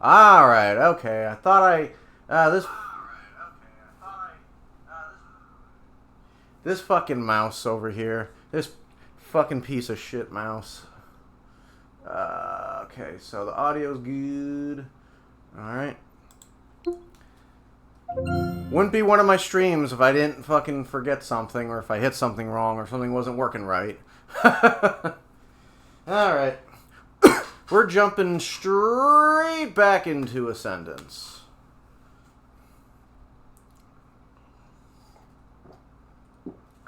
Alright, okay. I thought this... This fucking mouse over here. This fucking piece of shit mouse. Okay, so the audio's good. Alright. Wouldn't be one of my streams if I didn't fucking forget something, or if I hit something wrong, or something wasn't working right. Alright. We're jumping straight back into Ascendance.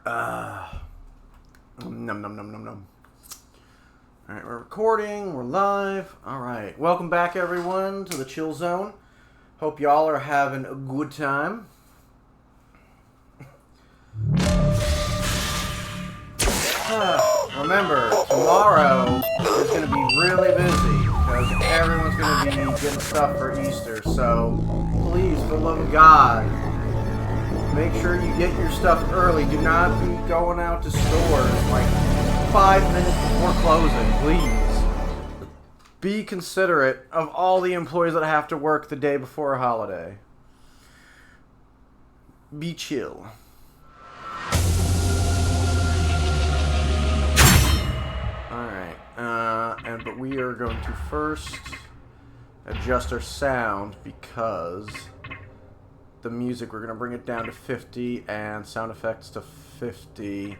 Num num num num num. Alright, we're recording, we're live. Alright, welcome back everyone to the Chill Zone. Hope y'all are having a good time. Remember, tomorrow is going to be really busy because everyone's going to be getting stuff for Easter. So, please, for the love of God, make sure you get your stuff early. Do not be going out to stores like 5 minutes before closing, please. Be considerate of all the employees that have to work the day before a holiday. Be chill. But we are going to first adjust our sound because the music, we're going to bring it down to 50 and sound effects to 50.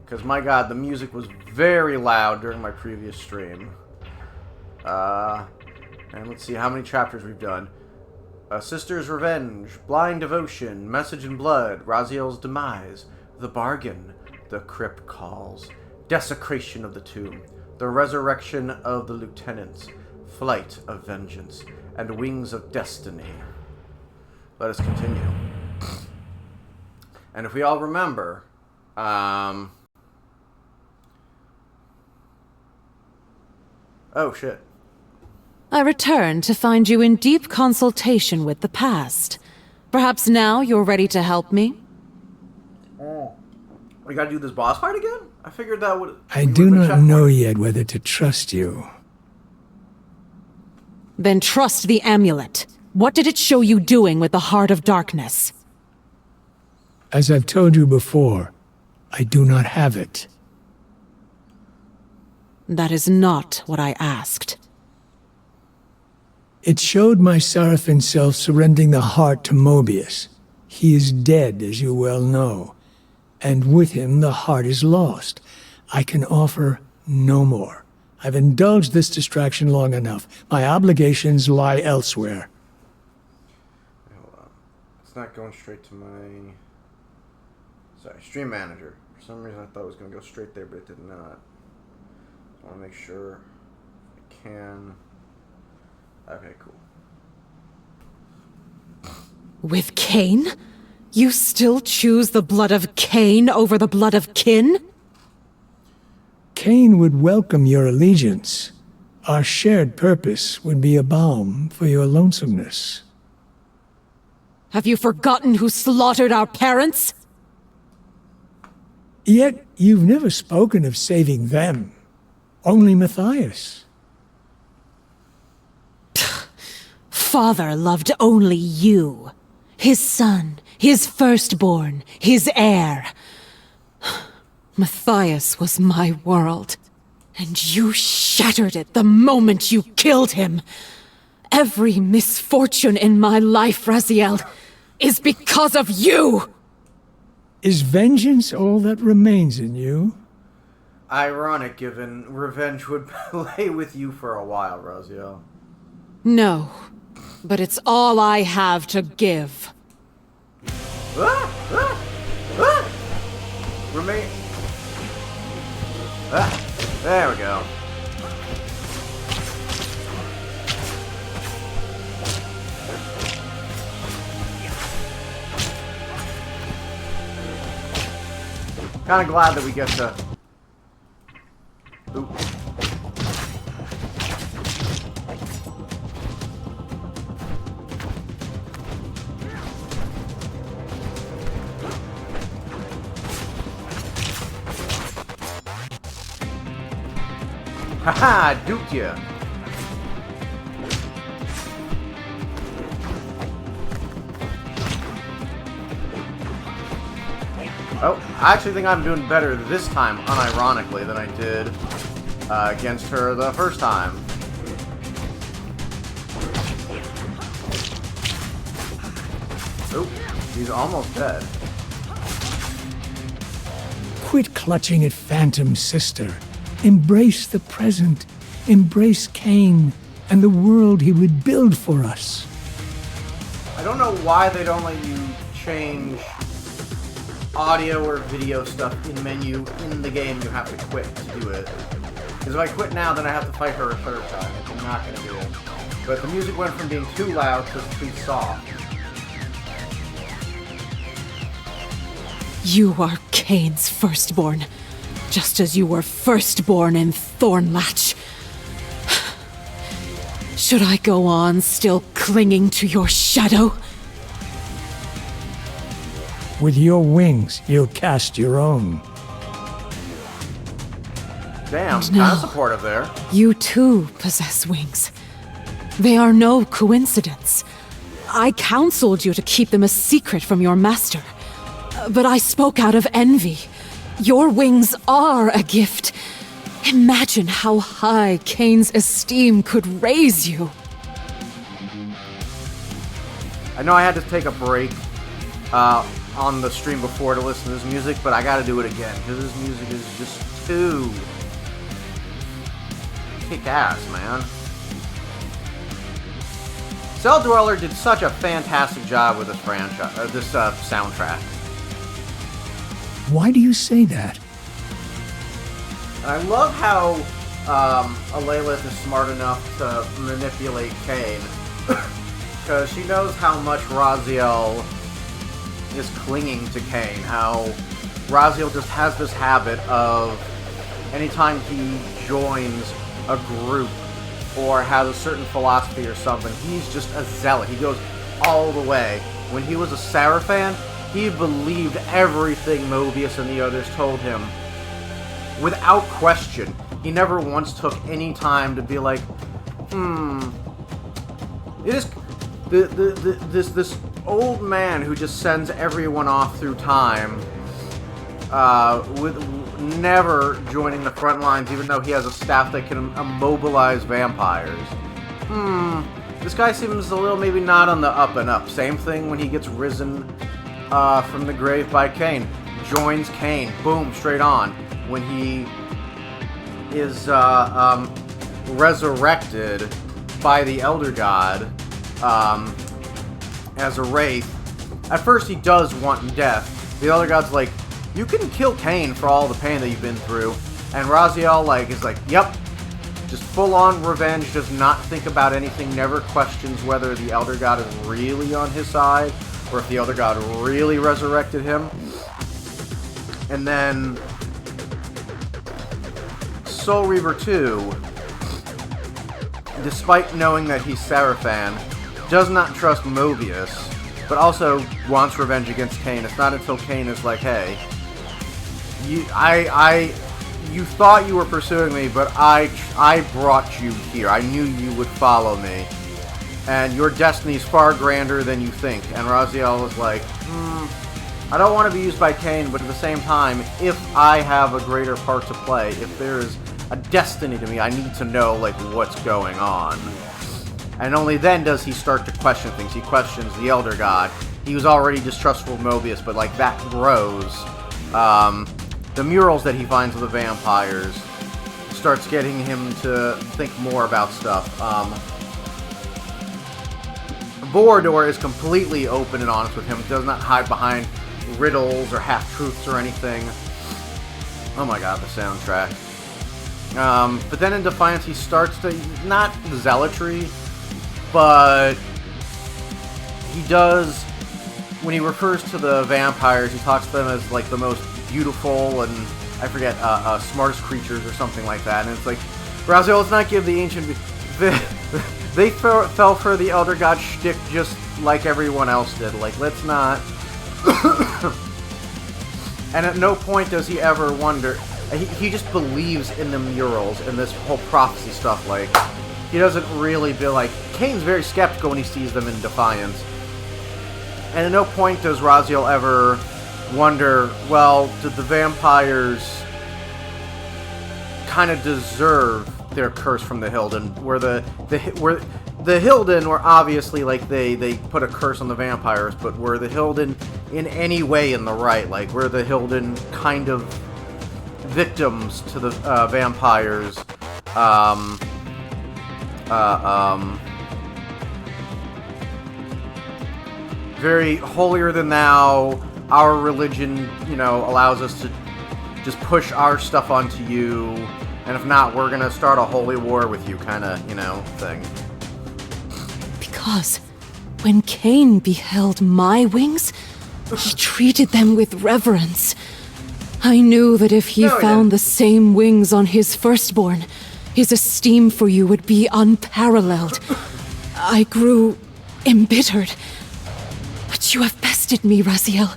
Because, my God, the music was very loud during my previous stream. And let's see how many chapters we've done. Sister's Revenge, Blind Devotion, Message in Blood, Raziel's Demise, The Bargain, The Crypt Calls, Desecration of the Tomb, The Resurrection of the Lieutenants, Flight of Vengeance, and Wings of Destiny. Let us continue. And if we all remember, oh shit. I return to find you in deep consultation with the past. Perhaps now you're ready to help me? Oh. We gotta do this boss fight again? I figured that would... I do not know yet whether to trust you. Then trust the amulet. What did it show you doing with the Heart of Darkness? As I've told you before, I do not have it. That is not what I asked. It showed my Sarafin self surrendering the heart to Mobius. He is dead, as you well know. And with him, the heart is lost. I can offer no more. I've indulged this distraction long enough. My obligations lie elsewhere. Hold on. It's not going straight to my... Sorry, Stream Manager. For some reason I thought it was going to go straight there, but it did not. I want to make sure I can... Okay, cool. With Kain? You still choose the blood of Kain over the blood of kin? Kain would welcome your allegiance. Our shared purpose would be a balm for your lonesomeness. Have you forgotten who slaughtered our parents? Yet you've never spoken of saving them. Only Matthias. Father loved only you. His son, his firstborn, his heir. Matthias was my world, and you shattered it the moment you killed him. Every misfortune in my life, Raziel, is because of you! Is vengeance all that remains in you? Ironic, given revenge would lay with you for a while, Raziel. No, but it's all I have to give. Remain... there we go. Kind of glad that we get to... Ooh. Haha, duped ya. I actually think I'm doing better this time, unironically, than I did against her the first time. Oop, he's almost dead. Quit clutching at Phantom, sister. Embrace the present. Embrace Kain and the world he would build for us. I don't know why they don't let you change audio or video stuff in menu in the game. You have to quit to do it. Because if I quit now, then I have to fight her a third time. I'm not going to do it. But the music went from being too loud to too soft. You are Kain's firstborn, just as you were firstborn in Thornlatch. Should I go on still clinging to your shadow? With your wings, you'll cast your own. Damn, And kind now- of supportive there. You too possess wings. They are no coincidence. I counseled you to keep them a secret from your master. But I spoke out of envy. Your wings are a gift. Imagine how high Kain's esteem could raise you. I know I had to take a break on the stream before to listen to this music, but I gotta do it again, because this music is just too kick-ass, man. Cell Dweller did such a fantastic job with this franchise, this soundtrack. Why do you say that? I love how Alaylath is smart enough to manipulate Kain. Because she knows how much Raziel is clinging to Kain. How Raziel just has this habit of anytime he joins a group or has a certain philosophy or something, he's just a zealot. He goes all the way. When he was a Sarafan, he believed everything Mobius and the others told him. Without question. He never once took any time to be like, it is this old man who just sends everyone off through time, with never joining the front lines, even though he has a staff that can immobilize vampires. This guy seems a little maybe not on the up and up. Same thing when he gets risen from the grave by Kain. Joins Kain, boom, straight on. When he is resurrected by the Elder God as a wraith, at first he does want death. The Elder God's like, you can kill Kain for all the pain that you've been through. And Raziel is like, yep. Just full-on revenge, does not think about anything, never questions whether the Elder God is really on his side, or if the Elder God really resurrected him. And then Soul Reaver 2, despite knowing that he's Sarafan, does not trust Mobius, but also wants revenge against Kain. It's not until Kain is like, hey, you thought you were pursuing me, but I brought you here. I knew you would follow me. And your destiny's far grander than you think. And Raziel was like, I don't want to be used by Kain, but at the same time, if I have a greater part to play, if there is a destiny to me, I need to know, like, what's going on. And only then does he start to question things. He questions the Elder God. He was already distrustful of Mobius, but, like, that grows. The murals that he finds of the vampires starts getting him to think more about stuff. Borador is completely open and honest with him. Does not hide behind riddles or half-truths or anything. Oh my god, the soundtrack. But then in Defiance he starts to, not zealotry, but he does, when he refers to the vampires, he talks to them as like the most beautiful and, I forget, smartest creatures or something like that. And it's like, Raziel, let's not give the ancient... They fell for the Elder God shtick just like everyone else did. Like, let's not... And at no point does he ever wonder... He just believes in the murals and this whole prophecy stuff. Like, he doesn't really be like... Kain's very skeptical when he sees them in Defiance. And at no point does Raziel ever wonder, well, did the vampires kind of deserve their curse from the Hilden? Were the Hilden were obviously, like, they put a curse on the vampires, but were the Hilden in any way in the right? Like, were the Hilden kind of victims to the vampires? Very holier than thou. Our religion, you know, allows us to just push our stuff onto you, and if not, we're gonna start a holy war with you, kind of, you know, thing. Because when Kain beheld my wings, he treated them with reverence. I knew that if he found the same wings on his firstborn, his esteem for you would be unparalleled. I grew embittered. But you have bested me, Raziel.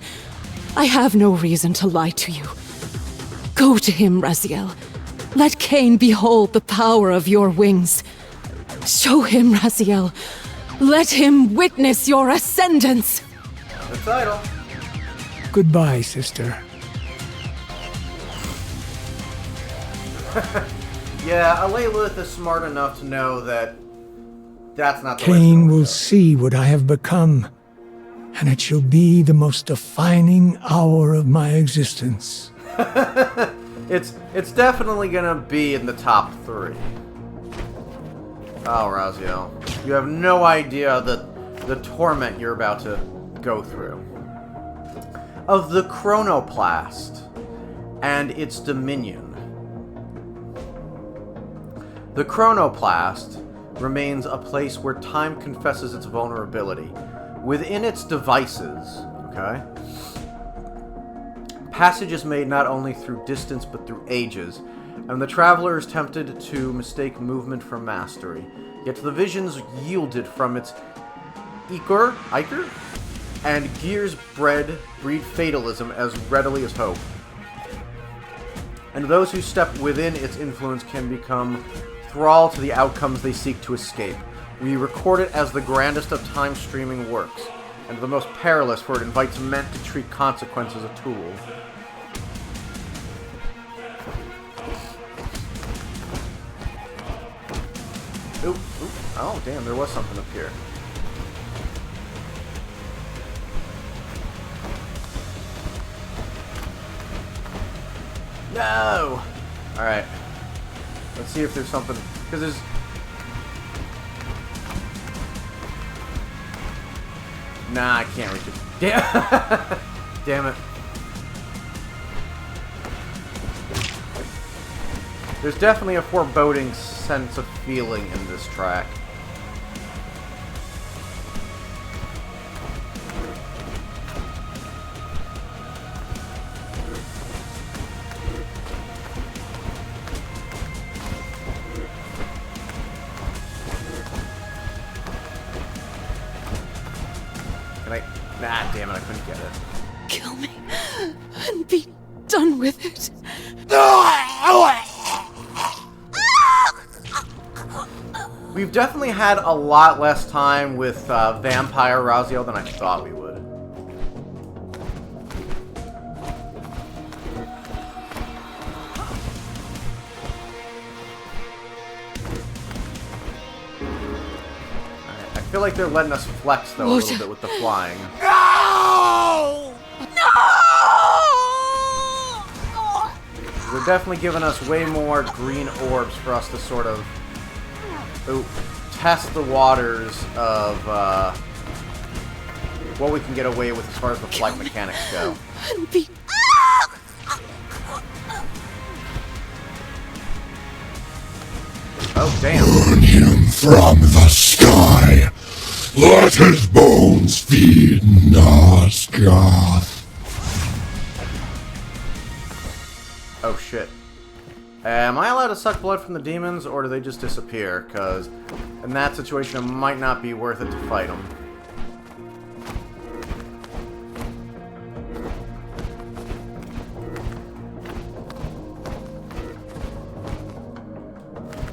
I have no reason to lie to you. Go to him, Raziel. Let Kain behold the power of your wings. Show him, Raziel. Let him witness your ascendance. The title. Goodbye, sister. Yeah, Alayluth is smart enough to know that that's not the Kain will see what I have become, and it shall be the most defining hour of my existence. It's definitely gonna be in the top 3. Oh, Raziel, you have no idea the torment you're about to go through. Of the Chronoplast and its dominion. The Chronoplast remains a place where time confesses its vulnerability. Within its devices, okay, passage is made not only through distance but through ages, and the traveler is tempted to mistake movement for mastery. Yet the visions yielded from its ichor, and gears breed fatalism as readily as hope. And those who step within its influence can become thrall to the outcomes they seek to escape. We record it as the grandest of time-streaming works, and the most perilous, for it invites men to treat consequence as a tool. Oop, oop. Oh, damn, there was something up here. No! Alright. Let's see if there's something, because there's... Nah, I can't reach it. Damn! Damn it. There's definitely a foreboding sense of feeling in this track. Nah, damn it, I couldn't get it. Kill me and be done with it. We've definitely had a lot less time with Vampire Raziel than I thought we would. I feel like they're letting us flex, though, a little bit with the flying. No! No! They're definitely giving us way more green orbs for us to sort of test the waters of what we can get away with as far as the flight mechanics go. Oh, damn. Burn him from the sky. Let his bones feed Nosgoth. Oh, shit. Am I allowed to suck blood from the demons, or do they just disappear? Because in that situation, it might not be worth it to fight them.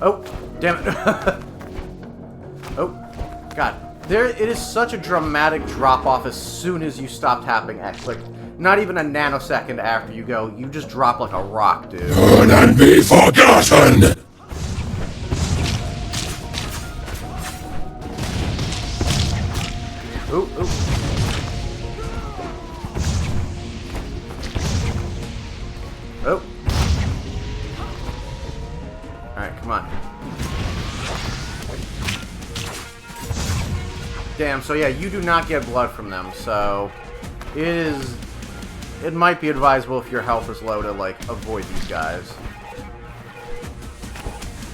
Oh, damn it. Oh, God. It is such a dramatic drop-off as soon as you stop tapping X. Like, not even a nanosecond after you go, you just drop like a rock, dude. Turn and be forgotten! Ooh, ooh. Oh. Alright, come on. Damn, so yeah, you do not get blood from them, so it might be advisable if your health is low to, like, avoid these guys.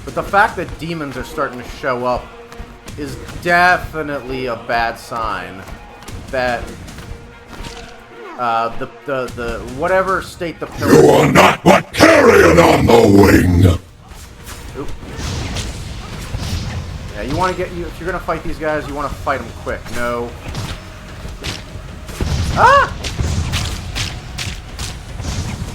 But the fact that demons are starting to show up is definitely a bad sign that the whatever state the pillar. You are not but carrion on the wing! Oop. Yeah, you want to get if you're gonna fight these guys, you want to fight them quick. No. Ah!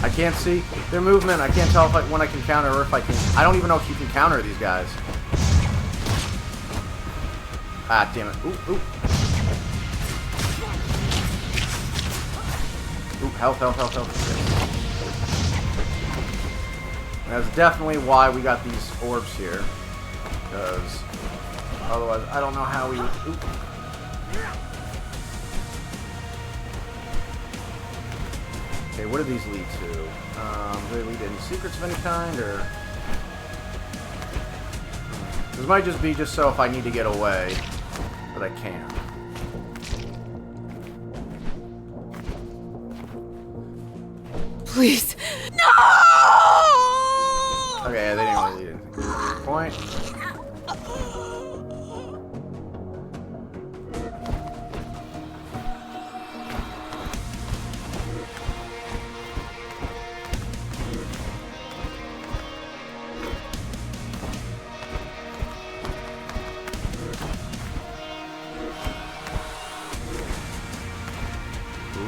I can't see their movement. I can't tell if when I can counter or if I can. I don't even know if you can counter these guys. Ah, damn it. Ooh, ooh. Ooh, health, health, health, health. That's definitely why we got these orbs here. Because otherwise, I don't know how we would... Ooh. Okay, what do these lead to? Do they lead to any secrets of any kind, or... This might just be just so if I need to get away, that I can. Please. No! Okay, yeah, they didn't really lead anything. Good point.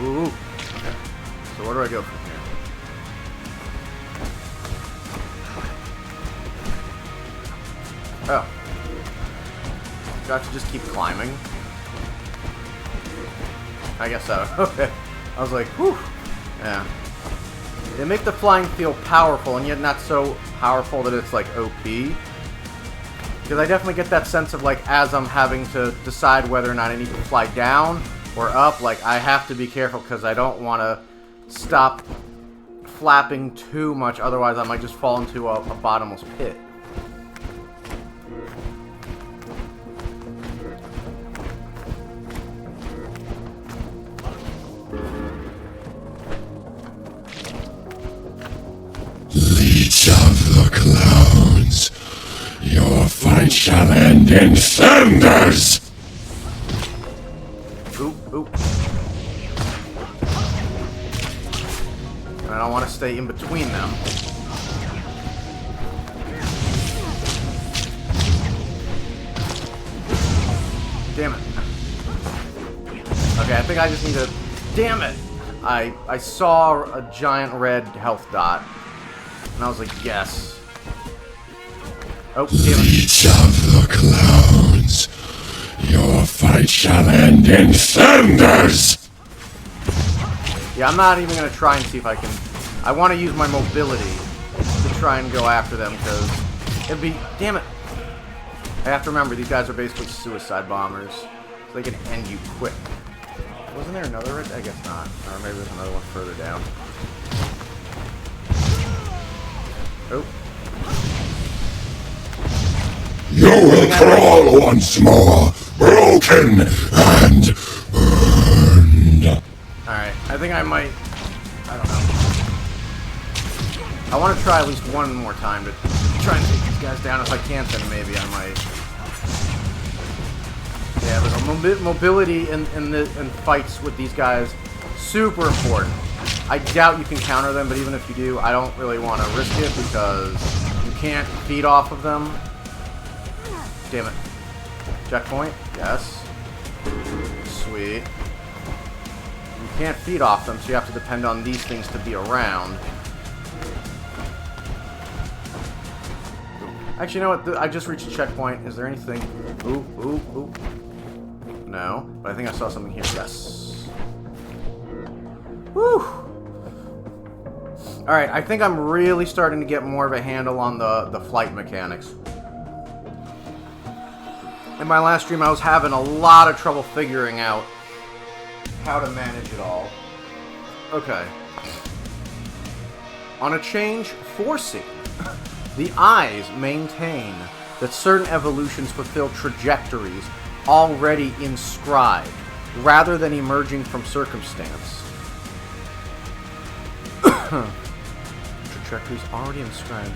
Ooh. Okay. So where do I go from here? Oh. Do I have to just keep climbing? I guess so. Okay. I was like, whew. Yeah. They make the flying feel powerful, and yet not so powerful that it's like OP. Because I definitely get that sense of like, as I'm having to decide whether or not I need to fly down or up, like I have to be careful because I don't want to stop flapping too much, otherwise I might just fall into a bottomless pit. Leech of the clowns, your fight shall end in thunders! Oop, oop. I don't want to stay in between them. Damn it. Okay, I think I just need to... Damn it! I saw a giant red health dot. And I was like, yes. Oh, damn it. Leech of the clowns, your fight shall end in thunders! Yeah, I'm not even going to try and see if I can... I want to use my mobility to try and go after them, because it'd be... Damn it! I have to remember, these guys are basically suicide bombers, so they can end you quick. Wasn't there another red? I guess not. Or maybe there's another one further down. Oh. You will crawl once more, broken and burned. Alright, I think I might... I don't know. I want to try at least one more time to try and take these guys down. If I can't, then maybe I might... Yeah, but mobility in fights with these guys, super important. I doubt you can counter them, but even if you do, I don't really want to risk it because you can't feed off of them. Damn it. Checkpoint? Yes. Sweet. You can't feed off them, so you have to depend on these things to be around. Actually, you know what? I just reached a checkpoint. Is there anything? Ooh, ooh, ooh. No, but I think I saw something here. Yes. Whew. Alright, I think I'm really starting to get more of a handle on the flight mechanics. In my last stream, I was having a lot of trouble figuring out how to manage it all. Okay. On a change 4 scene, the eyes maintain that certain evolutions fulfill trajectories already inscribed, rather than emerging from circumstance. Trajectories already inscribed,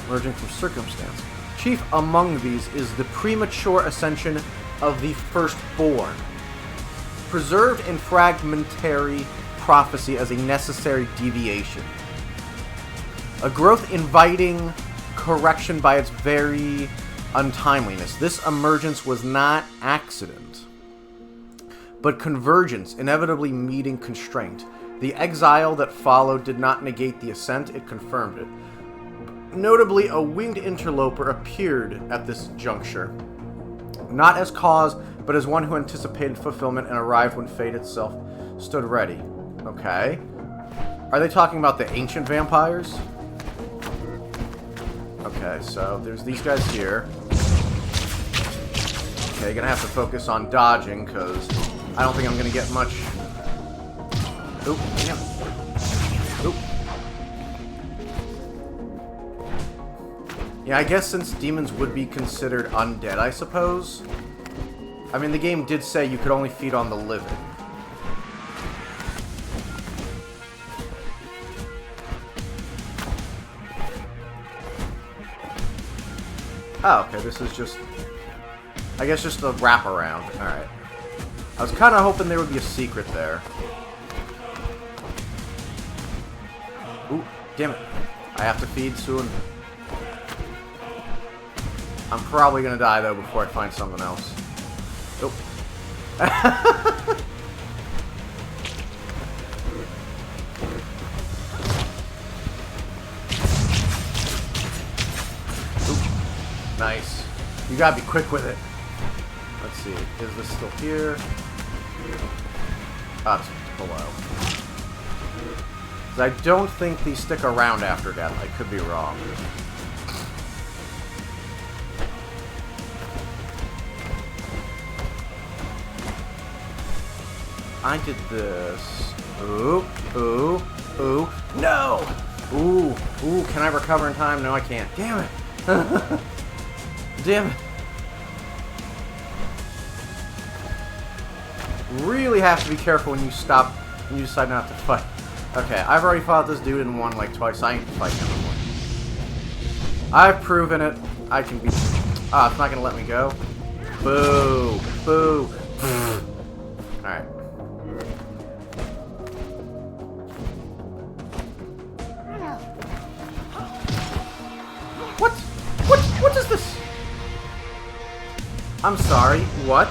emerging from circumstance. Chief among these is the premature ascension of the firstborn, preserved in fragmentary prophecy as a necessary deviation. A growth inviting correction by its very untimeliness. This emergence was not accident, but convergence, inevitably meeting constraint. The exile that followed did not negate the ascent, it confirmed it. Notably, a winged interloper appeared at this juncture, not as cause, but as one who anticipated fulfillment and arrived when fate itself stood ready. Okay. Are they talking about the ancient vampires? Okay, so there's these guys here. Okay, gonna have to focus on dodging, because I don't think I'm gonna get much... Oop, damn. Oop. Yeah, I guess since demons would be considered undead, I suppose. I mean, the game did say you could only feed on the living. Oh, okay, this is just... I guess just a wraparound. Alright. I was kind of hoping there would be a secret there. Ooh, damn it. I have to feed soon. I'm probably gonna die, though, before I find something else. Nope. Oop. Nice. You gotta be quick with it. Let's see. Is this still here? Oh, it's below. I don't think these stick around after death. I could be wrong. I did this. Ooh, ooh, ooh. No! Ooh, ooh, can I recover in time? No, I can't. Damn it! Damn it! Really have to be careful when you stop, when you decide not to fight. Okay, I've already fought this dude and won like twice. I ain't fighting him anymore. I've proven it. I can beat him. Ah, it's not gonna let me go. Boo! Boo! Alright. What? What is this? I'm sorry, what?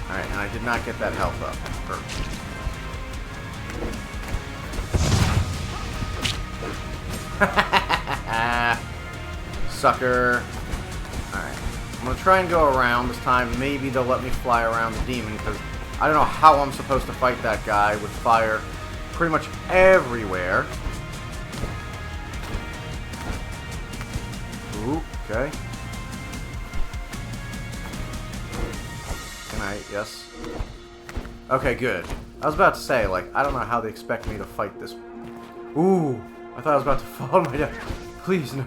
Alright, and I did not get that health up. Perfect. Sucker. Alright. I'm gonna try and go around this time. Maybe they'll let me fly around the demon, because I don't know how I'm supposed to fight that guy with fire pretty much everywhere. Ooh, okay. Can I? Yes. Okay, good. I was about to say, like, I don't know how they expect me to fight this. Ooh, I thought I was about to fall on my death. Please, no.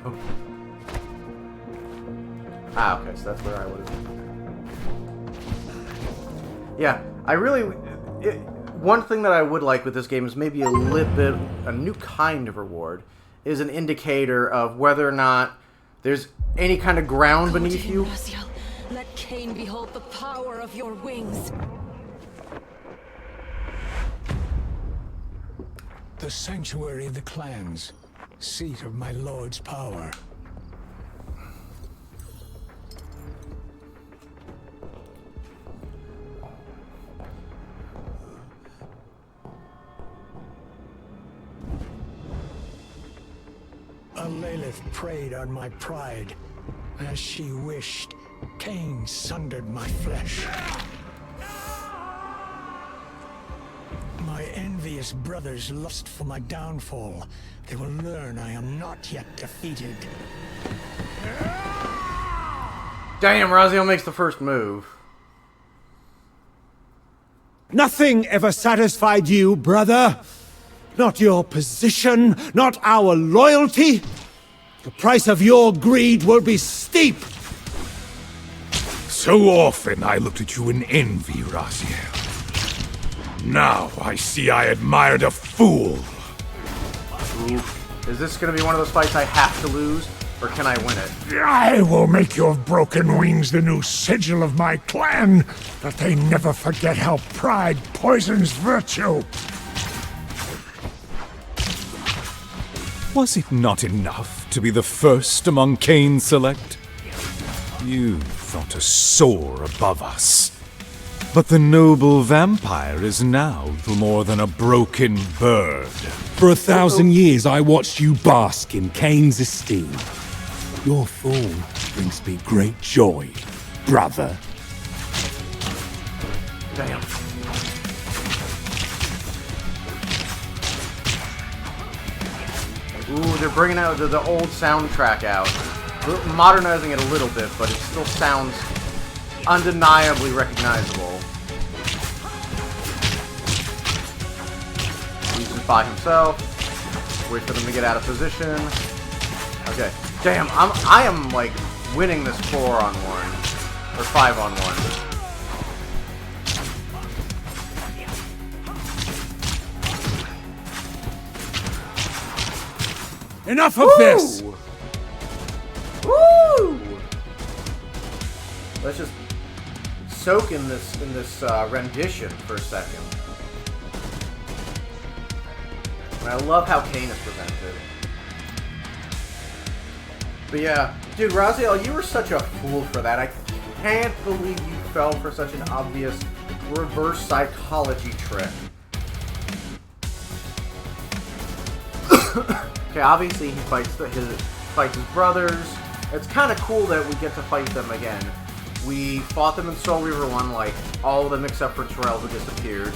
Ah, okay, so that's where I would have... Yeah, I really... one thing that I would like with this game is maybe a little bit... a new kind of reward is an indicator of whether or not there's any kind of ground beneath you. Let Kain behold the power of your wings. The sanctuary of the clans, seat of my lord's power. A Lilith preyed on my pride, As she wished, Kain sundered my flesh. My envious brothers lust for my downfall. They will learn I am not yet defeated. Damn, Raziel makes the first move. Nothing ever satisfied you, brother. Not your position, not our loyalty. The price of your greed will be steep. So often I looked at you in envy, Raziel. Now I see I admired a fool. Ooh. Is this gonna be one of those fights I have to lose, or can I win it? I will make your broken wings the new sigil of my clan, that they never forget how pride poisons virtue. Was it not enough to be the first among Kain's select? You thought to soar above us. But the noble vampire is now little more than a broken bird. For 1,000 years I watched you bask in Kain's esteem. Your fall brings me great joy, brother. Damn. Ooh, they're bringing out the old soundtrack out. Modernizing it a little bit, but it still sounds undeniably recognizable. He's just by himself. Wait for them to get out of position. Okay. Damn, I am like winning this 4-on-1. Or 5-on-1. Enough of this! Woo! Let's just soak in this rendition for a second. And I love how Kain is presented. But yeah, dude, Raziel, you were such a fool for that. I can't believe you fell for such an obvious reverse psychology trick. Okay, obviously he fights his brothers. It's kind of cool that we get to fight them again. We fought them in Soul Reaver 1, like, all of them except for Terrell, who disappeared.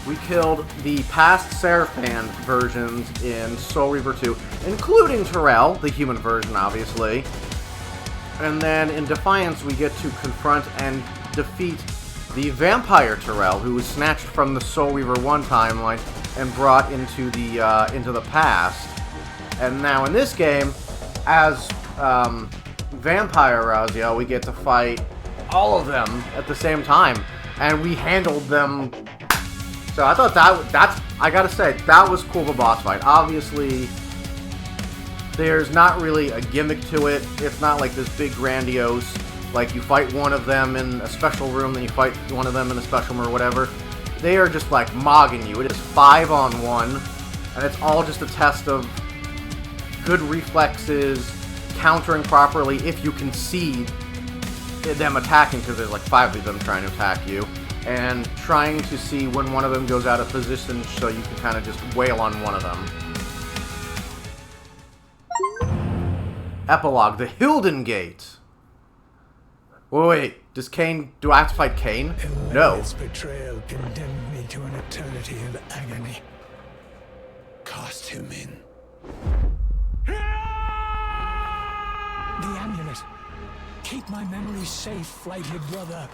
We killed the past Seraphand versions in Soul Reaver 2, including Terrell, the human version, obviously. And then in Defiance, we get to confront and defeat the vampire Terrell, who was snatched from the Soul Reaver 1 timeline and brought into the past. And now in this game, as Vampire Raziel, we get to fight all of them at the same time, and we handled them. So I thought I gotta say, that was cool of a boss fight. Obviously, there's not really a gimmick to it. It's not like this big grandiose, like you fight one of them in a special room, then you fight one of them in a special room or whatever. They are just like mogging you. It is 5-on-1, and it's all just a test of good reflexes, countering properly if you can see them attacking, because there's like 5 of them trying to attack you, and trying to see when one of them goes out of position so you can kind of just wail on one of them. Epilogue, the Hilden Gate. Wait, do I have to fight Kain? No. His betrayal condemned me to an eternity of agony. Cast him in. The amulet. Keep my memory safe, flighted brother.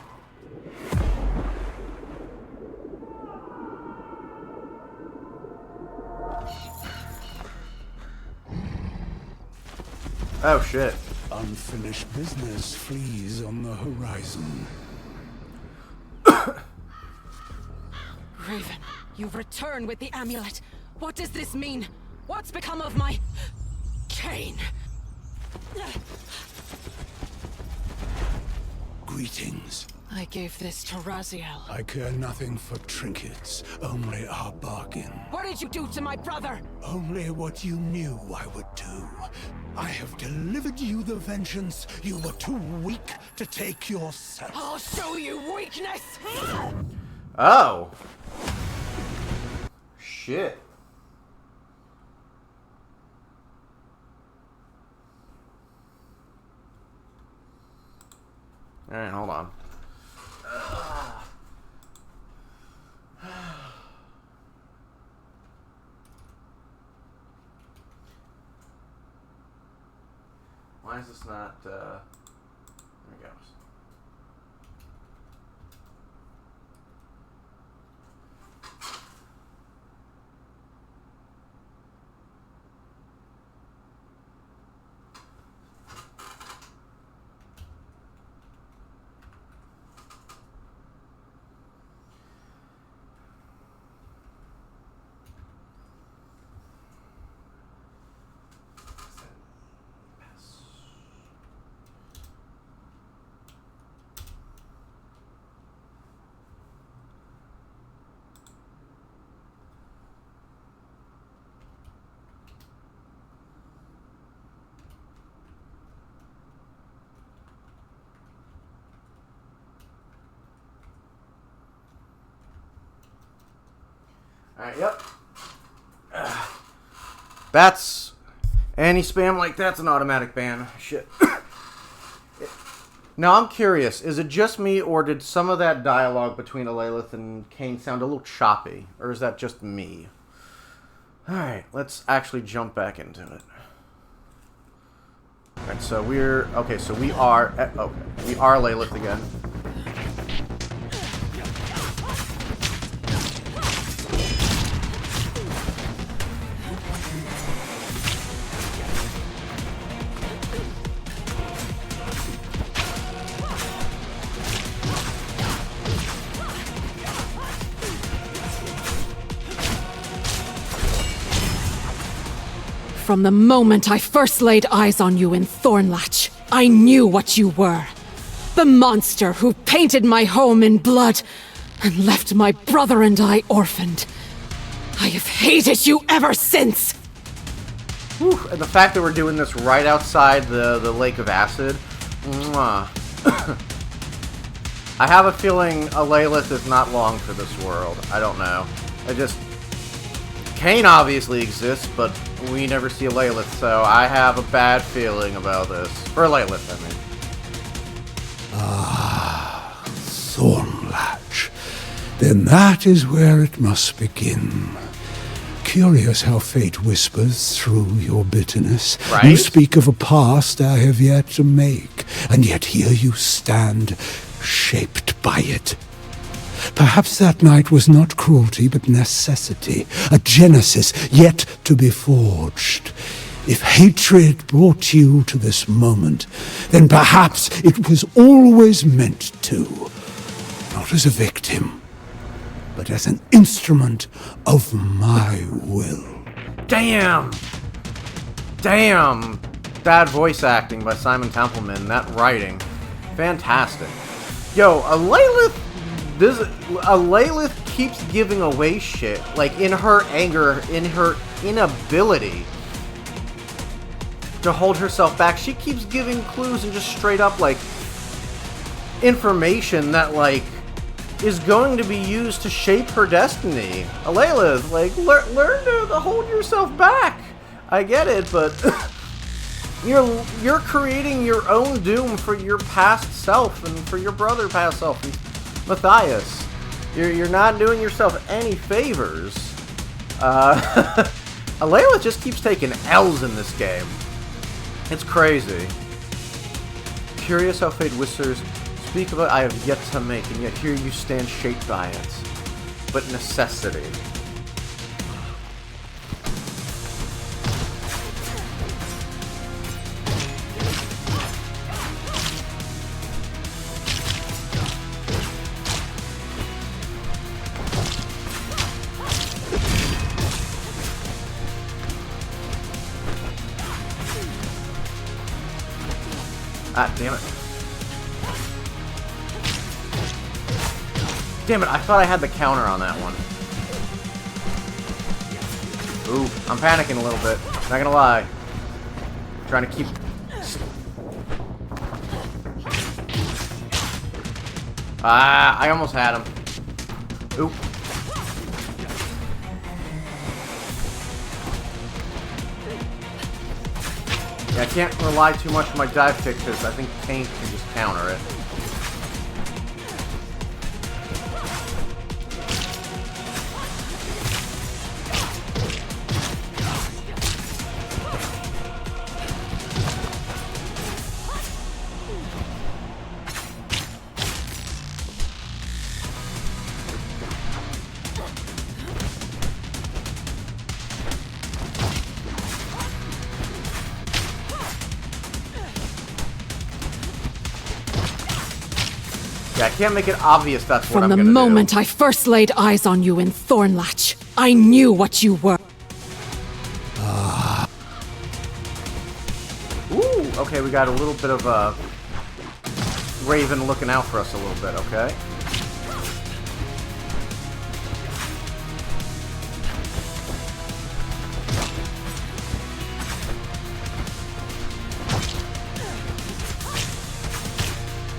Oh shit. Unfinished business flees on the horizon. Raven, you've returned with the amulet. What does this mean? What's become of my... Kain? Greetings. I gave this to Raziel. I care nothing for trinkets, only our bargain. What did you do to my brother? Only what you knew I would do. I have delivered you the vengeance you were too weak to take yourself. I'll show you weakness! Oh. Shit. Alright, hold on. Why is this not, there it goes. Alright, yep. That's... Any spam like that's an automatic ban. Shit. Now, I'm curious. Is it just me, or did some of that dialogue between Alalith and Kain sound a little choppy? Or is that just me? Alright, let's actually jump back into it. Alright, so we're... Okay, so we are... Okay, we are Alalith again. From the moment I first laid eyes on you in Thornlatch, I knew what you were. The monster who painted my home in blood and left my brother and I orphaned. I have hated you ever since! Whew, and the fact that we're doing this right outside the Lake of Acid. Mwah. I have a feeling Alalith is not long for this world. I don't know. Kain obviously exists, but we never see Alalith, so I have a bad feeling about this. For Alalith, I mean. Ah, Thornlatch. Then that is where it must begin. Curious how fate whispers through your bitterness. Right? You speak of a past I have yet to make, and yet here you stand, shaped by it. Perhaps that night was not cruelty, but necessity, a genesis yet to be forged. If hatred brought you to this moment, then perhaps it was always meant to. Not as a victim, but as an instrument of my will. Damn! Damn! That voice acting by Simon Templeman, that writing. Fantastic. Yo, Alalith keeps giving away shit, like in her anger, in her inability to hold herself back. She keeps giving clues and just straight up, like, information that, like, is going to be used to shape her destiny. Alalith, like, learn to hold yourself back. I get it, but you're creating your own doom for your past self and for your brother past self. Matthias, you're not doing yourself any favors. Alalith just keeps taking L's in this game. It's crazy. Curious how fate whispers, speak of it I have yet to make, and yet here you stand shaped by it. But necessity. Ah, damn it. Damn it, I thought I had the counter on that one. Ooh, I'm panicking a little bit. Not gonna lie. Trying to keep... Ah, I almost had him. Oop. Yeah, I can't rely too much on my dive kick because I think Kain can just counter it. Yeah, I can't make it obvious that's what I'm From gonna the do. moment I first laid eyes on you in Thornlatch, I knew what you were. Ooh, okay, we got a little bit of a Raven looking out for us a little bit, okay?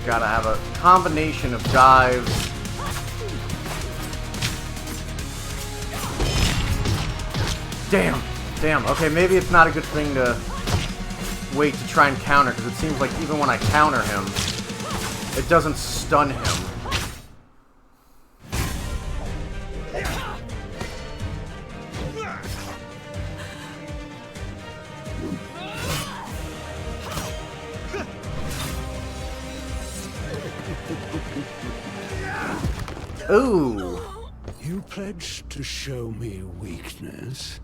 Gotta have a combination of dives. Damn. Okay, maybe it's not a good thing to wait to try and counter, because it seems like even when I counter him, it doesn't stun him. Ooh. You pledged to show me weakness.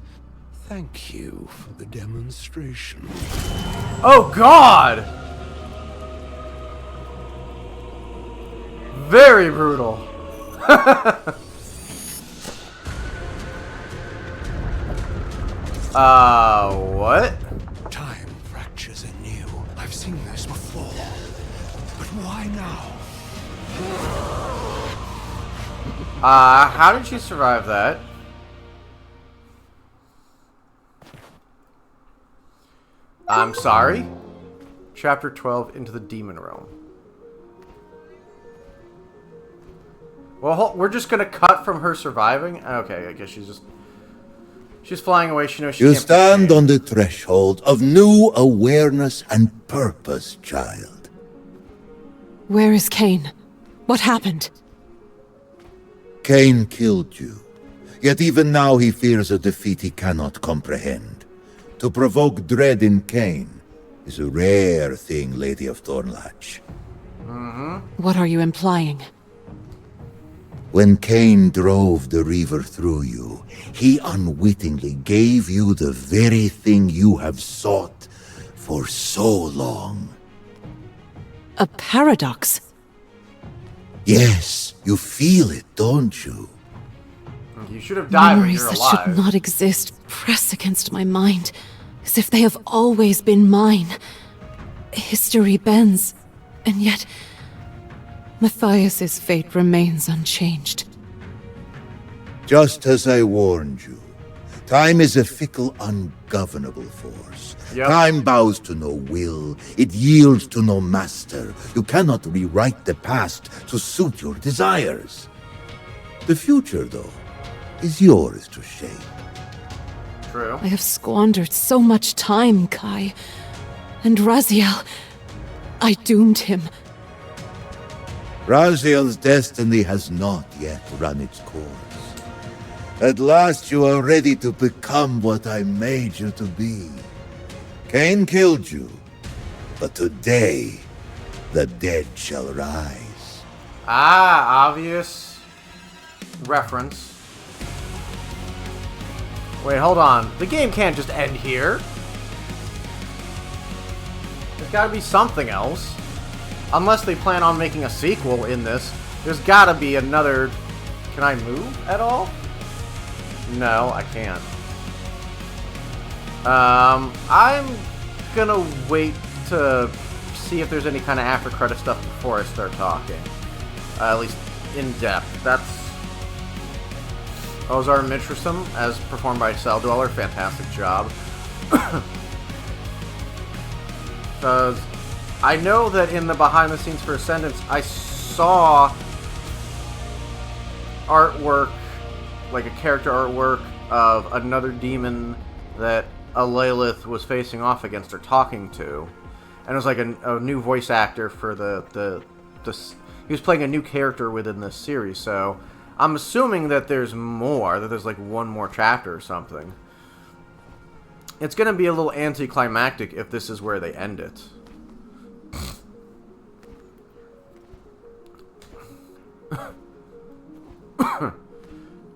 Thank you for the demonstration. Oh God! Very brutal. What? Time fractures anew. I've seen this before. But why now? How did she survive that? I'm sorry? Chapter 12, Into the Demon Realm. Well, we're just gonna cut from her surviving? Okay, I guess she's flying away. She knows she You can't stand be on the threshold of new awareness and purpose, child. Where is Kain? What happened? Kain killed you. Yet even now he fears a defeat he cannot comprehend. To provoke dread in Kain is a rare thing, Lady of Thornlatch. What are you implying? When Kain drove the river through you, he unwittingly gave you the very thing you have sought for so long. A paradox? Yes, you feel it, don't you? You should have died when Memories you're that alive. should not exist press against my mind, as if they have always been mine. History bends, and yet Matthias's fate remains unchanged. Just as I warned you, time is a fickle, ungovernable force. Yep. Time bows to no will, it yields to no master. You cannot rewrite the past to suit your desires. The future, though, is yours to shape. True. I have squandered so much time, Kai. And Raziel, I doomed him. Raziel's destiny has not yet run its course. At last you are ready to become what I made you to be. Kain killed you, but today the dead shall rise. Ah, obvious reference. Wait, hold on. The game can't just end here. There's gotta be something else. Unless they plan on making a sequel in this, there's gotta be another... Can I move at all? No, I can't. I'm gonna wait to see if there's any kind of after credit stuff before I start talking. At least in depth. That's Ozar Mitrisum, as performed by Cell Dweller. Fantastic job. Because I know that in the behind the scenes for Ascendance, I saw artwork, like a character artwork of another demon that Alalith was facing off against or talking to. And it was like a new voice actor for the he was playing a new character within this series, so I'm assuming that there's more, that there's like one more chapter or something. It's going to be a little anticlimactic if this is where they end it.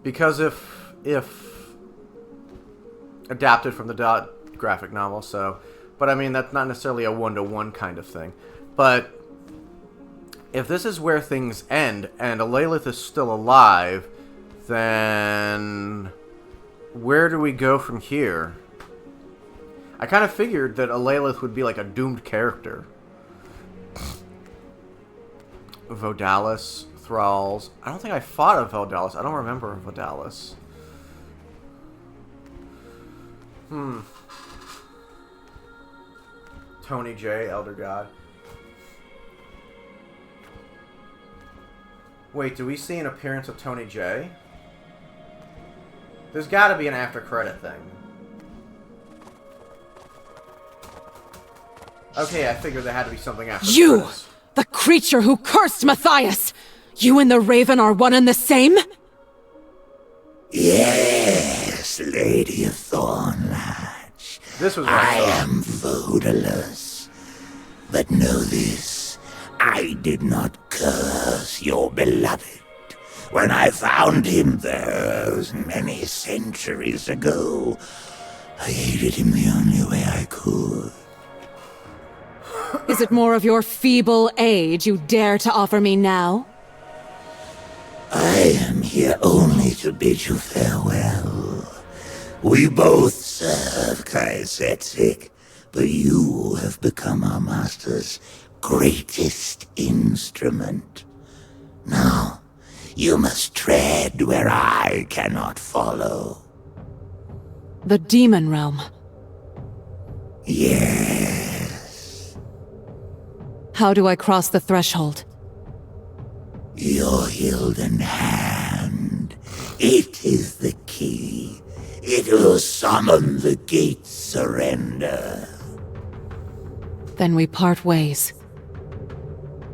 Because if adapted from the graphic novel, so, but I mean that's not necessarily a one-to-one kind of thing. But if this is where things end, and Alalith is still alive, then where do we go from here? I kind of figured that Alalith would be like a doomed character. Vodalis, Thralls. I don't think I fought a Vodalis. I don't remember a Vodalis. Tony J, Elder God. Wait, do we see an appearance of Tony J? There's got to be an after credit thing. Okay, I figured there had to be something after You! the credits. The creature who cursed Matthias! You and the Raven are one and the same? Yes, Lady of Thornlatch. This was I am Vodalis. But know this, I did not curse your beloved. When I found him those many centuries ago, I aided him the only way I could. Is it more of your feeble aid you dare to offer me now? I am here only to bid you farewell. We both serve Kain Ascendance, but you have become our master's greatest instrument. Now, you must tread where I cannot follow. The demon realm. Yes. How do I cross the threshold? Your Hilden hand. It is the key. It will summon the gate's surrender. Then we part ways.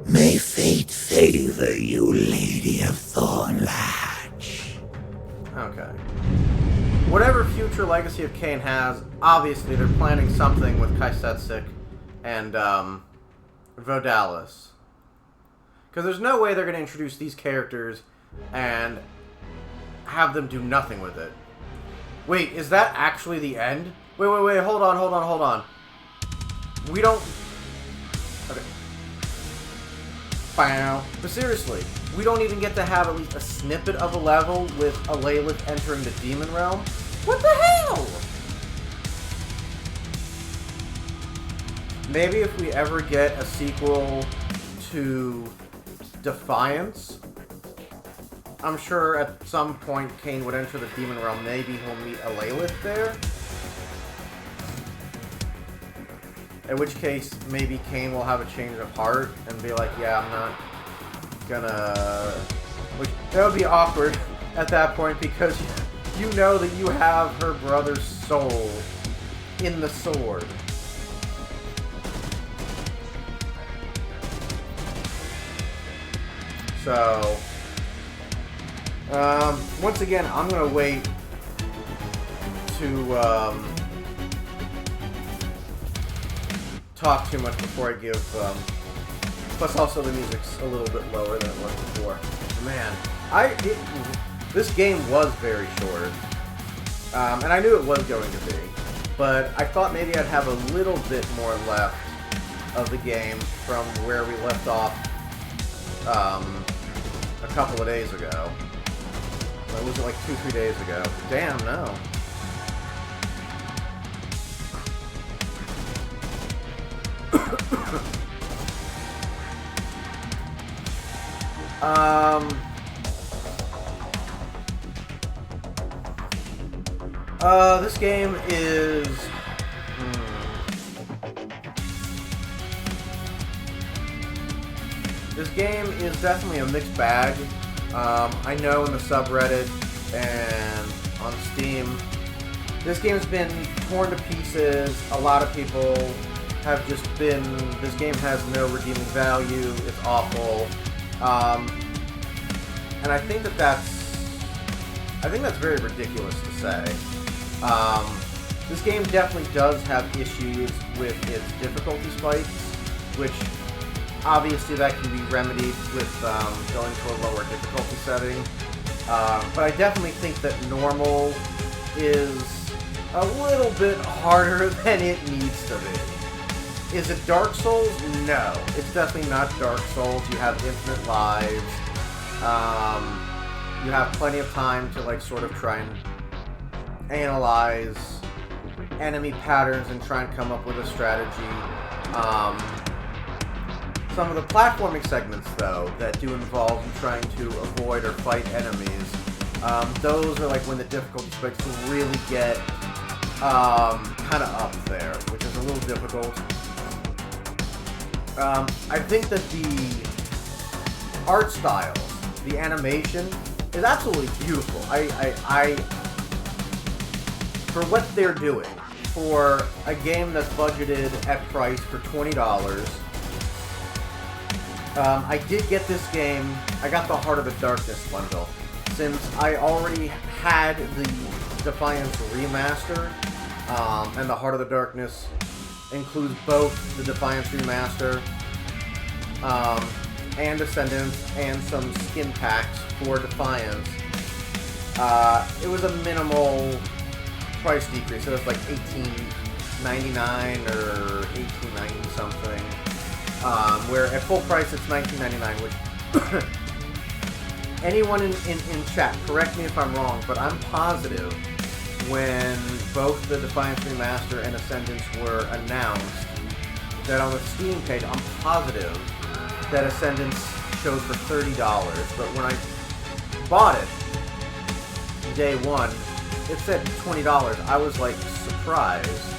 May fate favor you, Lady of Thornlatch. Okay. Whatever future legacy of Kain has, obviously they're planning something with Kaisetsik and Vodalis. Because there's no way they're going to introduce these characters and have them do nothing with it. Wait, is that actually the end? Wait, hold on. We don't... Okay. Wow. But seriously, we don't even get to have at least a snippet of a level with Alalith entering the Demon Realm? What the hell? Maybe if we ever get a sequel to Defiance, I'm sure at some point Kain would enter the Demon Realm. Maybe he'll meet Alalith there. In which case, maybe Kain will have a change of heart and be like, yeah, I'm not gonna... Which, that would be awkward at that point because you know that you have her brother's soul in the sword. So, once again, I'm gonna wait to talk too much before I give. Plus, also the music's a little bit lower than it was before. Man, this game was very short, and I knew it was going to be, but I thought maybe I'd have a little bit more left of the game from where we left off a couple of days ago. Was it like 2-3 days ago? Damn, no. This game is... This game is definitely a mixed bag. I know in the subreddit and on Steam, this game's been torn to pieces. A lot of people have just been, this game has no redeeming value, it's awful. And I think that's very ridiculous to say. This game definitely does have issues with its difficulty spikes, which obviously that can be remedied with going to a lower difficulty setting. But I definitely think that normal is a little bit harder than it needs to be. Is it Dark Souls? No. It's definitely not Dark Souls. You have infinite lives. You have plenty of time to, like, sort of try and analyze enemy patterns and try and come up with a strategy. Some of the platforming segments, though, that do involve you trying to avoid or fight enemies, those are, like, when the difficulty spikes to really get kind of up there, which is a little difficult. I think that the art style, the animation, is absolutely beautiful. I for what they're doing, for a game that's budgeted at price for $20, I did get this game. I got the Heart of the Darkness bundle, since I already had the Defiance Remaster, and the Heart of the Darkness includes both the Defiance Remaster and Ascendance and some skin packs for Defiance. It was a minimal price decrease. It was like $18.99 or $18.90 something. Where at full price it's $19.99, which anyone in chat, correct me if I'm wrong, but I'm positive when both the Defiance Remaster and Ascendance were announced, that on the Steam page, I'm positive that Ascendance showed for $30, but when I bought it, day one, it said $20. I was, like, surprised.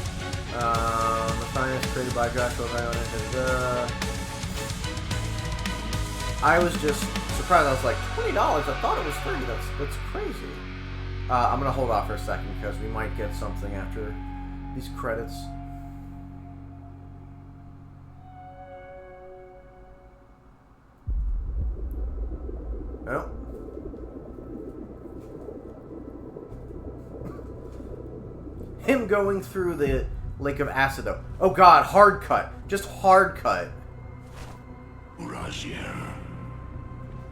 Defiance created by Joshua Viola. I was just surprised. I was like, $20? I thought it was $30. That's crazy. I'm gonna hold off for a second because we might get something after these credits. Oh. Him going through the Lake of Acid, though. Oh god, hard cut. Just hard cut. Raziel,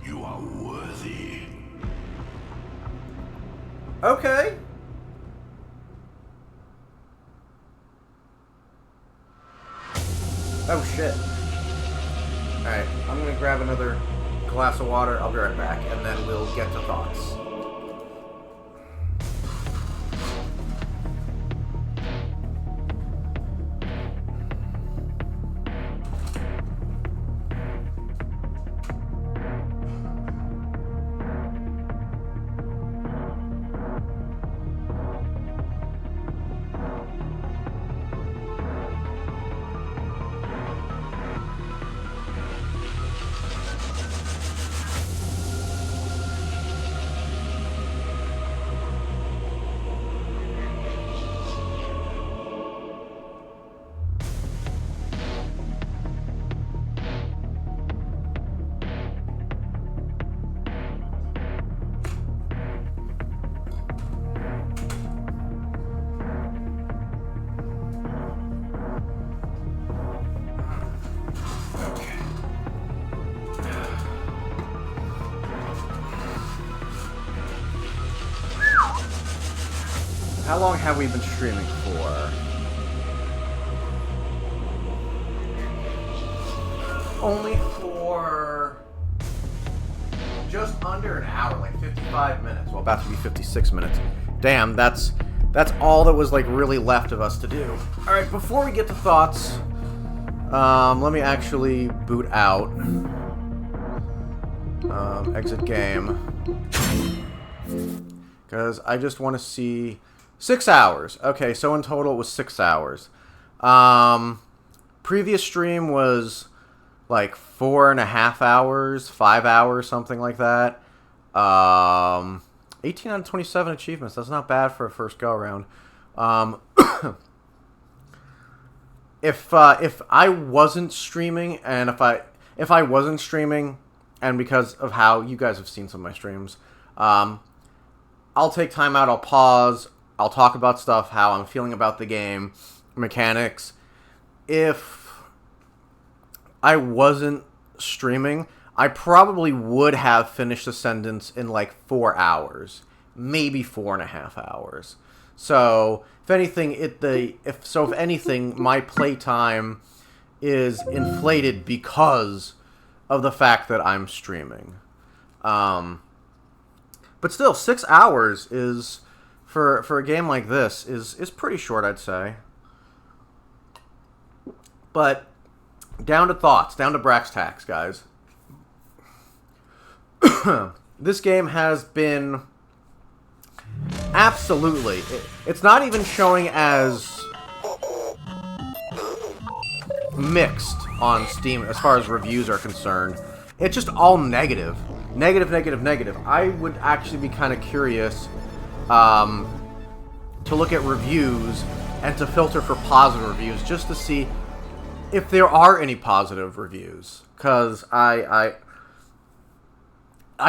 you are worthy. Okay. Oh shit. Alright, I'm gonna grab another glass of water. I'll be right back, and then we'll get to thoughts. How long have we been streaming for? Only for just under an hour, like 55 minutes. Well, about to be 56 minutes. Damn, that's all that was like really left of us to do. All right, before we get to thoughts, let me actually boot out. Exit game. Because I just want to see 6 hours. Okay, so in total it was 6 hours. Previous stream was like 4.5 hours, 5 hours, something like that. 18 out of 27 achievements. That's not bad for a first go around. If I wasn't streaming, and if I wasn't streaming, and because of how you guys have seen some of my streams, I'll take time out. I'll pause. I'll talk about stuff, how I'm feeling about the game, mechanics. If I wasn't streaming, I probably would have finished Ascendance in like 4 hours, maybe 4.5 hours. So if anything, my playtime is inflated because of the fact that I'm streaming. But still, 6 hours is, for a game like this, is pretty short, I'd say. But down to thoughts, down to brass tacks, guys. This game has been absolutely... It's not even showing as mixed on Steam as far as reviews are concerned. It's just all negative. Negative, negative, negative. I would actually be kind of curious to look at reviews and to filter for positive reviews just to see if there are any positive reviews. Because I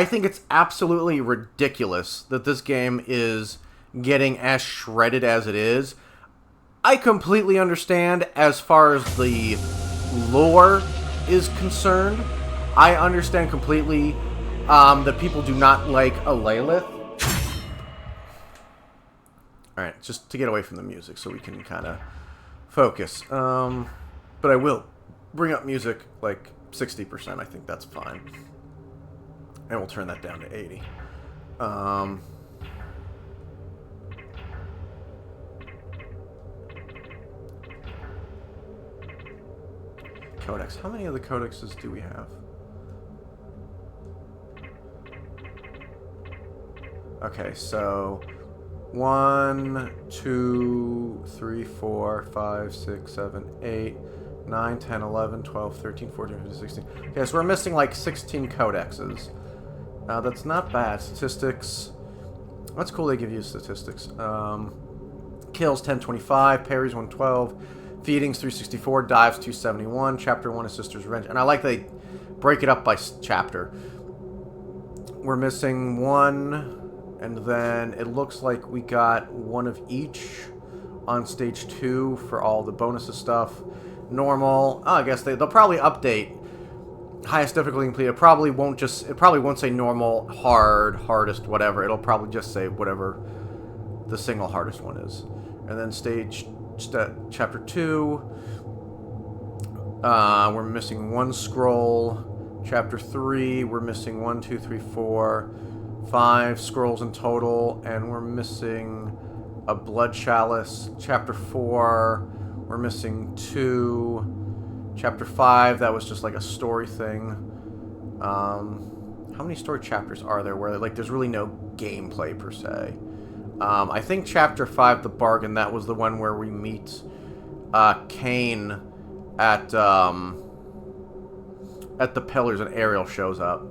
think it's absolutely ridiculous that this game is getting as shredded as it is. I completely understand as far as the lore is concerned. I understand completely that people do not like a Lilith. Alright, just to get away from the music so we can kind of focus. But I will bring up music like 60%. I think that's fine. And we'll turn that down to 80. Codex. How many of the codexes do we have? Okay, so 1, 2, 3, 4, 5, 6, 7, 8, 9, 10, 11, 12, 13, 14, 15, 16. Okay, so we're missing like 16 codexes. That's not bad. Statistics. That's cool they give you statistics. Kills 1025, parries 112, feedings 364, dives 271, chapter 1 is Sister's Revenge. And I like they break it up by chapter. We're missing 1, and then it looks like we got 1 of each on stage 2 for all the bonuses stuff. Normal. Oh, I guess they'll probably update highest difficulty complete. It probably won't say normal, hard, hardest, whatever. It'll probably just say whatever the single hardest one is. And then chapter 2, we're missing 1 scroll. Chapter 3, we're missing 1, 2, 3, 4, 5 scrolls in total, and we're missing a blood chalice. Chapter 4, we're missing 2. Chapter 5, that was just like a story thing. How many story chapters are there where like there's really no gameplay per se? I think Chapter 5, The Bargain, that was the one where we meet Kain at the pillars and Ariel shows up.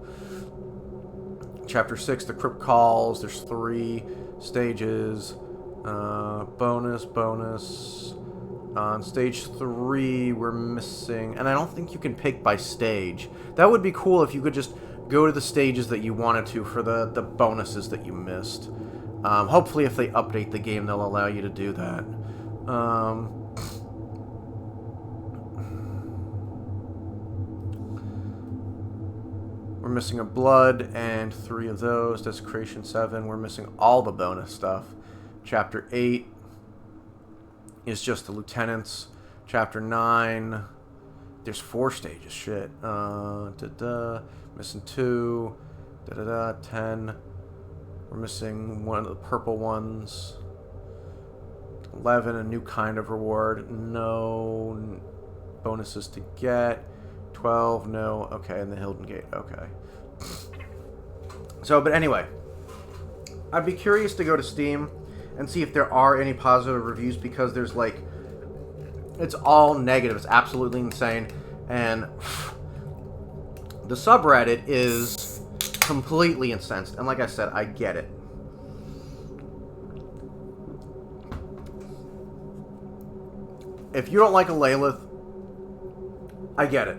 Chapter 6, The Crypt Calls, there's 3 stages. Bonus. On stage 3, we're missing... And I don't think you can pick by stage. That would be cool if you could just go to the stages that you wanted to for the bonuses that you missed. Hopefully if they update the game, they'll allow you to do that. We're missing a blood and 3 of those. Desecration 7. We're missing all the bonus stuff. Chapter 8 is just the lieutenants. Chapter 9, there's 4 stages. Shit. Missing 2. 10. We're missing 1 of the purple ones. 11, a new kind of reward. No bonuses to get. 12, no. Okay, and the Hilden Gate. Okay. So, but anyway, I'd be curious to go to Steam and see if there are any positive reviews, because there's like, it's all negative. It's absolutely insane. And the subreddit is completely incensed. And like I said, I get it. If you don't like a Lilith, I get it.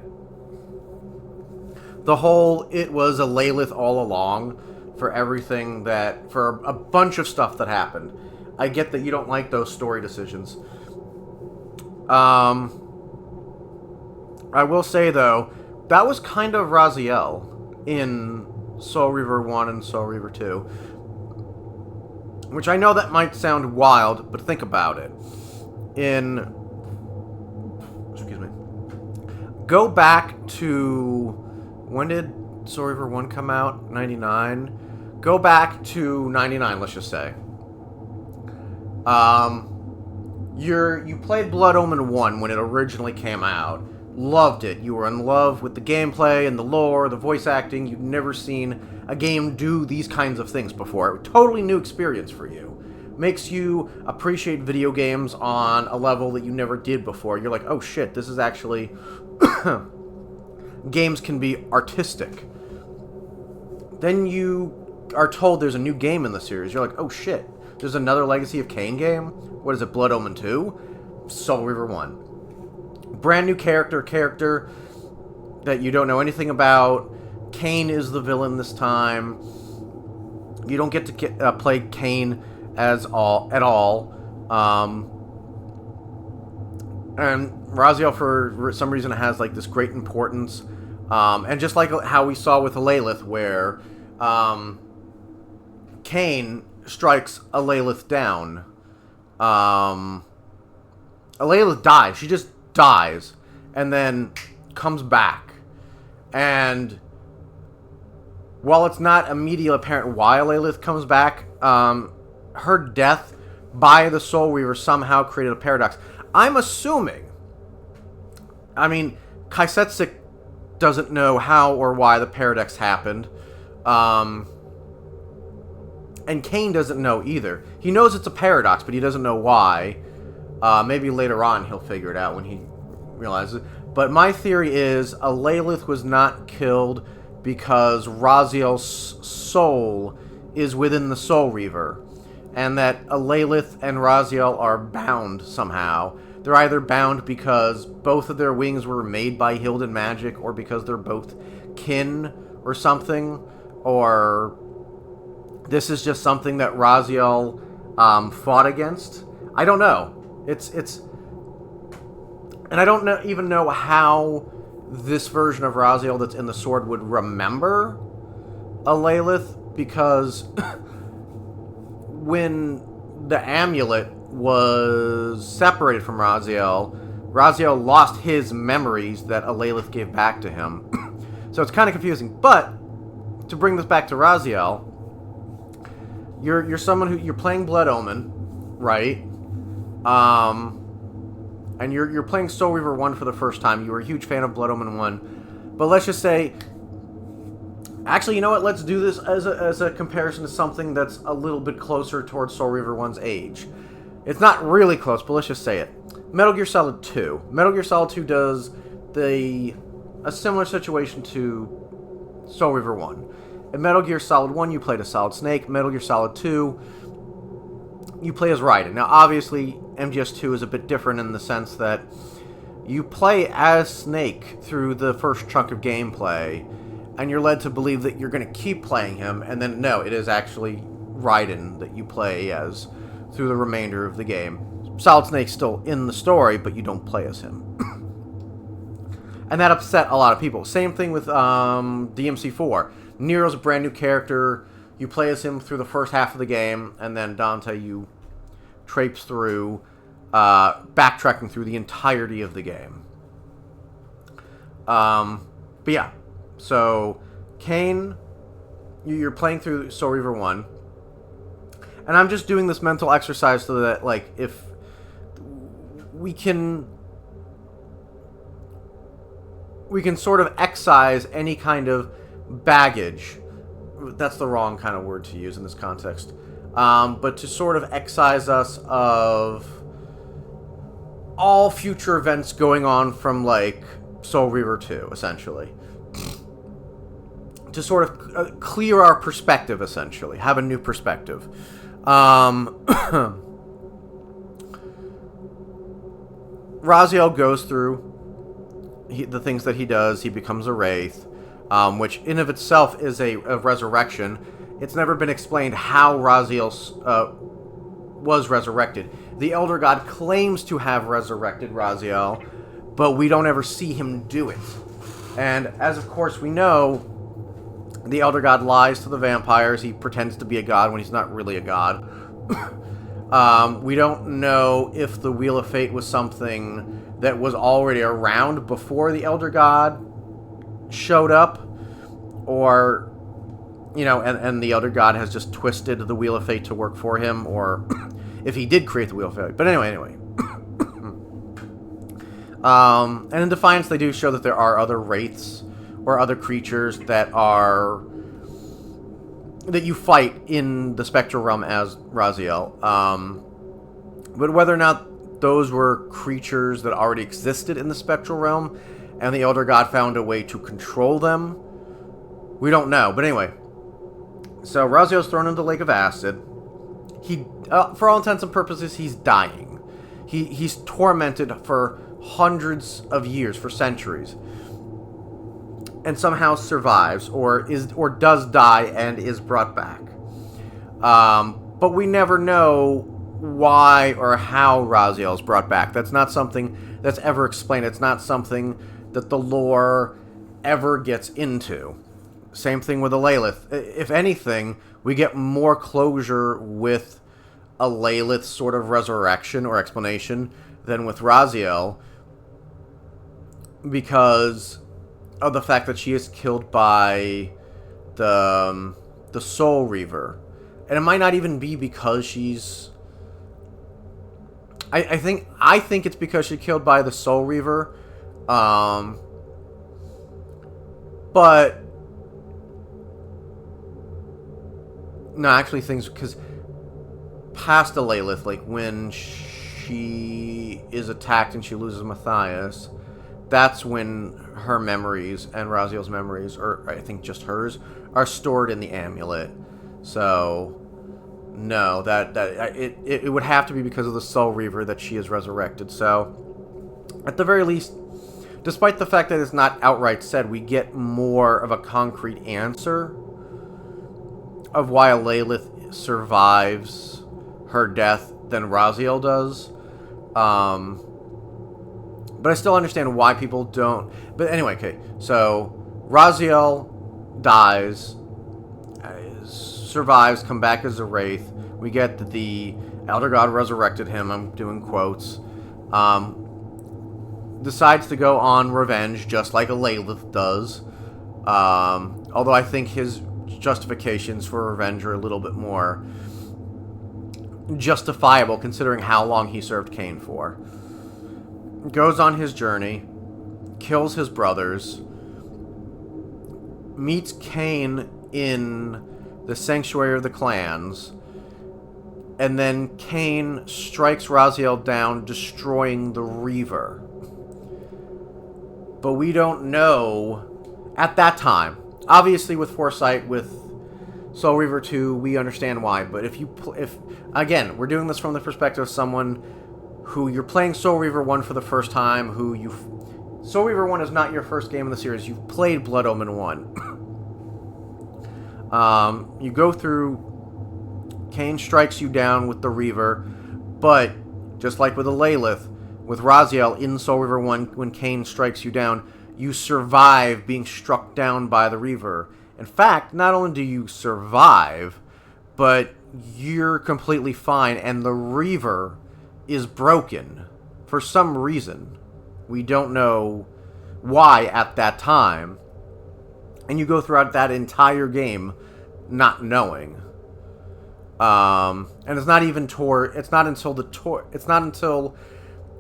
The whole, it was a Lilith all along for everything that, for a bunch of stuff that happened. I get that you don't like those story decisions. I will say, though, that was kind of Raziel in Soul Reaver 1 and Soul Reaver 2. Which I know that might sound wild, but think about it. Go back to... When did Soul Reaver 1 come out? 99? Go back to 99, let's just say. You played Blood Omen 1 when it originally came out. Loved it. You were in love with the gameplay and the lore, the voice acting. You'd never seen a game do these kinds of things before. Totally new experience for you. Makes you appreciate video games on a level that you never did before. You're like, oh shit, this is actually... games can be artistic. Then you are told there's a new game in the series. You're like, oh shit, there's another Legacy of Kain game? What is it, Blood Omen 2? Soul Reaver 1. Brand new character that you don't know anything about. Kain is the villain this time. You don't get to play Kain at all. And Raziel, for some reason, has like this great importance. And just like how we saw with Alalith, where Kain strikes Alalith down. Alalith dies. She just dies. And then comes back. And while it's not immediately apparent why Alalith comes back, her death by the Soul Reaver somehow created a paradox. I'm assuming... I mean, Kaisetsik doesn't know how or why the paradox happened. And Kain doesn't know either. He knows it's a paradox, but he doesn't know why. Maybe later on he'll figure it out when he realizes it. But my theory is Alalith was not killed because Raziel's soul is within the Soul Reaver. And that Alalith and Raziel are bound somehow. They're either bound because both of their wings were made by Hilden magic, or because they're both kin or something, or this is just something that Raziel fought against. I don't know. And I don't even know how this version of Raziel that's in the sword would remember Alalith, because when the amulet was separated from Raziel, Raziel lost his memories that Alalith gave back to him. So it's kind of confusing. But to bring this back to Raziel, you're someone who you're playing Blood Omen, right? And you're playing Soul Reaver 1 for the first time. You were a huge fan of Blood Omen 1. But let's just say... Actually, you know what? Let's do this as a comparison to something that's a little bit closer towards Soul Reaver 1's age. It's not really close, but let's just say it. Metal Gear Solid 2. Metal Gear Solid 2 does a similar situation to Soul Reaver 1. In Metal Gear Solid 1, you played as Solid Snake. Metal Gear Solid 2, you play as Raiden. Now, obviously, MGS2 is a bit different in the sense that you play as Snake through the first chunk of gameplay, and you're led to believe that you're going to keep playing him, and then, no, it is actually Raiden that you play as through the remainder of the game. Solid Snake's still in the story, but you don't play as him. And that upset a lot of people. Same thing with DMC4. Nero's a brand new character. You play as him through the first half of the game, and then Dante, you traipse through, backtracking through the entirety of the game. But yeah, so Kain, you're playing through Soul Reaver 1. And I'm just doing this mental exercise so that, like, if we can sort of excise any kind of baggage. That's the wrong kind of word to use in this context. But to sort of excise us of all future events going on from, like, Soul Reaver 2, essentially. To sort of clear our perspective, essentially. Have a new perspective. Raziel goes through the things that he does. He becomes a Wraith, which in of itself is a resurrection. It's never been explained how Raziel was resurrected. The Elder God claims to have resurrected Raziel, but we don't ever see him do it. And as of course we know, the Elder God lies to the vampires. He pretends to be a god when he's not really a god. We don't know if the Wheel of Fate was something that was already around before the Elder God showed up, or, and the Elder God has just twisted the Wheel of Fate to work for him, or if he did create the Wheel of Fate. But anyway. And in Defiance, they do show that there are other wraiths or other creatures that you fight in the spectral realm as Raziel. But whether or not those were creatures that already existed in the spectral realm and the Elder God found a way to control them, we don't know. But anyway, so Raziel's thrown into the Lake of Acid. He, for all intents and purposes, he's dying. He's tormented for hundreds of years, for centuries, and somehow survives, or does die and is brought back. But we never know why or how Raziel is brought back. That's not something that's ever explained. It's not something that the lore ever gets into. Same thing with a Lilith. If anything, we get more closure with a Lilith sort of resurrection or explanation than with Raziel, because of the fact that she is killed by the Soul Reaver. And it might not even be because she's... I think it's because she's killed by the Soul Reaver. But... No, actually things... Because past a Lilith, like when she is attacked and she loses Matthias, that's when her memories and Raziel's memories, or I think just hers, are stored in the amulet. So... No, it would have to be because of the Soul Reaver that she is resurrected. So, at the very least, despite the fact that it's not outright said, we get more of a concrete answer of why a Lilith survives her death than Raziel does. But I still understand why people don't. But anyway, okay. So, Raziel dies, survives, come back as a wraith. We get that the Elder God resurrected him. I'm doing quotes. Decides to go on revenge, just like a Lilith does. Although I think his justifications for revenge are a little bit more justifiable, considering how long he served Kain for. Goes on his journey, kills his brothers, meets Kain in the Sanctuary of the Clans, and then Kain strikes Raziel down, destroying the Reaver. But we don't know at that time. Obviously, with foresight, with Soul Reaver 2, we understand why. But if again, we're doing this from the perspective of someone who you're playing Soul Reaver 1 for the first time, Soul Reaver 1 is not your first game in the series. You've played Blood Omen 1. You go through, Kain strikes you down with the Reaver, but just like with a Lilith, with Raziel in Soul Reaver 1, when Kain strikes you down, you survive being struck down by the Reaver. In fact, not only do you survive, but you're completely fine, and the Reaver is broken for some reason. We don't know why at that time. And you go throughout that entire game not knowing. And it's not until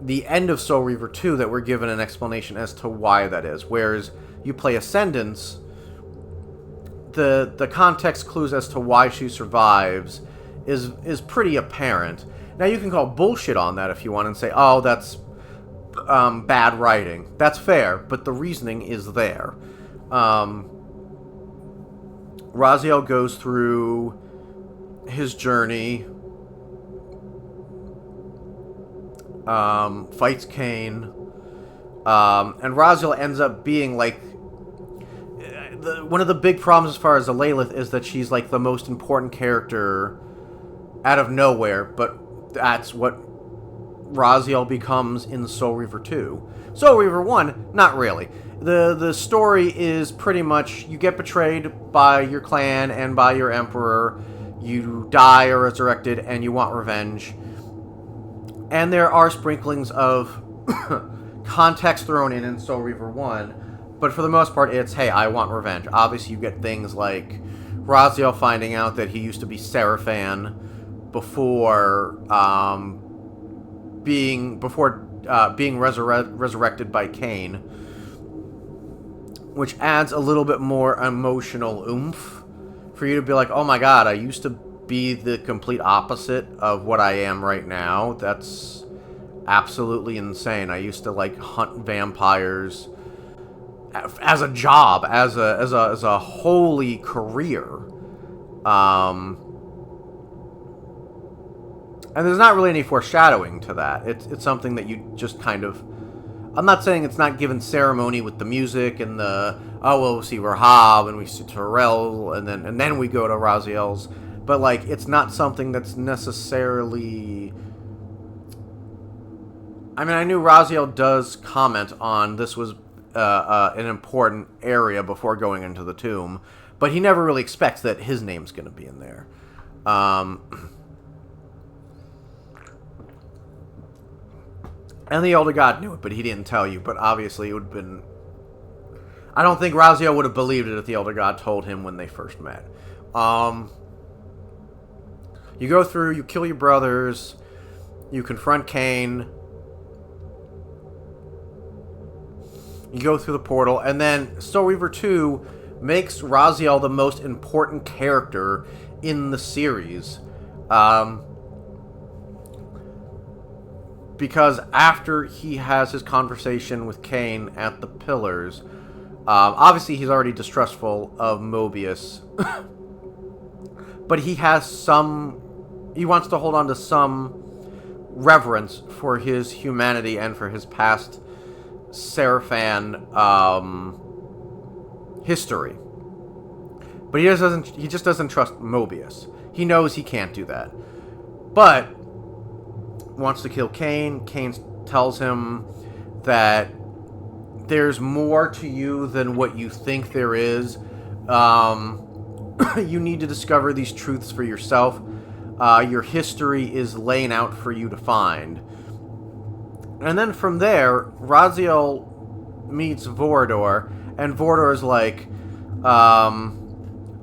the end of Soul Reaver 2 that we're given an explanation as to why that is. Whereas you play Ascendance, the context clues as to why she survives is pretty apparent. Now you can call bullshit on that if you want and say, oh, that's bad writing. That's fair, but the reasoning is there. Raziel goes through his journey, fights Kain, and Raziel ends up being like one of the big problems as far as a Lilith is that she's like the most important character out of nowhere, but that's what Raziel becomes in Soul Reaver 2. Soul Reaver 1, not really. The story is pretty much, you get betrayed by your clan and by your emperor, you die or resurrected, and you want revenge. And there are sprinklings of context thrown in Soul Reaver 1, but for the most part, it's, hey, I want revenge. Obviously, you get things like Raziel finding out that he used to be Seraphan before being resurrected by Kain, which adds a little bit more emotional oomph for you to be like, oh my god, I used to be the complete opposite of what I am right now. That's absolutely insane. I used to like hunt vampires as a job, as a holy career. And there's not really any foreshadowing to that. It's something that you just kind of... I'm not saying it's not given ceremony with the music and the, oh, well, we see Rahab and we see Terrell and then we go to Raziel's. But, like, it's not something that's necessarily... I mean, I knew Raziel does comment on this was an important area before going into the tomb, but he never really expects that his name's going to be in there. And the Elder God knew it, but he didn't tell you. But obviously it would have been... I don't think Raziel would have believed it if the Elder God told him when they first met. You go through, you kill your brothers, you confront Kain, you go through the portal, and then Soul Reaver 2 makes Raziel the most important character in the series. Because after he has his conversation with Kain at the Pillars, obviously he's already distrustful of Mobius, but he has some... He wants to hold on to some reverence for his humanity and for his past Seraphan history. But he just doesn't trust Mobius. He knows he can't do that. But wants to kill Kain. Kain tells him that there's more to you than what you think there is. You need to discover these truths for yourself. Your history is laying out for you to find. And then from there, Raziel meets Vorador, and Vorador is like,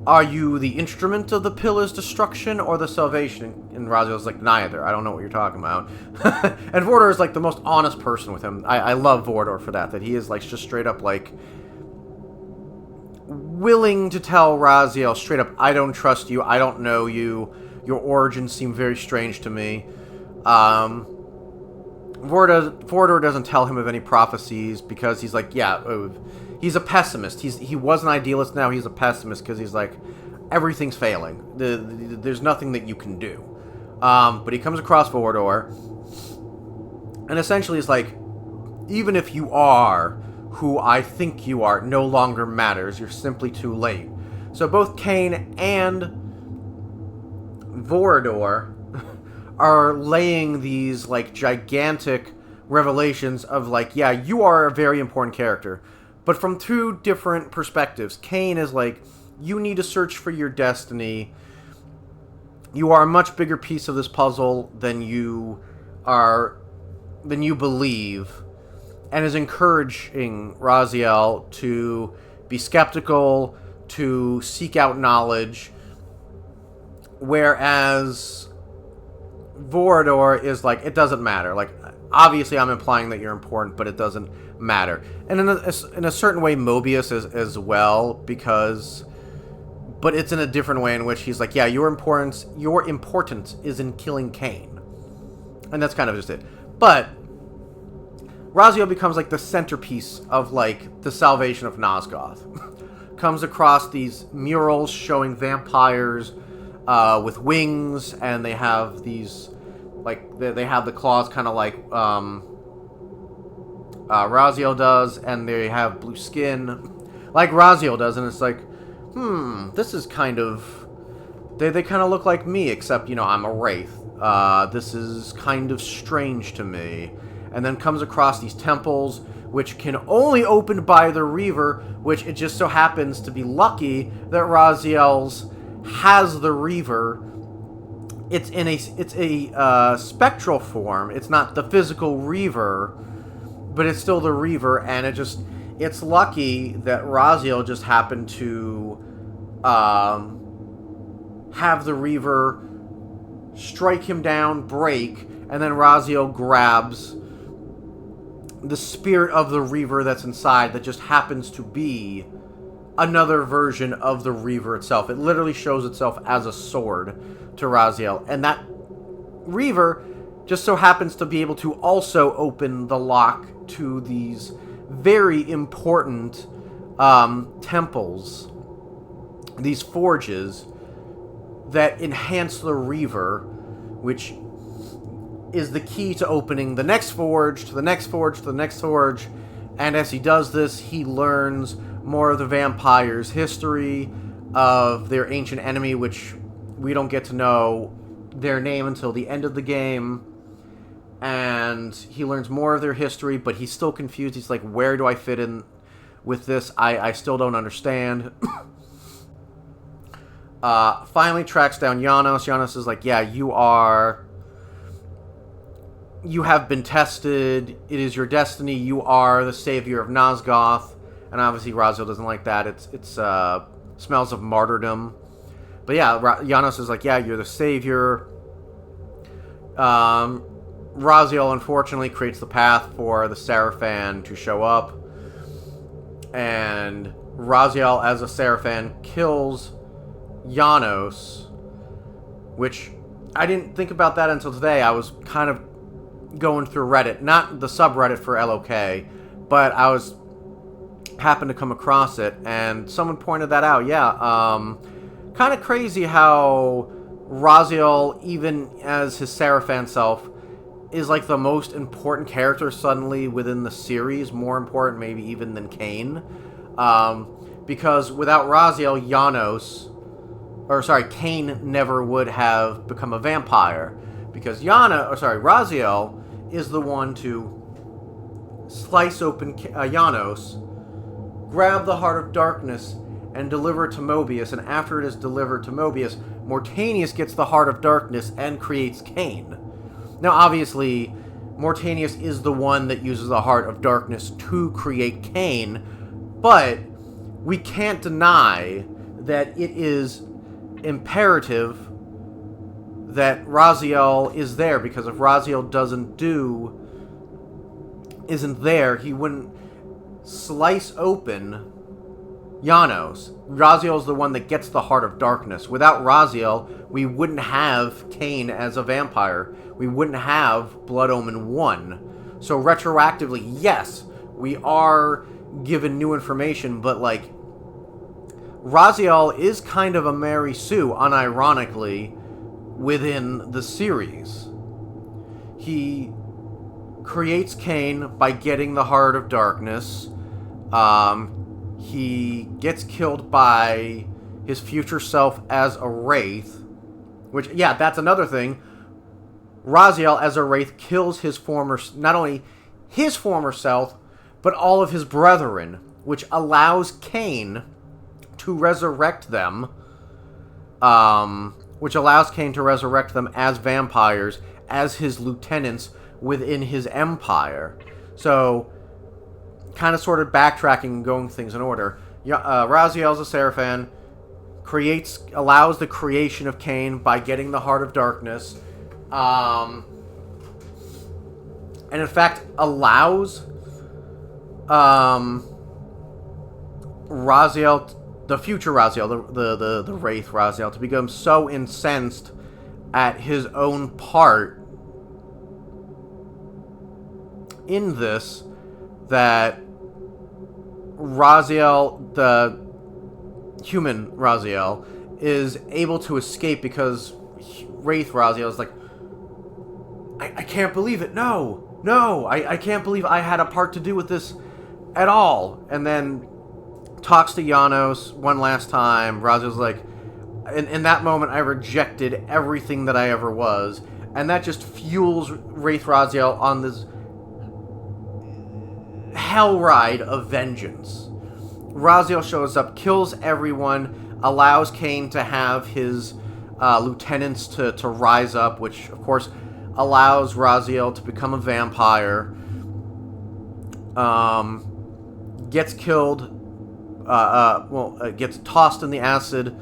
are you the instrument of the Pillar's destruction or the salvation? And Raziel's like, neither. I don't know what you're talking about. And Vorador is like the most honest person with him. I love Vorador for that he is like just straight up like willing to tell Raziel straight up, I don't trust you, I don't know you, your origins seem very strange to me. Vorador doesn't tell him of any prophecies because he's like, yeah, he's a pessimist. He was an idealist, now he's a pessimist because he's like, everything's failing. There's nothing that you can do. But he comes across Vorador, and essentially is like, even if you are who I think you are, no longer matters. You're simply too late. So both Kain and Vorador are laying these like gigantic revelations of like, yeah, you are a very important character, but from two different perspectives. Kain is like, you need to search for your destiny. You are a much bigger piece of this puzzle than you believe, and is encouraging Raziel to be skeptical, to seek out knowledge, whereas Vorador is like, it doesn't matter. Like, obviously I'm implying that you're important, but it doesn't matter. And in a certain way, Mobius is as well, but it's in a different way in which he's like, yeah, your importance is in killing Kain. And that's kind of just it. But Raziel becomes like the centerpiece of like the salvation of Nosgoth. Comes across these murals showing vampires with wings, and they have these, like, they have the claws kind of like Raziel does, and they have blue skin like Raziel does, and it's like, this is kind of, they kind of look like me, except, you know, I'm a wraith. This is kind of strange to me. And then comes across these temples, which can only open by the Reaver, which it just so happens to be lucky that Raziel's has the Reaver. It's a spectral form. It's not the physical Reaver, but it's still the Reaver, and it's lucky that Raziel just happened to have the Reaver strike him down, break, and then Raziel grabs the spirit of the Reaver that's inside that just happens to be another version of the Reaver itself. It literally shows itself as a sword to Raziel, and that Reaver just so happens to be able to also open the lock to these very important temples, these forges that enhance the Reaver, which is the key to opening the next forge, to the next forge, to the next forge. And as he does this, he learns more of the vampires' history, of their ancient enemy, which we don't get to know their name until the end of the game. And he learns more of their history, but he's still confused. He's like, where do I fit in with this? I still don't understand. Finally tracks down Janos. Janos is like, yeah, you have been tested. It is your destiny. You are the savior of Nosgoth. And obviously Raziel doesn't like that. It's smells of martyrdom. But yeah, Janos is like, yeah, you're the savior. Raziel, unfortunately, creates the path for the Seraphan to show up. And Raziel, as a Seraphan, kills Janos, which I didn't think about that until today. I was kind of going through Reddit, not the subreddit for LOK, but I happened to come across it, and someone pointed that out. Yeah, kind of crazy how Raziel, even as his Seraphan self, is like the most important character suddenly within the series, more important maybe even than Kain, because without Raziel, Kain never would have become a vampire, because Raziel is the one to slice open Janos, grab the Heart of Darkness, and deliver it to Mobius, and after it is delivered to Mobius, Mortanius gets the Heart of Darkness and creates Kain. Now, obviously, Mortanius is the one that uses the Heart of Darkness to create Kain, but we can't deny that it is imperative that Raziel is there, because if Raziel isn't there, he wouldn't slice open Janos. Raziel is the one that gets the Heart of Darkness. Without Raziel, we wouldn't have Kain as a vampire. We wouldn't have Blood Omen 1. So retroactively, yes, we are given new information, but like, Raziel is kind of a Mary Sue, unironically, within the series. He creates Kain by getting the Heart of Darkness. He gets killed by his future self as a Wraith, which, yeah, that's another thing. Raziel, as a Wraith, kills not only his former self, but all of his brethren, which allows Kain to resurrect them, as vampires, as his lieutenants within his empire. So, kind of sort of backtracking and going things in order. Raziel's a Seraphan, allows the creation of Kain by getting the Heart of Darkness, and in fact allows Raziel, the future Raziel, the Wraith Raziel, to become so incensed at his own part in this that Raziel, the human Raziel, is able to escape, because Wraith Raziel is like, I can't believe it. No, I can't believe I had a part to do with this at all. And then talks to Janos one last time. Raziel's like, in that moment, I rejected everything that I ever was. And that just fuels Wraith Raziel on this hell ride of vengeance. Raziel shows up, kills everyone, allows Kain to have his lieutenants to rise up, which, of course, allows Raziel to become a vampire. gets killed. Gets tossed in the acid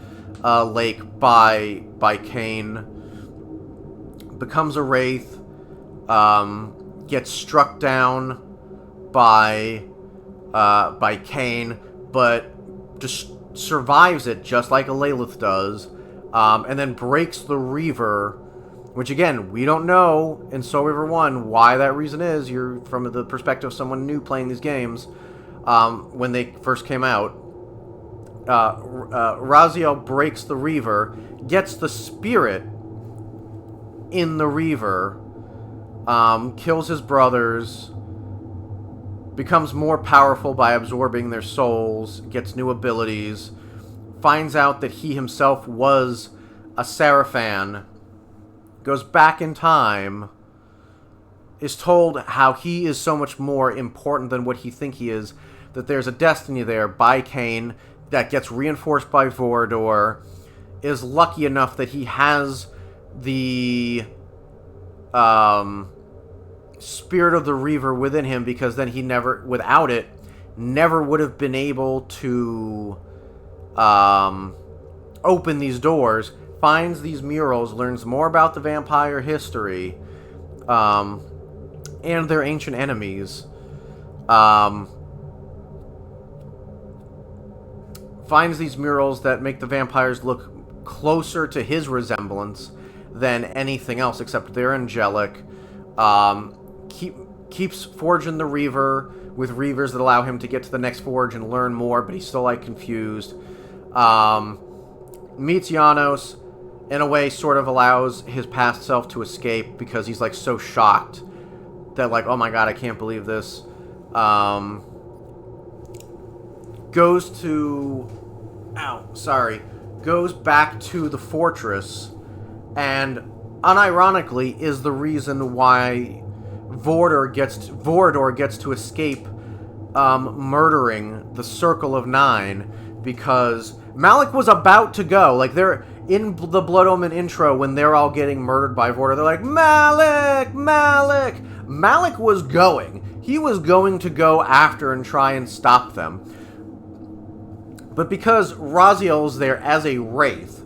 lake by Kain. Becomes a wraith. Gets struck down by Kain, but just survives it just like a Lilith does, and then breaks the Reaver, which again we don't know in Soul Reaver 1 why that reason is. You're from the perspective of someone new playing these games. When they first came out, Raziel breaks the Reaver, gets the spirit in the Reaver, kills his brothers, becomes more powerful by absorbing their souls, gets new abilities, finds out that he himself was a Seraphan, goes back in time, is told how he is so much more important than what he thinks he is, that there's a destiny there by Kain that gets reinforced by Vorador, is lucky enough that he has the spirit of the Reaver within him, because then he never, without it, never would have been able to open these doors, finds these murals, learns more about the vampire history, and their ancient enemies, finds these murals that make the vampires look closer to his resemblance than anything else, except they're angelic. Keeps forging the Reaver with Reavers that allow him to get to the next forge and learn more, but he's still, like, confused. Meets Janos, in a way, sort of allows his past self to escape, because he's, like, so shocked that, like, oh my god, I can't believe this. Goes back to the fortress, and unironically is the reason why Vorador gets to escape murdering the Circle of Nine, because Malik was about to go. Like, they're in the Blood Omen intro when they're all getting murdered by Vorador. They're like, Malik! Malik! Malik was going. He was going to go after and try and stop them. But because Raziel's there as a wraith,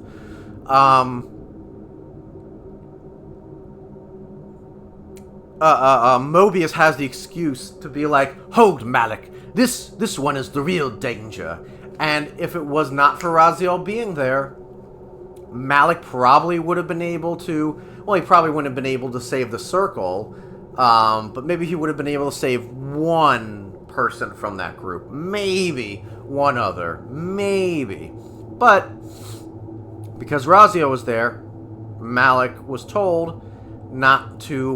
Mobius has the excuse to be like, hold, Malik, this one is the real danger. And if it was not for Raziel being there, Malik probably would have been able to, well, he probably wouldn't have been able to save the Circle, but maybe he would have been able to save one person from that group. Maybe one other. Maybe. But because Raziel was there, Malik was told not to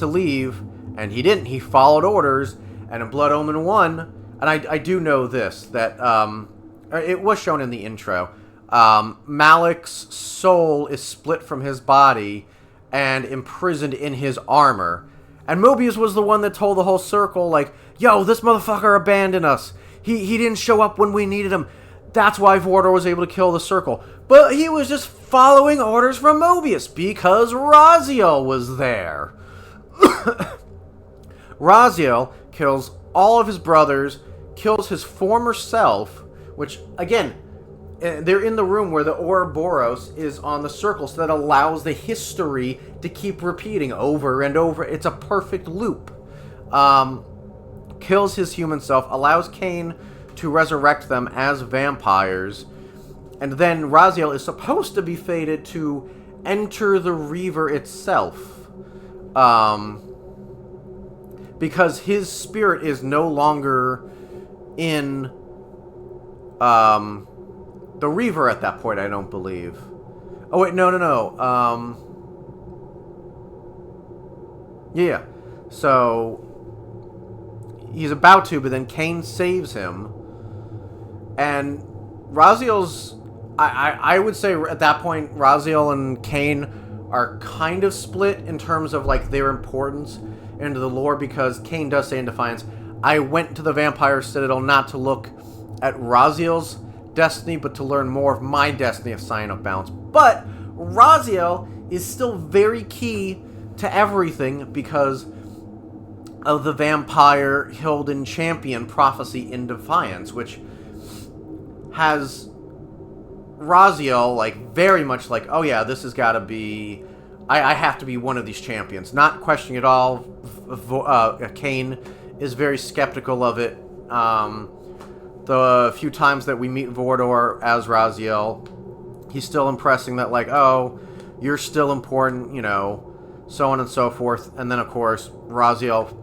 leave, and he didn't. He followed orders, and in Blood Omen 1, and I do know this, that it was shown in the intro, Malik's soul is split from his body and imprisoned in his armor. And Mobius was the one that told the whole Circle, like, yo, this motherfucker abandoned us. He didn't show up when we needed him. That's why Vorador was able to kill the Circle. But he was just following orders from Mobius, because Raziel was there. Raziel kills all of his brothers, kills his former self, which, again, they're in the room where the Ouroboros is on the Circle, so that allows the history to keep repeating over and over. It's a perfect loop. Kills his human self, allows Kain to resurrect them as vampires, and then Raziel is supposed to be fated to enter the Reaver itself, because his spirit is no longer in the Reaver at that point, I don't believe. Oh, wait, no. Yeah. So, he's about to, but then Kain saves him. And Raziel's... I would say at that point, Raziel and Kain are kind of split in terms of, like, their importance into the lore, because Kain does say in Defiance, I went to the Vampire Citadel not to look at Raziel's destiny, but to learn more of my destiny of Sign of Balance. But Raziel is still very key to everything, because of the vampire Hilden champion Prophecy in Defiance, which has Raziel, like, very much like, oh yeah, this has got to be... I have to be one of these champions. Not questioning at all. Kain is very skeptical of it. The few times that we meet Vordor as Raziel, he's still impressing that, like, oh, you're still important, you know, so on and so forth. And then, of course, Raziel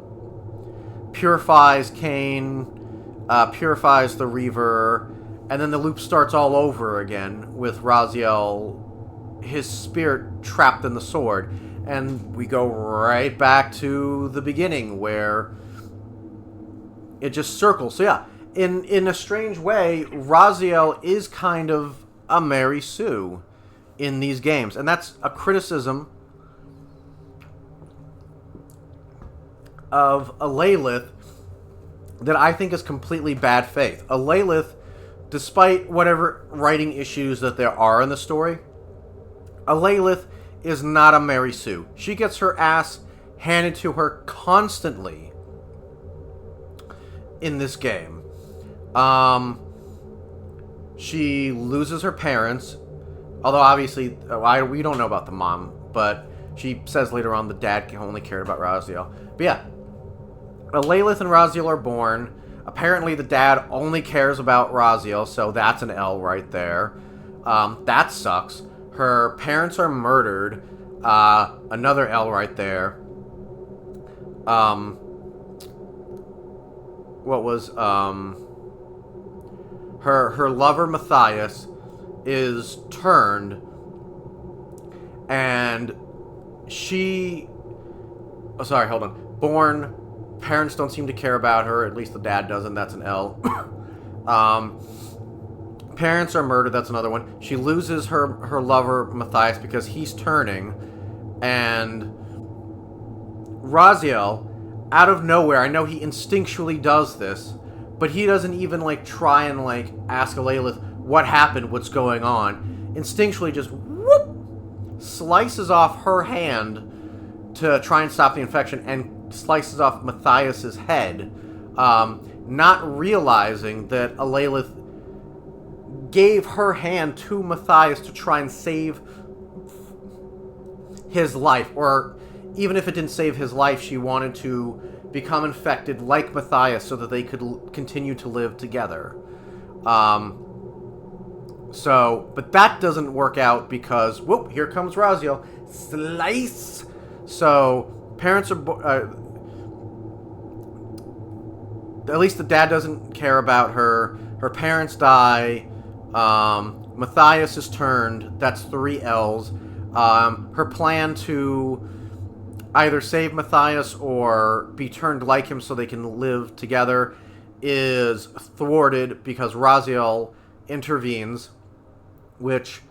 purifies Kain, purifies the Reaver, and then the loop starts all over again with Raziel, his spirit trapped in the sword. And we go right back to the beginning where it just circles. So yeah, in a strange way, Raziel is kind of a Mary Sue in these games. And that's a criticism of a Lilith that I think is completely bad faith. A Lilith, despite whatever writing issues that there are in the story, a Lilith is not a Mary Sue. She gets her ass handed to her constantly in this game. She loses her parents, although obviously we don't know about the mom, but she says later on the dad only cared about Raziel. But yeah, Lilith and Raziel are born. Apparently the dad only cares about Raziel, so that's an L right there. That sucks. Her parents are murdered. Another L right there. What was her lover Matthias is turned, and she... Oh, sorry, hold on. Born, parents don't seem to care about her. At least the dad doesn't. That's an L. Parents are murdered. That's another one. She loses her lover Matthias because he's turning, and Raziel, out of nowhere, I know he instinctually does this, but he doesn't even, like, try and, like, ask a Lilith what happened, what's going on. Instinctually just, whoop, slices off her hand to try and stop the infection, and slices off Matthias's head, not realizing that a Lilith gave her hand to Matthias to try and save his life, or even if it didn't save his life, she wanted to become infected like Matthias so that they could continue to live together. But that doesn't work out because, whoop, here comes Raziel. Slice! So, parents are... at least the dad doesn't care about her. Her parents die. Matthias is turned. That's 3 L's. Her plan to either save Matthias or be turned like him so they can live together is thwarted because Raziel intervenes, which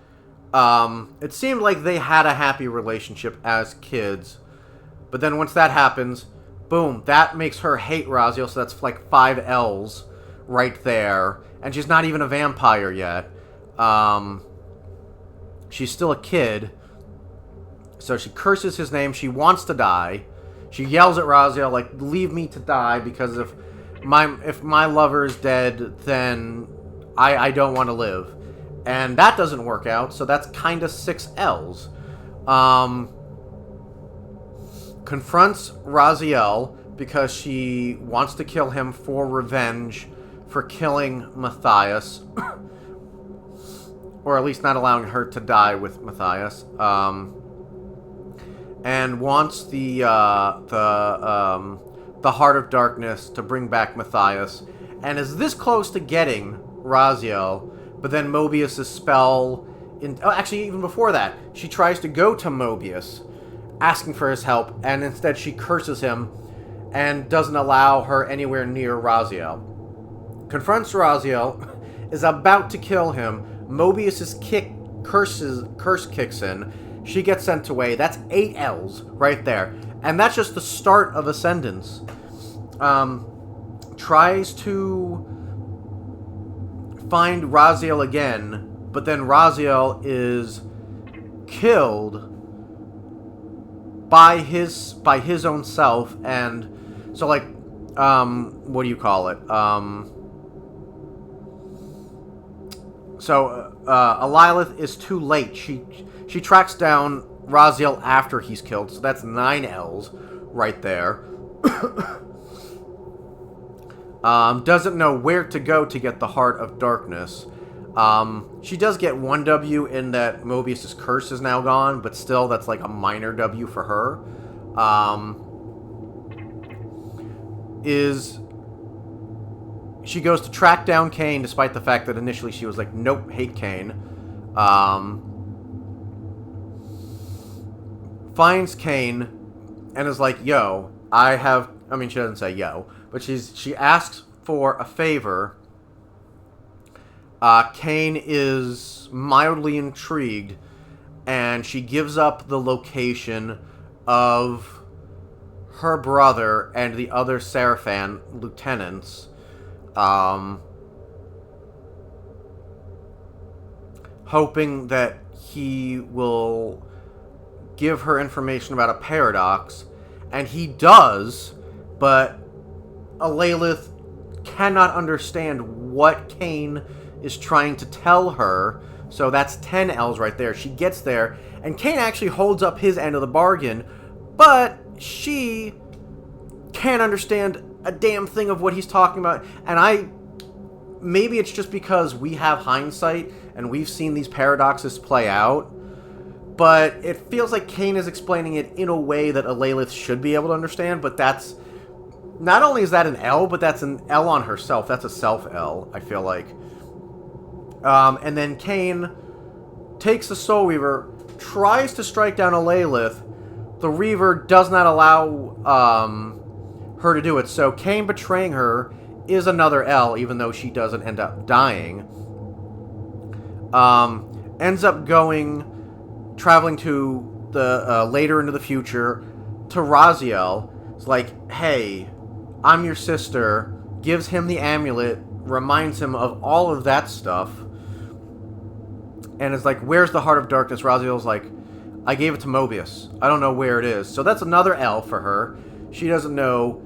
it seemed like they had a happy relationship as kids. But then once that happens, boom, that makes her hate Raziel, so that's like 5 L's right there. And she's not even a vampire yet. She's still a kid. So she curses his name. She wants to die. She yells at Raziel, like, leave me to die, because if my lover is dead, then I don't want to live. And that doesn't work out, so that's kind of 6 L's. Confronts Raziel because she wants to kill him for revenge for killing Matthias. Or at least not allowing her to die with Matthias. And wants the Heart of Darkness to bring back Matthias. And is this close to getting Raziel, but then Mobius' spell... actually, even before that, she tries to go to Mobius, asking for his help, and instead she curses him and doesn't allow her anywhere near Raziel. Confronts Raziel, is about to kill him. Mobius's curse kicks in. She gets sent away. That's 8 L's right there. And that's just the start of Ascendance. Tries to find Raziel again, but then Raziel is killed by his own self, and So, like, what do you call it? Alilith is too late. She tracks down Raziel after he's killed, so that's 9 L's right there. Doesn't know where to go to get the Heart of Darkness. She does get 1 W in that Mobius's curse is now gone, but still, that's like a minor W for her. She goes to track down Kain, despite the fact that initially she was like, nope, hate Kain. Finds Kain and is like, yo, she doesn't say yo, but she asks for a favor. Kain is mildly intrigued, and she gives up the location of her brother and the other Seraphan lieutenants, hoping that he will give her information about a paradox, and he does, but Alilith cannot understand what Kain is trying to tell her, so that's 10 L's right there. She gets there, and Kain actually holds up his end of the bargain, but she can't understand a damn thing of what he's talking about, and maybe it's just because we have hindsight, and we've seen these paradoxes play out, but it feels like Kain is explaining it in a way that Alilith should be able to understand, but that's... Not only is that an L, but that's an L on herself. That's a self-L, I feel like. And then Kain takes the Soul Reaver, tries to strike down Alilith. The Reaver does not allow her to do it, so Kain betraying her is another L, even though she doesn't end up dying. Ends up traveling to the later into the future to Raziel. It's like, hey, I'm your sister. Gives him the amulet, reminds him of all of that stuff, and is like, where's the Heart of Darkness? Raziel's like, I gave it to Mobius. I don't know where it is. So that's another L for her. She doesn't know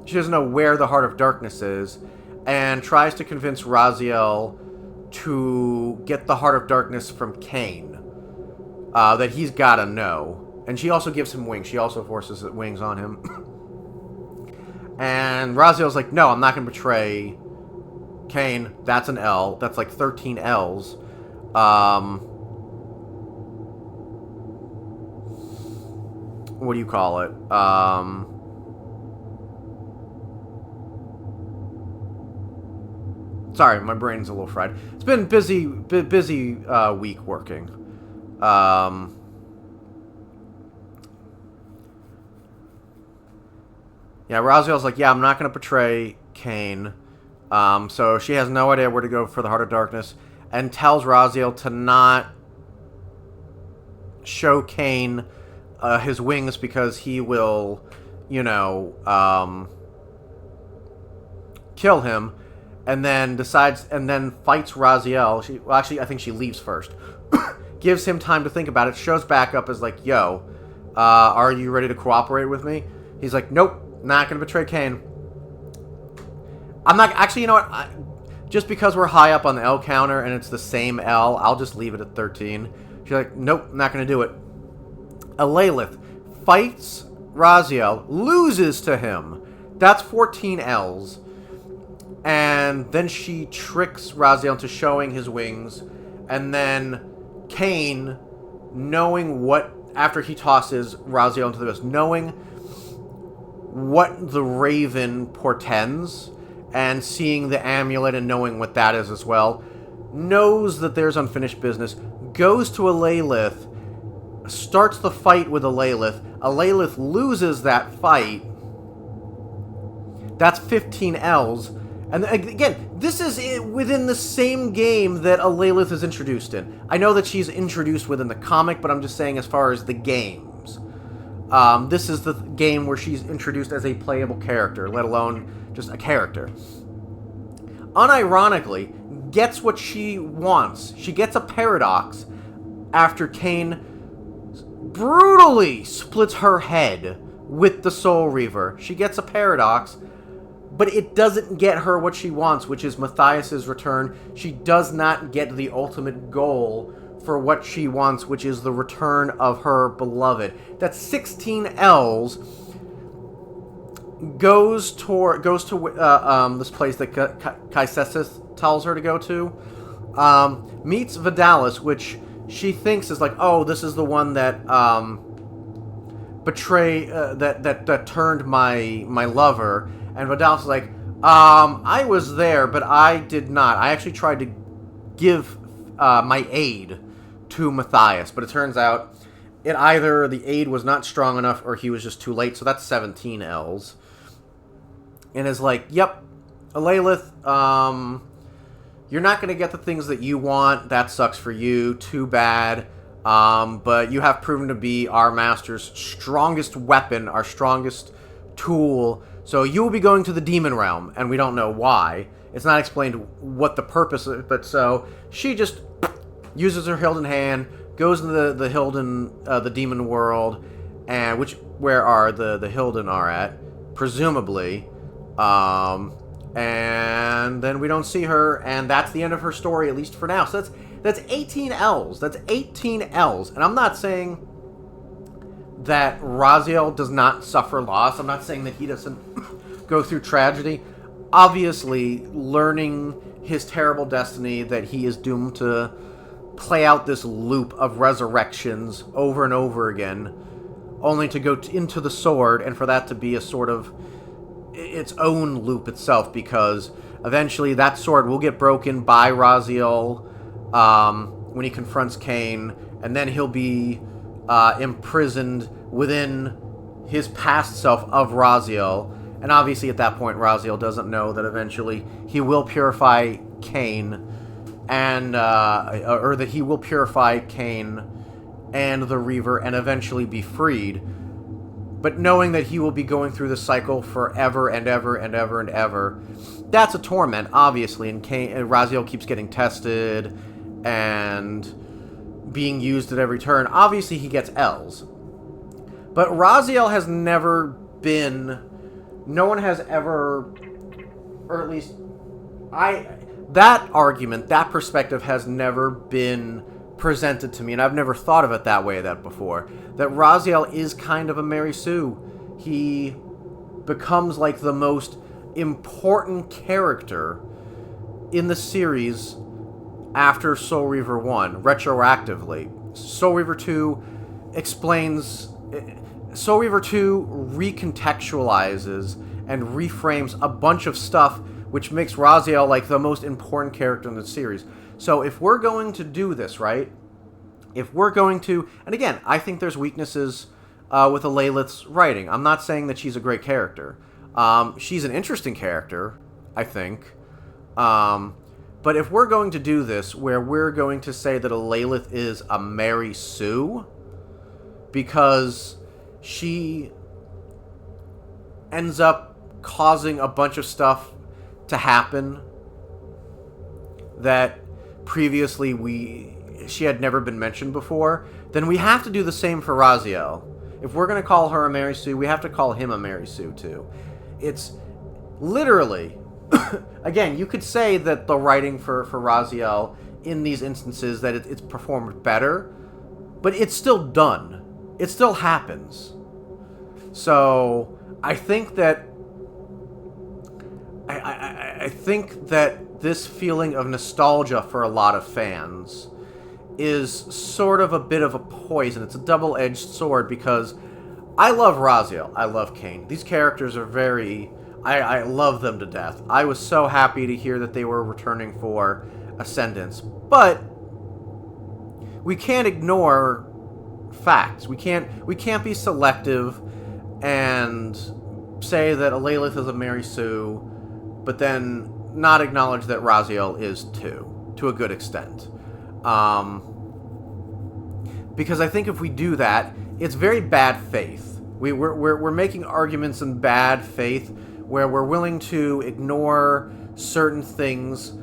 she doesn't know where the Heart of Darkness is, and tries to convince Raziel to get the Heart of Darkness from Kain. That he's gotta know. And she also gives him wings. She also forces wings on him. And Raziel's like, no, I'm not going to betray Kain. That's an L. That's like 13 L's. What do you call it? Sorry, my brain's a little fried. It's been busy week working. Yeah, Raziel's like, yeah, I'm not going to betray Kain. So she has no idea where to go for the Heart of Darkness, and tells Raziel to not show Kain his wings because he will, kill him, and then fights Raziel. I think she leaves first. Gives him time to think about it, shows back up as like, yo, are you ready to cooperate with me? He's like, nope. Not gonna betray Kain. I'm not... Actually, you know what? Just because we're high up on the L counter and it's the same L, I'll just leave it at 13. She's like, nope, not gonna do it. Alilith fights Raziel, loses to him. That's 14 L's. And then she tricks Raziel into showing his wings. And then Kain, knowing what... After he tosses Raziel into the abyss, knowing what the Raven portends, and seeing the amulet and knowing what that is as well, knows that there's unfinished business, goes to Alilith, starts the fight with Alilith. Alilith loses that fight. That's 15 L's. And again, this is within the same game that Alilith is introduced in. I know that she's introduced within the comic, but I'm just saying as far as the games. This is the game where she's introduced as a playable character, let alone just a character. Unironically, gets what she wants. She gets a paradox after Kain brutally splits her head with the Soul Reaver. She gets a paradox, but it doesn't get her what she wants, which is Matthias's return. She does not get the ultimate goal for what she wants, which is the return of her beloved. That's 16 L's. Goes to this place that Kaisesith tells her to go to. Meets Vidalis, which she thinks is like, oh, this is the one that that turned my lover. And Vidalis is like, I was there, but I did not. I actually tried to give my aid to Matthias, but it turns out either the aid was not strong enough or he was just too late. So that's 17 L's. And is like, yep, Alalith, you're not going to get the things that you want. That sucks for you. Too bad. But you have proven to be our master's strongest weapon, our strongest tool. So you will be going to the demon realm, and we don't know why. It's not explained what the purpose is, but so she just uses her Hilden hand, goes into the Hilden, the demon world, and where the Hilden are at, presumably. And then we don't see her, and that's the end of her story, at least for now. So that's 18 L's. That's 18 L's. And I'm not saying that Raziel does not suffer loss. I'm not saying that he doesn't go through tragedy. Obviously, learning his terrible destiny, that he is doomed to play out this loop of resurrections over and over again, only to go into the sword, and for that to be a sort of its own loop itself, because eventually that sword will get broken by Raziel when he confronts Kain, and then he'll be imprisoned within his past self of Raziel. And obviously at that point Raziel doesn't know that eventually he will purify Kain, and or that he will purify Kain and the Reaver and eventually be freed. But knowing that he will be going through the cycle forever and ever and ever and ever, that's a torment, obviously. And Raziel keeps getting tested and being used at every turn. Obviously, he gets L's. But Raziel has never been... No one has ever... Or at least... That argument, that perspective has never been presented to me, and I've never thought of it that way before. That Raziel is kind of a Mary Sue. He becomes like the most important character in the series after Soul Reaver 1, retroactively. Soul Reaver 2 explains... Soul Reaver 2 recontextualizes and reframes a bunch of stuff which makes Raziel like the most important character in the series. So if we're going to do this, right? If we're going to... And again, I think there's weaknesses with Alalith's writing. I'm not saying that she's a great character. She's an interesting character, I think. But if we're going to do this, where we're going to say that Alalith is a Mary Sue, because she ends up causing a bunch of stuff to happen that previously she had never been mentioned before, then we have to do the same for Raziel. If we're going to call her a Mary Sue, we have to call him a Mary Sue too. It's literally... Again, you could say that the writing for Raziel in these instances, that it's performed better, but it's still done. It still happens. So, I think that... I think that this feeling of nostalgia for a lot of fans is sort of a bit of a poison. It's a double-edged sword, because I love Raziel. I love Kain. These characters are very... I love them to death. I was so happy to hear that they were returning for Ascendance. But we can't ignore facts. We can't be selective and say that Alalith is a Mary Sue, but then not acknowledge that Raziel is too, to a good extent. Because I think if we do that, it's very bad faith. We're making arguments in bad faith, where we're willing to ignore certain things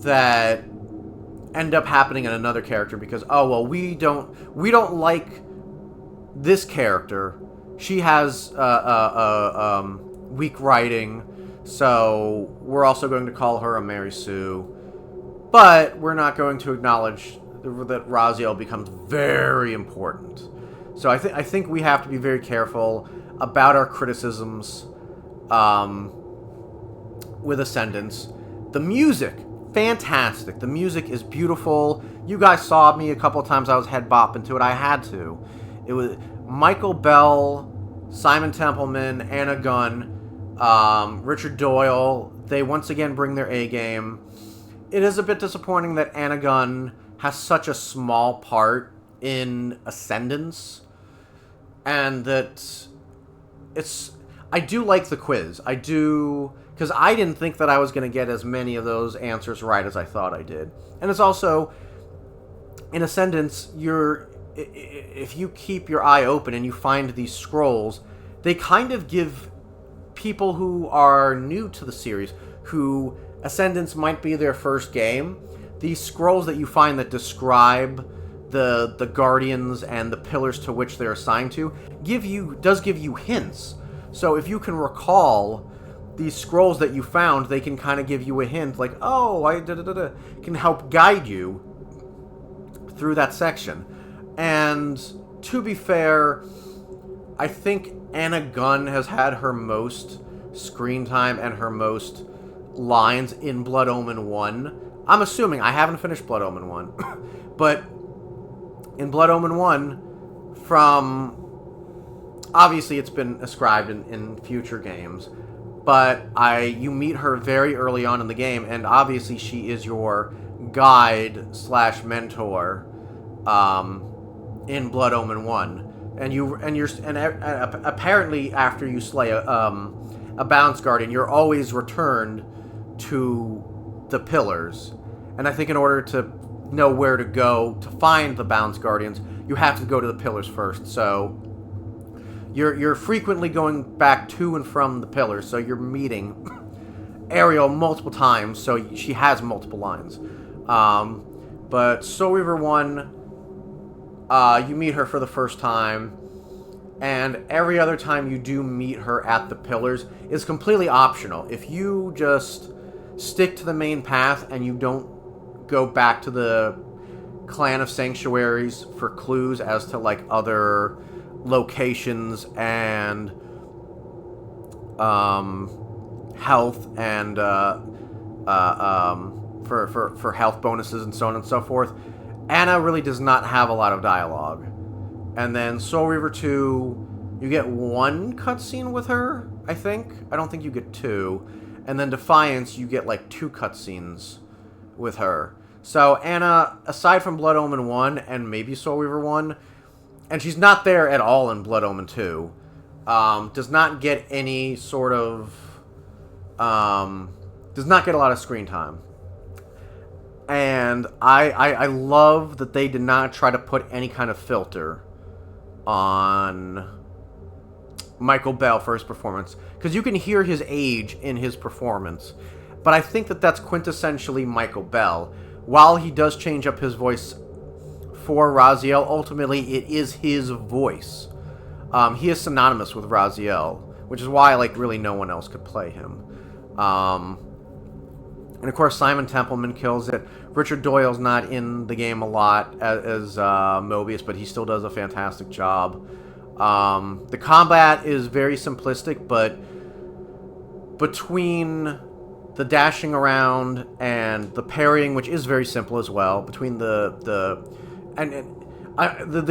that end up happening in another character because, oh well, we don't like this character. she has weak writing, so we're also going to call her a Mary Sue. But we're not going to acknowledge that Raziel becomes very important. So I think we have to be very careful about our criticisms with Ascendance. The music, fantastic. The music is beautiful. You guys saw me a couple of times. I was head bopping to it. I had to. It was Michael Bell, Simon Templeman, Anna Gunn, Richard Doyle. They once again bring their A game. It is a bit disappointing that Anna Gunn has such a small part in Ascendance, and that it's... I do like the quiz. I do... Because I didn't think that I was going to get as many of those answers right as I thought I did. And it's also... In Ascendance, if you keep your eye open and you find these scrolls, they kind of give people who are new to the series, who Ascendance might be their first game, these scrolls that you find that describe the guardians and the pillars to which they're assigned to does give you hints. So if you can recall these scrolls that you found, they can kind of give you a hint, like, oh, can help guide you through that section. And to be fair, I think Anna Gunn has had her most screen time and her most lines in Blood Omen 1. I'm assuming. I haven't finished Blood Omen 1. But in Blood Omen 1, from... Obviously, it's been ascribed in future games. But you meet her very early on in the game, and obviously she is your guide/mentor in Blood Omen 1. And apparently after you slay a Bounce Guardian, you're always returned to the pillars. And I think in order to know where to go to find the Bounce Guardians, you have to go to the pillars first. So you're frequently going back to and from the pillars. So you're meeting Ariel multiple times, so she has multiple lines. But Soul Reaver 1, you meet her for the first time, and every other time you do meet her at the pillars is completely optional. If you just stick to the main path and you don't go back to the Clan of Sanctuaries for clues as to like other locations and health and for health bonuses and so on and so forth, Anna really does not have a lot of dialogue. And then Soul Reaver 2, you get one cutscene with her, I think. I don't think you get two. And then Defiance, you get like 2 cutscenes with her. So Anna, aside from Blood Omen 1 and maybe Soul Reaver 1, and she's not there at all in Blood Omen 2, does not get any sort of... does not get a lot of screen time. And I love that they did not try to put any kind of filter on Michael Bell for his performance. Because you can hear his age in his performance. But I think that that's quintessentially Michael Bell. While he does change up his voice for Raziel, ultimately it is his voice. He is synonymous with Raziel, which is why like really no one else could play him. And of course Simon Templeman kills it. Richard Doyle's not in the game a lot as Mobius, but he still does a fantastic job. The combat is very simplistic, but between the dashing around and the parrying, which is very simple as well, between the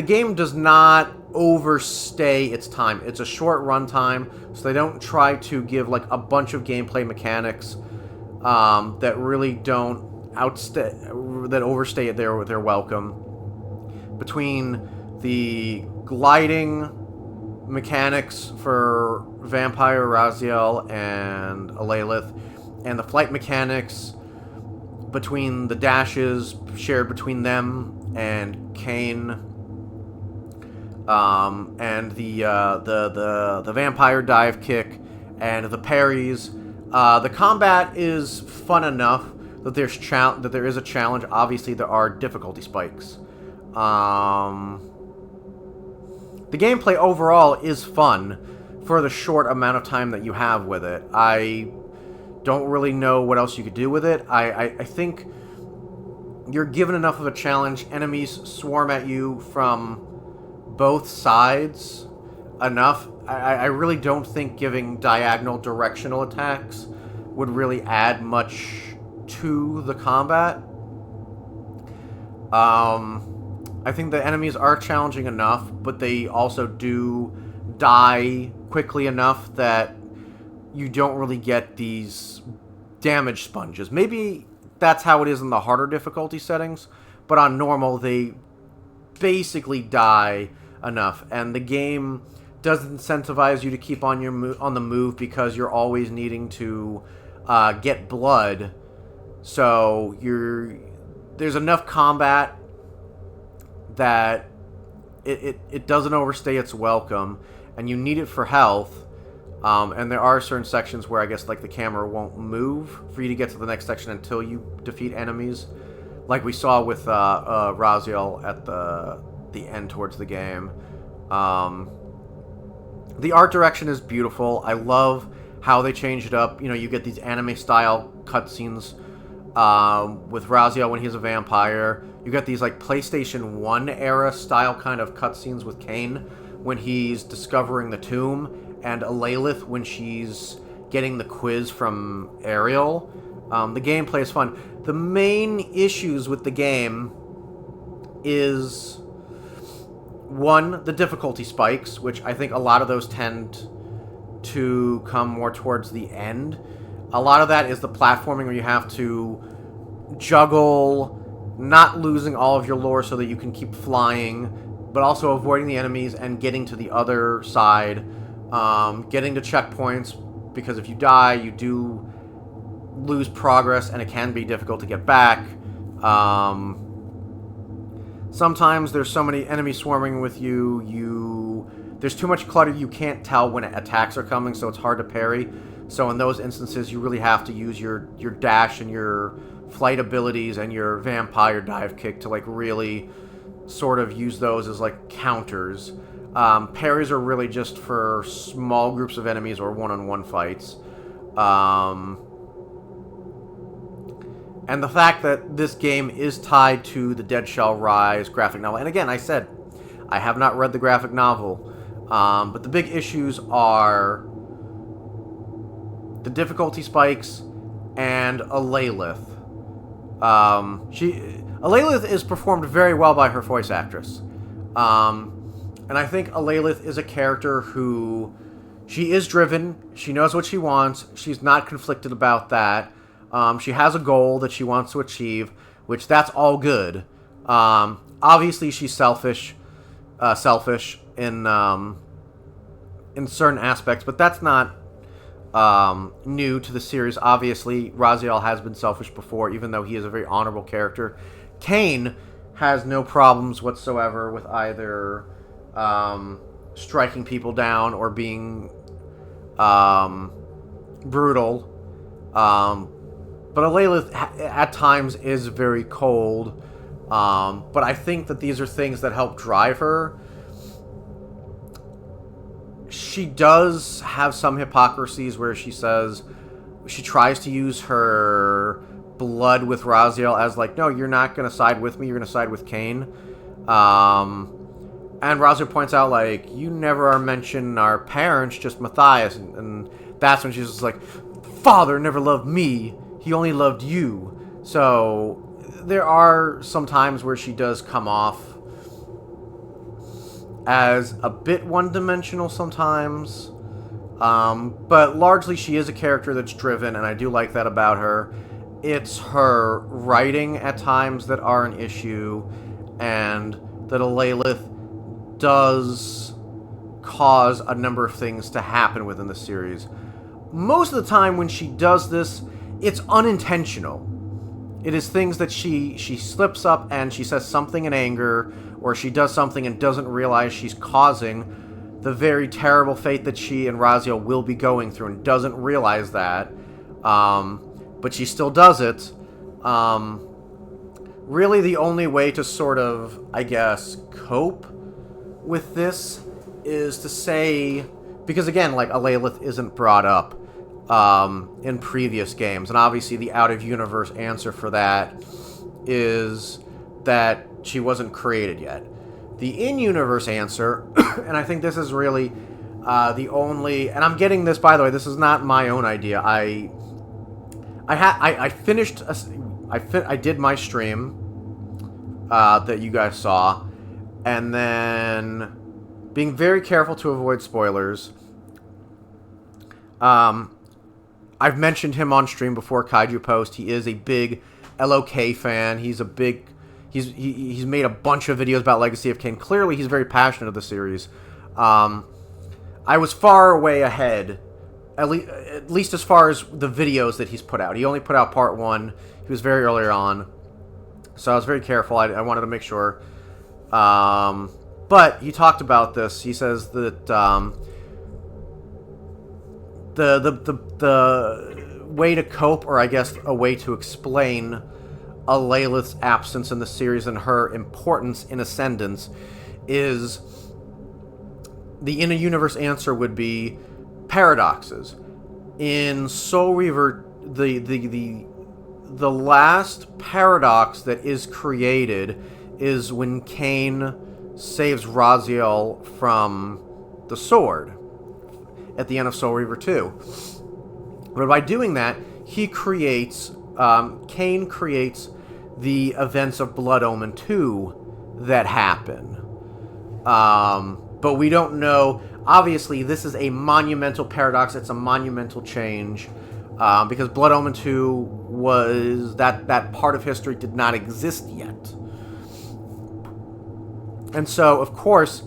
game does not overstay its time. It's a short run time, so they don't try to give like a bunch of gameplay mechanics that really don't overstay their welcome. Between the gliding mechanics for Vampire, Raziel, and Alalith, and the flight mechanics between the dashes shared between them and Kain, and the vampire dive kick and the parries. The combat is fun enough that there is a challenge. Obviously, there are difficulty spikes. the gameplay overall is fun for the short amount of time that you have with it. I don't really know what else you could do with it. I think you're given enough of a challenge. Enemies swarm at you from both sides enough. I really don't think giving diagonal directional attacks would really add much to the combat. I think the enemies are challenging enough, but they also do die quickly enough that you don't really get these damage sponges. Maybe that's how it is in the harder difficulty settings, but on normal they basically die enough, and the game does incentivize you to keep on on the move because you're always needing to get blood. So there's enough combat that it doesn't overstay its welcome, and you need it for health. And there are certain sections where I guess like the camera won't move for you to get to the next section until you defeat enemies, like we saw with Raziel at the end towards the game. The art direction is beautiful. I love how they changed it up. You know, you get these anime-style cutscenes with Raziel when he's a vampire. You get these, like, PlayStation 1 era style kind of cutscenes with Kain when he's discovering the tomb, and Alaylath when she's getting the quiz from Ariel. The gameplay is fun. The main issues with the game is... one, the difficulty spikes, which I think a lot of those tend to come more towards the end. A lot of that is the platforming where you have to juggle, not losing all of your lore so that you can keep flying, but also avoiding the enemies and getting to the other side, getting to checkpoints, because if you die, you do lose progress, and it can be difficult to get back. Sometimes there's so many enemies swarming with you, there's too much clutter, you can't tell when attacks are coming, so it's hard to parry. So in those instances, you really have to use your dash and your flight abilities and your vampire dive kick to, like, really sort of use those as, like, counters. Parries are really just for small groups of enemies or one-on-one fights. And the fact that this game is tied to the Dead Shall Rise graphic novel. And again, I said, I have not read the graphic novel. But the big issues are the difficulty spikes and Alaylath. Alaylath is performed very well by her voice actress. And I think Alaylath is a character who... she is driven. She knows what she wants. She's not conflicted about that. She has a goal that she wants to achieve, which that's all good. Obviously, she's selfish in certain aspects, but that's not new to the series. Obviously, Raziel has been selfish before, even though he is a very honorable character. Kain has no problems whatsoever with either striking people down or being brutal. But Alaylath at times is very cold. But I think that these are things that help drive her. She does have some hypocrisies where she says she tries to use her blood with Raziel as like, no, you're not going to side with me, you're going to side with Kain. And Raziel points out, like, you never mention our parents, just Matthias. And that's when she's just like, Father never loved me, he only loved you. So there are some times where she does come off as a bit one-dimensional sometimes. But largely she is a character that's driven, and I do like that about her. It's her writing at times that are an issue, and that Alaylath does cause a number of things to happen within the series. Most of the time when she does this, it's unintentional. It is things that she slips up and she says something in anger, or she does something and doesn't realize she's causing the very terrible fate that she and Raziel will be going through, and doesn't realize that. But she still does it. Really the only way to sort of, I guess, cope with this is to say, because again, like, Alalith isn't brought up in previous games, and obviously the out-of-universe answer for that is that she wasn't created yet. The in-universe answer, and I think this is really the only, and I'm getting this, by the way, this is not my own idea. I finished, I did my stream that you guys saw, and then being very careful to avoid spoilers. I've mentioned him on stream before, Kaiju Post. He is a big LOK fan. He's made a bunch of videos about Legacy of Kain. Clearly, he's very passionate of the series. I was far way ahead, at least as far as the videos that he's put out. He only put out part 1. He was very earlier on, so I was very careful. I wanted to make sure. But he talked about this. He says that the way to cope, or I guess a way to explain Alalith's absence in the series and her importance in Ascendance is the in-a-universe answer would be paradoxes. In Soul Reaver, the last paradox that is created is when Kain saves Raziel from the sword at the end of Soul Reaver 2. But by doing that, he creates, Kain creates the events of Blood Omen 2 that happen. But we don't know. Obviously, this is a monumental paradox. It's a monumental change. Because Blood Omen 2 was... That part of history did not exist yet. And so, of course,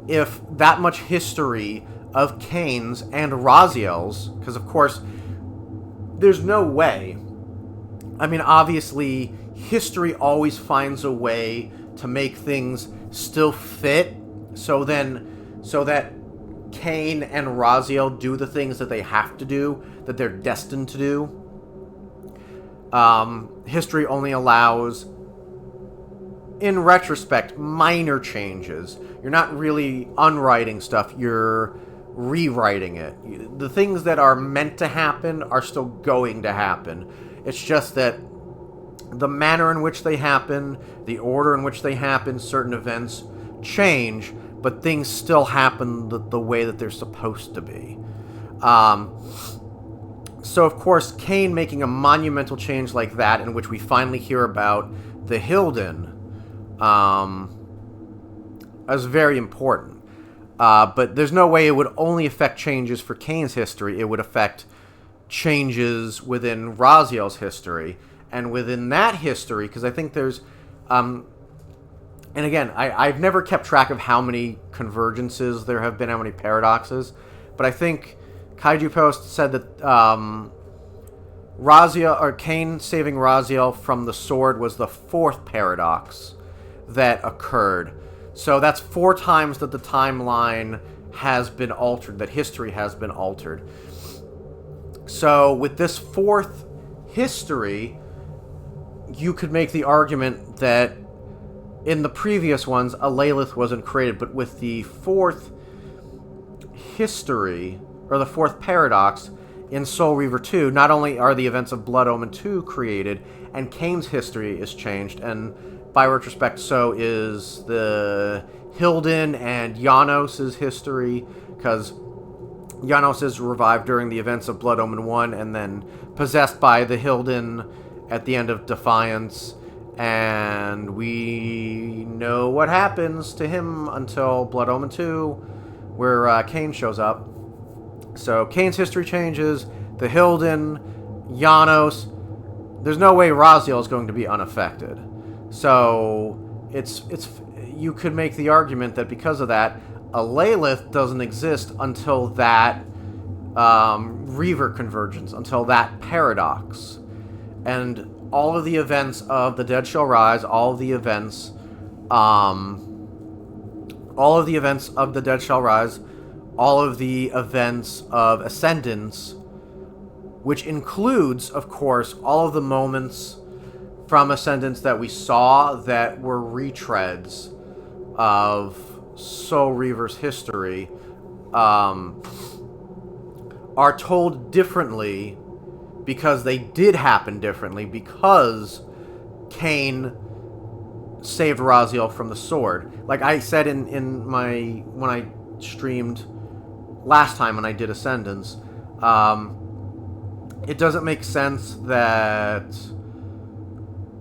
if that much history of Kain's and Raziel's... Because, of course, there's no way... I mean, obviously, history always finds a way to make things still fit, so that Kain and Raziel do the things that they have to do, that they're destined to do. History only allows, in retrospect, minor changes. You're not really unwriting stuff, you're rewriting it. The things that are meant to happen are still going to happen. It's just that the manner in which they happen, the order in which they happen, certain events change, but things still happen the way that they're supposed to be. So, of course, Kain making a monumental change like that, in which we finally hear about the Hilden, is very important. But there's no way it would only affect changes for Kain's history. It would affect changes within Raziel's history. And within that history, because I think there's... and again, I've never kept track of how many convergences there have been, how many paradoxes. But I think Kaiju Post said that Raziel, or Kain saving Raziel from the sword was the 4th paradox that occurred. So that's 4 times that the timeline has been altered, that history has been altered. So with this 4th history, you could make the argument that in the previous ones, Alalith wasn't created, but with the 4th history, or the 4th paradox, in Soul Reaver 2, not only are the events of Blood Omen 2 created, and Kain's history is changed, and by retrospect, so is the Hilden and Janos' history, because Janos is revived during the events of Blood Omen 1, and then possessed by the Hilden at the end of Defiance, and we know what happens to him until Blood Omen 2, where Kain shows up. So Kain's history changes, the Hilden, Janos. There's no way Raziel is going to be unaffected. So it's you could make the argument that because of that, Alalith doesn't exist until that Reaver convergence, until that paradox. And all of the events of The Dead Shall Rise, all of the events of The Dead Shall Rise, all of the events of Ascendance, which includes, of course, all of the moments from Ascendance that we saw that were retreads of Soul Reaver's history are told differently because they did happen differently, because Kain saved Raziel from the sword. Like I said in my when I streamed last time when I did Ascendance, it doesn't make sense that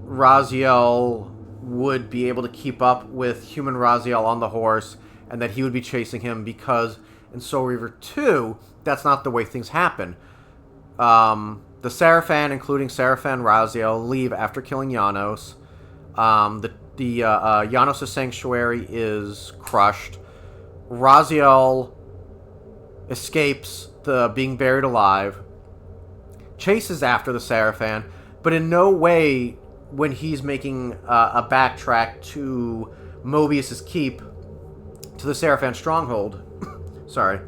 Raziel would be able to keep up with human Raziel on the horse, and that he would be chasing him, because in Soul Reaver 2, that's not the way things happen. The Seraphan, including Seraphan Raziel, leave after killing Janos. Janos' sanctuary is crushed. Raziel escapes the being buried alive, chases after the Seraphan, but in no way, when he's making a backtrack to Mobius's keep, to the Seraphan stronghold, sorry,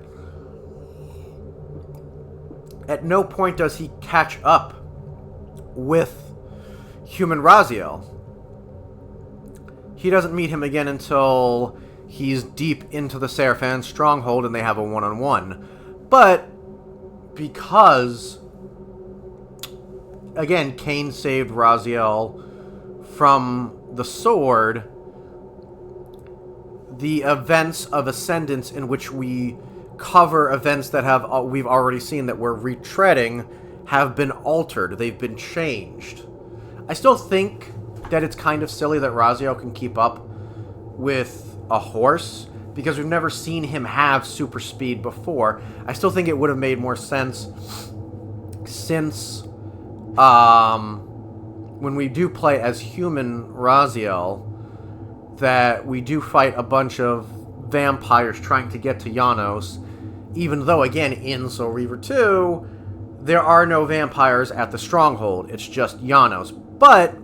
at no point does he catch up with human Raziel. He doesn't meet him again until he's deep into the Seraphan stronghold and they have a one-on-one. But because, again, Kain saved Raziel from the sword, the events of Ascendance, in which we cover events that we've already seen that we're retreading, have been altered. They've been changed. I still think that it's kind of silly that Raziel can keep up with a horse, because we've never seen him have super speed before. I still think it would have made more sense, since when we do play as human Raziel, that we do fight a bunch of vampires trying to get to Janos, even though, again, in Soul Reaver 2, there are no vampires at the stronghold. It's just Janos. But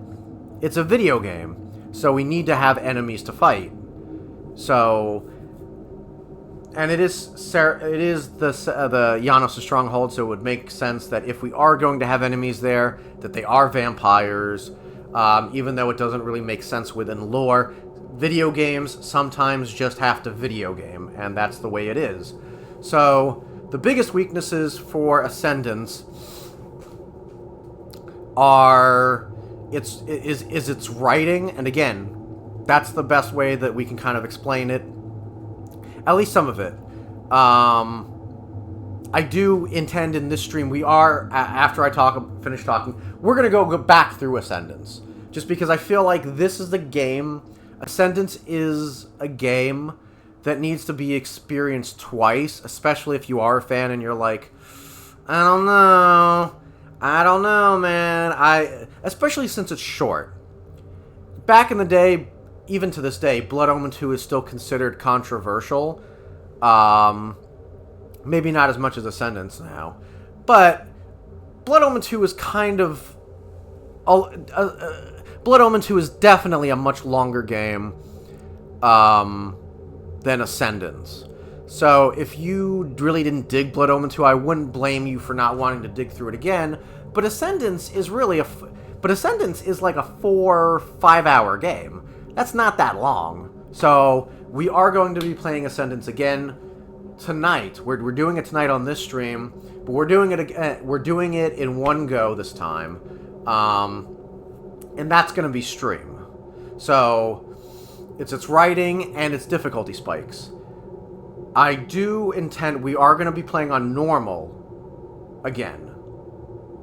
it's a video game, so we need to have enemies to fight. So, and it is the Janos' stronghold, so it would make sense that if we are going to have enemies there, that they are vampires, even though it doesn't really make sense within lore. Video games sometimes just have to video game, and that's the way it is. So, the biggest weaknesses for Ascendance are its writing, and again, that's the best way that we can kind of explain it. At least some of it. I do intend in this stream, we are, after I finish talking, we're going to go back through Ascendance. Just because I feel like this is the game. Ascendance is a game that needs to be experienced twice, especially if you are a fan and you're like, I don't know, man. Especially since it's short. Back in the day, even to this day, Blood Omen 2 is still considered controversial. Maybe not as much as Ascendance now. But Blood Omen 2 is kind of... Blood Omen 2 is definitely a much longer game than Ascendance. So if you really didn't dig Blood Omen 2, I wouldn't blame you for not wanting to dig through it again. But Ascendance is really Ascendance is like a 4 or 5 hour game. That's not that long. So we are going to be playing Ascendance again tonight. We're doing it tonight on this stream, but we're doing it in one go this time. And that's going to be stream. So it's its writing and its difficulty spikes. I do intend, we are going to be playing on normal again.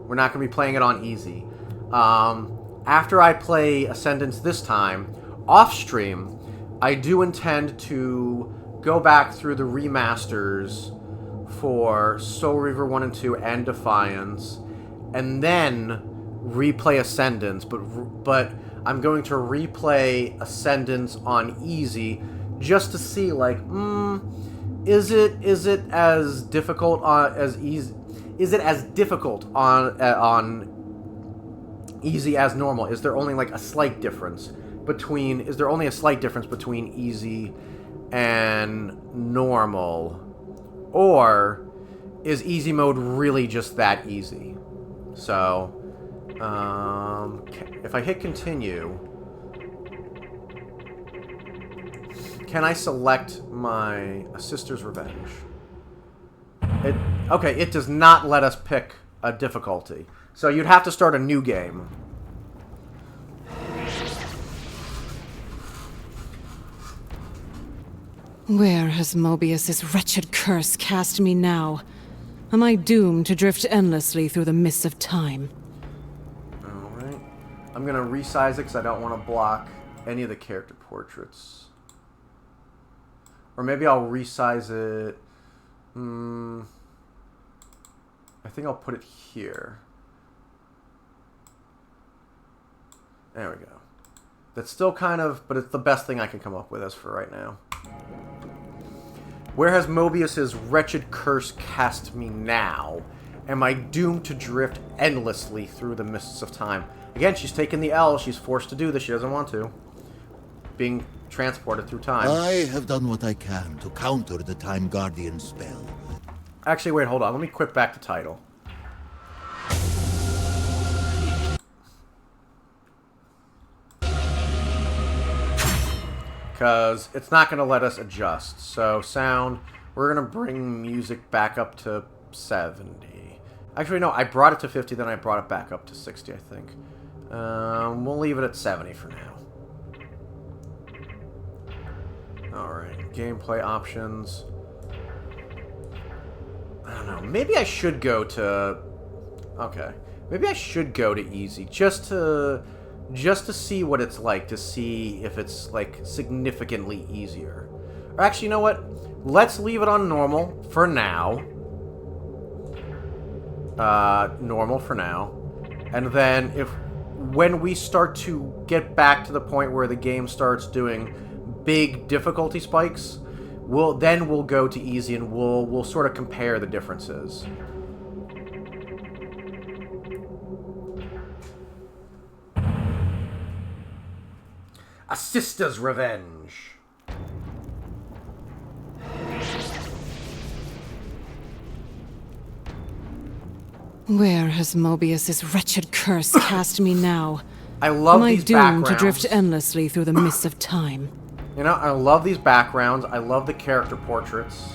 We're not going to be playing it on easy. After I play Ascendance this time, off stream, I do intend to go back through the remasters for Soul Reaver 1 and 2 and Defiance, and then replay Ascendance, but I'm going to replay Ascendance on easy just to see, like, is it as difficult as easy? Is it as difficult on easy as normal? Is there only like a slight difference between? Is there only a slight difference between easy and normal, or is easy mode really just that easy? So, if I hit continue, Can I select my Sister's Revenge? Okay, it does not let us pick a difficulty. So you'd have to start a new game. Where has Mobius's wretched curse cast me now? Am I doomed to drift endlessly through the mists of time? Alright. I'm going to resize it because I don't want to block any of the character portraits. Or maybe I'll resize it... I think I'll put it here. There we go. That's still kind of... But it's the best thing I can come up with as for right now. Where has Mobius's wretched curse cast me now? Am I doomed to drift endlessly through the mists of time? Again, she's taken the L. She's forced to do this. She doesn't want to. Being transported through time. I have done what I can to counter the Time Guardian spell. Actually, wait, hold on. Let me quit back to title. Because it's not going to let us adjust. So, sound, we're going to bring music back up to 70. Actually, no, I brought it to 50, then I brought it back up to 60, I think. We'll leave it at 70 for now. Alright, gameplay options. I don't know, maybe I should go to... Okay, maybe I should go to easy, just to see what it's like, to see if it's, like, significantly easier. Or actually, you know what? Let's leave it on normal for now. Normal for now. And then when we start to get back to the point where the game starts doing big difficulty spikes, we'll go to easy and we'll sort of compare the differences. A Sister's Revenge. Where has Mobius's wretched curse cast me now? I love these backgrounds. Am I doomed to drift endlessly through the mists of time? You know, I love these backgrounds. I love the character portraits.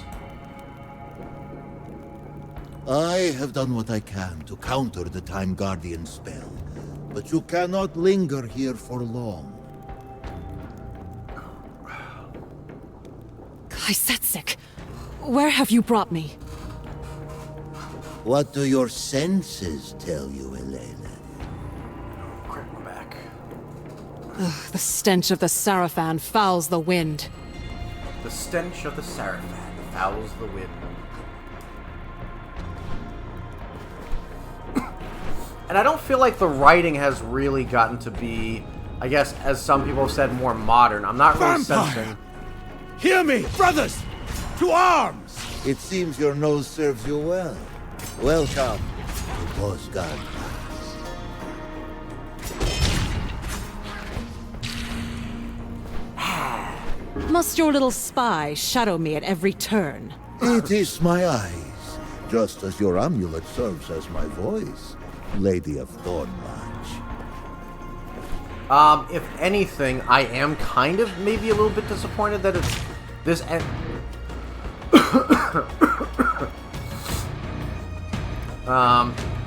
I have done what I can to counter the Time Guardian spell, but you cannot linger here for long. Kain, where have you brought me? What do your senses tell you, Elena? Crap, we're back. Ugh, the stench of the Sarafan fouls the wind. The stench of the Sarafan fouls the wind. And I don't feel like the writing has really gotten to be, I guess, as some people have said, more modern. I'm not really sensing... Hear me, brothers! To arms! It seems your nose serves you well. Welcome to Postguard. Must your little spy shadow me at every turn? It is my eyes, just as your amulet serves as my voice, Lady of Thornmatch. If anything, I am kind of maybe a little bit disappointed that it's this and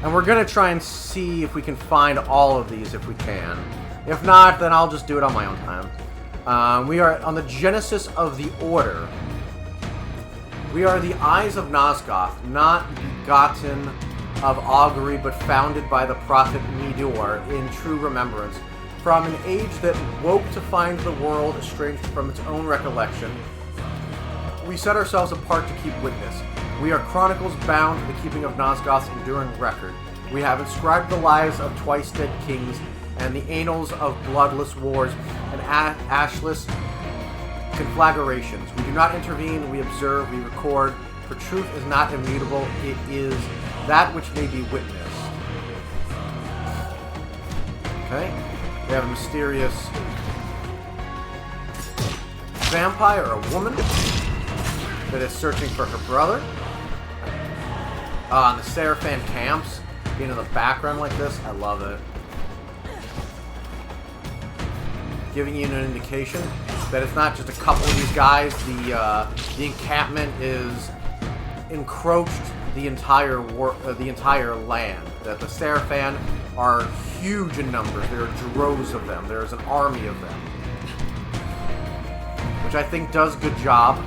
and we're gonna try and see if we can find all of these if we can. If not, then I'll just do it on my own time. We are on the Genesis of the Order. We are the Eyes of Nosgoth, not begotten of augury, but founded by the prophet Meteor in true remembrance. From an age that woke to find the world estranged from its own recollection, we set ourselves apart to keep witness. We are chronicles bound to the keeping of Nosgoth's enduring record. We have inscribed the lives of twice dead kings and the annals of bloodless wars and ashless conflagrations. We do not intervene, we observe, we record, for truth is not immutable, it is that which may be witnessed. Okay, we have a mysterious vampire, a woman, that is searching for her brother. The Sarafan camps being in the background like this, I love it. giving you an indication that it's not just a couple of these guys. The encampment is encroached the entire land. That the Seraphan are huge in numbers. There are droves of them. There is an army of them, which I think does a good job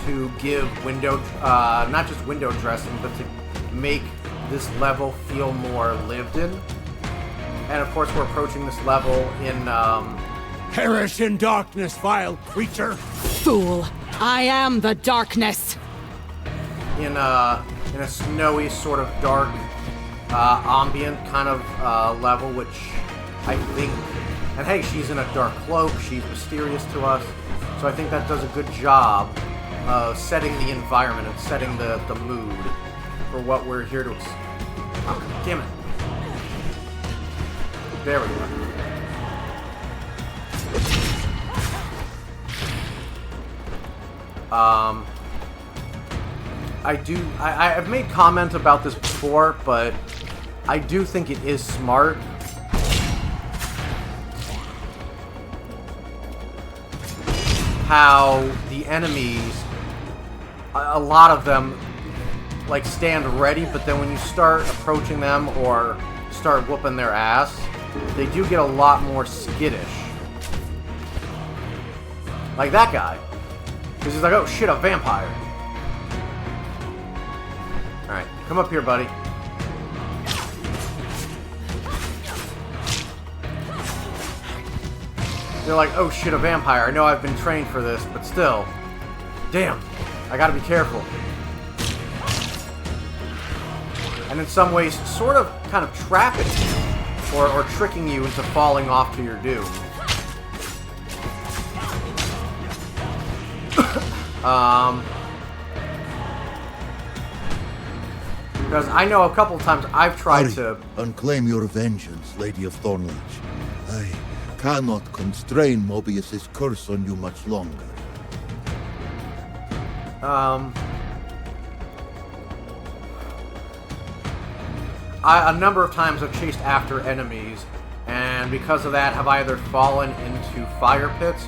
to give not just window dressing, but to make this level feel more lived in. And of course, we're approaching this level in Perish in darkness, vile creature! Fool! I am the darkness! In a snowy, sort of dark, ambient kind of level, which I think... And hey, she's in a dark cloak, she's mysterious to us, so I think that does a good job of setting the environment and setting the mood for what we're here to... Oh, damn it. There we go. I've made comments about this before, but I do think it is smart how the enemies, a lot of them, like, stand ready, but then when you start approaching them or start whooping their ass, they do get a lot more skittish. Like that guy. Because he's like, oh shit, a vampire. Alright, come up here, buddy. They're like, oh shit, a vampire. I know I've been trained for this, but still. Damn, I gotta be careful. And in some ways, sort of kind of trapping you, or tricking you into falling off to your doom. Because I know a couple of times I've tried to... Unclaim your vengeance, Lady of Thornledge. I cannot constrain Mobius's curse on you much longer. A number of times I've chased after enemies, and because of that have either fallen into fire pits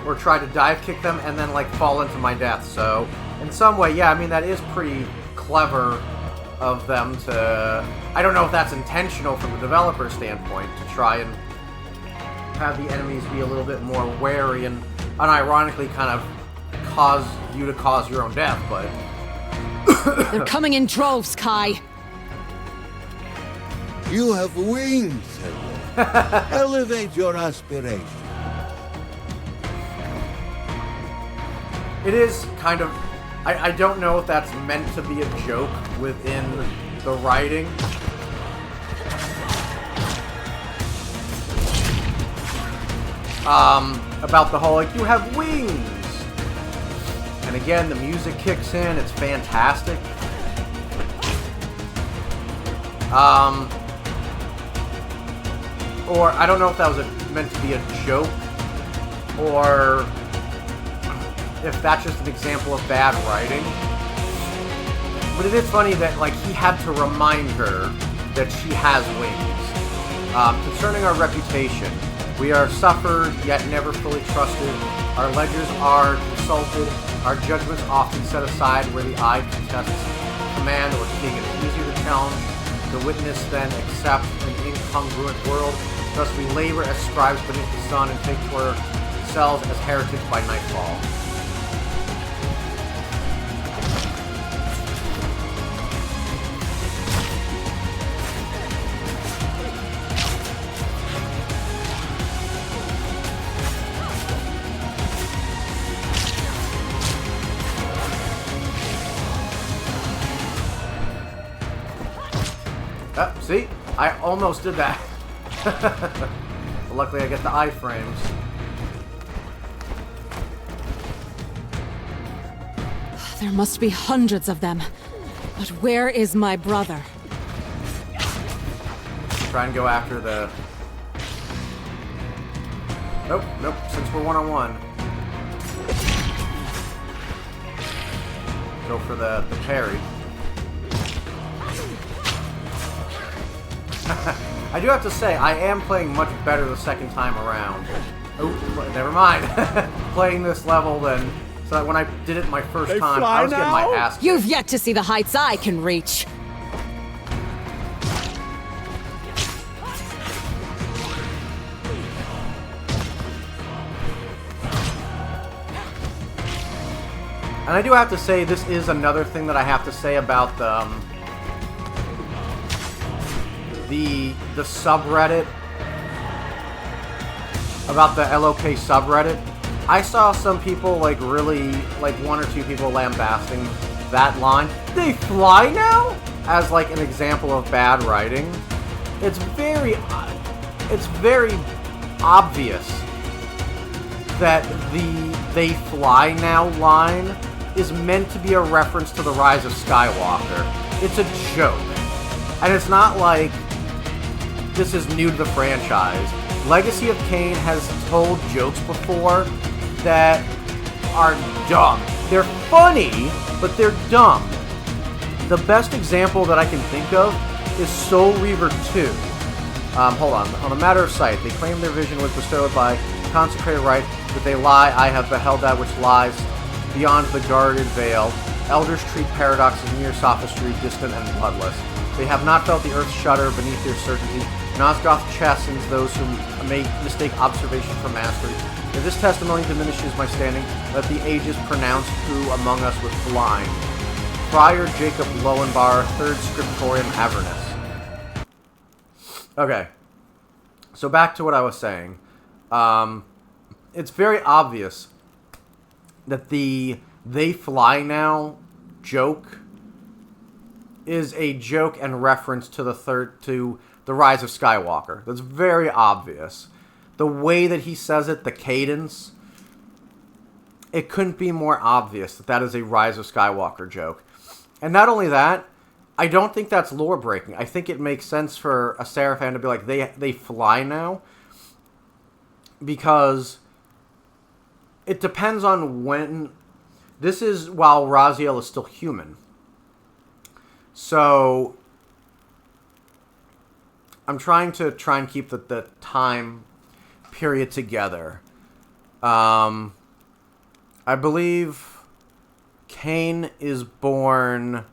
or tried to dive kick them and then like fall into my death. So in some way, yeah, I mean that is pretty clever of them to... I don't know if that's intentional from the developer standpoint, to try and have the enemies be a little bit more wary and unironically kind of cause you to cause your own death, but... They're coming in droves, Kai. You have wings, Hello. Elevate your aspiration. It is kind of... I don't know if that's meant to be a joke within the writing. About the whole, like, you have wings! And again, the music kicks in, it's fantastic. Or, I don't know if that was meant to be a joke, or if that's just an example of bad writing. But it is funny that, like, he had to remind her that she has wings. Concerning our reputation, we are suffered, yet never fully trusted. Our ledgers are consulted. Our judgments often set aside where the eye contests command or king. It is easier to challenge the witness than accept an incongruent world. Thus we labor as scribes beneath the sun and take to ourselves as heretics by nightfall. See? I almost did that. But luckily I get the iframes. There must be hundreds of them. But where is my brother? Try and go after the... Nope, nope, since we're one-on-one. Go for the parry. I do have to say, I am playing much better the second time around. Oh, never mind. Playing this level than... So that when I did it my first time, I was getting my ass kicked. You've yet to see the heights I can reach. And I do have to say, this is another thing that I have to say about the subreddit, about the LOK subreddit. I saw some people, like, really, like, one or two people lambasting that line. They fly now? As, like, an example of bad writing. It's very obvious that the "they fly now" line is meant to be a reference to the Rise of Skywalker. It's a joke. And it's not like this is new to the franchise. Legacy of Kain has told jokes before that are dumb. They're funny, but they're dumb. The best example that I can think of is Soul Reaver 2. Hold on. On a matter of sight, they claim their vision was bestowed by consecrated right, but they lie. I have beheld that which lies beyond the guarded veil. Elders treat paradox as mere sophistry, distant and bloodless. They have not felt the earth shudder beneath their certainty. Nosgoth chastens those who may mistake observation for mastery. If this testimony diminishes my standing, let the ages pronounce who among us was blind. Friar Jacob Lowenbar, 3rd Scriptorium Avernus. Okay. So back to what I was saying. It's very obvious that the "they fly now" joke is a joke and reference to the Rise of Skywalker. That's very obvious. The way that he says it, the cadence, it couldn't be more obvious that that is a Rise of Skywalker joke. And not only that, I don't think that's lore breaking. I think it makes sense for a Seraphan to be like, they fly now, because it depends on when. This is while Raziel is still human. So I'm trying and keep the time period together. I believe Kain is born.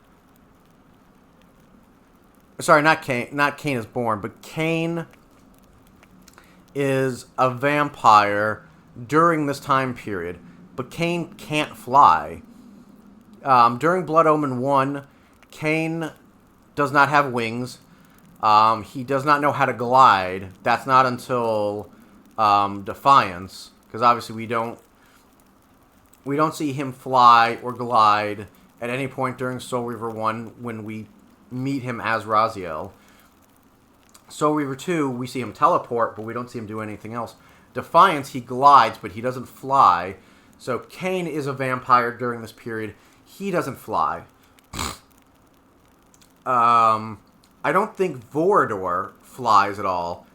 Sorry, not Kain is born, but Kain is a vampire during this time period. But Kain can't fly. During Blood Omen 1, Kain does not have wings. He does not know how to glide. That's not until Defiance, because obviously we don't see him fly or glide at any point during Soul Reaver 1 when we meet him as Raziel. Soul Reaver 2, we see him teleport, but we don't see him do anything else. Defiance, he glides, but he doesn't fly. So Kain is a vampire during this period. He doesn't fly. I don't think Vorador flies at all.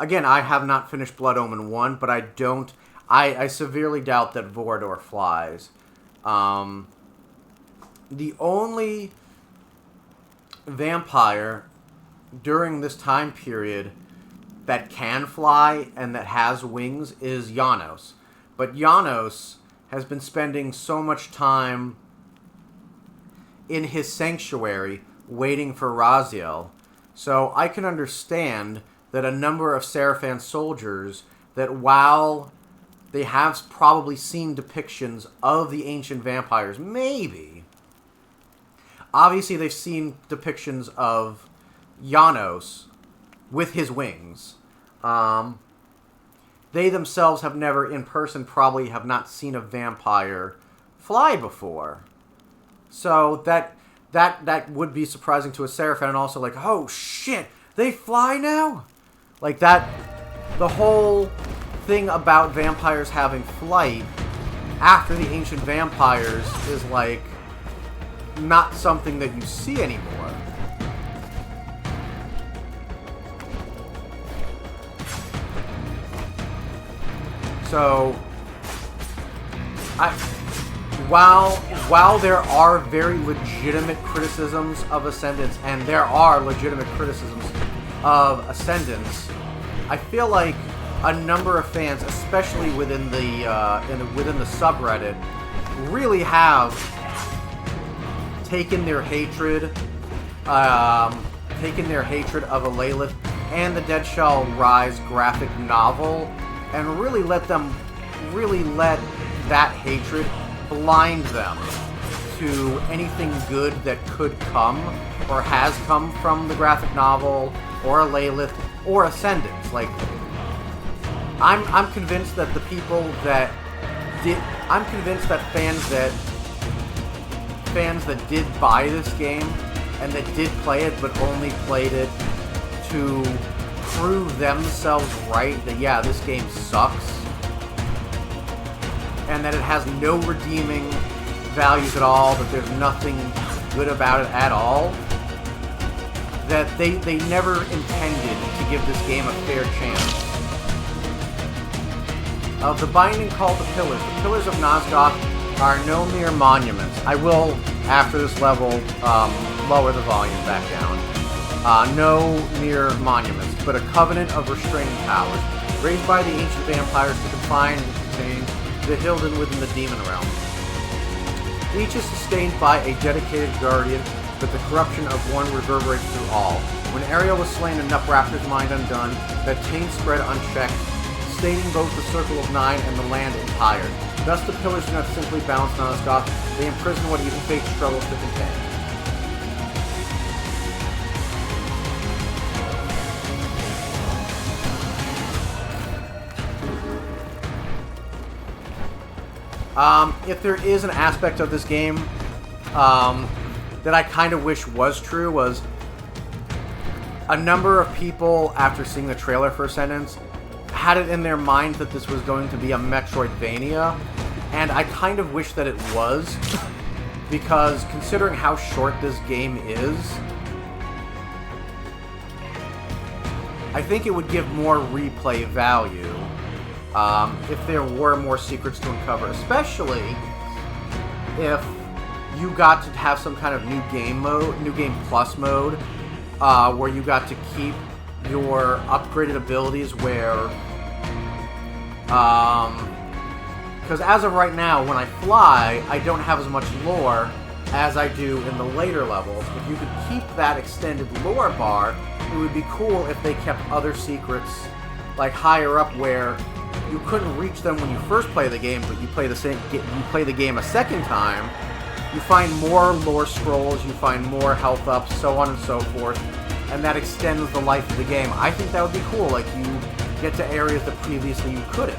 Again, I have not finished Blood Omen 1, but I severely doubt that Vorador flies. The only vampire during this time period that can fly and that has wings is Janos. But Janos has been spending so much time in his sanctuary waiting for Raziel. So I can understand that a number of Seraphan soldiers, that while they have probably seen depictions of the ancient vampires, maybe, obviously they've seen depictions of Janos with his wings. They themselves have never, in person, probably have not seen a vampire fly before. So that would be surprising to a Seraphan, and also like, oh shit, they fly now? Like that, the whole thing about vampires having flight after the ancient vampires is like not something that you see anymore. So while there are very legitimate criticisms of Ascendance, and there are legitimate criticisms of Ascendance, I feel like a number of fans, especially within the within the subreddit, really have taken their hatred of a Lilith and the Dead Shall Rise graphic novel, and really let that hatred blind them to anything good that could come or has come from the graphic novel or a Lilith or Ascendance. Like, I'm convinced that the people that did, I'm convinced that fans that did buy this game and that did play it but only played it to prove themselves right that yeah, this game sucks and that it has no redeeming values at all, that there's nothing good about it at all, that they never intended to give this game a fair chance. Of the binding called the Pillars of Nosgoth are no mere monuments. I will, after this level, lower the volume back down. No mere monuments, but a covenant of restraining powers, raised by the ancient vampires to confine and contain the Hilden within the demon realm. Each is sustained by a dedicated guardian, but the corruption of one reverberates through all. When Ariel was slain and Nupraptor's mind undone, that taint spread unchecked, staining both the Circle of Nine and the land entire. Thus the pillars do not simply balance Nosgoth, they imprison what even fate struggles to contain. If there is an aspect of this game that I kind of wish was true, was a number of people, after seeing the trailer for Ascendance, had it in their mind that this was going to be a Metroidvania, and I kind of wish that it was, because considering how short this game is, I think it would give more replay value if there were more secrets to uncover, especially if you got to have some kind of new game plus mode, where you got to keep your upgraded abilities where, because as of right now, when I fly, I don't have as much lore as I do in the later levels. If you could keep that extended lore bar, it would be cool if they kept other secrets like higher up where you couldn't reach them when you first play the game, but you play the game a second time, you find more lore scrolls, you find more health ups, so on and so forth, and that extends the life of the game. I think that would be cool, like you get to areas that previously you couldn't.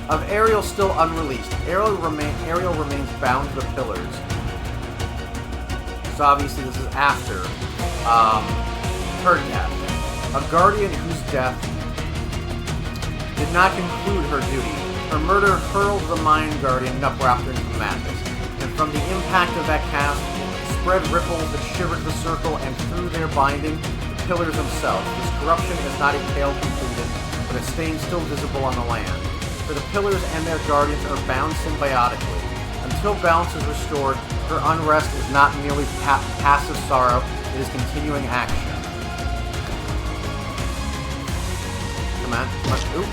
Of Ariel still unreleased, Ariel remains bound to the pillars. So obviously this is after her death. A guardian whose death did not conclude her duty. Her murder hurled the Mind Guardian Nupraptor into madness, and from the impact of that cast, spread ripples that shivered the circle, and through their binding, the pillars themselves. This corruption is not a tale completed, but a stain still visible on the land. For the pillars and their guardians are bound symbiotically. Until balance is restored, her unrest is not merely passive sorrow, it is continuing action. Come on. Oop.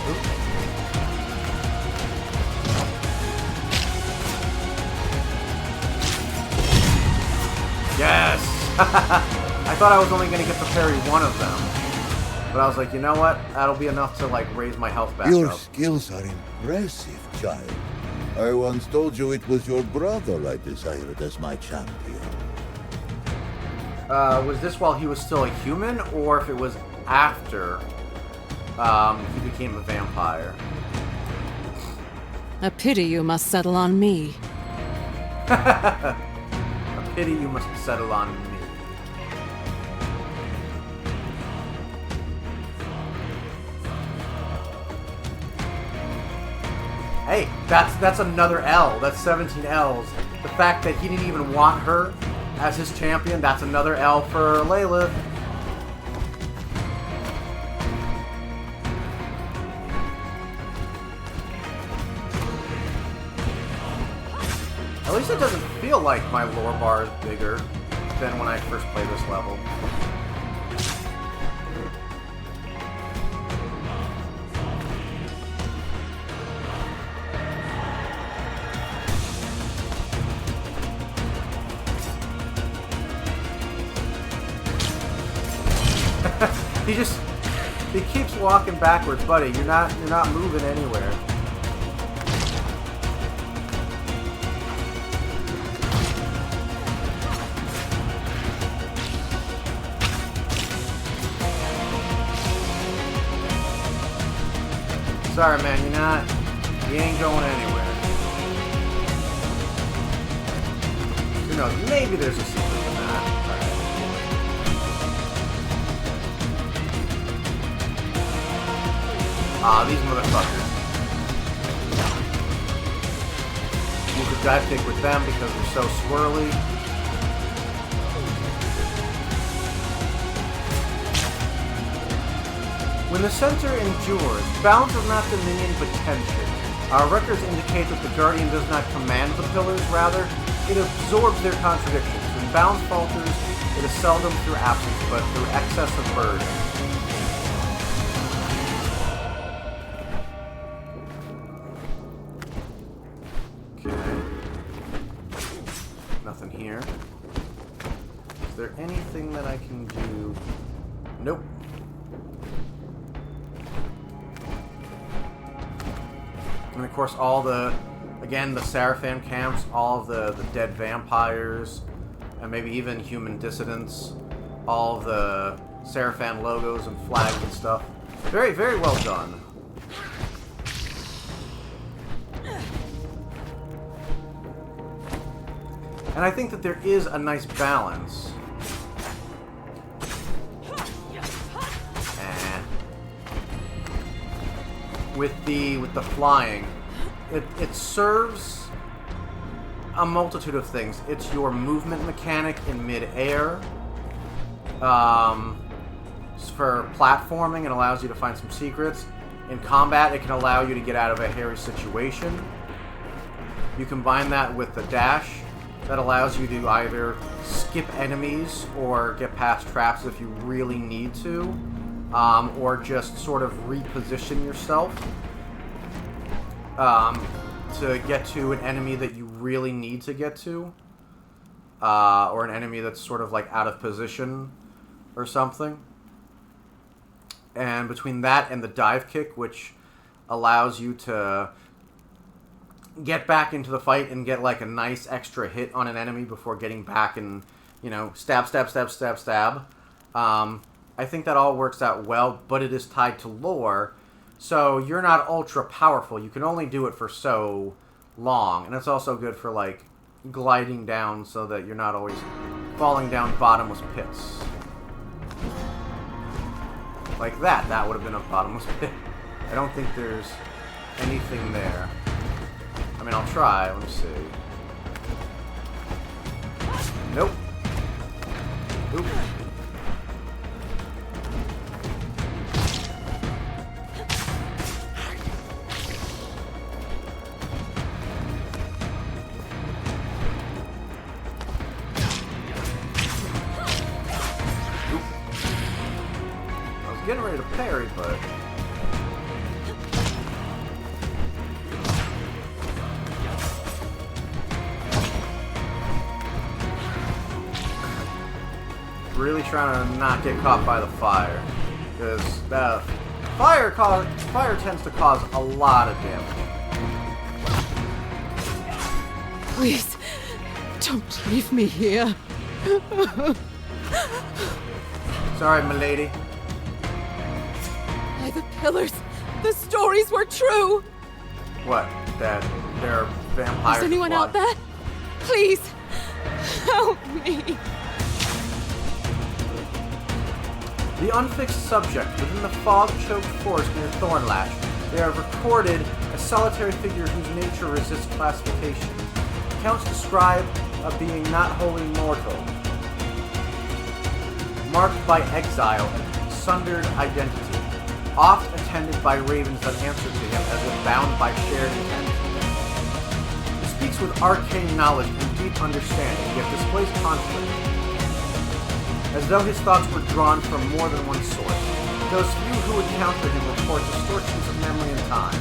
Yes! I thought I was only going to get to parry one of them. But I was like, you know what? That'll be enough to, like, raise my health back Your up. skills are impressive, child. I once told you it was your brother I desired as my champion. Was this while he was still a human, or if it was after he became a vampire? A pity you must settle on me. A pity you must settle on me. Hey, that's another L. That's 17 L's. The fact that he didn't even want her as his champion, that's another L for Lilith. least it doesn't feel like my lore bar is bigger than when I first played this level. He keeps walking backwards, buddy. You're not moving anywhere. Sorry, man, you ain't going anywhere. Who knows? Maybe there's a secret in that. Ah, these motherfuckers. You could dive kick with them because they're so swirly. When the center endures, bounds are not dominion but tension. Our records indicate that the Guardian does not command the pillars, rather, it absorbs their contradictions. When bounds falters, it is seldom through absence, but through excess of burden. Nothing here. Is there anything that I can do? Nope. And of course all the Seraphim camps, all of the dead vampires, and maybe even human dissidents, all of the Seraphim logos and flags and stuff. Very, very well done. And I think that there is a nice balance. With the flying, it serves a multitude of things. It's your movement mechanic in mid-air. For platforming, it allows you to find some secrets. In combat, it can allow you to get out of a hairy situation. You combine that with the dash. That allows you to either skip enemies or get past traps if you really need to, or just sort of reposition yourself to get to an enemy that you really need to get to, or an enemy that's sort of like out of position or something. And between that and the dive kick, which allows you to get back into the fight and get like a nice extra hit on an enemy before getting back and, stab. I think that all works out well, but it is tied to lore, so you're not ultra powerful. You can only do it for so long, and it's also good for like gliding down so that you're not always falling down bottomless pits. Like that. That would have been a bottomless pit. I don't think there's anything there. I mean, I'll try. Let me see. Nope. Oop. Oop. I was getting ready to parry, but... really trying to not get caught by the fire, because the fire tends to cause a lot of damage. Please, don't leave me here. Sorry, milady. By the pillars, the stories were true. What? That there are vampires? Is anyone out there? Please, help me. The unfixed subject within the fog-choked forest near Thornlash. They have recorded a solitary figure whose nature resists classification. Accounts describe a being not wholly mortal, marked by exile and sundered identity, oft attended by ravens that answer to him as if bound by shared intent. The speaks with arcane knowledge and deep understanding, yet displays conflict, as though his thoughts were drawn from more than one source. Those few who encounter him report distortions of memory and time.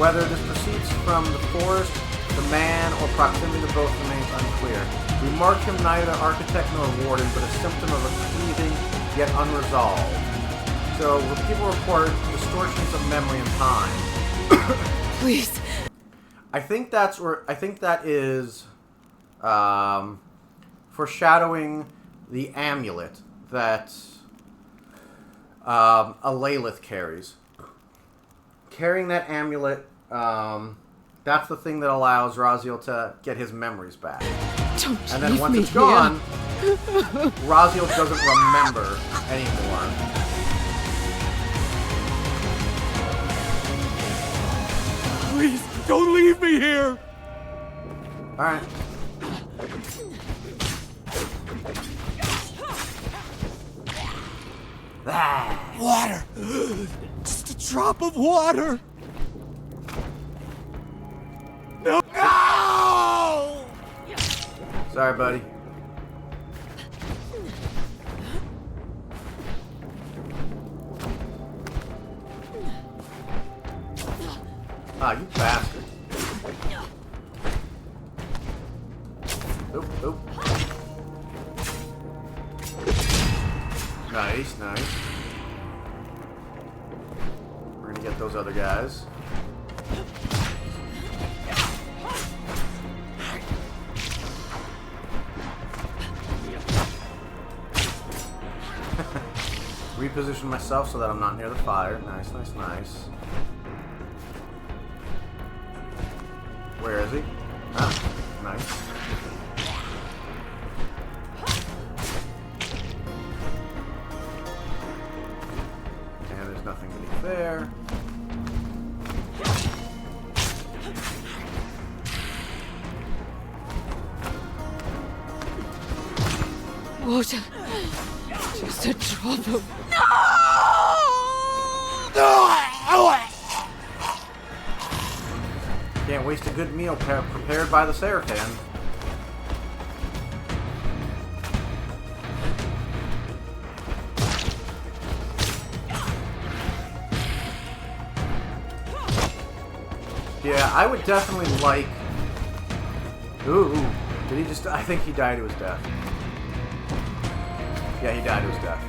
Whether this proceeds from the forest, the man, or proximity to both remains unclear. We mark him neither architect nor warden, but a symptom of a cleaving yet unresolved. So people report distortions of memory and time. Please. I think that is foreshadowing the amulet that a Lilith carries. Carrying that amulet, that's the thing that allows Raziel to get his memories back. Don't and then leave once me it's gone, Raziel doesn't remember anymore. Please, don't leave me here! Alright. Water! Just a drop of water! No! No! Sorry, buddy. Ah, you bastard. Oop, oop. Nice, nice. We're gonna get those other guys. Reposition myself so that I'm not near the fire. Nice, nice, nice. Where is he? Ah, nice. And there's nothing beneath there. Water. Just a drop of... Can't waste a good meal prepared by the Seraphan. Yeah, I would definitely like... Ooh, did he just... I think he died to his death. Yeah, he died to his death.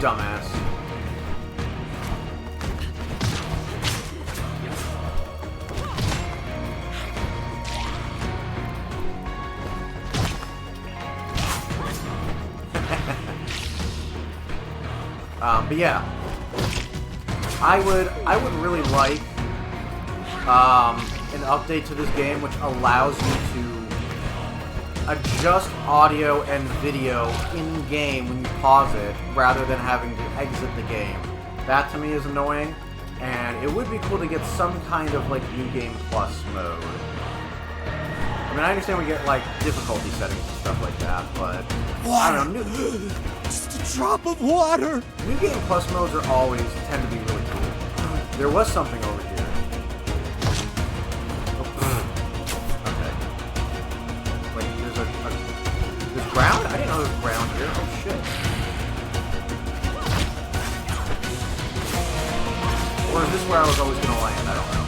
Dumbass. But yeah, I would really like an update to this game which allows you to adjust audio and video in game when you pause it, rather than having to exit the game. That to me is annoying, and it would be cool to get some kind of like New Game Plus mode. I mean, I understand we get like difficulty settings and stuff like that, but Water. I don't know. Just a drop of water! New Game Plus modes are always tend to be really cool. There was something over here. Okay. Like, there's ground? I didn't know there was ground here. Oh, shit. Or is this where I was always going to land? I don't know.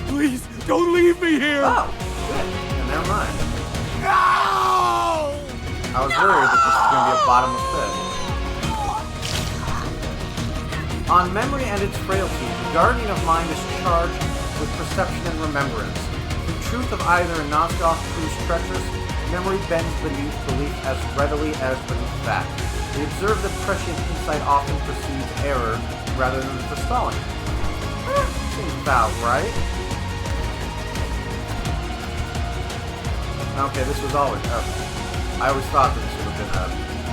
Please, don't leave me here! Oh, shit. Yeah, never mind. No! I was worried that this was going to be a bottomless pit. On memory and its frailty, the Guardian of Mind is charged with perception and remembrance. The truth of either Nosgoth proves treacherous, memory bends beneath belief as readily as beneath fact. We observe that prescient insight often precedes error rather than forestalling. Seems about right. Okay, this was always... Okay. I always thought that this would have been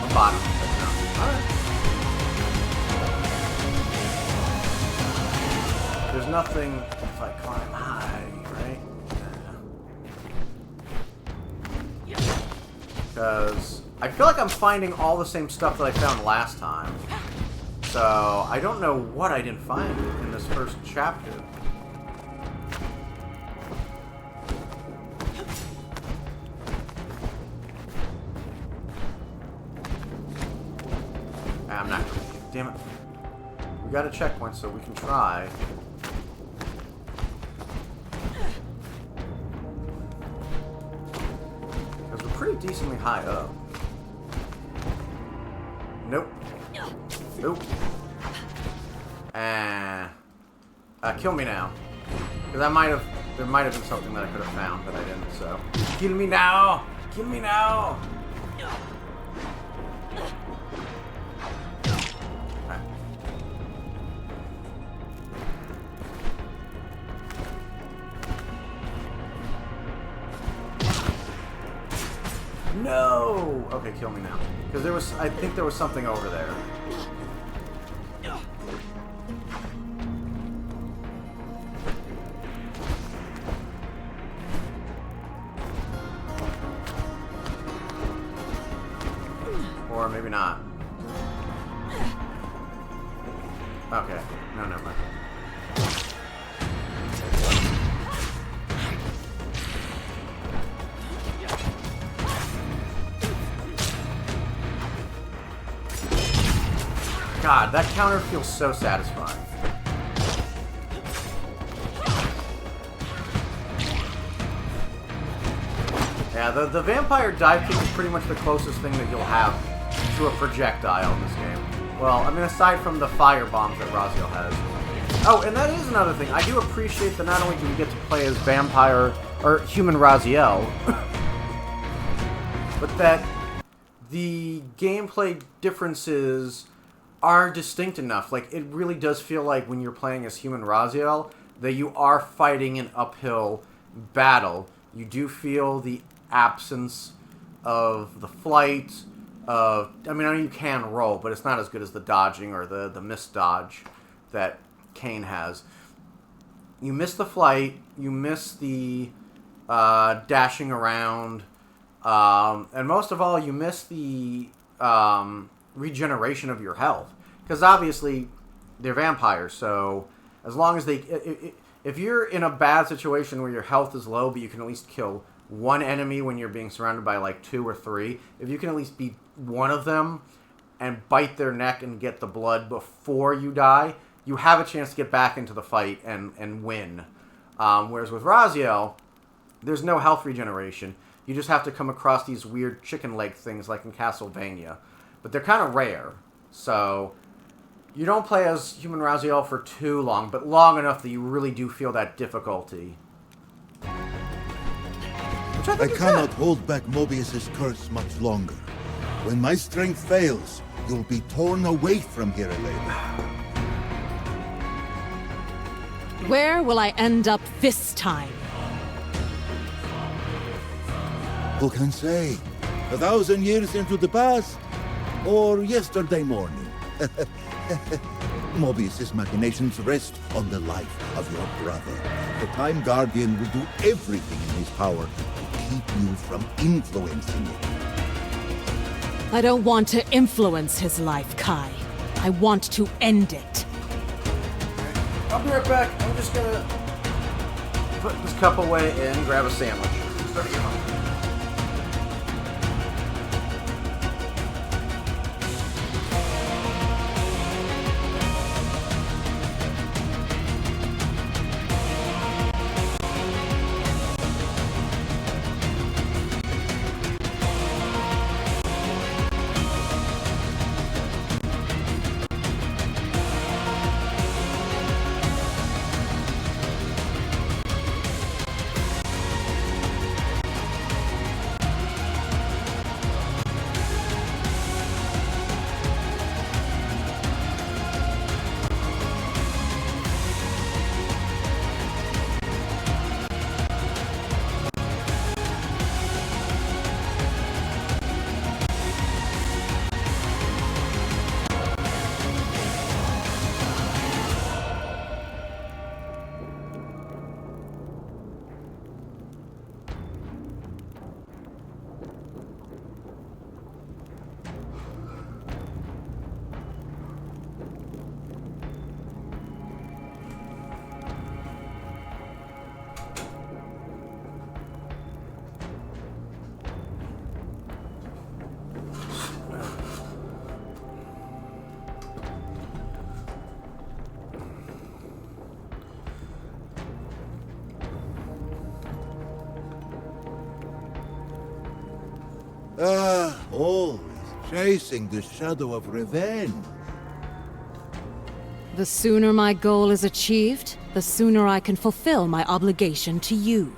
a bottom, but no. Alright. There's nothing if I climb high, right? Because I feel like I'm finding all the same stuff that I found last time. So, I don't know what I didn't find in this first chapter. I'm not going to. Damn it. We got a checkpoint, so we can try. Because we're pretty decently high up. Nope. Nope. Kill me now. Because there might have been something that I could have found, but I didn't, so. Kill me now! Kill me now! Okay. No! Okay, kill me now. Because I think there was something over there. Or maybe not. Okay. No, never mind. God, that counter feels so satisfying. Yeah, the vampire dive kick is pretty much the closest thing that you'll have to a projectile in this game. Well, I mean, aside from the fire bombs that Raziel has. Oh, and that is another thing. I do appreciate that not only do we get to play as vampire, or human Raziel, but that the gameplay differences are distinct enough. Like, it really does feel like when you're playing as human Raziel, that you are fighting an uphill battle. You do feel the absence of the flight, I mean, I know you can roll, but it's not as good as the dodging or the misdodge that Kain has. You miss the flight, you miss the dashing around, and most of all, you miss the regeneration of your health. Because obviously, they're vampires, so as long as if you're in a bad situation where your health is low, but you can at least kill one enemy when you're being surrounded by like 2 or 3, if you can at least beat one of them and bite their neck and get the blood before you die, you have a chance to get back into the fight and win. Whereas with Raziel, there's no health regeneration. You just have to come across these weird chicken leg things like in Castlevania. But they're kind of rare, so you don't play as human Raziel for too long, but long enough that you really do feel that difficulty. I cannot hold back Mobius's curse much longer. When my strength fails, you'll be torn away from here later. Where will I end up this time? Who can say? 1,000 years into the past? Or yesterday morning? Mobius's machinations rest on the life of your brother. The Time Guardian will do everything in his power to keep you from influencing it. I don't want to influence his life, Kai. I want to end it. I'll be right back. I'm just gonna put this cup away and grab a sandwich. Start to get hungry. Always chasing the shadow of revenge. The sooner my goal is achieved, the sooner I can fulfill my obligation to you.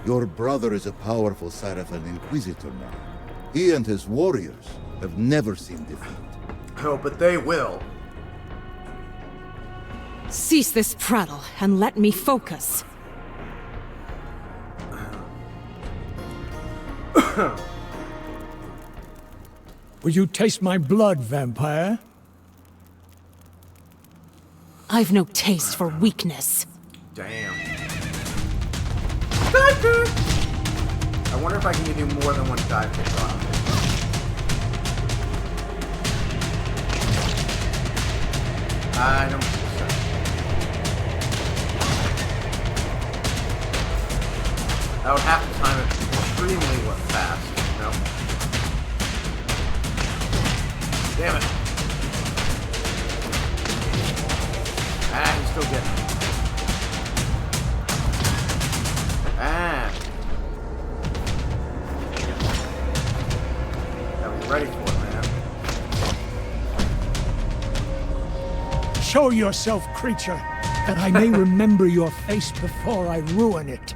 Your brother is a powerful Sarafan Inquisitor now. He and his warriors have never seen defeat. Oh, but they will. Cease this prattle and let me focus. Would you taste my blood, vampire? I've no taste for weakness. Damn. I wonder if I can do more than one dive kick on him. I don't think so. I would have to time it extremely fast. No. Damn it. Ah, he's still getting it. Ah. Gotta be ready for it, man. Show yourself, creature, that I may remember your face before I ruin it.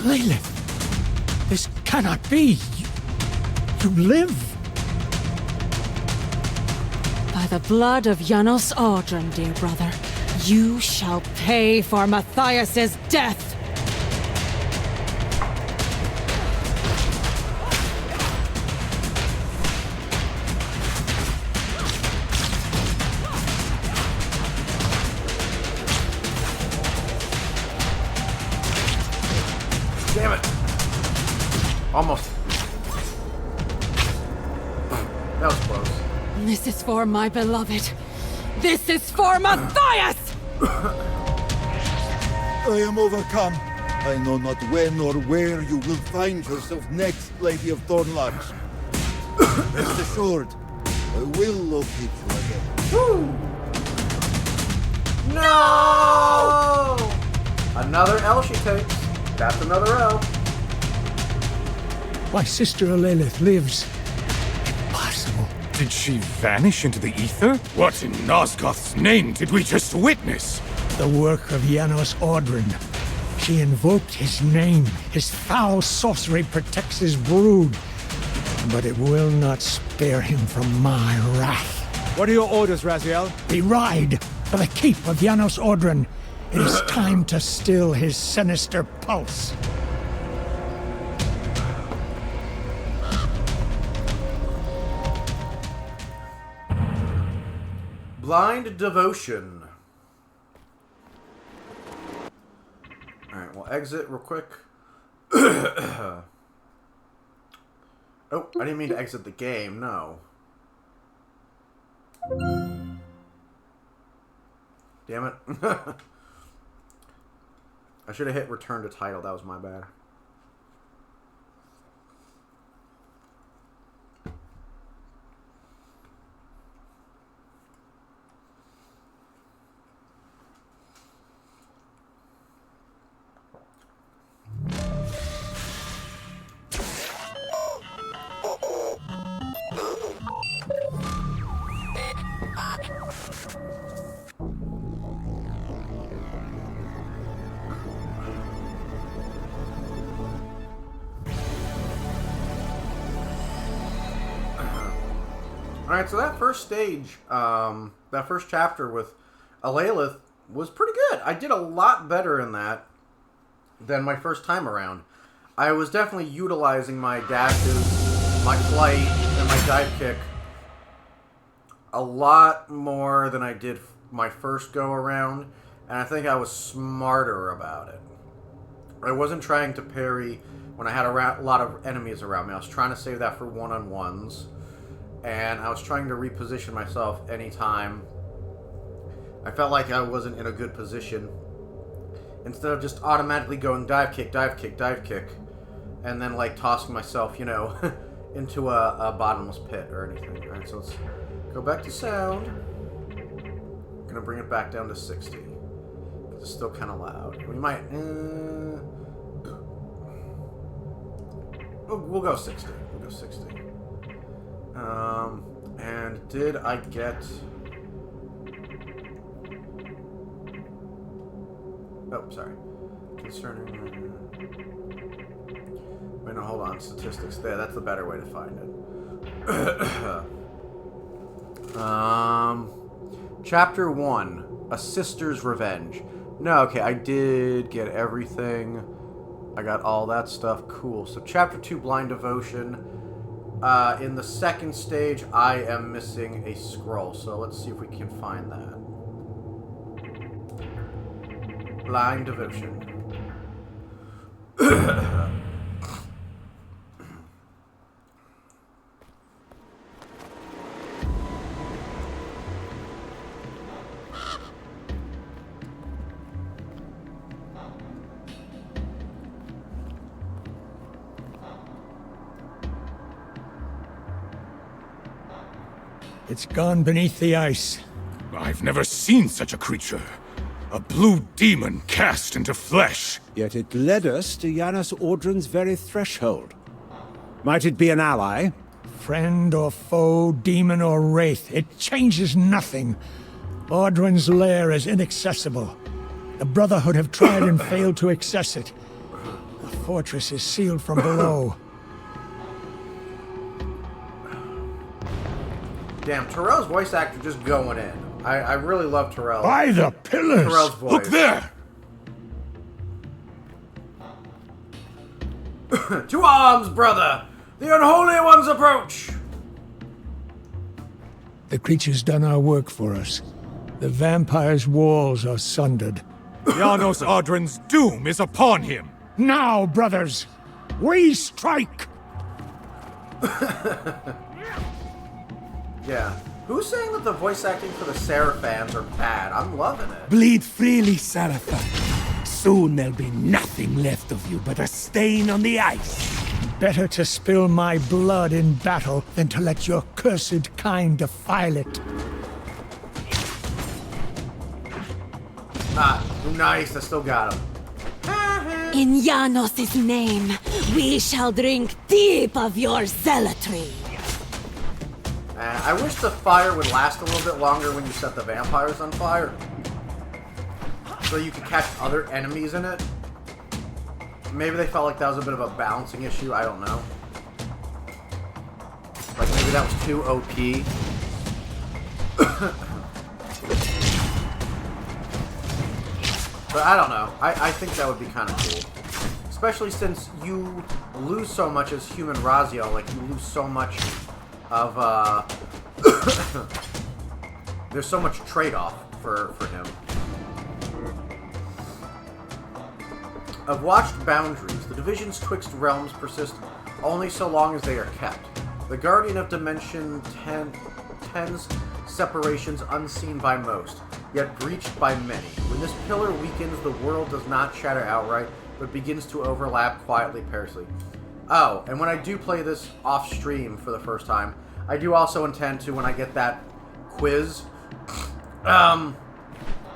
Lilith, this cannot be. You live. By the blood of Janos Audron, dear brother, you shall pay for Matthias's death. Damn it. Almost. That was close. This is for my beloved. This is for Matthias! I am overcome. I know not when or where you will find yourself next, Lady of Thornlodge. Rest assured, I will locate you again. Woo! No! Another L she takes. That's another L. My sister Lilith lives. Impossible. Did she vanish into the ether? What in Nosgoth's name did we just witness? The work of Janos Audron. She invoked his name. His foul sorcery protects his brood. But it will not spare him from my wrath. What are your orders, Raziel? We ride for the keep of Janos Audron. It is time to still his sinister pulse. Blind Devotion. Alright, we'll exit real quick. Oh, I didn't mean to exit the game, no. Damn it. I should have hit return to title, that was my bad. Alright, so that first stage, that first chapter with Alalith was pretty good. I did a lot better in that than my first time around. I was definitely utilizing my dashes, my flight, and my dive kick a lot more than I did my first go around, and I think I was smarter about it. I wasn't trying to parry when I had a lot of enemies around me. I was trying to save that for one-on-ones. And I was trying to reposition myself anytime I felt like I wasn't in a good position. Instead of just automatically going dive kick, dive kick, dive kick, and then like tossing myself, you know, into a bottomless pit or anything. Alright, so let's go back to sound. I'm gonna bring it back down to 60. It's still kind of loud. We might... we'll go 60. We'll go 60. And did I get... Oh, sorry. Concerning... Wait, no, hold on. Statistics. There, that's the better way to find it. Chapter 1. A Sister's Revenge. No, okay, I did get everything. I got all that stuff. Cool. So, Chapter 2, Blind Devotion. In the second stage, I am missing a scroll. So, let's see if we can find that. Blind Devotion. It's gone beneath the ice. I've never seen such a creature. A blue demon cast into flesh. Yet it led us to Janus Audrun's very threshold. Might it be an ally? Friend or foe, demon or wraith, it changes nothing. Audrun's lair is inaccessible. The Brotherhood have tried and failed to access it. The fortress is sealed from below. Damn, Terrell's voice actor just going in. I really love Terrell. By the pillars! Terrell's voice. Look there! To arms, brother! The unholy ones approach! The creature's done our work for us. The vampire's walls are sundered. Janus Audrun's doom is upon him. Now, brothers, we strike! Yeah. Who's saying that the voice acting for the Seraphans are bad? I'm loving it. Bleed freely, Seraphin. Soon there'll be nothing left of you but a stain on the ice. Better to spill my blood in battle than to let your cursed kind defile it. Ah, nice. I still got him. In Janos' name, we shall drink deep of your zealotry. I wish the fire would last a little bit longer when you set the vampires on fire. So you could catch other enemies in it. Maybe they felt like that was a bit of a balancing issue. I don't know. Like maybe that was too OP. But I don't know. I think that would be kind of cool. Especially since you lose so much as human Raziel. Like you lose so much of there's so much trade-off for him. I've watched boundaries. The divisions twixt realms persist only so long as they are kept. The Guardian of Dimension tends separations unseen by most, yet breached by many. When this pillar weakens, the world does not shatter outright, but begins to overlap quietly, perilously. Oh, and when I do play this off-stream for the first time, I do also intend to, when I get that quiz,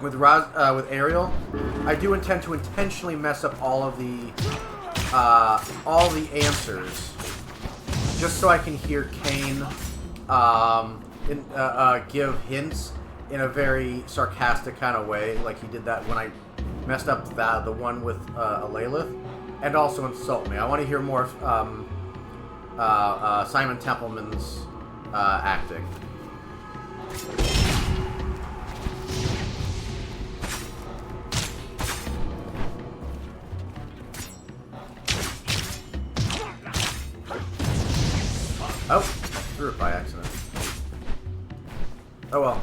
with Ariel, I do intend to intentionally mess up all the answers, just so I can hear Kain give hints in a very sarcastic kind of way, like he did that when I messed up the one with Alalith, and also insult me. I want to hear more of Simon Templeman's acting. Oh, threw it by accident. Oh well.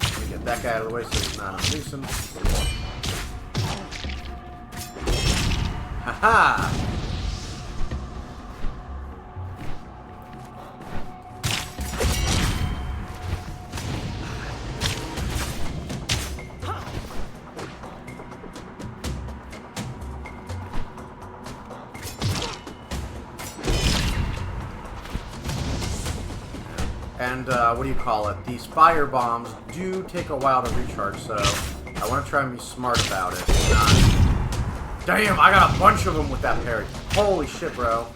Let me get that guy out of the way so he's not a nuisance. Haha! And, what do you call it? These fire bombs do take a while to recharge, so I want to try and be smart about it. Damn, I got a bunch of them with that parry. Holy shit, bro.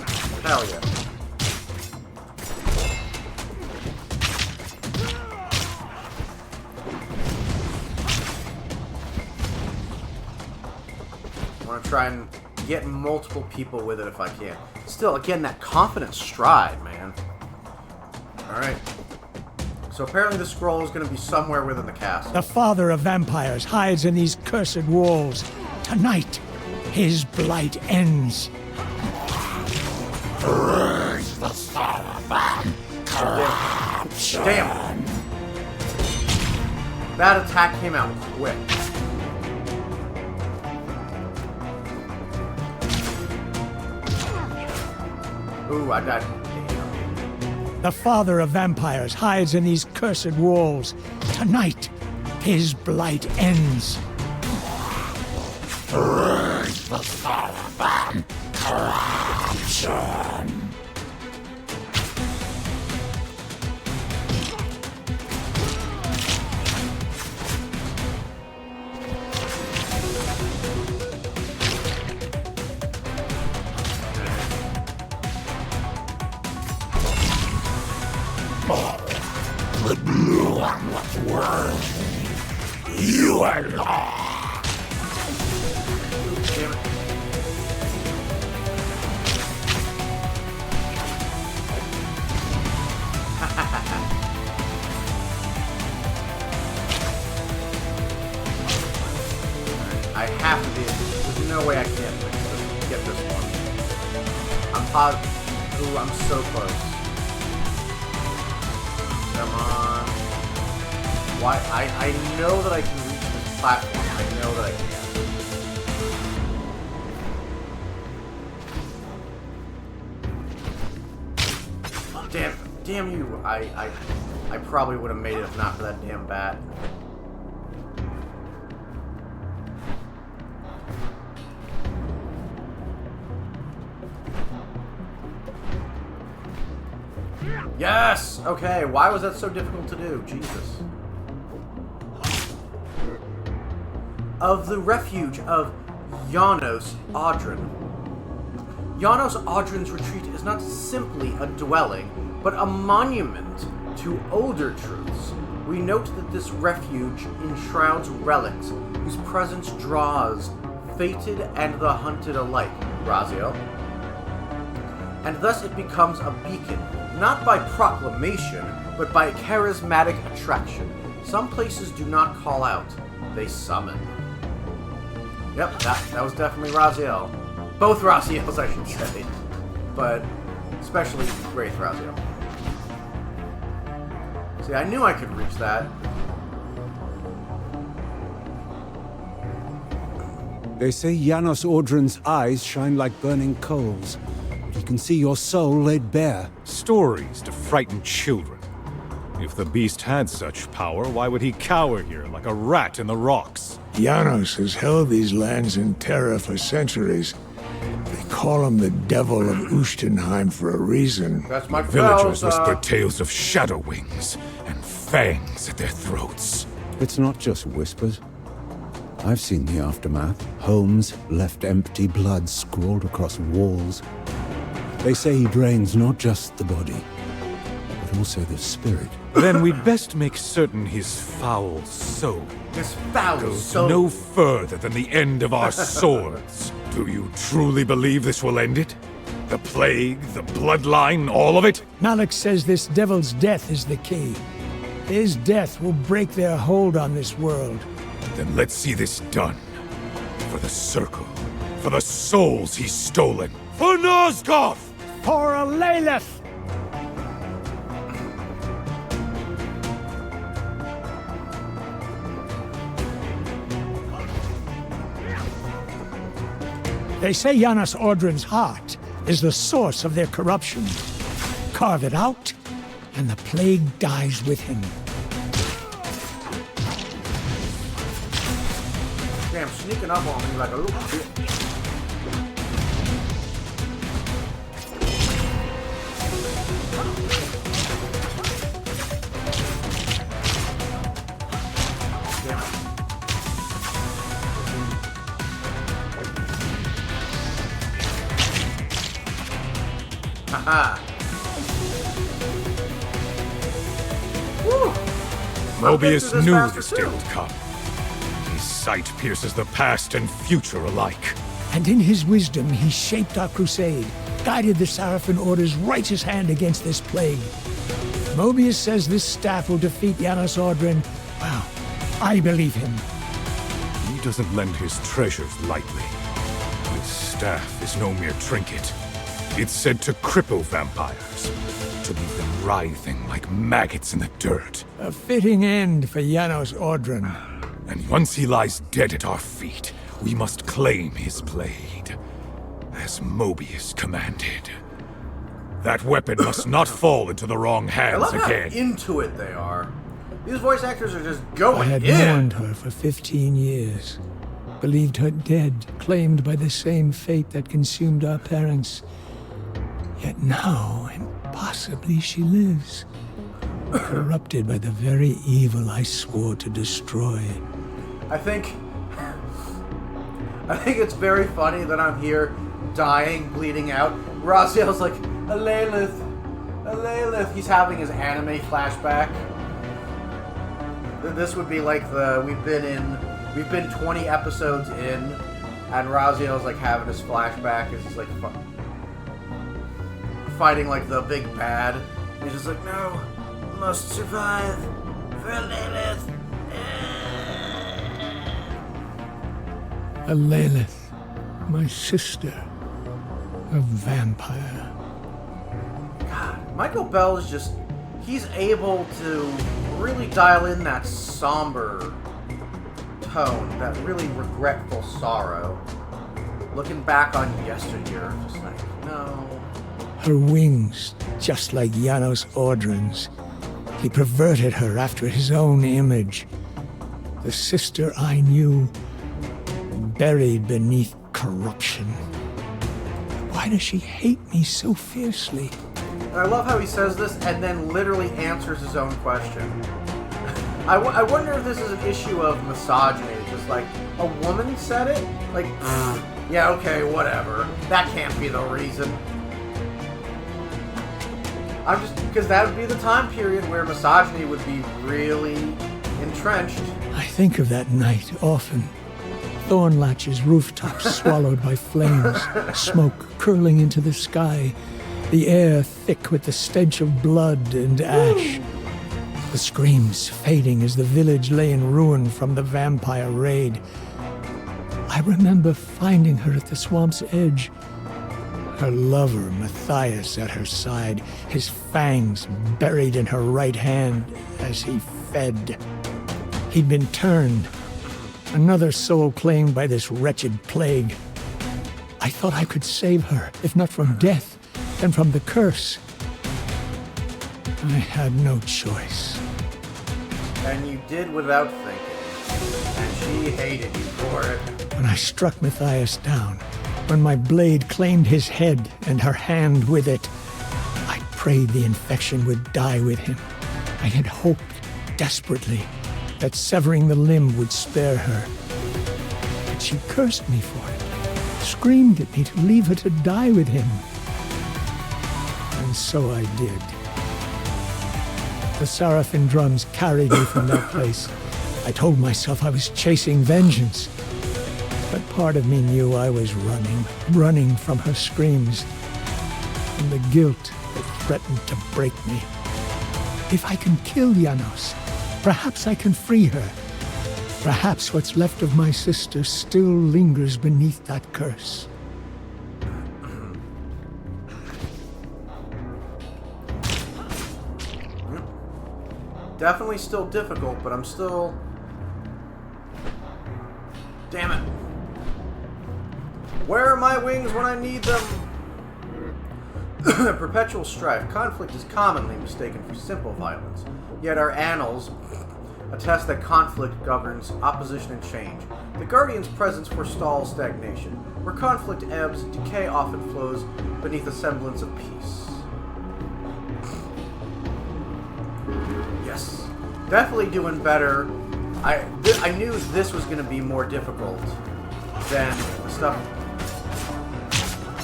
Hell yeah. I want to try and get multiple people with it if I can. Still, again, that confident stride, man. Alright. So apparently the scroll is going to be somewhere within the castle. The father of vampires hides in these cursed walls. Tonight, his blight ends. Damn. That attack came out quick. Ooh, I died. The father of vampires hides in these cursed walls. Tonight, his blight ends. The blue one was worthy. You are lost. Damn it. I have to be. There's no way I can't get this one. I'm positive. Ooh, I'm so close. Come on. Why? I know that I can reach this platform. I know that I can. Damn you. I probably would have made it if not for that damn bat. Yes! Okay, why was that so difficult to do? Jesus. Of the refuge of Janos Audrin. Janos Audrin's retreat is not simply a dwelling, but a monument to older truths. We note that this refuge enshrouds relics whose presence draws fated and the hunted alike, Raziel. And thus it becomes a beacon, not by proclamation, but by charismatic attraction. Some places do not call out, they summon. Yep, that was definitely Raziel. Both Raziels, I should say. But especially Wraith Raziel. See, I knew I could reach that. They say Janos Audrin's eyes shine like burning coals. He can see your soul laid bare. Stories to frighten children. If the beast had such power, why would he cower here like a rat in the rocks? Janos has held these lands in terror for centuries. They call him the Devil of Ustenheim for a reason. That's my Villagers fellas, whisper tales of shadow wings and fangs at their throats. It's not just whispers. I've seen the aftermath. Homes left empty, blood scrawled across walls. They say he drains not just the body, but also the spirit. Then we'd best make certain his foul soul This foul goes soul. no further than the end of our swords. Do you truly believe this will end it? The plague, the bloodline, all of it? Malik says this devil's death is the key. His death will break their hold on this world. Then let's see this done. For the Circle. For the souls he's stolen. For Nosgoth! For a Lilith! They say Janos Audrin's heart is the source of their corruption. Carve it out, and the plague dies with him. Damn, sneaking up on me like a little bitch. Woo! Mobius this knew faster this day too. would come. His sight pierces the past and future alike. And in his wisdom, he shaped our crusade, guided the Sarafin Order's righteous hand against this plague. Mobius says this staff will defeat Janos Audrin. Well, I believe him. He doesn't lend his treasures lightly. This staff is no mere trinket. It's said to cripple vampires, to leave them writhing like maggots in the dirt. A fitting end for Janos Audrin. And once he lies dead at our feet, we must claim his blade, as Mobius commanded. That weapon must not fall into the wrong I hands love again. how into it they are. These voice actors are just I going had in. mourned her for 15 years, believed her dead, claimed by the same fate that consumed our parents. Yet now, impossibly, she lives, corrupted by the very evil I swore to destroy. I think it's very funny that I'm here, dying, bleeding out. Raziel's like, Alalith. He's having his anime flashback. This would be like we've been 20 episodes in, and Raziel's like having his flashback. It's just like fighting like the big bad. He's just like, no, must survive for Alalith. Alalith, my sister, a vampire. Michael Bell is just, he's able to really dial in that somber tone, that really regretful sorrow. Looking back on yesteryear, just like, no. Her wings, just like Janos Audrin's. He perverted her after his own image. The sister I knew, buried beneath corruption. Why does she hate me so fiercely? And I love how he says this and then literally answers his own question. I wonder if this is an issue of misogyny. Just like, a woman said it? Like, yeah, okay, whatever. That can't be the reason. Because that would be the time period where misogyny would be really entrenched. I think of that night often. Thornlatch's rooftops swallowed by flames, smoke curling into the sky, the air thick with the stench of blood and ash. The screams fading as the village lay in ruin from the vampire raid. I remember finding her at the swamp's edge, her lover Matthias at her side, his fangs buried in her right hand as he fed. He'd been turned, another soul claimed by this wretched plague. I thought I could save her, if not from death, then from the curse. I had no choice. And you did without thinking. And she hated you for it. When I struck Matthias down, when my blade claimed his head and her hand with it, I prayed the infection would die with him. I had hoped, desperately, that severing the limb would spare her. But she cursed me for it, screamed at me to leave her to die with him. And so I did. The Sarafin drums carried me from that place. I told myself I was chasing vengeance. But part of me knew I was running from her screams, from the guilt that threatened to break me. If I can kill Janos, perhaps I can free her. Perhaps what's left of my sister still lingers beneath that curse. Definitely still difficult, but I'm still... Damn it. Where are my wings when I need them? Perpetual strife. Conflict is commonly mistaken for simple violence. Yet our annals attest that conflict governs opposition and change. The Guardian's presence forestalls stagnation. Where conflict ebbs, decay often flows beneath a semblance of peace. Yes. Definitely doing better. I knew this was going to be more difficult than the stuff...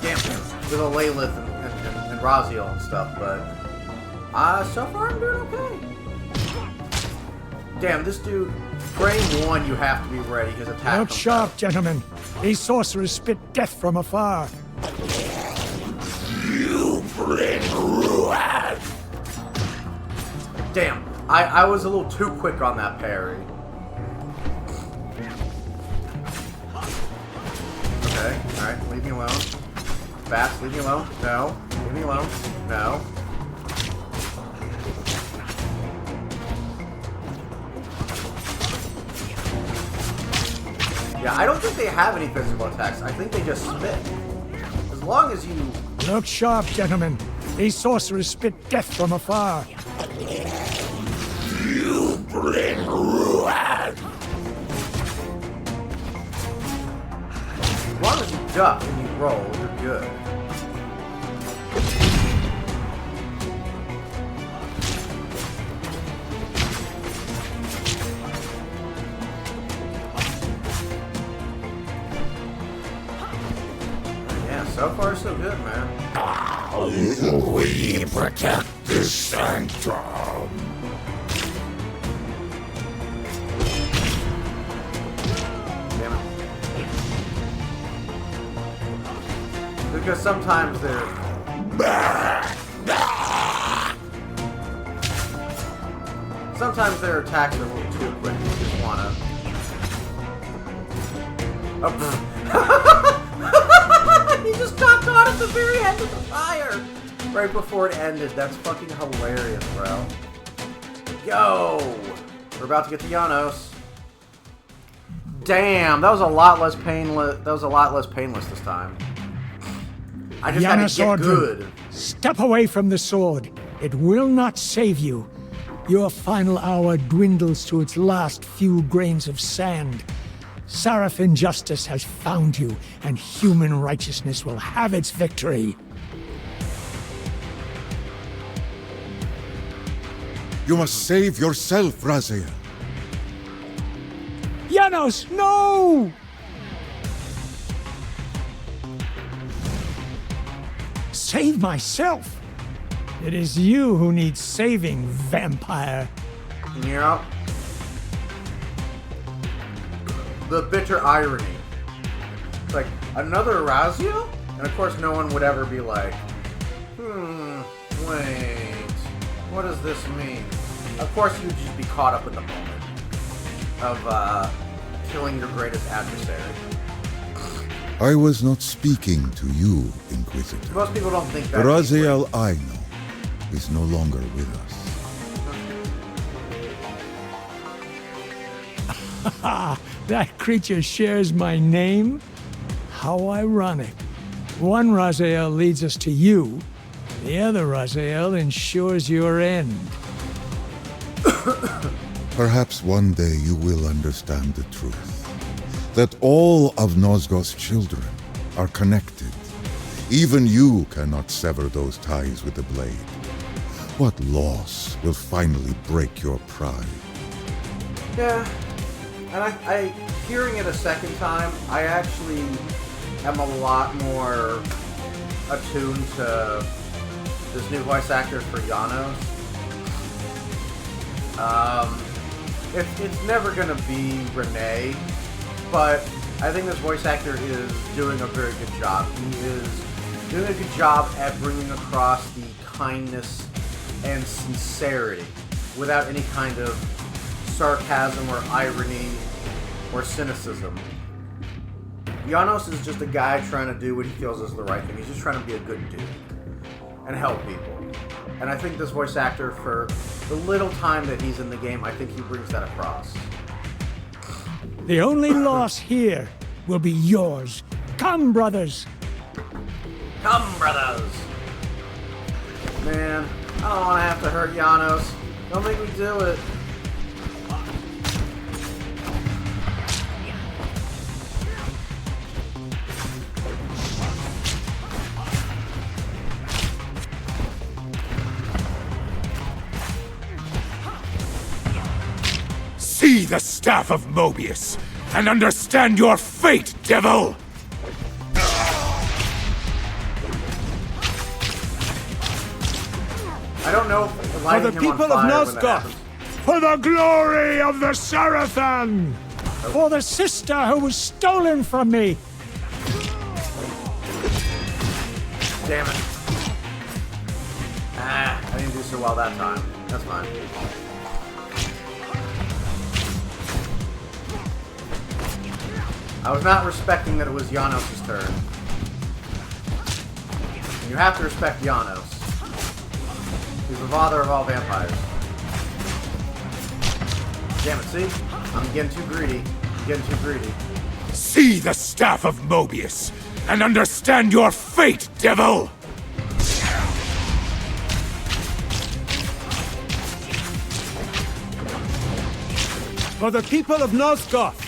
Damn, with Alalith and Raziel and stuff, but so far I'm doing okay. Damn, this dude, frame 1, you have to be ready. His attack. Look sharp, gentlemen. These sorcerers spit death from afar. You bring ruin. Damn, I was a little too quick on that parry. Okay, alright, leave me alone. Bats, leave me alone. No. Leave me alone. No. Yeah, I don't think they have any physical attacks. I think they just spit. As long as you... Look sharp, gentlemen. These sorcerers spit death from afar. You bring ruin. As long as you duck and you roll, you're good. Yeah, so far so good, man. We protect this sanctum. Damn it. Because sometimes they're... Sometimes their attacks are a little too quick. You just wanna... Oh. He just got caught at the very end of the fire! Right before it ended. That's fucking hilarious, bro. Yo! We're about to get to Janos. Damn, that was a lot less painless. That was a lot less painless this time. I just had to get good. Step away from the sword. It will not save you. Your final hour dwindles to its last few grains of sand. Seraphin justice has found you, and human righteousness will have its victory. You must save yourself, Raziel. Janos, no! Save myself? It is you who needs saving, vampire. Yeah. The bitter irony. It's like, another Raziel? And of course no one would ever be like, wait, what does this mean? Of course you'd just be caught up in the moment of killing your greatest adversary. I was not speaking to you, Inquisitor. Most people don't think that. Raziel, I know, is no longer with us. That creature shares my name? How ironic. One Raziel leads us to you, the other Raziel ensures your end. Perhaps one day you will understand the truth. That all of Nosgoth's children are connected. Even you cannot sever those ties with the blade. What loss will finally break your pride? Yeah. And I hearing it a second time, I actually am a lot more attuned to this new voice actor for Janos. It's never gonna be Renee, but I think this voice actor is doing a very good job. He is doing a good job at bringing across the kindness and sincerity without any kind of sarcasm or irony or cynicism. Janos is just a guy trying to do what he feels is the right thing. He's just trying to be a good dude and help people. And I think this voice actor, for the little time that he's in the game, I think he brings that across. The only loss here will be yours. Come, brothers! Come, brothers! Man, I don't want to have to hurt Janos. Don't make me do it. See the staff of Mobius, and understand your fate, devil! don't know if For lighting the him on people of fire when that Nosgoth! happens. For the glory of the Sarathan! For the sister who was stolen from me! Damn it. Ah, I didn't do so well that time. That's fine. I was not respecting that it was Janos' turn. And you have to respect Janos. He's the father of all vampires. Damn it, see? I'm getting too greedy. I'm getting too greedy. See the staff of Mobius, and understand your fate, devil! For the people of Nosgoth!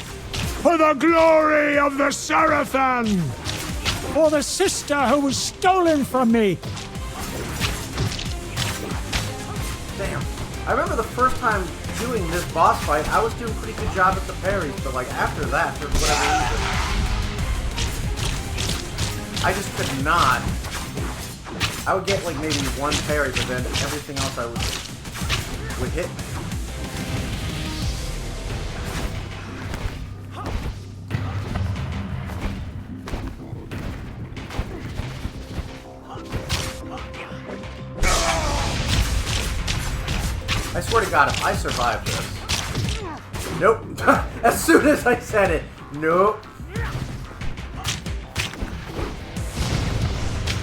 For the glory of the Sarathan! For the sister who was stolen from me! Damn. I remember the first time doing this boss fight, I was doing a pretty good job at the parries, but like after that, for whatever reason, I just could not. I would get like maybe one parry, but then everything else would hit me. I swear to God, if I survive this... Nope. As soon as I said it. Nope.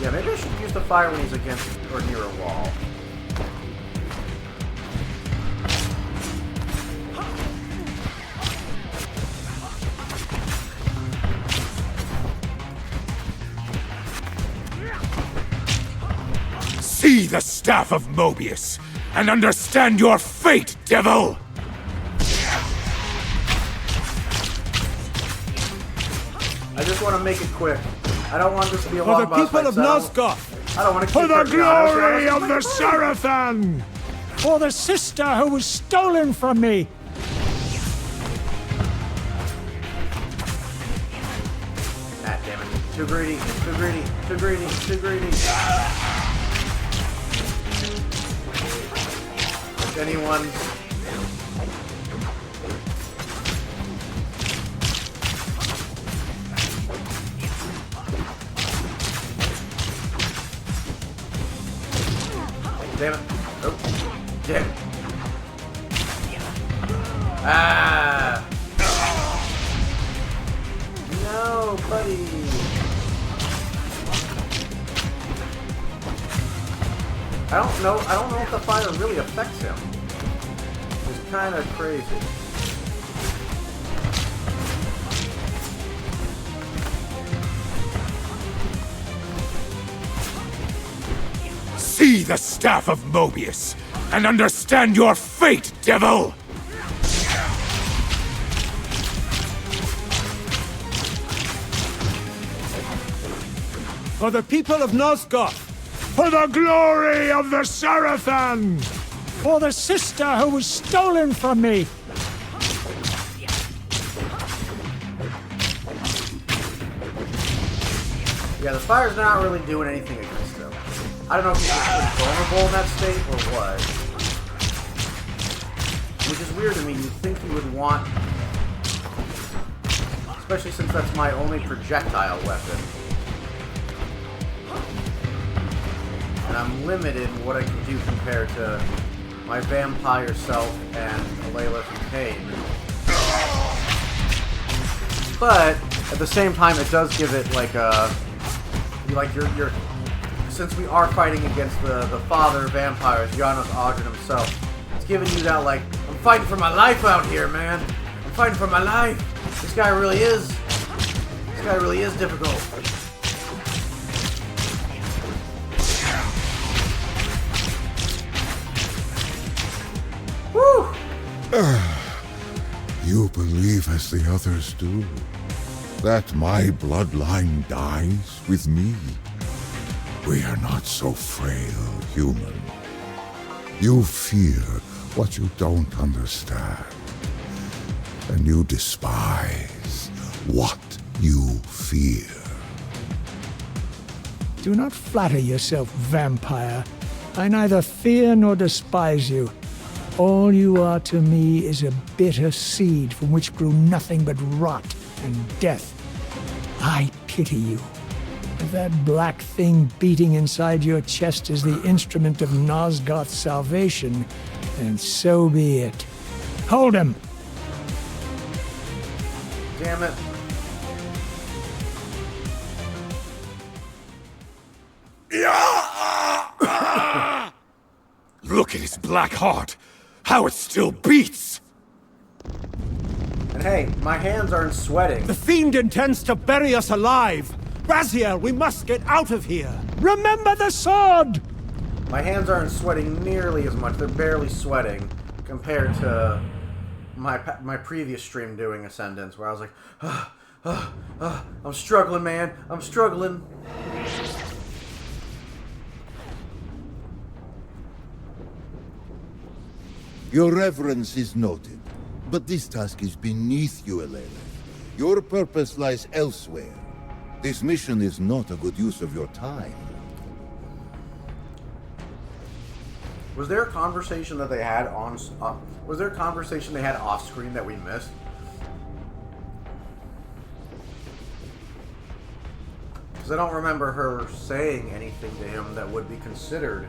Yeah, maybe I should use the fire when he's against or near a wall. See the staff of Mobius, and understand your fate, devil! I just want to make it quick. I don't want this to be a For long the boss people fight, of so Nosgoth! I don't want to For keep the hurting glory Janos. of the Sarathan! For the sister who was stolen from me! Ah, damn it. Too greedy, too greedy, too greedy, too greedy. If anyone... Damn it. Oh. Damn it. Ah! No, buddy. I don't know if the fire really affects him. It's kind of crazy. See the staff of Mobius, and understand your fate, devil! For the people of Nosgoth! For the glory of the Sarathan! For the sister who was stolen from me! Yeah, the fire's not really doing anything against him. I don't know if he's just vulnerable in that state or what. Which is weird to me. You'd think you would want... Especially since that's my only projectile weapon. And I'm limited in what I can do compared to my vampire self and Layla and Kain. But at the same time, it does give it like a... Like you're since we are fighting against the father of vampires, Janos Audrin himself, it's giving you that like, I'm fighting for my life out here, man. I'm fighting for my life. This guy really is difficult. Woo! You believe as the others do, that my bloodline dies with me. We are not so frail, human. You fear what you don't understand, and you despise what you fear. Do not flatter yourself, vampire. I neither fear nor despise you. All you are to me is a bitter seed from which grew nothing but rot and death. I pity you. If that black thing beating inside your chest is the instrument of Nosgoth's salvation, then so be it. Hold him! Damn it. Look at his black heart! How it still beats! And hey, my hands aren't sweating. The fiend intends to bury us alive! Raziel, we must get out of here! Remember the sword! My hands aren't sweating nearly as much. They're barely sweating compared to my previous stream doing Ascendance, where I was like, I'm struggling, man. I'm struggling. Your reverence is noted, but this task is beneath you, Elena. Your purpose lies elsewhere. This mission is not a good use of your time. Was there a conversation that they had on? Was there a conversation they had off screen that we missed? Because I don't remember her saying anything to him that would be considered.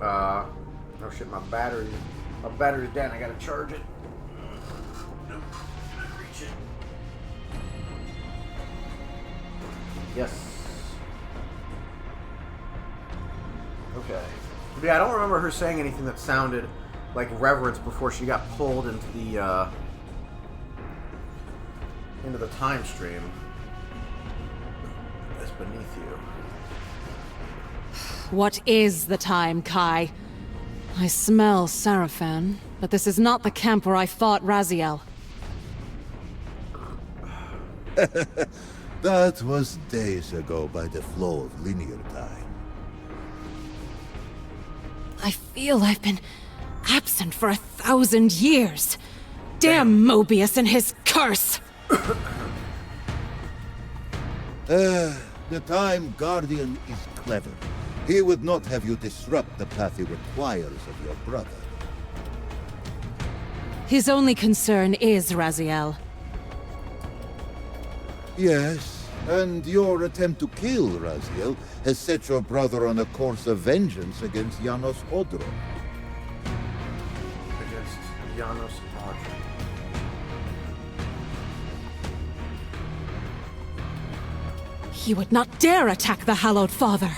Oh shit! My battery's down. I gotta charge it. Nope, I reach it. Yes. Okay. But yeah, I don't remember her saying anything that sounded like reverence before she got pulled into the time stream. That's beneath you. What is the time, Kai? I smell Sarafan, but this is not the camp where I fought Raziel. That was days ago by the flow of linear time. I feel I've been absent for 1,000 years. Damn Mobius and his curse! The Time Guardian is clever. He would not have you disrupt the path he requires of your brother. His only concern is Raziel. Yes, and your attempt to kill Raziel has set your brother on a course of vengeance against Janos Odro. Against Janos Odro. He would not dare attack the Hallowed Father.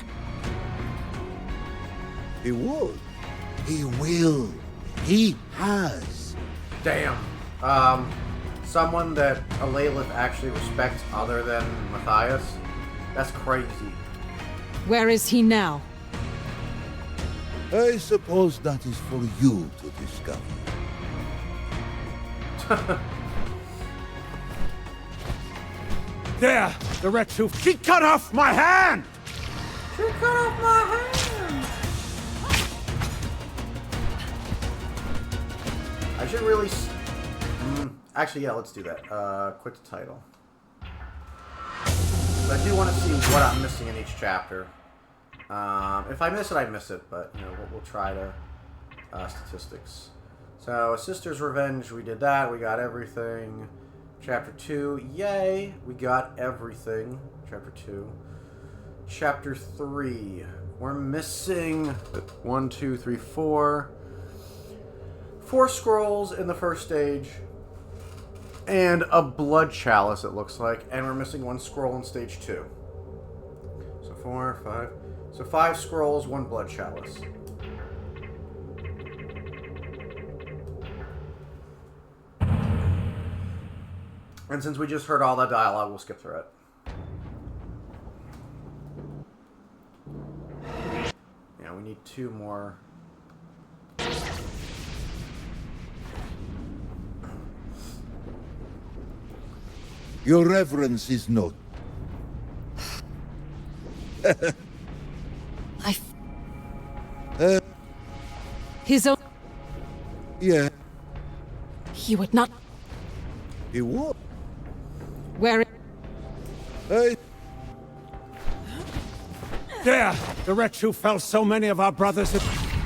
He would. He will. He has. Damn. Someone that Alaylath actually respects other than Matthias? That's crazy. Where is he now? I suppose that is for you to discover. There! The wretch who... She cut off my hand! She cut off my hand! I should really... Actually, yeah, let's do that. Quit the title. I do want to see what I'm missing in each chapter. If I miss it, I miss it, but, you know, we'll try to... statistics. So, A Sister's Revenge, we did that. We got everything. Chapter 2, yay! We got everything. Chapter 2. Chapter 3. We're missing 1, 2, 3, 4. 4 scrolls in the first stage. And a blood chalice, it looks like. And we're missing 1 scroll in stage 2. So 4, 5. So 5 scrolls, 1 blood chalice. And since we just heard all that dialogue, we'll skip through it. Yeah, we need 2 more. Your reverence is not. His own... Yeah. He would not... He would. Where... Hey. There! The wretch who fell so many of our brothers.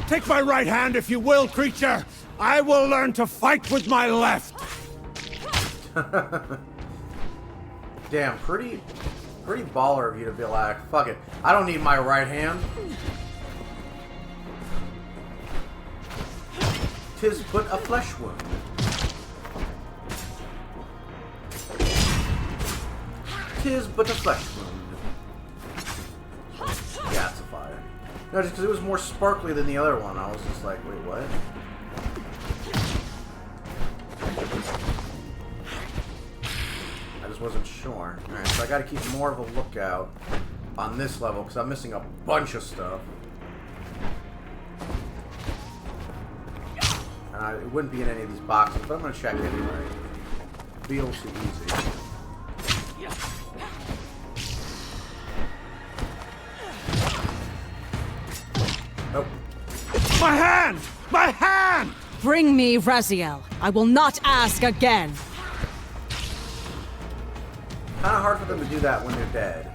Take my right hand if you will, creature! I will learn to fight with my left! Damn, pretty baller of you to be like, fuck it. I don't need my right hand. 'Tis but a flesh wound. Tis but a flesh wound. Gasifier. No, just because it was more sparkly than the other one, I was just like, wait, what? I just wasn't sure. Alright, so I gotta keep more of a lookout on this level, because I'm missing a bunch of stuff. And it wouldn't be in any of these boxes, but I'm gonna check anyway. Feels too easy. Nope. My hand! My hand! Bring me Raziel. I will not ask again. Kind of hard for them to do that when they're dead.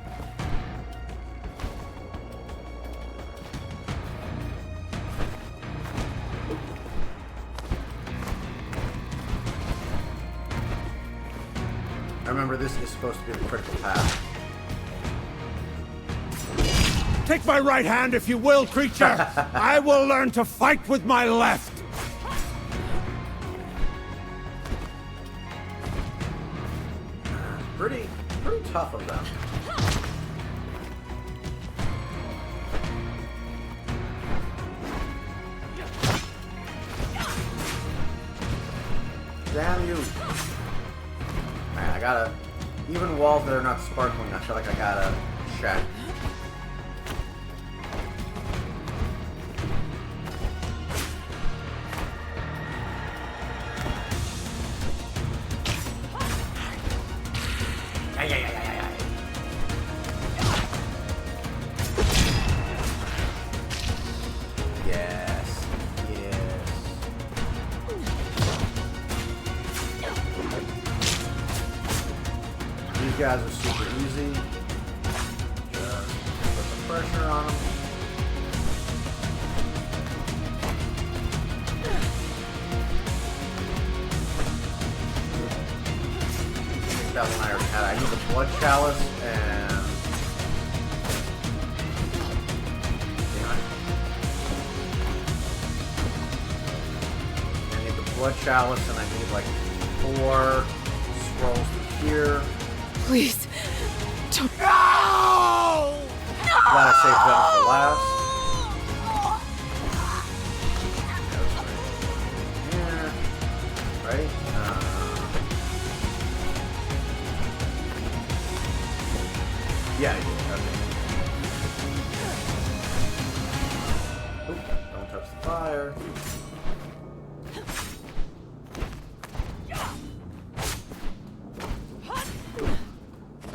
I remember this is supposed to be the critical path. Take my right hand if you will, creature! I will learn to fight with my left! Pretty tough of them. Damn you. Man, I gotta... Even walls that are not sparkling, I feel like I gotta check. Yes. Yes. These guys are super easy. Just put the pressure on them. That one I already had. I need the blood chalice and... I need the blood chalice and I need like 4 scrolls to here. Please, don't. No! Glad I saved that for last. Yeah. Right? Yeah, I did. Okay. Oop, don't touch the fire.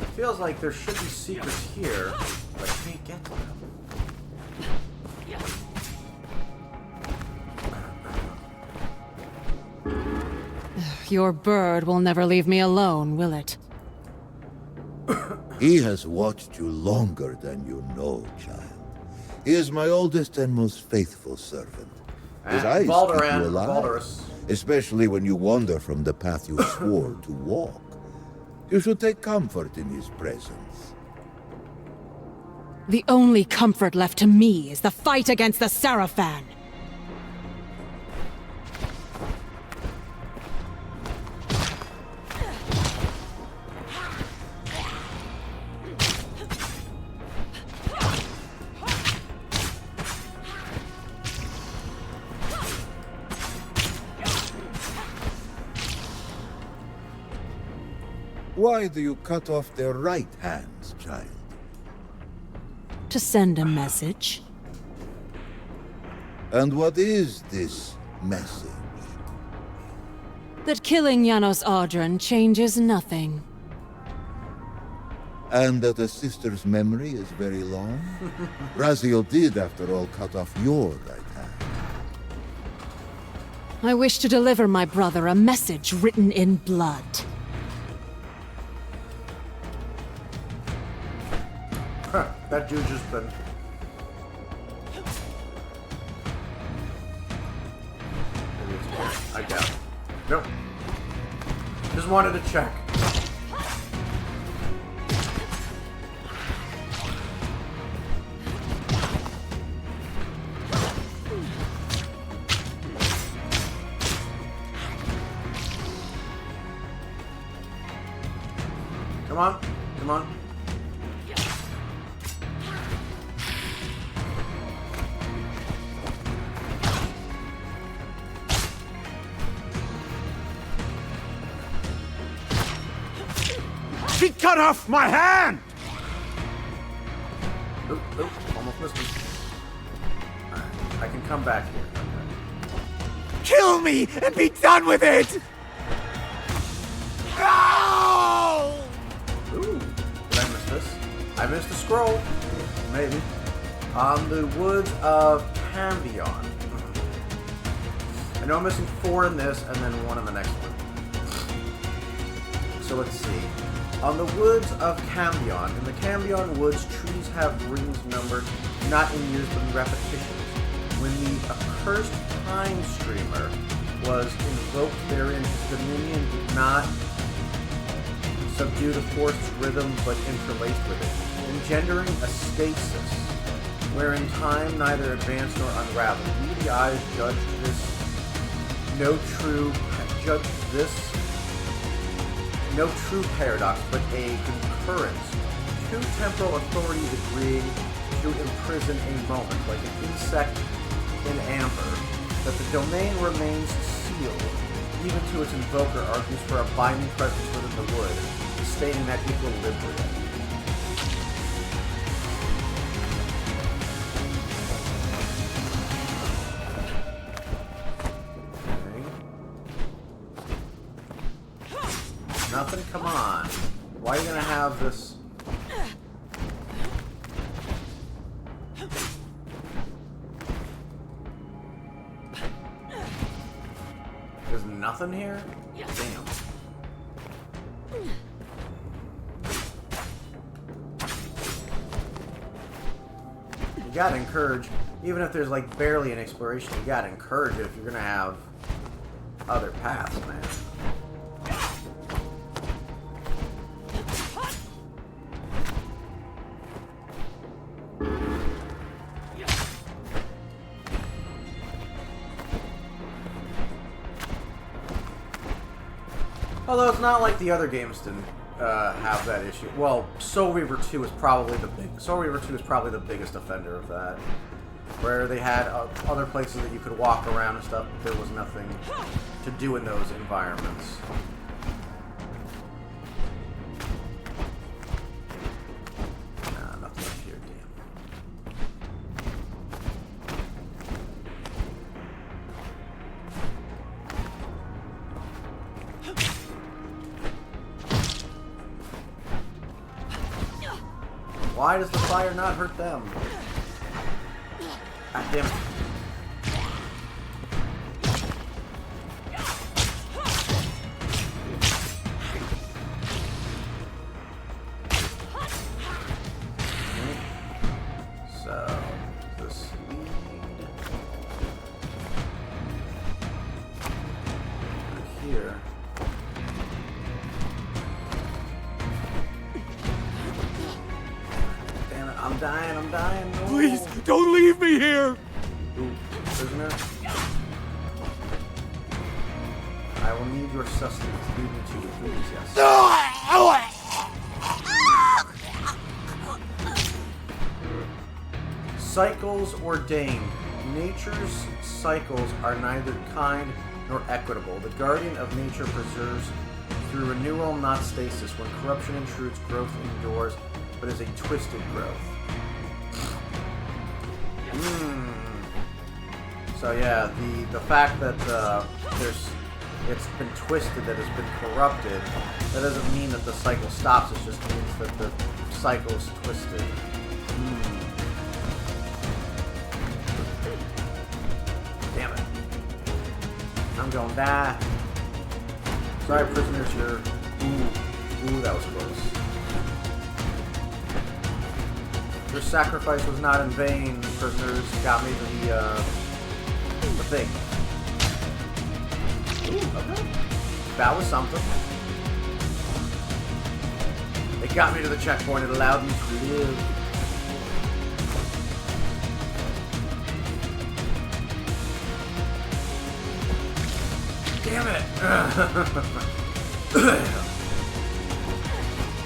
It feels like there should be secrets here, but I can't get to them. Your bird will never leave me alone, will it? He has watched you longer than you know, child. He is my oldest and most faithful servant. His eyes keep you alive, especially when you wander from the path you swore to walk. You should take comfort in his presence. The only comfort left to me is the fight against the Sarafan. Why do you cut off their right hands, child? To send a message. And what is this message? That killing Janos Audron changes nothing. And that a sister's memory is very long? Raziel did, after all, cut off your right hand. I wish to deliver my brother a message written in blood. That dude just been Nope. Just wanted to check. Come on. Come on. She cut off my hand! Oop, oop, almost missed me. Alright, I can come back here. Kill me and be done with it! No! Ooh, did I miss this? I missed a scroll. Maybe. On the Woods of Cambion. I know I'm missing 4 in this, and then 1 in the next one. So let's see. On the Woods of Cambion. In the Cambion Woods, trees have rings numbered not in years but in repetitions. When the accursed Time Streamer was invoked therein, his dominion did not subdue the forest's rhythm but interlaced with it, engendering a stasis, wherein time neither advanced nor unraveled. We, the eyes, judged no true paradox, but a concurrence. Two temporal authorities agreeing to imprison a moment, like an insect in amber, that the domain remains sealed, even to its invoker argues for a binding presence within the wood, staying in that equilibrium. Nothing? Come on. Why are you gonna have this? There's nothing here? Damn. You gotta encourage, even if there's like barely an exploration, you gotta encourage it if you're gonna have other paths, man. Although it's not like the other games didn't have that issue. Well, Soul Reaver 2 is probably the biggest offender of that, where they had other places that you could walk around and stuff, but there was nothing to do in those environments. Nah, nothing up here, damn. Why does the fire not hurt them? God damn it. So, this lead here. I'm dying. No. Please, don't leave me here! Ooh, prisoner. I will need your sustenance. Lead me to the please, yes. Cycles ordained. Nature's cycles are neither kind nor equitable. The guardian of nature preserves through renewal, not stasis. When corruption intrudes, growth endures, but is a twisted growth. So yeah, the fact that it's been twisted, that it's been corrupted, that doesn't mean that the cycle stops. It just means that the cycle's twisted. Damn it! I'm gonna die. Sorry, prisoners. You're. Ooh, that was close. Your sacrifice was not in vain, prisoners. Got me the thing. Ooh, okay. That was something. It got me to the checkpoint. It allowed me to live. Damn it!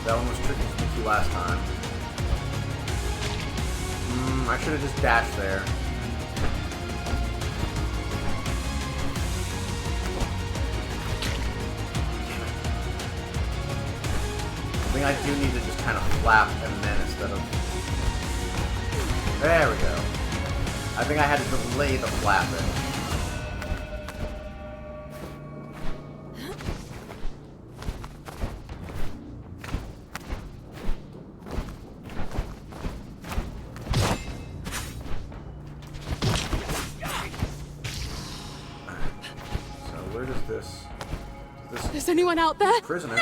That one was tricky for me last time. I should have just dashed there. I think I do need to just kind of flap and then instead of... There we go. I think I had to delay the flapping. So where does this... Is anyone out there? Prisoner.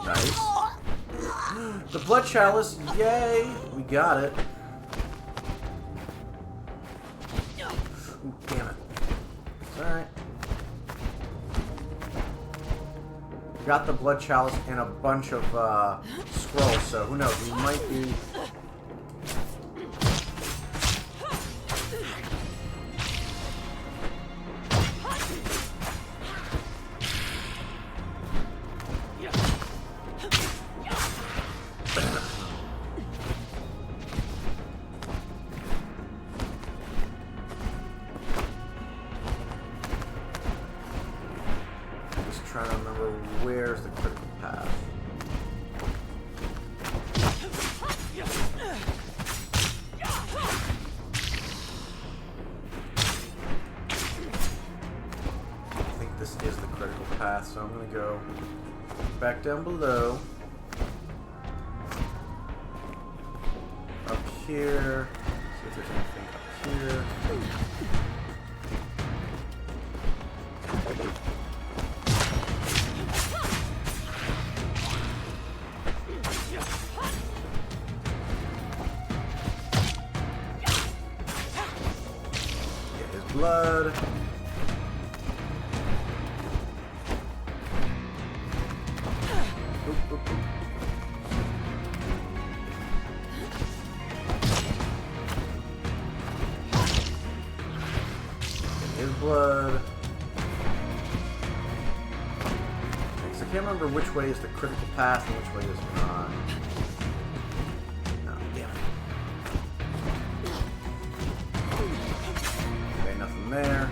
Nice. The blood chalice, yay! We got it. Ooh, damn it. It's alright. Got the blood chalice and a bunch of scrolls, so who knows? We might be... Trying to remember where's the critical path. I think this is the critical path, so I'm gonna go back down below. Up here. See if there's anything up here. Blood. Oop, oop, oop. His blood. I can't remember which way is the critical path and which way is not. Oh, damn it. Okay, nothing there.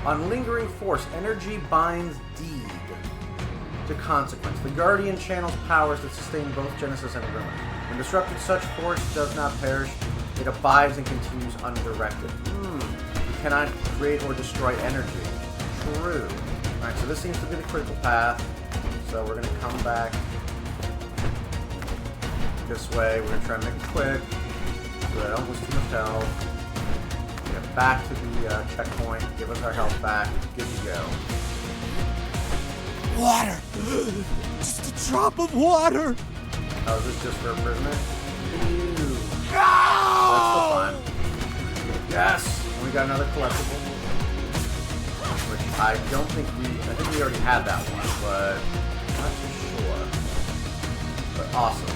On lingering force, energy binds deed to consequence. The Guardian channels powers that sustain both Genesis and Ruin. When disrupted, such force does not perish. It abides and continues undirected. You cannot create or destroy energy. True. Alright, so this seems to be the critical path. So we're going to come back this way. We're going to try and make it quick so that I don't lose too much health. Get back to the checkpoint. Give us our health back. Good to go. Water! Just a drop of water! Oh, is this just for imprisonment? Ew. No! That's still fine. Yes! And we got another collectible. Which I don't think I think we already had that one, but I'm not too sure. But awesome.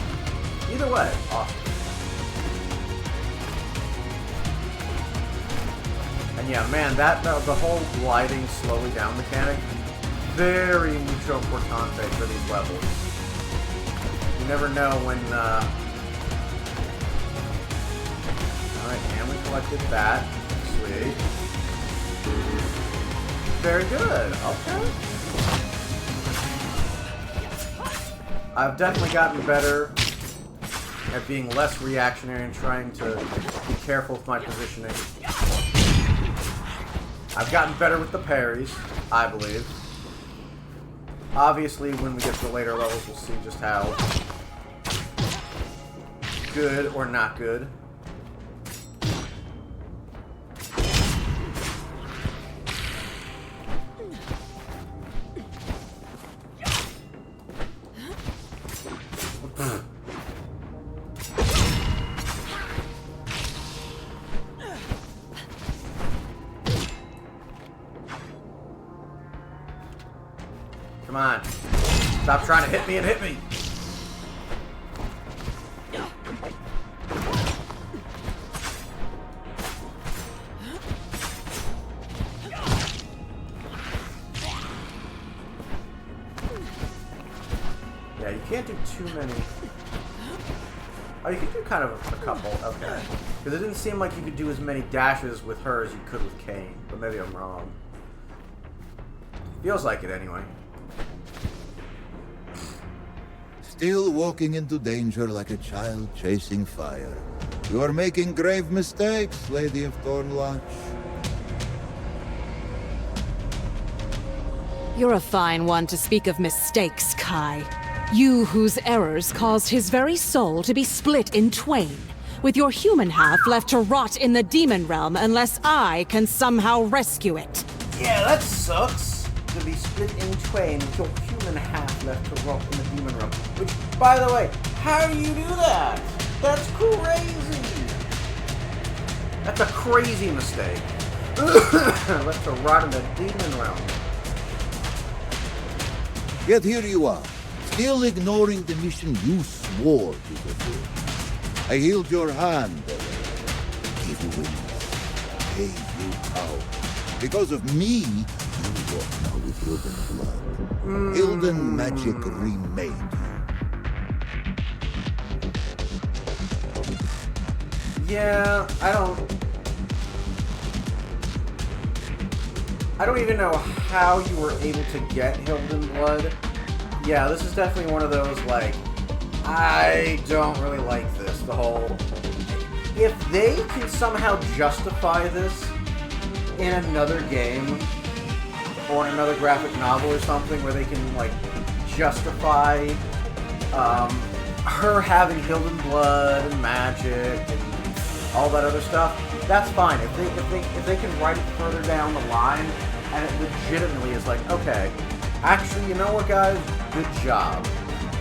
Either way, awesome. And yeah, man, the whole gliding slowly down mechanic, very mucho importante for these levels. You never know when, Alright, and we collected that. Sweet. Very good. Okay. I've definitely gotten better at being less reactionary and trying to be careful with my positioning. I've gotten better with the parries, I believe. Obviously, when we get to the later levels, we'll see just how good or not good. Come on. Stop trying to hit me and hit me. Yeah, you can't do too many. Oh, you can do kind of a couple. Okay. Because it didn't seem like you could do as many dashes with her as you could with Kain. But maybe I'm wrong. Feels like it anyway. Still walking into danger like a child chasing fire. You are making grave mistakes, Lady of Thornlodge. You're a fine one to speak of mistakes, Kai. You whose errors caused his very soul to be split in twain, with your human half left to rot in the demon realm unless I can somehow rescue it. Yeah, that sucks. To be split in twain with your human half left to rot in the demon realm. Which, by the way, how do you do that? That's crazy. That's a crazy mistake. Left to rot in the demon realm. Yet here you are, still ignoring the mission you swore you would do. I healed your hand, gave you wings, gave you power. Because of me, you walk now with Hilden blood. Hilden magic remade you. Yeah, I don't even know how you were able to get Hilden blood. Yeah, this is definitely one of those, like, I don't really like this. The whole... If they can somehow justify this in another game, or in another graphic novel or something, where they can, like, justify her having Hilden blood and magic and all that other stuff, that's fine. If they can write it further down the line, and it legitimately is like, okay, actually, you know what, guys? Good job.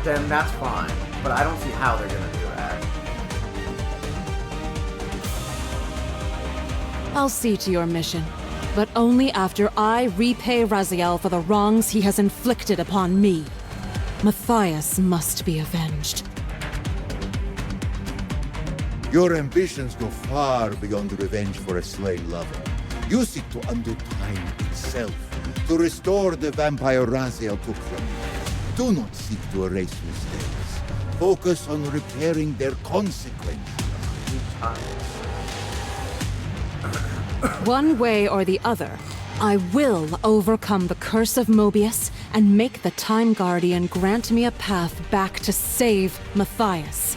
Then that's fine. But I don't see how they're gonna do that. I'll see to your mission, but only after I repay Raziel for the wrongs he has inflicted upon me. Matthias must be avenged. Your ambitions go far beyond revenge for a slain lover. You seek to undo time itself, to restore the vampire Raziel took from you. Do not seek to erase mistakes. Focus on repairing their consequences. One way or the other, I will overcome the curse of Mobius and make the Time Guardian grant me a path back to save Matthias.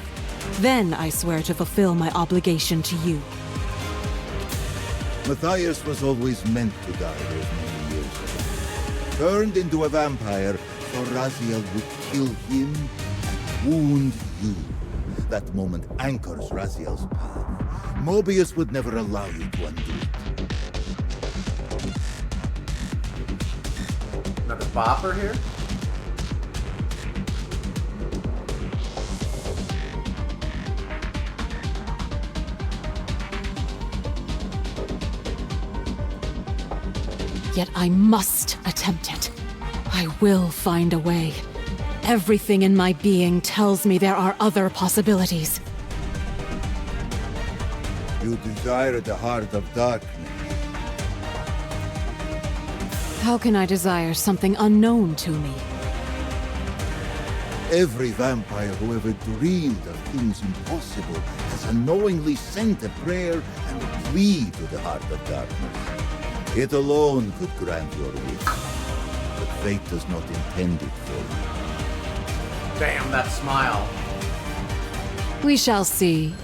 Then I swear to fulfill my obligation to you. Matthias was always meant to die those many years ago. Turned into a vampire, so Raziel would kill him and wound you. That moment anchors Raziel's path. Mobius would never allow you to undo it. Another bopper here? Yet I must attempt it. I will find a way. Everything in my being tells me there are other possibilities. You desire the heart of darkness. How can I desire something unknown to me? Every vampire who ever dreamed of things impossible has unknowingly sent a prayer and a plea to the heart of darkness. It alone could grant your wish, but fate does not intend it for you. Damn, that smile. We shall see.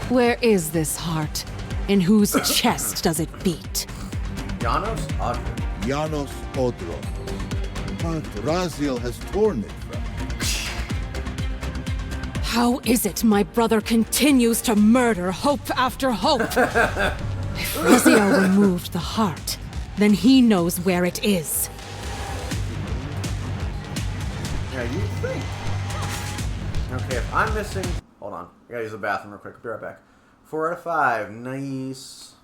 Where is this heart? In whose chest does it beat? Janos Odrin. Janos Odron. But Raziel has torn it from you. How is it my brother continues to murder hope after hope? If Raziel removed the heart, then he knows where it is. Yeah, you think. Okay, if I'm missing... Hold on. I gotta use the bathroom real quick. I'll be right back. 4 out of 5. Nice.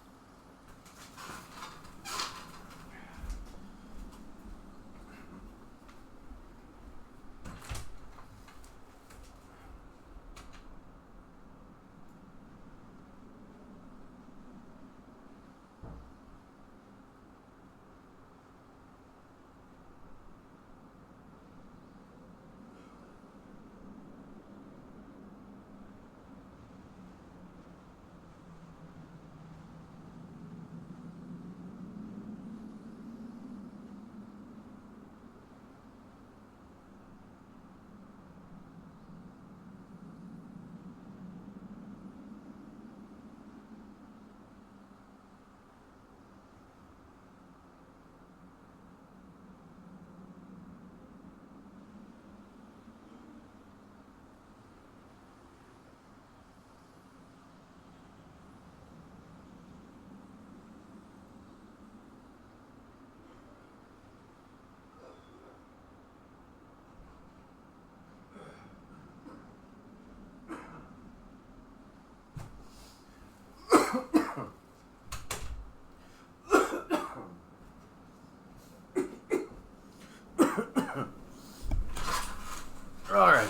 Alright.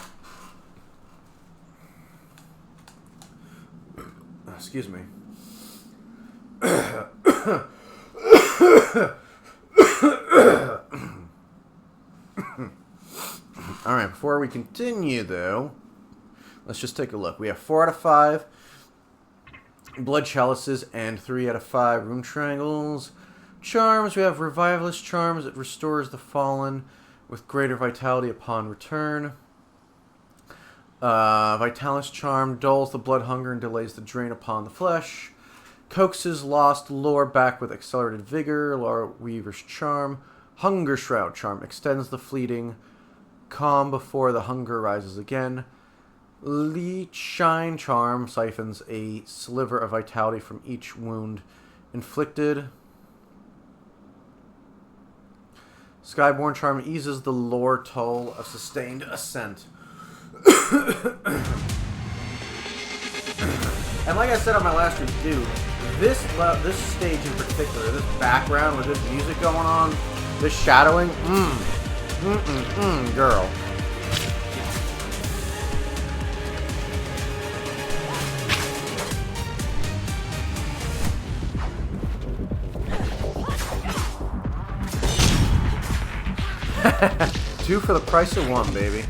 Excuse me. Alright, before we continue, though, let's just take a look. We have 4 out of 5 blood chalices and 3 out of 5 rune triangles. Charms, we have Revivalist Charms. It restores the fallen with greater vitality upon return. Vitalist Charm dulls the blood hunger and delays the drain upon the flesh. Coaxes lost lore back with accelerated vigor. Laura Weaver's Charm. Hunger Shroud Charm extends the fleeting calm before the hunger rises again. Leech Shine Charm siphons a sliver of vitality from each wound inflicted. Skyborn Charm eases the lore toll of sustained ascent. And like I said on my last review, this stage in particular, this background with this music going on, this shadowing, girl. 2 for the price of 1, baby.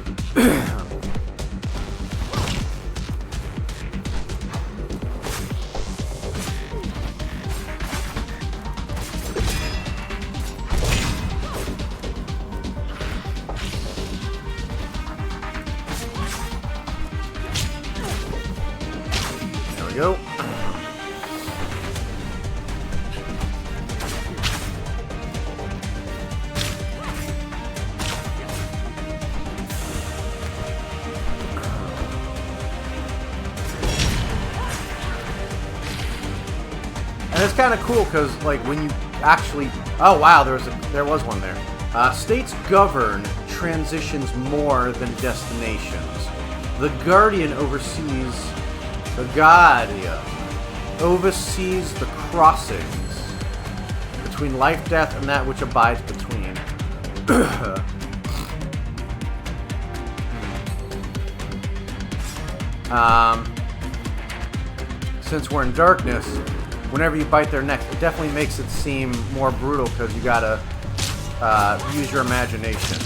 There we go. And it's kind of cool because, like, when you actually... Oh, wow, there was one there. States govern transitions more than destinations. The Guardian oversees... The Guardian oversees the crossings between life, death, and that which abides between. Since we're in darkness... Whenever you bite their neck, it definitely makes it seem more brutal because you gotta use your imagination.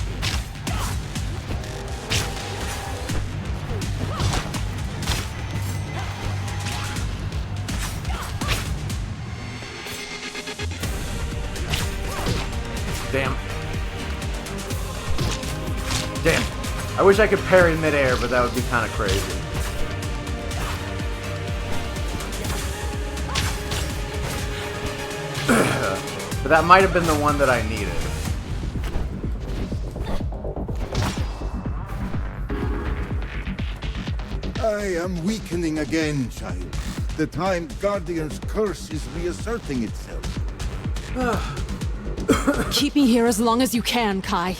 Damn. Damn. I wish I could parry midair, but that would be kind of crazy. But that might have been the one that I needed. I am weakening again, child. The Time Guardian's curse is reasserting itself. Keep me here as long as you can, Kai.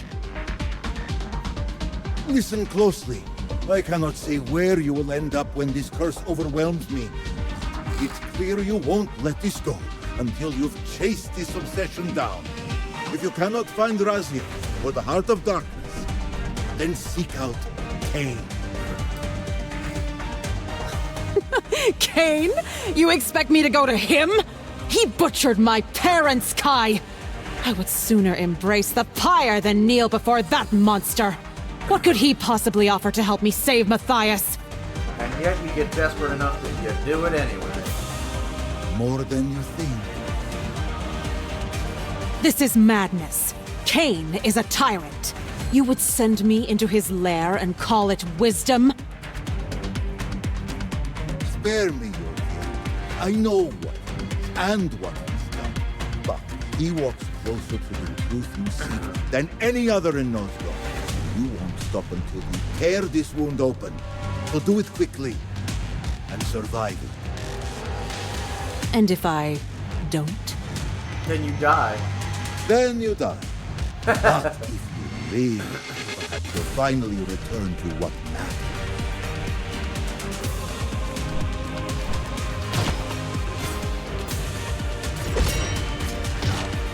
Listen closely. I cannot say where you will end up when this curse overwhelms me. It's clear you won't let this go until you've chased this obsession down. If you cannot find Raziel or the Heart of Darkness, then seek out Kain. Kain? You expect me to go to him? He butchered my parents, Kai. I would sooner embrace the pyre than kneel before that monster. What could he possibly offer to help me save Matthias? And yet you get desperate enough that you do it anyway. More than you think. This is madness. Kain is a tyrant. You would send me into his lair and call it wisdom? Spare me your guilt. I know what he is and what he's done. But he walks closer to the truth you seek than any other in Nosgoth. You won't stop until you tear this wound open. So do it quickly and survive it. And if I don't? Then you die. Then you die. But if you live, perhaps you'll finally return to what matters.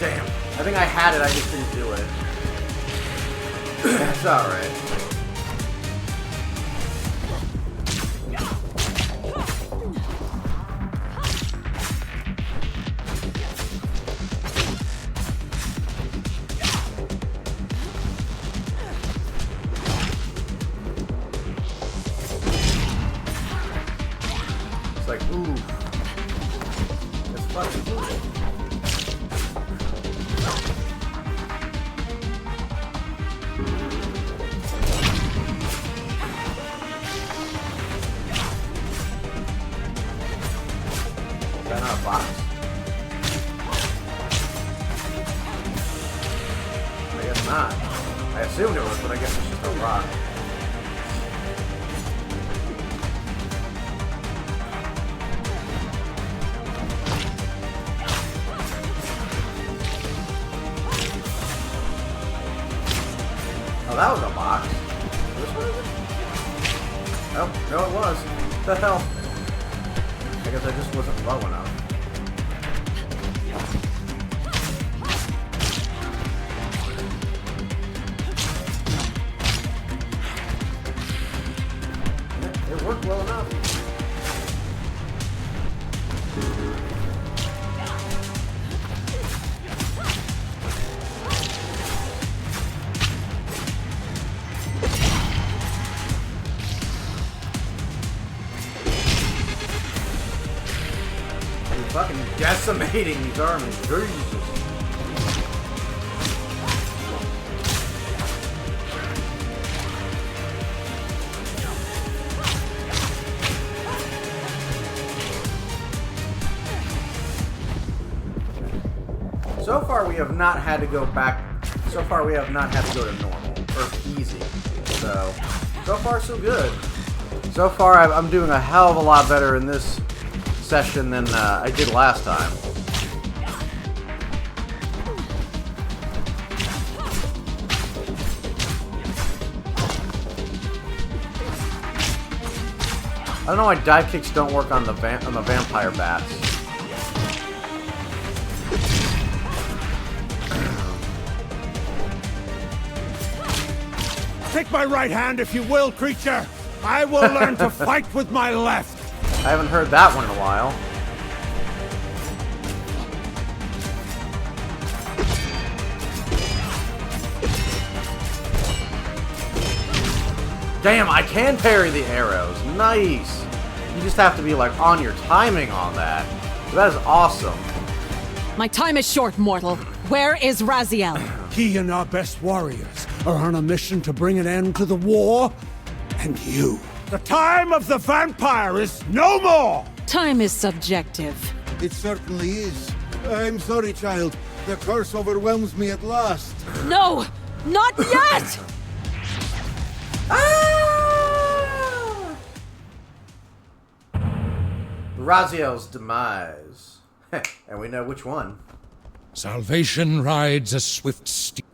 Damn. I think I had it, I just didn't do it. That's alright. It's like, ooh. It's fucking cool. Is that not a box? I guess not. I assumed it was, but I guess it's just a rock. Oh, that was a box. This one is it? Oh, no it was. What the hell? I guess I just wasn't low enough. Yeah, it worked well enough. Fucking decimating these armies. Jesus. So far we have not had to go back. So far we have not had to go to normal or easy. So far so good. So far I'm doing a hell of a lot better in this session than I did last time. I don't know why dive kicks don't work on the vampire bats. Take my right hand if you will, creature. I will learn to fight with my left. I haven't heard that one in a while. Damn, I can parry the arrows. Nice. You just have to be like on your timing on that. That is awesome. My time is short, mortal. Where is Raziel? He and our best warriors are on a mission to bring an end to the war. And you. The time of the vampire is no more! Time is subjective. It certainly is. I'm sorry, child. The curse overwhelms me at last. No! Not yet! Ah! Raziel's demise. And we know which one. Salvation rides a swift steed.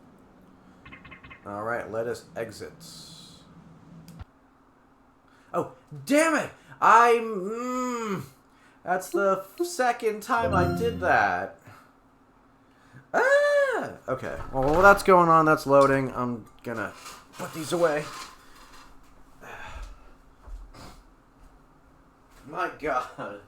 Alright, let us exit. Oh, damn it! That's the second time I did that. Ah! Okay, well, while that's going on, that's loading. I'm gonna put these away. My God.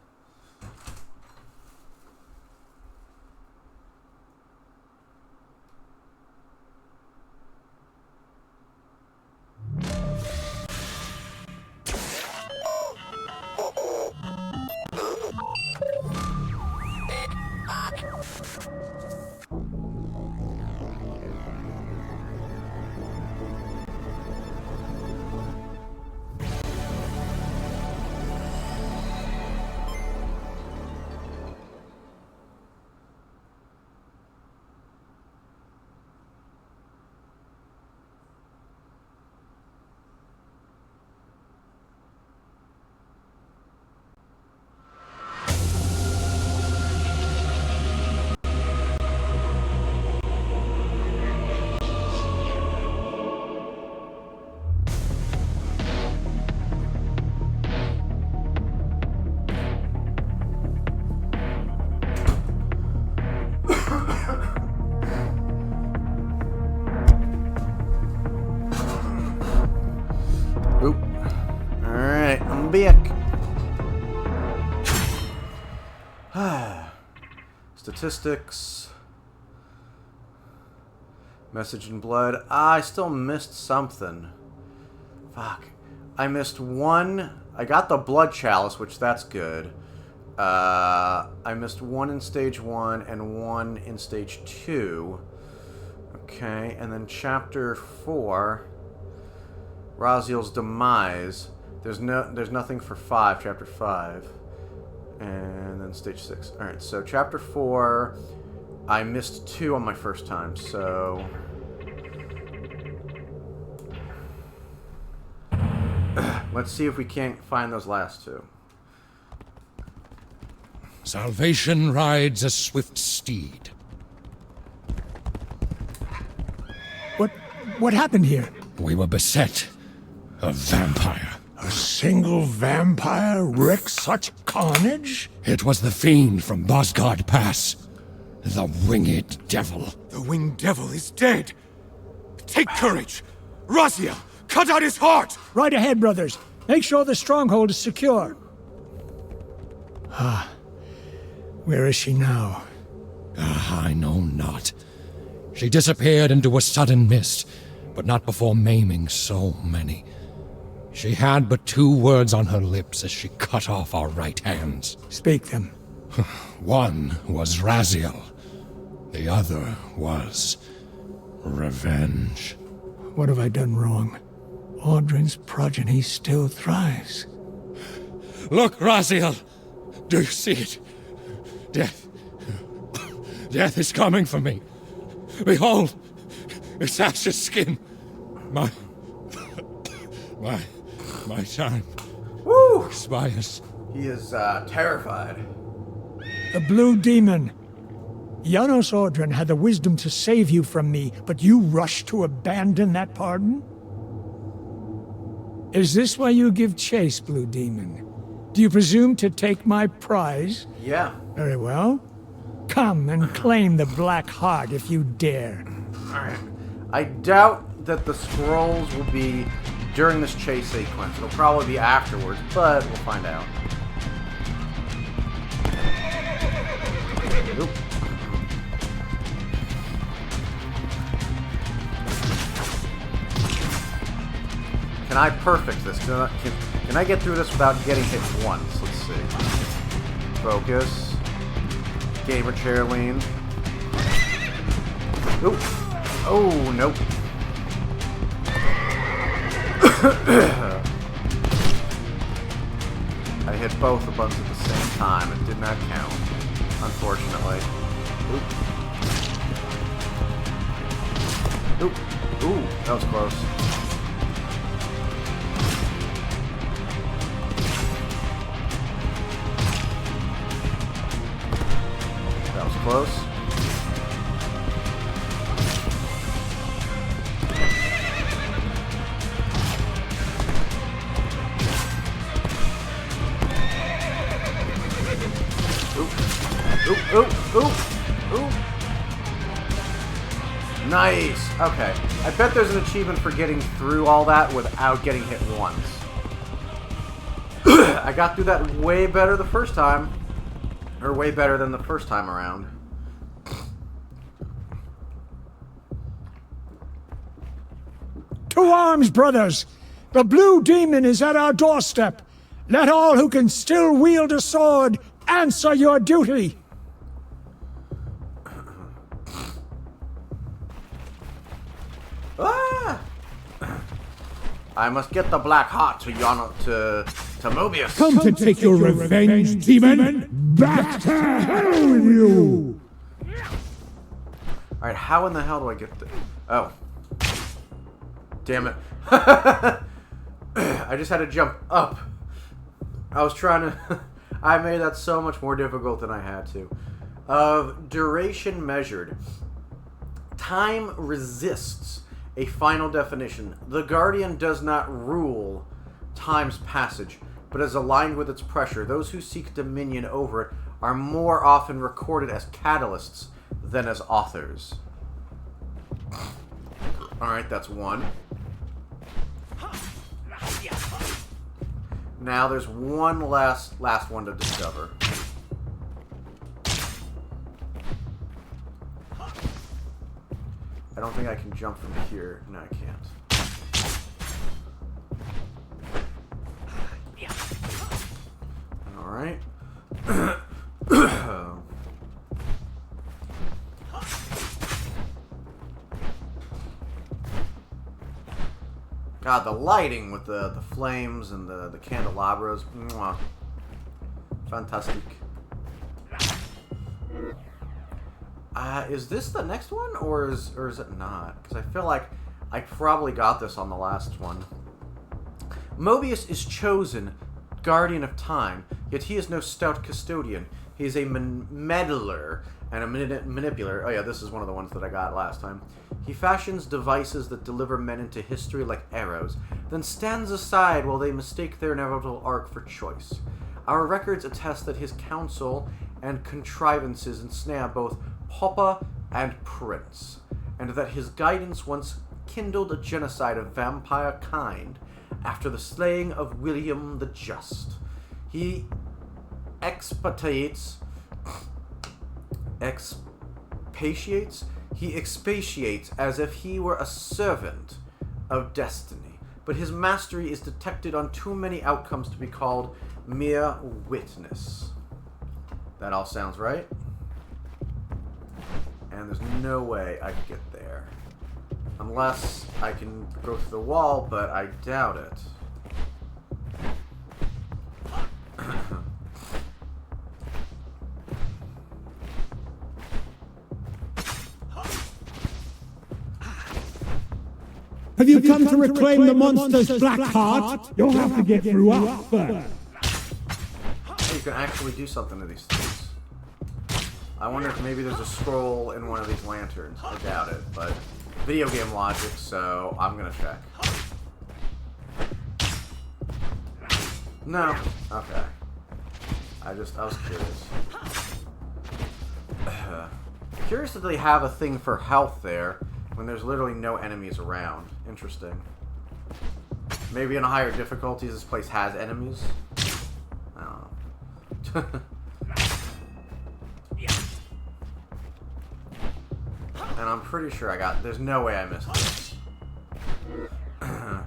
Oop. Alright, I'm back. Statistics. Message in blood. I still missed something. Fuck. I missed one. I got the blood chalice, which that's good. I missed one in stage 1 and one in stage 2. Okay, and then chapter 4, Raziel's demise. There's nothing for 5, chapter 5. And then stage 6. Alright, so chapter 4, I missed 2 on my first time, so... let's see if we can't find those last 2. Salvation rides a swift steed. What happened here? We were beset. A vampire. A single vampire wreaks such carnage? It was the fiend from Bosgard Pass. The winged devil. The winged devil is dead. Take courage. Raziel, cut out his heart. Right ahead, brothers. Make sure the stronghold is secure. Where is she now? I know not. She disappeared into a sudden mist, but not before maiming so many. She had but 2 words on her lips as she cut off our right hands. Speak them. One was Raziel. The other was revenge. What have I done wrong? Audrin's progeny still thrives. Look, Raziel! Do you see it? Death is coming for me. Behold, its ashes skin. My time. Woo! Expires. He is terrified. The Blue Demon. Janos Audrin had the wisdom to save you from me, but you rushed to abandon that pardon? Is this why you give chase, Blue Demon? Do you presume to take my prize? Yeah. Very well. Come and claim the Black Heart if you dare. Alright. I doubt that the scrolls will be during this chase sequence. It'll probably be afterwards, but we'll find out. Oop. Can I perfect this? Can I get through this without getting hit once? Let's see. Focus. Gamer chair lean. Oop. Oh, nope. I hit both the buttons at the same time. It did not count, unfortunately. Oop. Oop. Ooh, that was close. That was close. Oop, oop, oop, oop. Nice. Okay. I bet there's an achievement for getting through all that without getting hit once. I got through that way better the first time. Or way better than the first time around. To arms, brothers! The Blue Demon is at our doorstep. Let all who can still wield a sword answer your duty. Ah! I must get the Black Heart to Mobius. Come to take your revenge, demon! Back to hell with you! Alright, how in the hell do I get there? Oh. Damn it. I just had to jump up. I was trying to... I made that so much more difficult than I had to. Duration measured. Time resists a final definition. The Guardian does not rule time's passage, but is aligned with its pressure. Those who seek dominion over it are more often recorded as catalysts than as authors. Alright, that's one. Now there's one last one to discover. I don't think I can jump from here. No, I can't. Alright. God, the lighting with the flames and the candelabras. Mwah. Fantastic. Is this the next one, or is it not? Because I feel like I probably got this on the last one. Mobius is chosen guardian of time, yet he is no stout custodian. He is a meddler and a manipulator. Oh yeah, this is one of the ones that I got last time. He fashions devices that deliver men into history like arrows, then stands aside while they mistake their inevitable arc for choice. Our records attest that his counsel and contrivances ensnare both Papa and Prince, and that his guidance once kindled a genocide of vampire kind after the slaying of William the Just. He expatiates as if he were a servant of destiny, but his mastery is detected on too many outcomes to be called mere witness. That all sounds right. And there's no way I can get there. Unless I can go through the wall, but I doubt it. Have you come to reclaim the monster's black heart? You'll have to get through us first. You can actually do something to these things. I wonder if maybe there's a scroll in one of these lanterns. I doubt it, but video game logic, so I'm gonna check. No. Okay. I was curious. Curious that they have a thing for health there when there's literally no enemies around. Interesting. Maybe in higher difficulties this place has enemies? I don't know. And I'm pretty sure there's no way I missed this.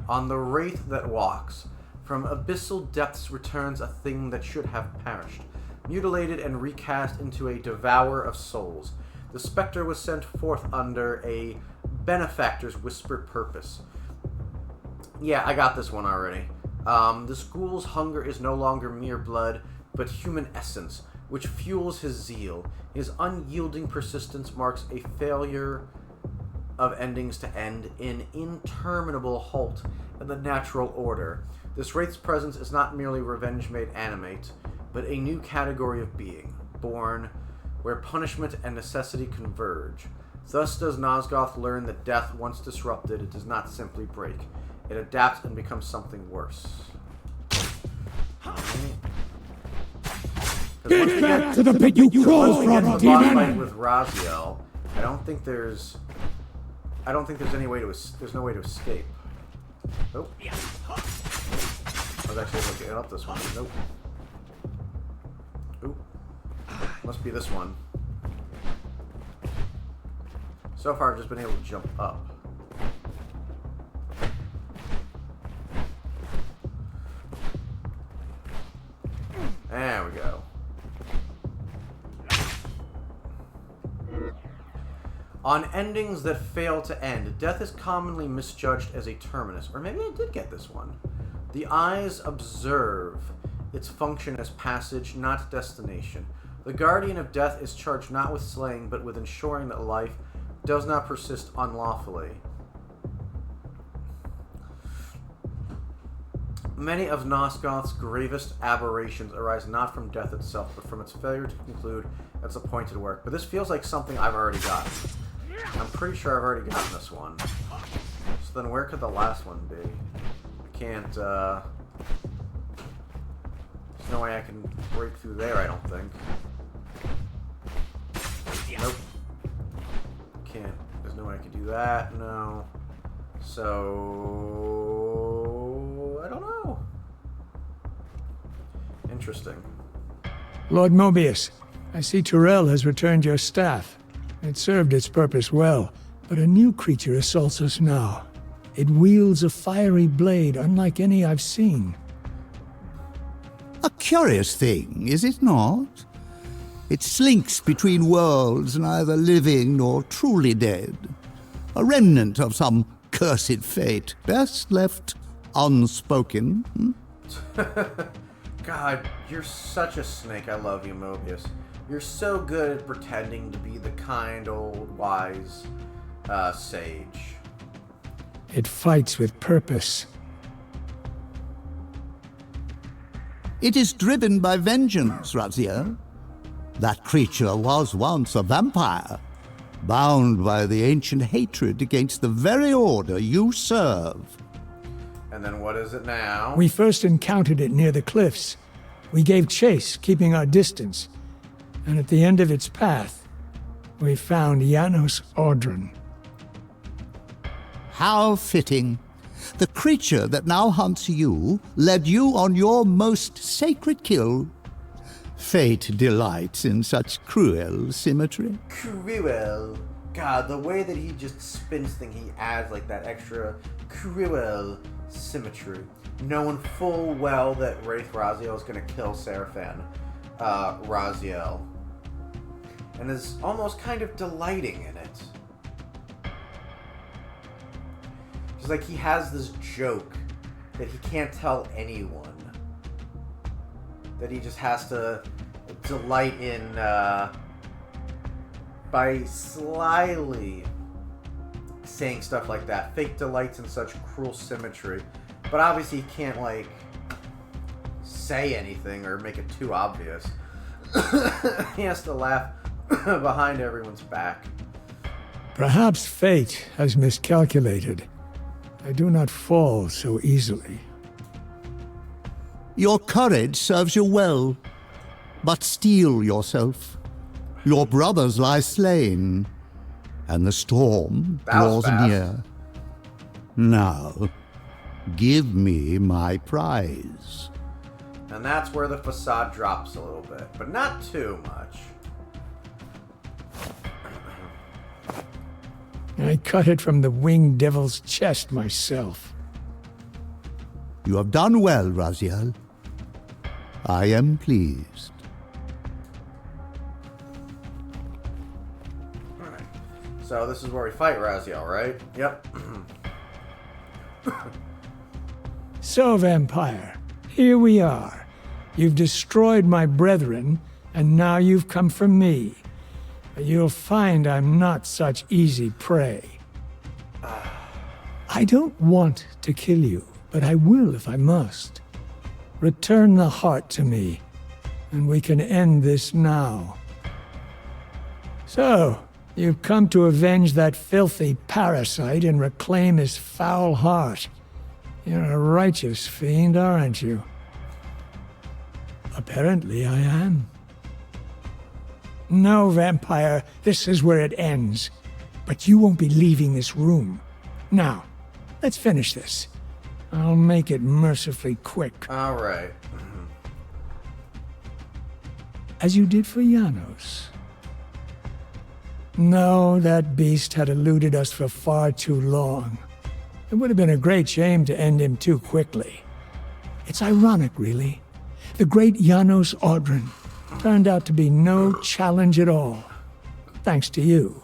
On the wraith that walks, from abyssal depths returns a thing that should have perished, mutilated and recast into a devourer of souls. The specter was sent forth under a benefactor's whispered purpose. Yeah, I got this one already. This ghoul's hunger is no longer mere blood, but human essence, which fuels his zeal. His unyielding persistence marks a failure of endings to end in interminable halt in the natural order. This wraith's presence is not merely revenge made animate, but a new category of being, born where punishment and necessity converge. Thus does Nosgoth learn that death, once disrupted, it does not simply break. It adapts and becomes something worse. Get back to the pit you crawled from, demon! With Raziel, I don't think there's any way to. There's no way to escape. Nope. I was actually able to get up this one. Nope. Oop. Must be this one. So far, I've just been able to jump up. There we go. On endings that fail to end, death is commonly misjudged as a terminus. Or maybe I did get this one. The eyes observe its function as passage, not destination. The guardian of death is charged not with slaying, but with ensuring that life does not persist unlawfully. Many of Nosgoth's gravest aberrations arise not from death itself, but from its failure to conclude its appointed work. But this feels like something I've already gotten. I'm pretty sure I've already gotten this one. So then where could the last one be? I can't, there's no way I can break through there, I don't think. Nope. Can't. There's no way I can do that. No. So I don't know. Interesting. Lord Mobius, I see Tyrell has returned your staff. It served its purpose well, but a new creature assaults us now. It wields a fiery blade unlike any I've seen. A curious thing, is it not? It slinks between worlds, neither living nor truly dead. A remnant of some cursed fate, best left unspoken. God, you're such a snake. I love you, Mobius. You're so good at pretending to be the kind, old, wise sage. It fights with purpose. It is driven by vengeance, Raziel. That creature was once a vampire, bound by the ancient hatred against the very order you serve. And then what is it now? We first encountered it near the cliffs. We gave chase, keeping our distance. And at the end of its path, we found Janos Audron. How fitting. The creature that now hunts you led you on your most sacred kill. Fate delights in such cruel symmetry. Cruel. God, the way that he just spins things, he adds like that extra cruel symmetry. Knowing full well that Wraith Raziel is going to kill Seraphan Raziel. And is almost kind of delighting in it. It's like he has this joke that he can't tell anyone. That he just has to delight in by slyly saying stuff like that. Fake delights in such cruel symmetry. But obviously he can't, like, say anything or make it too obvious. He has to laugh behind everyone's back. Perhaps fate has miscalculated. I do not fall so easily. Your courage serves you well, but steel yourself. Your brothers lie slain, and the storm draws near. Now, give me my prize. And that's where the facade drops a little bit, but not too much. I cut it from the winged devil's chest myself. You have done well, Raziel. I am pleased. Alright. So this is where we fight Raziel, right? Yep. So, Vampire, here we are. You've destroyed my brethren, and now you've come for me. You'll find I'm not such easy prey. I don't want to kill you, but I will if I must. Return the heart to me, and we can end this now. So, you've come to avenge that filthy parasite and reclaim his foul heart. You're a righteous fiend, aren't you? Apparently I am. No, Vampire, this is where it ends. But you won't be leaving this room. Now, let's finish this. I'll make it mercifully quick. Alright. As you did for Janos. No, that beast had eluded us for far too long. It would have been a great shame to end him too quickly. It's ironic, really. The great Janos Audron turned out to be no challenge at all, thanks to you.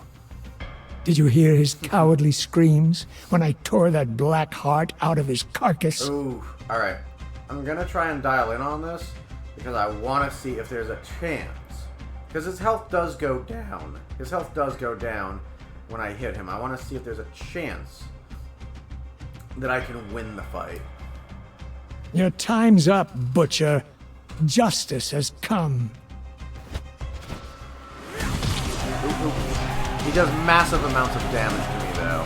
Did you hear his cowardly screams when I tore that black heart out of his carcass? Ooh, alright. I'm gonna try and dial in on this, because I want to see if there's a chance. Because his health does go down. His health does go down when I hit him. I want to see if there's a chance that I can win the fight. Your time's up, Butcher. Justice has come. He does massive amounts of damage to me, though.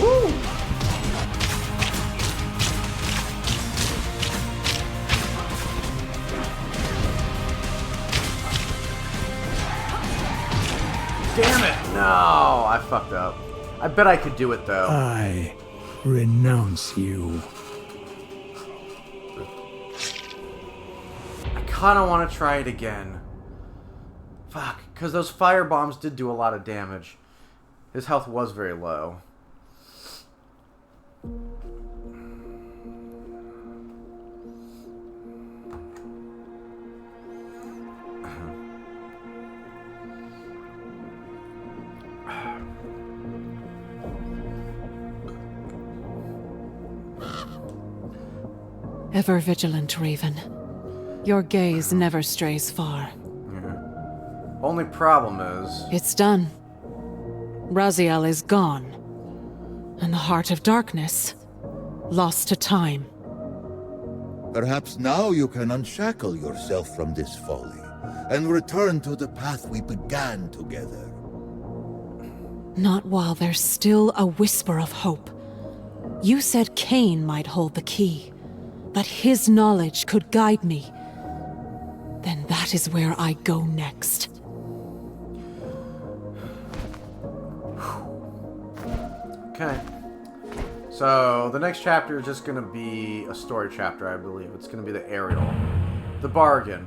Woo! Damn it! No, I fucked up. I bet I could do it, though. I renounce you. I kind of want to try it again. Fuck, because those fire bombs did do a lot of damage. His health was very low. Ever vigilant, Raven. Your gaze never strays far. Only problem is... It's done. Raziel is gone. And the Heart of Darkness, lost to time. Perhaps now you can unshackle yourself from this folly, and return to the path we began together. Not while there's still a whisper of hope. You said Kain might hold the key, that his knowledge could guide me. Then that is where I go next. Okay. So, the next chapter is just going to be a story chapter, I believe. It's going to be the Ariel. The Bargain.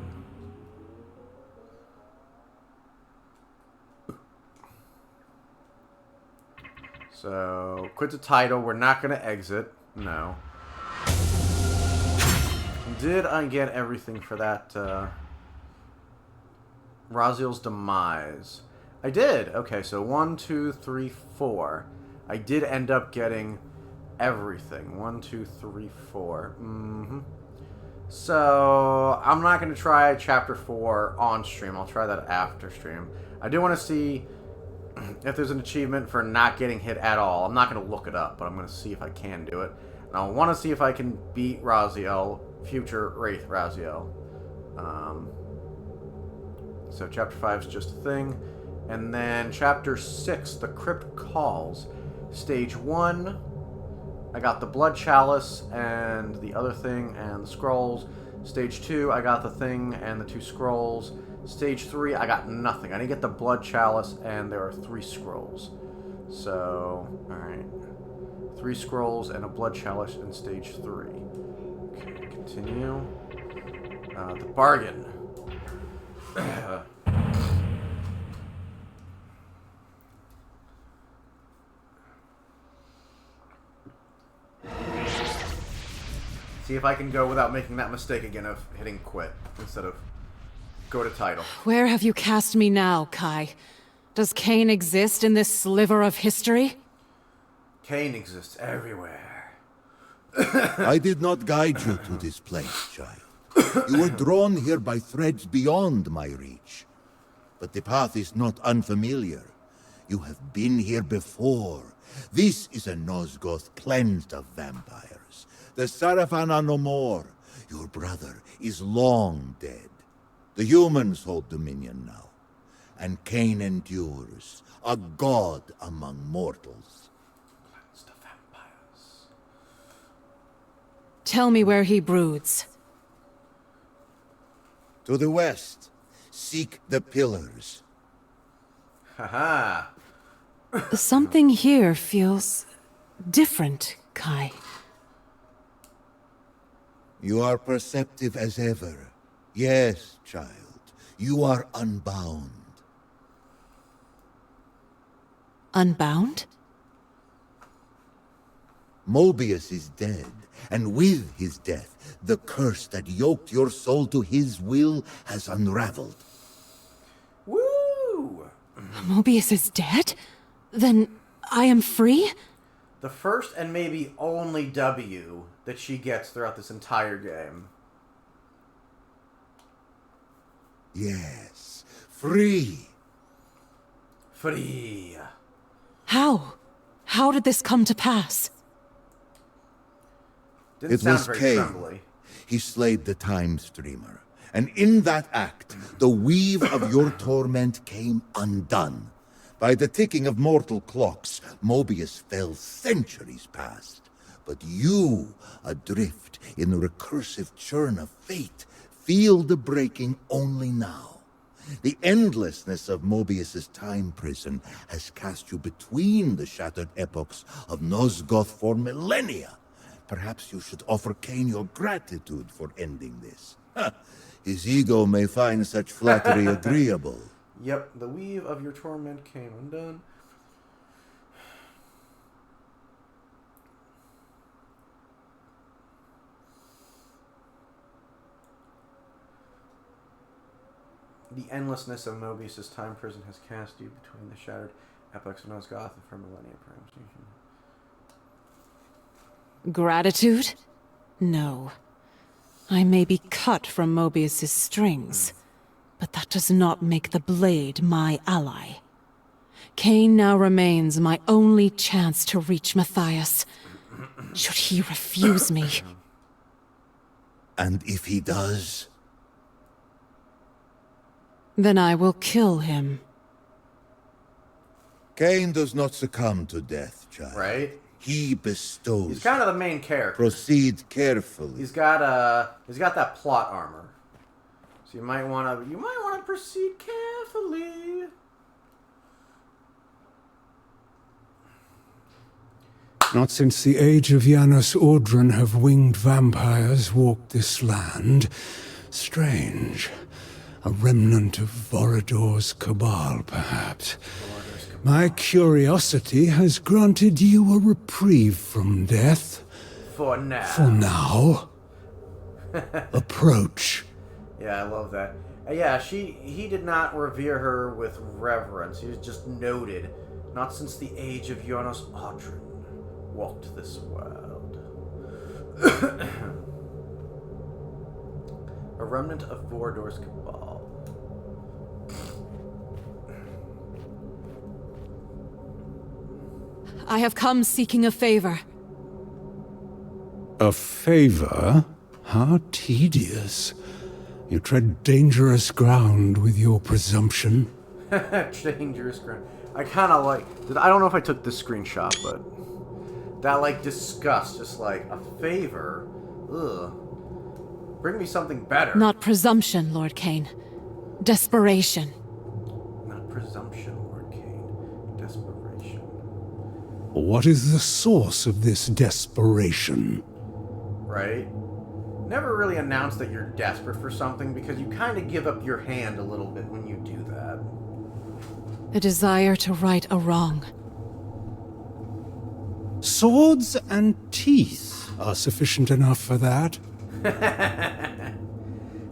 So, quit the title. We're not going to exit. No. Did I get everything for that, Raziel's Demise? I did. Okay, so 1, 2, 3, 4. I did end up getting everything. 1, 2, 3, 4. So, I'm not going to try Chapter 4 on stream. I'll try that after stream. I do want to see if there's an achievement for not getting hit at all. I'm not going to look it up, but I'm going to see if I can do it. And I want to see if I can beat Raziel, future Wraith Raziel. So, Chapter 5 is just a thing. And then Chapter 6, The Crypt Calls. Stage 1, I got the Blood Chalice and the other thing and the scrolls. Stage 2, I got the thing and the 2 scrolls. Stage 3, I got nothing. I didn't get the Blood Chalice and there are 3 scrolls. So, alright. 3 scrolls and a Blood Chalice in Stage 3. Okay, continue. The Bargain. See if I can go without making that mistake again of hitting quit instead of go to title. Where have you cast me now, Kai? Does Kain exist in this sliver of history? Kain exists everywhere. I did not guide you to this place, child. You were drawn here by threads beyond my reach. But the path is not unfamiliar. You have been here before. This is a Nosgoth cleansed of vampires. The Seraphon are no more. Your brother is long dead. The humans hold dominion now. And Kain endures, a god among mortals. Cleansed of vampires. Tell me where he broods. To the west, seek the pillars. Haha. Something here feels different, Kai. You are perceptive as ever. Yes, child. You are unbound. Unbound? Mobius is dead, and with his death, the curse that yoked your soul to his will has unraveled. Woo! Mobius is dead? Then I am free? The first and maybe only W that she gets throughout this entire game. Yes, free. Free. How? How did this come to pass? Didn't It sound was very Kain. trembly. He slayed the Time Streamer, and in that act, the weave of your torment came undone. By the ticking of mortal clocks, Mobius fell centuries past. But you, adrift in the recursive churn of fate, feel the breaking only now. The endlessness of Mobius's time prison has cast you between the shattered epochs of Nosgoth for millennia. Perhaps you should offer Kain your gratitude for ending this. His ego may find such flattery agreeable. Yep, the weave of your torment came undone. The endlessness of Mobius's time prison has cast you between the shattered epochs of Nosgoth for millennia. Gratitude? No. I may be cut from Mobius's strings, but that does not make the blade my ally. Kain now remains my only chance to reach Matthias. Should he refuse me? And if he does? Then I will kill him. Kain does not succumb to death, child. Right? He bestows. He's kind of the main character. Proceed carefully. He's got that plot armor. So you might want to proceed carefully. Not since the age of Janus Audron have winged vampires walked this land. Strange. A remnant of Vorador's cabal, perhaps. My curiosity has granted you a reprieve from death. For now. For now. Approach. Yeah, I love that. Yeah, he did not revere her with reverence. He was just noted. Not since the age of Janus Audron walked this world. A remnant of Vorador's cabal. I have come seeking a favor. A favor? How tedious. You tread dangerous ground with your presumption. Dangerous ground. I kind of like... I don't know if I took this screenshot, but... That, like, disgust. Just like, a favor? Ugh. Bring me something better. Not presumption, Lord Kain. Desperation. Not presumption, Lord Kain. Desperation. What is the source of this desperation? Right? Never really announce that you're desperate for something because you kind of give up your hand a little bit when you do that. A desire to right a wrong. Swords and teeth are sufficient enough for that.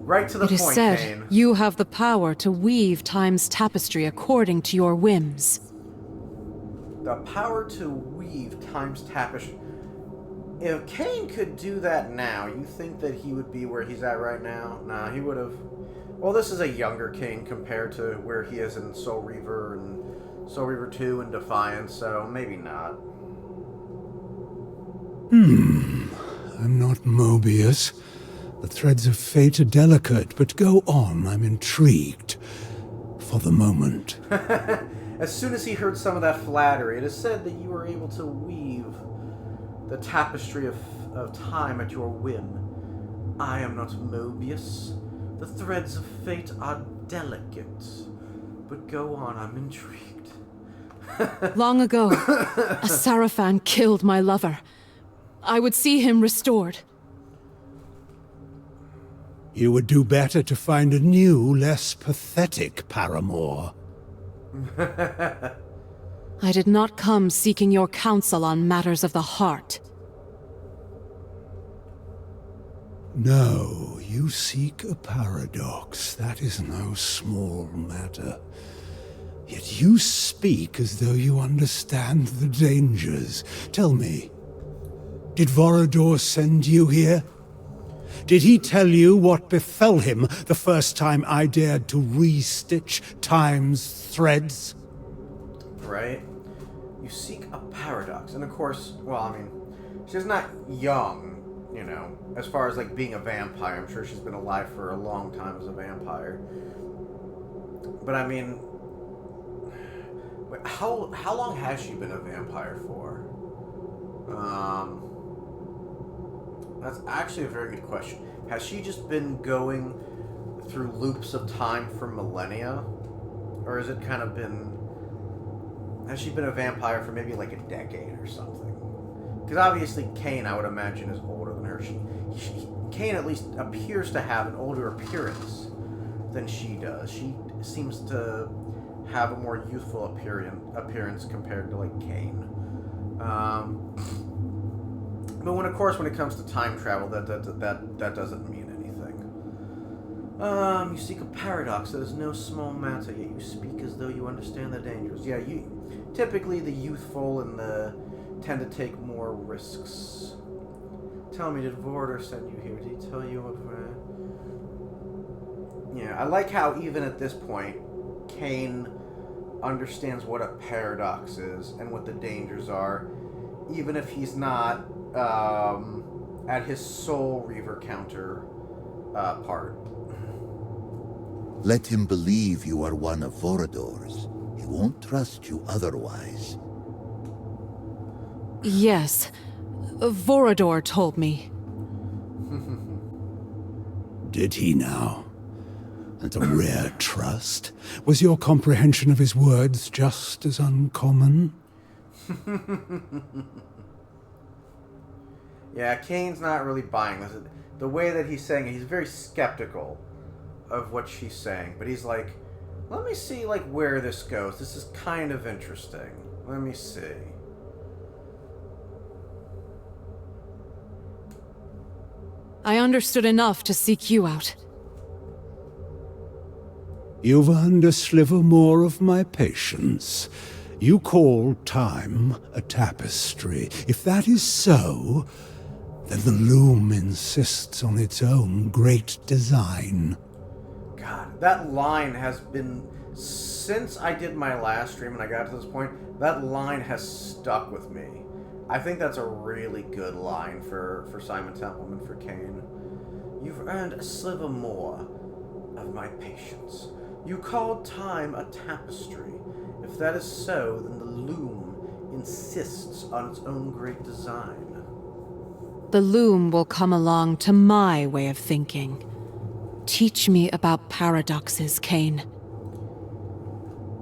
Right to the It is point, said Kain. you have the power to weave time's tapestry according to your whims. The power to weave time's tapestry. If Kain could do that now, you think that he would be where he's at right now? Nah, he would have... Well, this is a younger Kain compared to where he is in Soul Reaver and Soul Reaver 2 and Defiance, so maybe not. I'm not Mobius. The threads of fate are delicate, but go on, I'm intrigued. For the moment. As soon as he heard some of that flattery, it is said that you were able to weave the tapestry of time at your whim. I am not Mobius. The threads of fate are delicate. But go on, I'm intrigued. Long ago, a Sarafan killed my lover. I would see him restored. You would do better to find a new, less pathetic paramour. I did not come seeking your counsel on matters of the heart. No, you seek a paradox. That is no small matter. Yet you speak as though you understand the dangers. Tell me, did Vorador send you here? Did he tell you what befell him the first time I dared to re-stitch time's threads? Right? You seek a paradox. And of course, well, I mean, she's not young, you know, as far as like being a vampire. I'm sure she's been alive for a long time as a vampire. But I mean, how long has she been a vampire for? That's actually a very good question. Has she just been going through loops of time for millennia? Or has it kind of been... Has she been a vampire for maybe like a decade or something? Because obviously Kain, I would imagine, is older than her. Kain at least appears to have an older appearance than she does. She seems to have a more youthful appearance compared to like Kain. But when it comes to time travel, that doesn't mean anything. You seek a paradox that is no small matter, yet you speak as though you understand the dangers. Yeah, typically the youthful and the tend to take more risks. Tell me, did Vorador send you here? Did he tell you what? Yeah, I like how even at this point, Kain understands what a paradox is and what the dangers are, even if he's not at his Soul Reaver counter part. Let him believe you are one of Vorador's. He won't trust you otherwise. Yes. Vorador told me. Did he now? And a rare trust? Was your comprehension of his words just as uncommon? Yeah, Kane's not really buying this. The way that he's saying it, he's very skeptical of what she's saying. But he's like, let me see like where this goes. This is kind of interesting. Let me see. I understood enough to seek you out. You've earned a sliver more of my patience. You call time a tapestry. If that is so, then the loom insists on its own great design. God, that line has been... Since I did my last stream and I got to this point, that line has stuck with me. I think that's a really good line for Simon Templeman, for Kain. You've earned a sliver more of my patience. You called time a tapestry. If that is so, then the loom insists on its own great design. The loom will come along to my way of thinking. Teach me about paradoxes, Kain.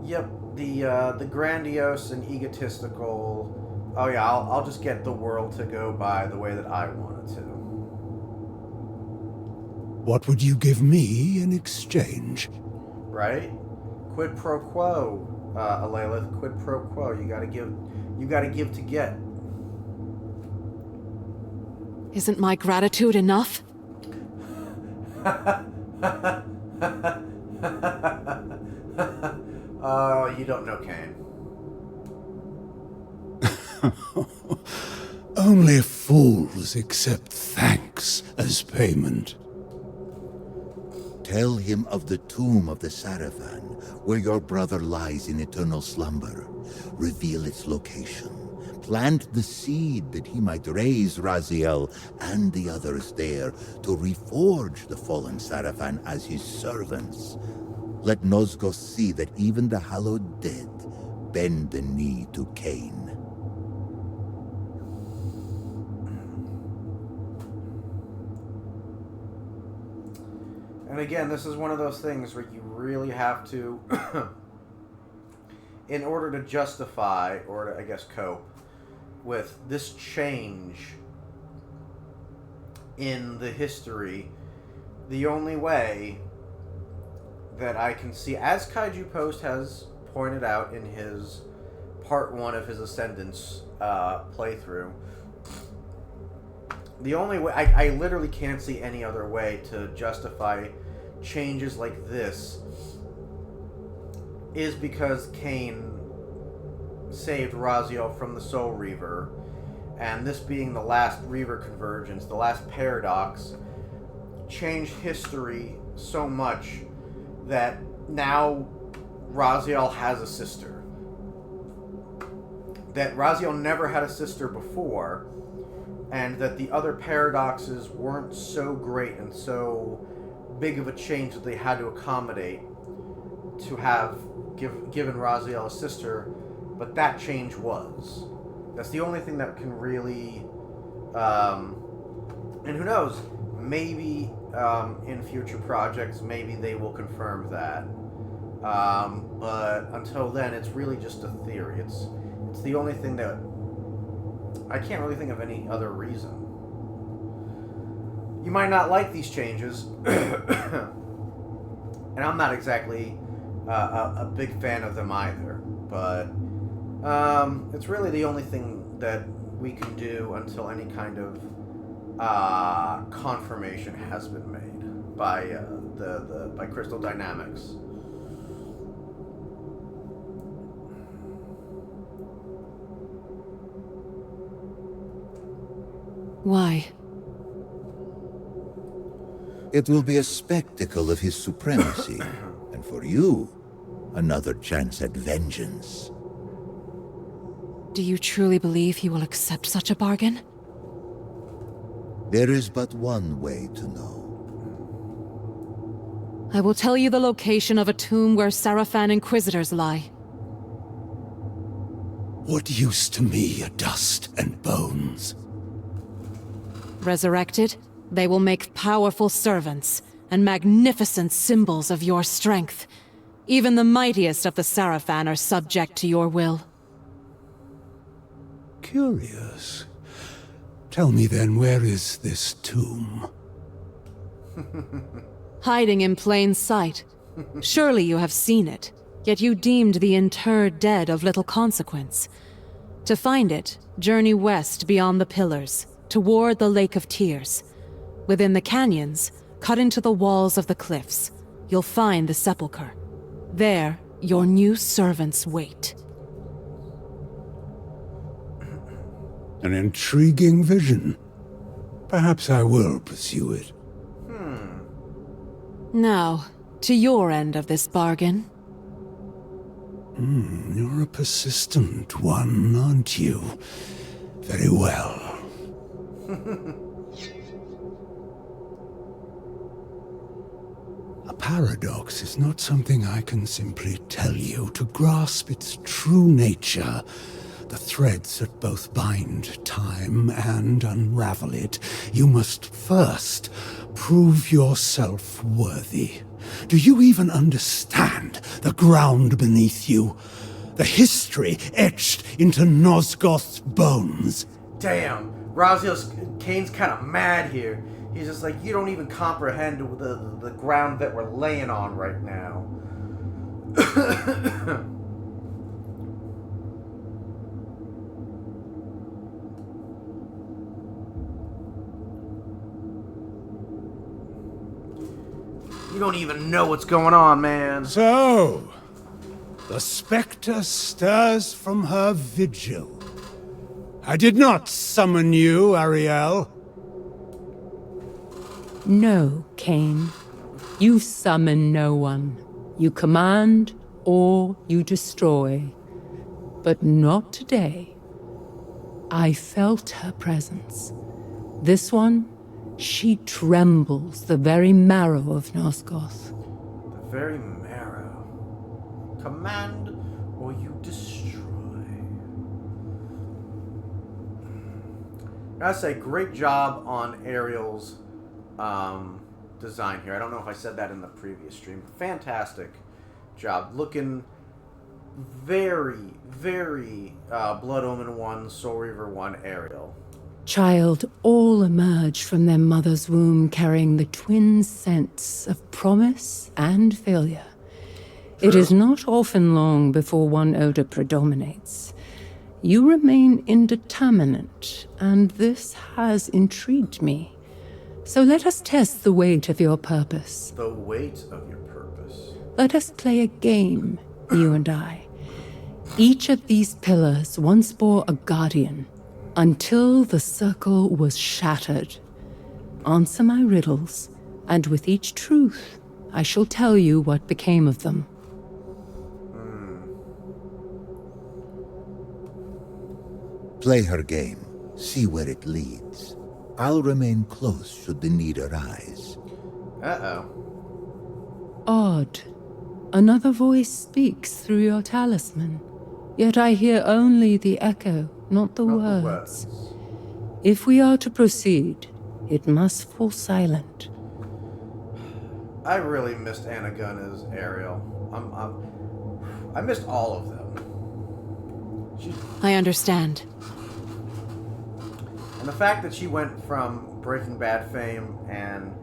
Yep, the grandiose and egotistical... Oh yeah, I'll just get the world to go by the way that I want it to. What would you give me in exchange? Right? Quid pro quo, Alayla. Quid pro quo. You gotta give to get. Isn't my gratitude enough? Oh, you don't know Kain. Only fools accept thanks as payment. Tell him of the tomb of the Sarafan, where your brother lies in eternal slumber. Reveal its location. Plant the seed that he might raise Raziel and the others there to reforge the fallen Sarafan as his servants. Let Nosgos see that even the hallowed dead bend the knee to Kain. And again, this is one of those things where you really have to, in order to justify, or to, I guess, cope with this change in the history, the only way that I can see, as Kaiju Post has pointed out in his part 1 of his Ascendance playthrough, the only way, I literally can't see any other way to justify changes like this is because Kain saved Raziel from the Soul Reaver, and this being the last Reaver convergence, the last paradox, changed history so much that now Raziel has a sister. That Raziel never had a sister before, and that the other paradoxes weren't so great and so big of a change that they had to accommodate to have given Raziel a sister, but that change was. That's the only thing that can really, and who knows, maybe in future projects, maybe they will confirm that. But until then, it's really just a theory. It's the only thing that I can't really think of any other reason. You might not like these changes, and I'm not exactly a big fan of them either. But it's really the only thing that we can do until any kind of confirmation has been made by by Crystal Dynamics. Why? It will be a spectacle of his supremacy, and for you, another chance at vengeance. Do you truly believe he will accept such a bargain? There is but one way to know. I will tell you the location of a tomb where Sarafan Inquisitors lie. What use to me are dust and bones? Resurrected, they will make powerful servants and magnificent symbols of your strength. Even the mightiest of the Sarafan are subject to your will. Curious. Tell me then, where is this tomb? Hiding in plain sight. Surely you have seen it, yet you deemed the interred dead of little consequence. To find it, journey west beyond the pillars, toward the Lake of Tears. Within the canyons, cut into the walls of the cliffs, you'll find the sepulchre. There, your new servants wait. An intriguing vision. Perhaps I will pursue it. Now, to your end of this bargain. You're a persistent one, aren't you? Very well. A paradox is not something I can simply tell you. To grasp its true nature, the threads that both bind time and unravel it, you must first prove yourself worthy. Do you even understand the ground beneath you? The history etched into Nosgoth's bones? Damn, Kain's kind of mad here. He's just like, you don't even comprehend the ground that we're laying on right now. You don't even know what's going on, man. So, the spectre stirs from her vigil. I did not summon you, Ariel. No, Kain. You summon no one. You command or you destroy. But not today. I felt her presence. This one, she trembles the very marrow of Nosgoth. The very marrow. Command or you destroy. I say, great job on Ariel's design here. I don't know if I said that in the previous stream. Fantastic job. Looking very, very Blood Omen 1, Soul Reaver 1 Ariel. Child, all emerge from their mother's womb carrying the twin scents of promise and failure. It is not often long before one odor predominates. You remain indeterminate, and this has intrigued me. So let us test the weight of your purpose. The weight of your purpose. Let us play a game, you and I. Each of these pillars once bore a guardian, until the circle was shattered. Answer my riddles, and with each truth, I shall tell you what became of them. Play her game. See where it leads. I'll remain close should the need arise. Uh-oh. Odd. Another voice speaks through your talisman. Yet I hear only the echo, not the words. If we are to proceed, it must fall silent. I really missed Anna Gunn as Ariel. I missed all of them. I understand. And the fact that she went from Breaking Bad fame and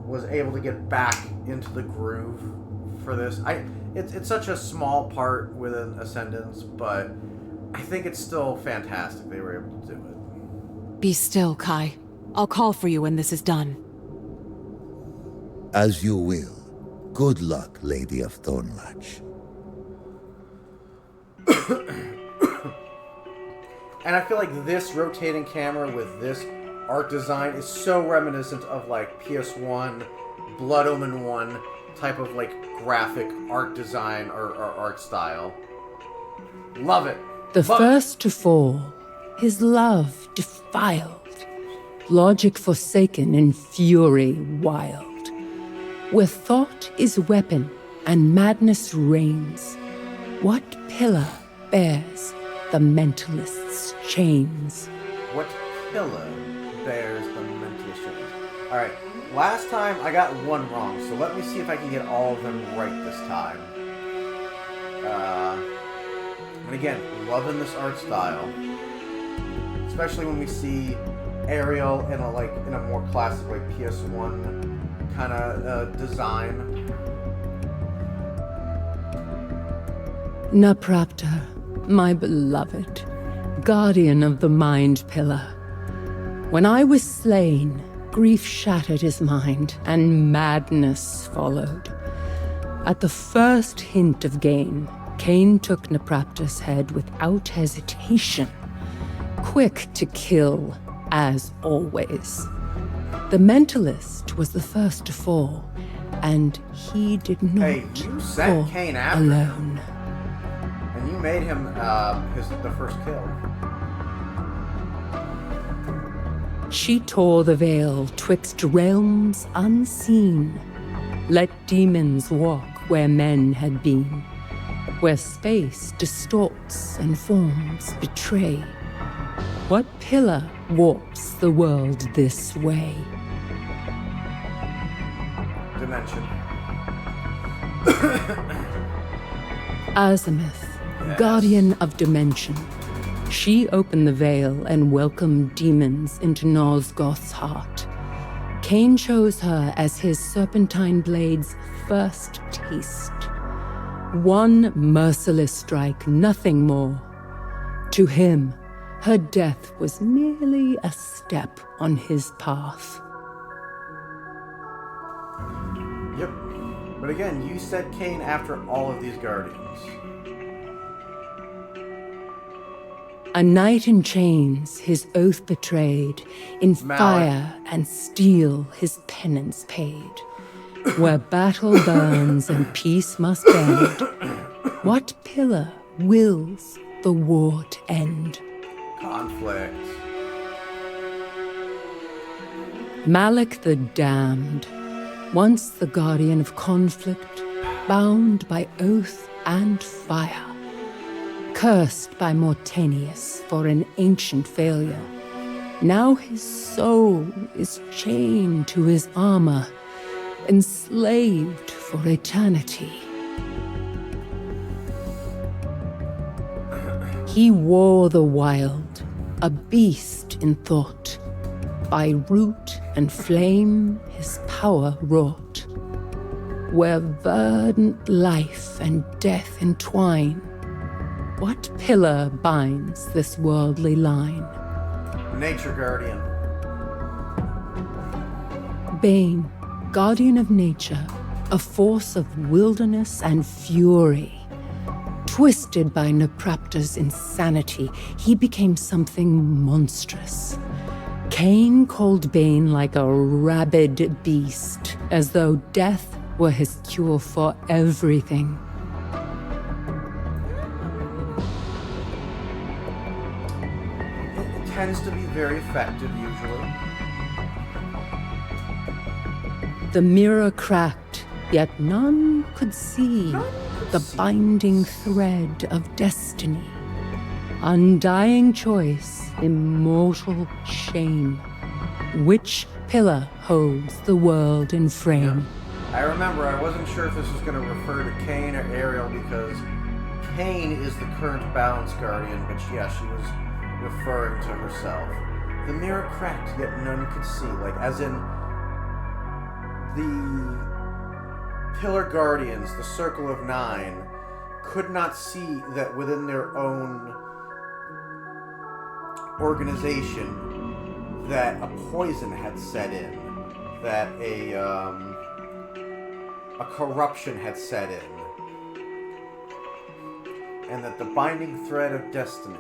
was able to get back into the groove for this, it's such a small part within Ascendance, but I think it's still fantastic they were able to do it. Be still, Kai. I'll call for you when this is done. As you will. Good luck, Lady of Thornlatch. And I feel like this rotating camera with this art design is so reminiscent of like PS1, Blood Omen 1 type of like graphic art design or art style. Love it. The first to fall, his love defiled, logic forsaken in fury wild. Where thought is weapon and madness reigns, what pillar bears the mentalist's chains? What pillar bears the mentalist's chains? Alright, last time I got one wrong, so let me see if I can get all of them right this time. And again, loving this art style. Especially when we see Ariel in a more classic like PS1 kind of design. Naprapta, my beloved, guardian of the mind pillar. When I was slain, grief shattered his mind, and madness followed. At the first hint of gain, Kain took Naprapta's head without hesitation, quick to kill, as always. The mentalist was the first to fall, and he did not Hey, you sent fall Kain after alone. And you made him the first kill. She tore the veil twixt realms unseen. Let demons walk where men had been, where space distorts and forms betray. What pillar warps the world this way? Dimension. Azimuth, guardian of dimension. She opened the veil and welcomed demons into Nosgoth's heart. Kain chose her as his serpentine blade's first taste. One merciless strike, nothing more. To him, her death was merely a step on his path. Yep. But again, you said Kain after all of these guardians. A knight in chains, his oath betrayed, in fire and steel his penance paid. Where battle burns and peace must end, what pillar wills the war to end? Conflict. Malak the Damned, once the guardian of conflict, bound by oath and fire. Cursed by Mortanius for an ancient failure. Now his soul is chained to his armor, enslaved for eternity. He wore the wild, a beast in thought. By root and flame his power wrought. Where verdant life and death entwine, what pillar binds this worldly line? Nature Guardian. Bane, guardian of nature, a force of wilderness and fury. Twisted by Naprapta's insanity, he became something monstrous. Kain called Bane like a rabid beast, as though death were his cure for everything. It tends to be very effective, usually. The mirror cracked, yet none could see the binding thread of destiny. Undying choice, immortal shame. Which pillar holds the world in frame? I remember I wasn't sure if this was going to refer to Kain or Ariel because Kain is the current balance guardian, but yeah, she was referring to herself. The mirror cracked, yet none could see. Like, as in, the Pillar Guardians, the Circle of Nine, could not see that within their own organization that a poison had set in, that a corruption had set in, and that the binding thread of destiny,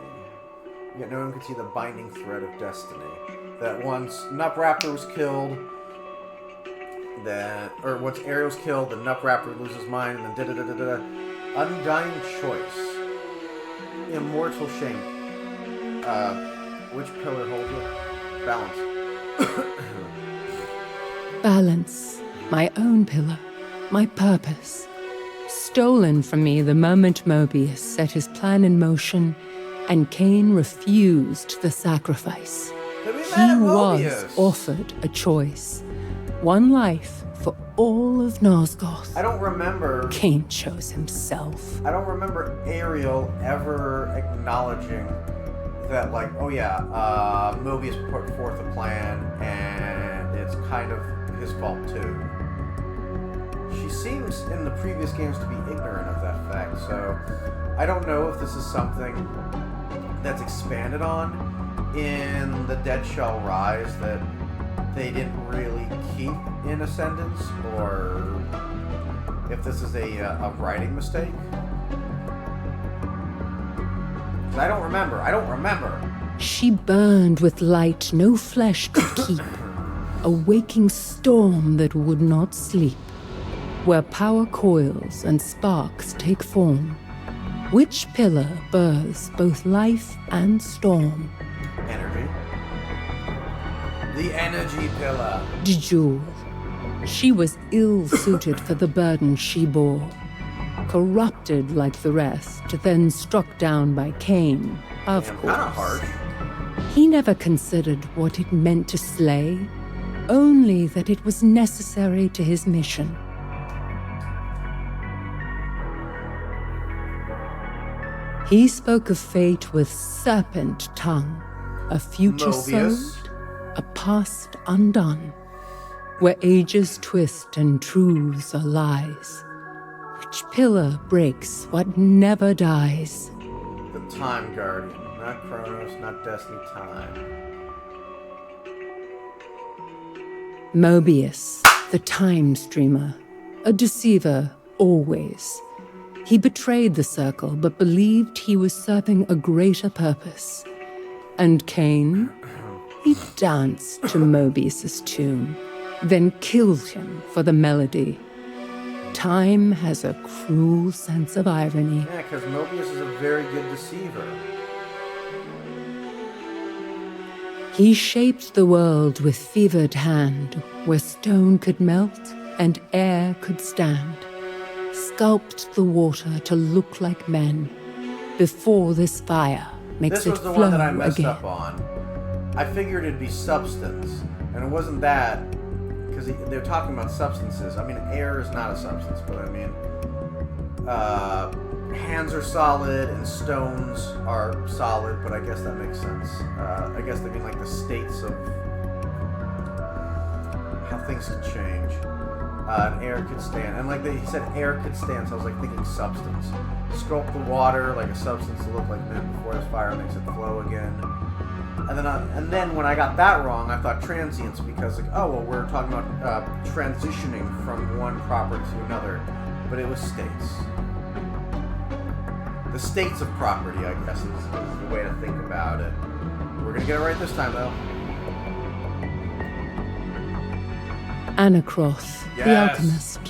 yet no one could see the binding thread of destiny, that once Nupraptor was killed, once Ariel's killed, the Nupraptor loses his mind, and then da-da-da-da-da. Undying choice. Immortal shame. Which pillar holds it? Balance. Balance. My own pillar. My purpose. Stolen from me the moment Mobius set his plan in motion, and Kain refused the sacrifice. He was offered a choice. One life for all of Nosgoth. I don't remember... Kain chose himself. I don't remember Ariel ever acknowledging that, like, oh yeah, Mobius put forth a plan, and it's kind of his fault too. She seems, in the previous games, to be ignorant of that fact, so I don't know if this is something that's expanded on in the Dead Shall Rise that they didn't really keep in Ascendance, or if this is a writing mistake. I don't remember. She burned with light no flesh could keep, a waking storm that would not sleep, where power coils and sparks take form. Which pillar births both life and storm? Energy. The energy pillar. Jewel. She was ill-suited for the burden she bore. Corrupted like the rest, then struck down by Kain, of course. Kinda harsh. He never considered what it meant to slay, only that it was necessary to his mission. He spoke of fate with serpent tongue, a future Mobius. sowed, a past undone, where ages twist and truths are lies. Which pillar breaks what never dies? The Time Guardian. Not Chronos, not Destiny, Time. Mobius, the time streamer, a deceiver always. He betrayed the circle, but believed he was serving a greater purpose. And Kain, he danced to Mobius's tune, then killed him for the melody. Time has a cruel sense of irony. Yeah, because Mobius is a very good deceiver. He shaped the world with fevered hand, where stone could melt and air could stand. Sculpt the water to look like men, before this fire makes it flow again. This was the one that I messed up on. I figured it'd be substance, and it wasn't that, because they're talking about substances. I mean, air is not a substance, but I mean, hands are solid and stones are solid, but I guess that makes sense. I guess they mean like the states of how things can change. And air could stand, and like he said, air could stand, so I was like thinking substance. Sculpt the water like a substance to look like men before this fire makes it flow again. And then when I got that wrong, I thought transience, because like, oh well, we're talking about transitioning from one property to another, but it was states. The states of property, I guess, is the way to think about it. We're gonna get it right this time, though. Anacroth, the alchemist,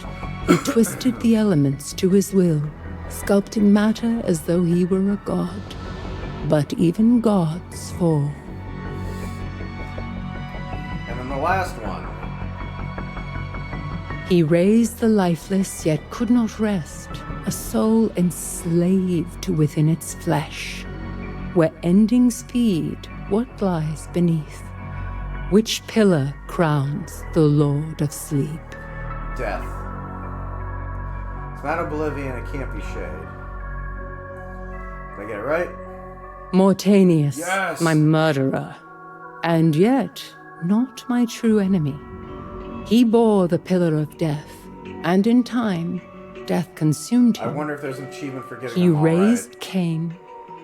he twisted the elements to his will, sculpting matter as though he were a god. But even gods fall. And then the last one. He raised the lifeless, yet could not rest, a soul enslaved within its flesh, where endings feed what lies beneath. Which pillar crowns the Lord of Sleep? Death. It's not oblivion, it can't be shade. Did I get it right? Mortanius, Yes! my murderer, and yet not my true enemy. He bore the pillar of death, and in time, death consumed I him. wonder if there's an achievement for getting He them all raised right. Cain,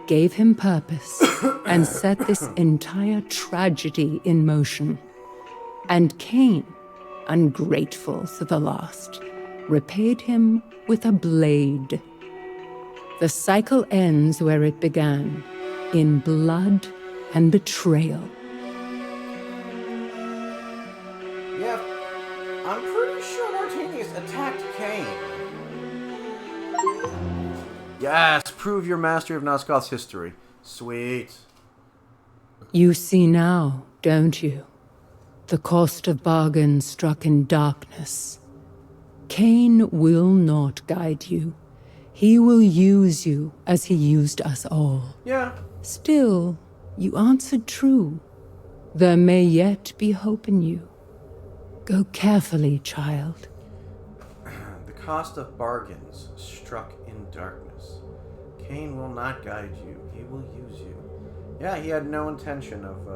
gave him purpose, and set this entire tragedy in motion. And Cain, ungrateful to the last, repaid him with a blade. The cycle ends where it began, in blood and betrayal. Yeah, I'm pretty sure Martinius attacked Cain. Yes, prove your mastery of Nosgoth's history. Sweet. You see now, don't you? The cost of bargain struck in darkness. Cain will not guide you. He will use you as he used us all. Yeah. Still, you answered true. There may yet be hope in you. Go carefully, child. The cost of bargains struck in darkness. Cain will not guide you. He will use you. Yeah, he had no intention of,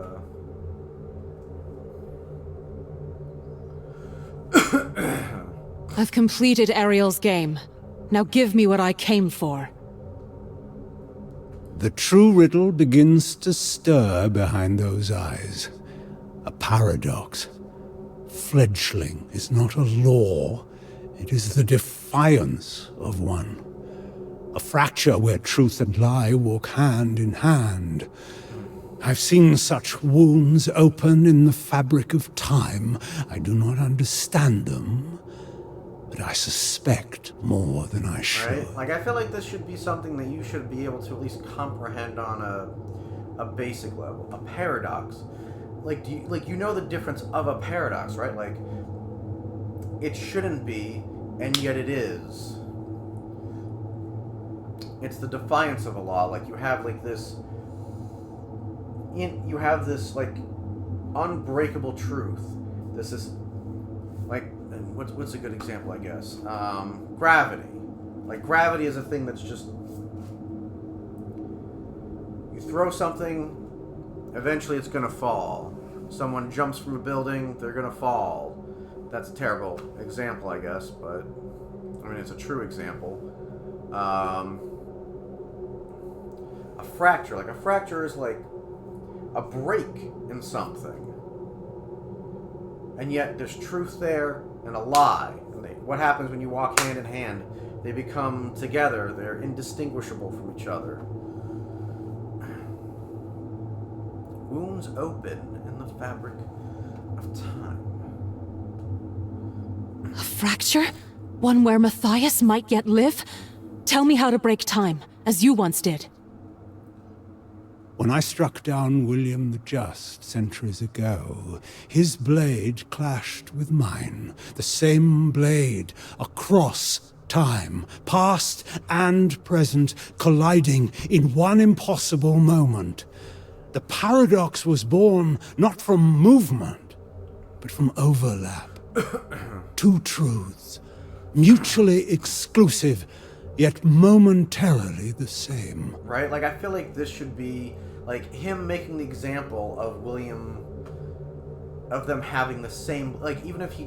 I've completed Ariel's game. Now give me what I came for. The true riddle begins to stir behind those eyes. A paradox. Fledgling is not a law, it is the defiance of one. A fracture where truth and lie walk hand in hand. I've seen such wounds open in the fabric of time. I do not understand them, but I suspect more than I should. right? Like, I feel like this should be something that you should be able to at least comprehend on a basic level. A paradox. Like, you know the difference of a paradox, right? Like, it shouldn't be, and yet it is. It's the defiance of a law. Like, you have, like, this... you have this, like, unbreakable truth. This is, like, what's a good example, I guess? Gravity. Like, gravity is a thing that's just... You throw something, eventually it's gonna fall. Someone jumps from a building, they're gonna fall. That's a terrible example, I guess, but... I mean, it's a true example. A fracture. Like, a fracture is, like, a break in something. And yet, there's truth there and a lie. And what happens when you walk hand in hand? They become together. They're indistinguishable from each other. Wounds open in the fabric of time. A fracture? One where Matthias might yet live? Tell me how to break time, as you once did. When I struck down William the Just centuries ago, his blade clashed with mine. The same blade, across time, past and present, colliding in one impossible moment. The paradox was born not from movement, but from overlap. Two truths, mutually exclusive, yet momentarily the same. Right? Like, I feel like this should be, like, him making the example of William, of them having the same, like, even if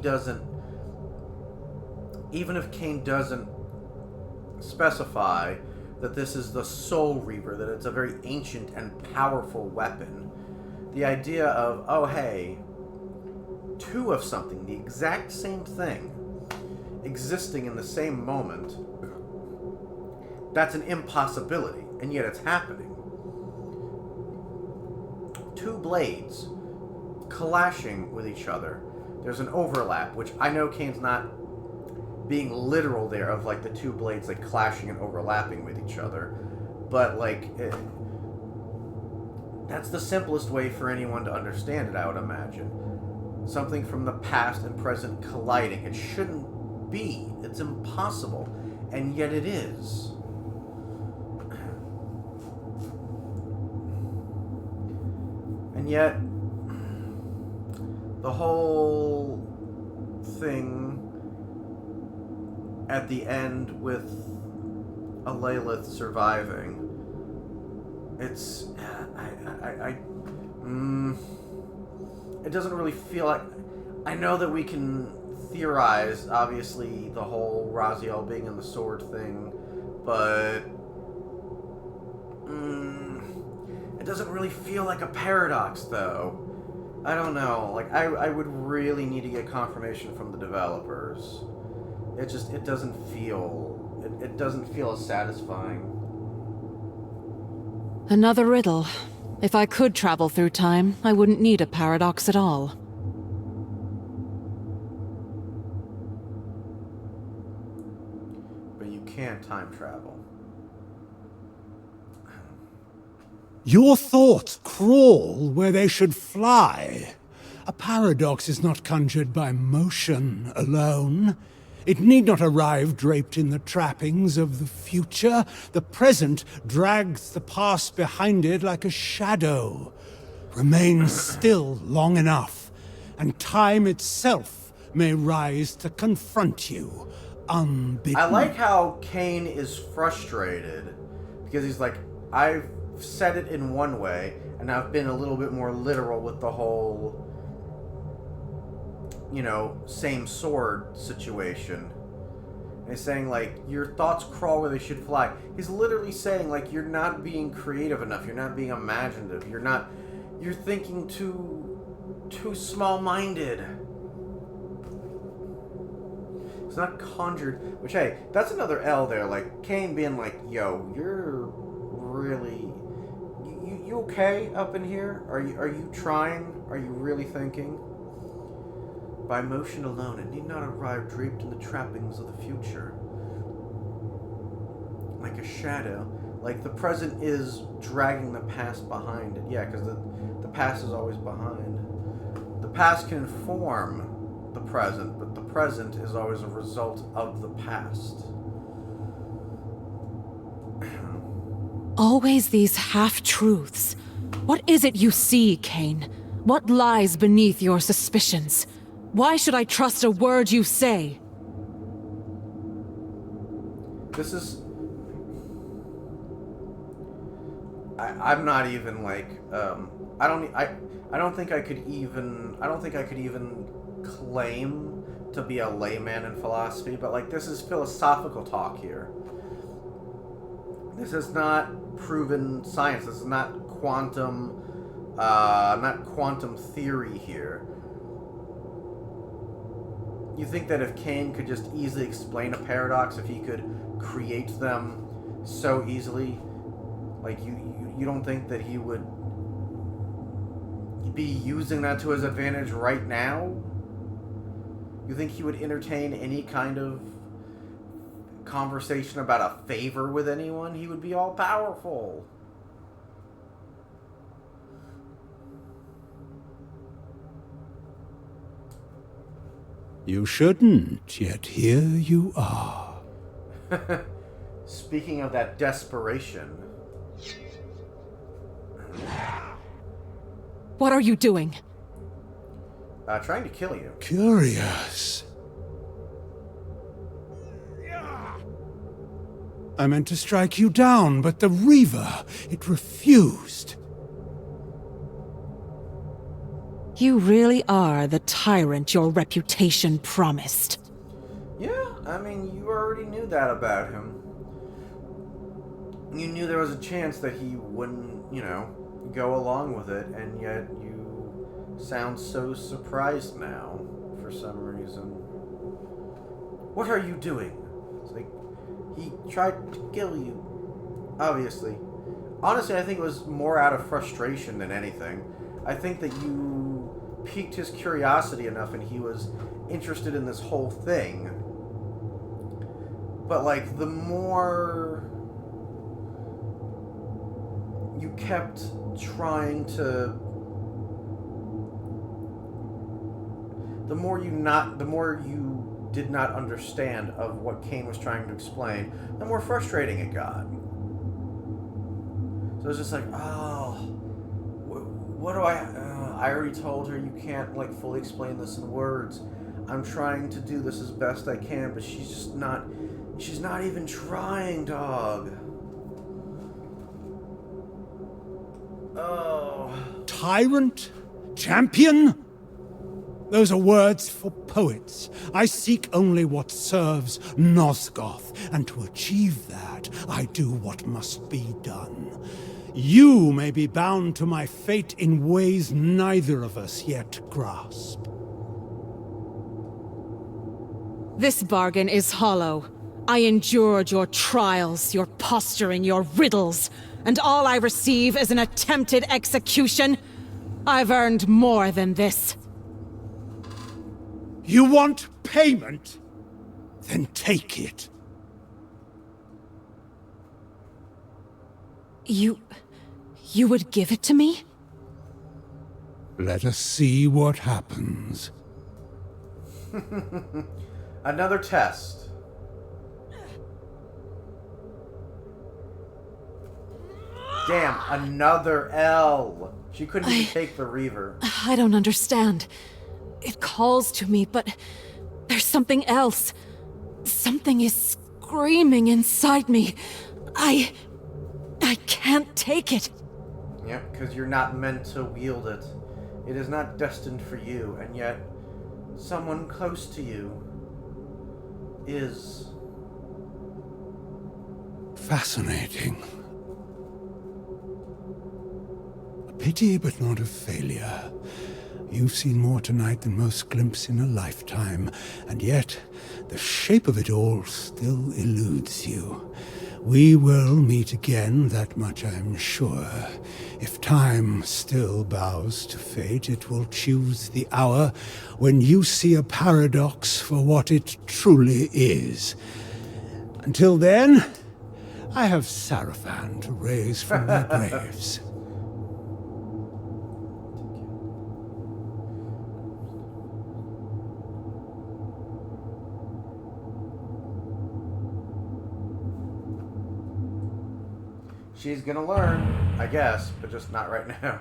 Cain doesn't specify that this is the Soul Reaver, that it's a very ancient and powerful weapon, the idea of, oh, hey, two of something, the exact same thing, existing in the same moment, that's an impossibility, and yet it's happening. Two blades clashing with each other. There's an overlap, which I know Cain's not being literal there, of like the two blades like clashing and overlapping with each other, but like that's the simplest way for anyone to understand it, I would imagine. Something from the past and present colliding. It shouldn't be. It's impossible, and yet it is. And yet, the whole thing at the end with a Lilith surviving. It's... it doesn't really feel like... I know that we can theorize, obviously, the whole Raziel being in the sword thing, but... it doesn't really feel like a paradox, though. I don't know. Like, I would really need to get confirmation from the developers. It doesn't feel... It doesn't feel as satisfying. Another riddle. If I could travel through time, I wouldn't need a paradox at all. But you can time travel. Your thoughts crawl where they should fly. A paradox is not conjured by motion alone. It need not arrive draped in the trappings of the future. The present drags the past behind it like a shadow. Remain still long enough, and time itself may rise to confront you, unbidden. I like how Kain is frustrated, because he's like, I've said it in one way, and I've been a little bit more literal with the whole, you know, same sword situation. And he's saying, like, your thoughts crawl where they should fly. He's literally saying, like, you're not being creative enough, you're not being imaginative, you're thinking too small-minded. It's not conjured, which, hey, that's another L there, like, Kain being like, yo, you're really... You okay up in here? Are you trying? Are you really thinking? By motion alone, it need not arrive draped in the trappings of the future. Like a shadow. Like the present is dragging the past behind it. Yeah, because the past is always behind. The past can inform the present, but the present is always a result of the past. Always these half-truths. What is it you see, Kain? What lies beneath your suspicions? Why should I trust a word you say? This is... I'm not even like... I don't think I could even claim to be a layman in philosophy, but like this is philosophical talk here. This is not proven science. This is not quantum theory here. You think that if Kain could just easily explain a paradox, if he could create them so easily, like you don't think that he would be using that to his advantage right now? You think he would entertain any kind of conversation about a favor with anyone? He would be all powerful. You shouldn't, yet here you are. Speaking of that desperation. What are you doing? Trying to kill you. Curious. I meant to strike you down, but the Reaver, it refused. You really are the tyrant your reputation promised. Yeah, I mean, you already knew that about him. You knew there was a chance that he wouldn't, you know, go along with it, and yet you sound so surprised now, for some reason. What are you doing? It's like, he tried to kill you, obviously. Honestly, I think it was more out of frustration than anything. I think that you piqued his curiosity enough and he was interested in this whole thing. But, like, the more you kept trying to... The more you did not understand of what Kain was trying to explain, the more frustrating it got. So it's just like, oh, what do I already told her you can't, like, fully explain this in words. I'm trying to do this as best I can, but she's just not She's not even trying, dog. Oh. Tyrant? Champion? Those are words for poets. I seek only what serves Nosgoth, and to achieve that, I do what must be done. You may be bound to my fate in ways neither of us yet grasp. This bargain is hollow. I endured your trials, your posturing, your riddles, and all I receive is an attempted execution. I've earned more than this. You want payment? Then take it. You would give it to me? Let us see what happens. Another test. Damn, another L. She couldn't even take the Reaver. I don't understand. It calls to me, but there's something else. Something is screaming inside me. I can't take it. Yep, because you're not meant to wield it. It is not destined for you, and yet someone close to you is. Fascinating. A pity, but not a failure. You've seen more tonight than most glimpse in a lifetime, and yet the shape of it all still eludes you. We will meet again, that much I'm sure. If time still bows to fate, it will choose the hour when you see a paradox for what it truly is. Until then, I have Sarafan to raise from their graves. She's gonna learn, I guess, but just not right now.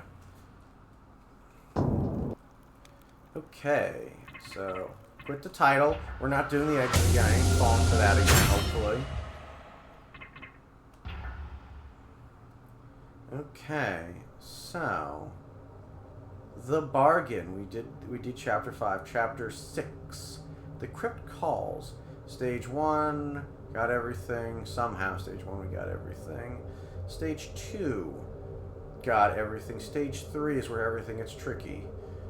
Okay, so quit the title. We're not doing the exit again. I ain't falling for that again, hopefully. Okay, so the bargain. We did chapter 5, chapter 6. The Crypt Calls. Stage 1, got everything. Somehow, stage 1 we got everything. Stage 2, got everything. Stage 3 is where everything gets tricky.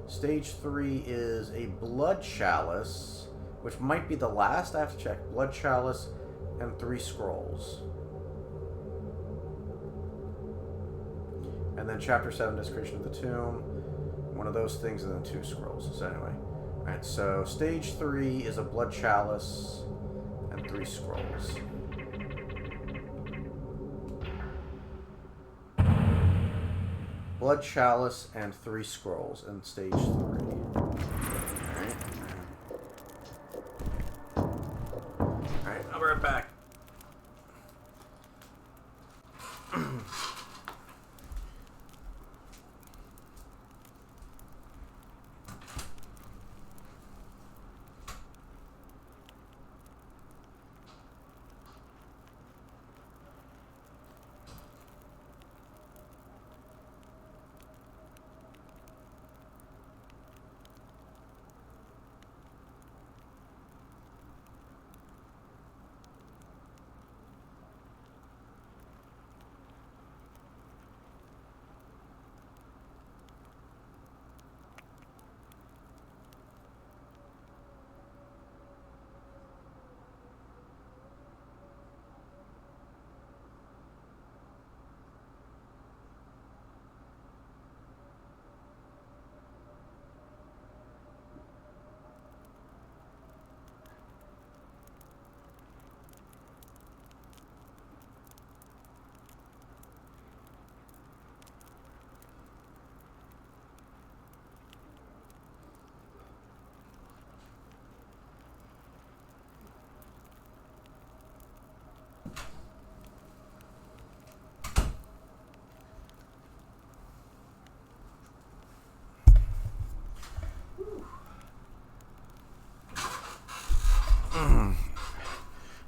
Stage 3 is a Blood Chalice, which might be the last. I have to check. Blood Chalice and 3 scrolls. And then Chapter 7, Desecration of the Tomb. One of those things, and then 2 scrolls. So anyway. Alright, so Stage 3 is a Blood Chalice and 3 scrolls. Blood Chalice and 3 scrolls in Stage 3. Alright. Alright, I'll be right back.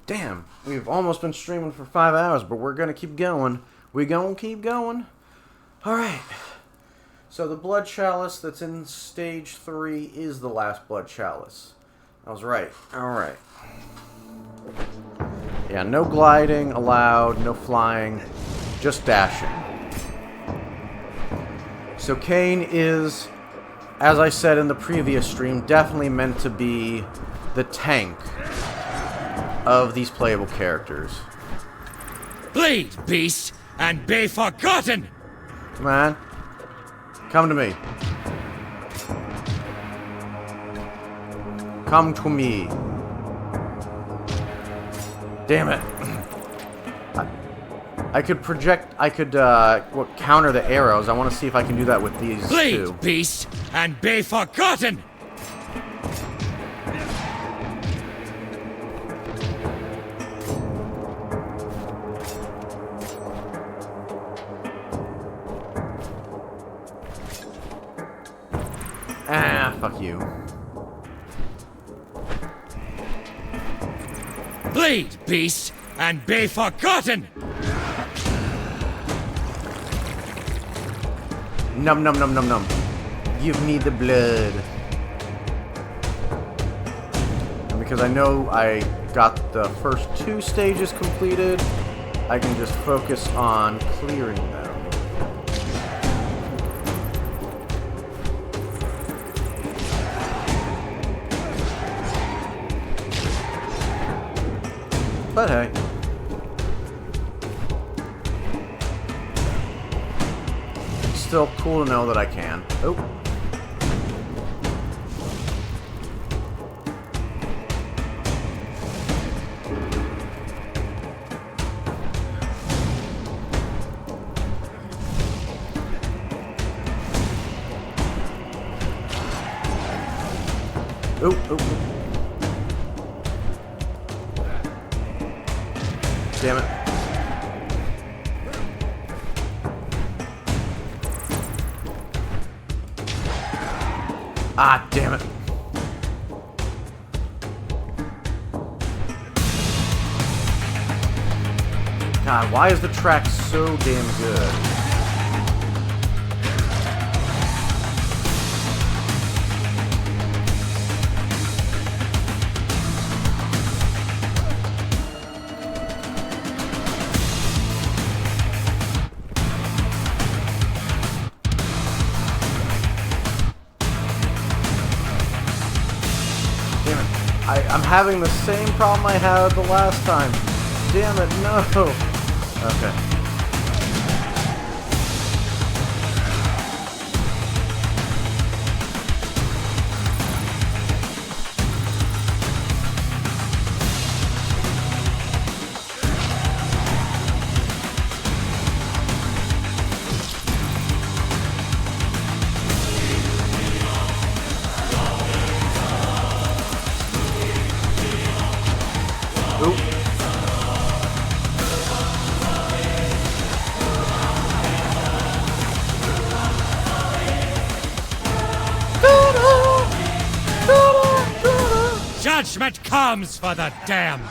Damn, We've almost been streaming for 5 hours, but we're gonna keep going. We gonna keep going. Alright. So the blood chalice that's in stage 3 is the last blood chalice. I was right. Alright. Yeah, no gliding allowed, no flying, just dashing. So Kain is, as I said in the previous stream, definitely meant to be the tank of these playable characters. Bleed, beast, and be forgotten! Come on. Come to me. Come to me. Damn it. I could project, I could, counter the arrows. I want to see if I can do that with these Bleed, two. beast, and be forgotten! Ah, fuck you. Bleed, beast, and be forgotten! Num num num num num. Give me the blood. And because I know I got the first 2 stages completed, I can just focus on clearing them. But hey. Still cool to know that I can. Oh. Oh, oh, oh. Damn it. Ah, damn it. God, why is the track so damn good? I'm having the same problem I had the last time. Damn it, no. Okay. Judgment comes for the damned!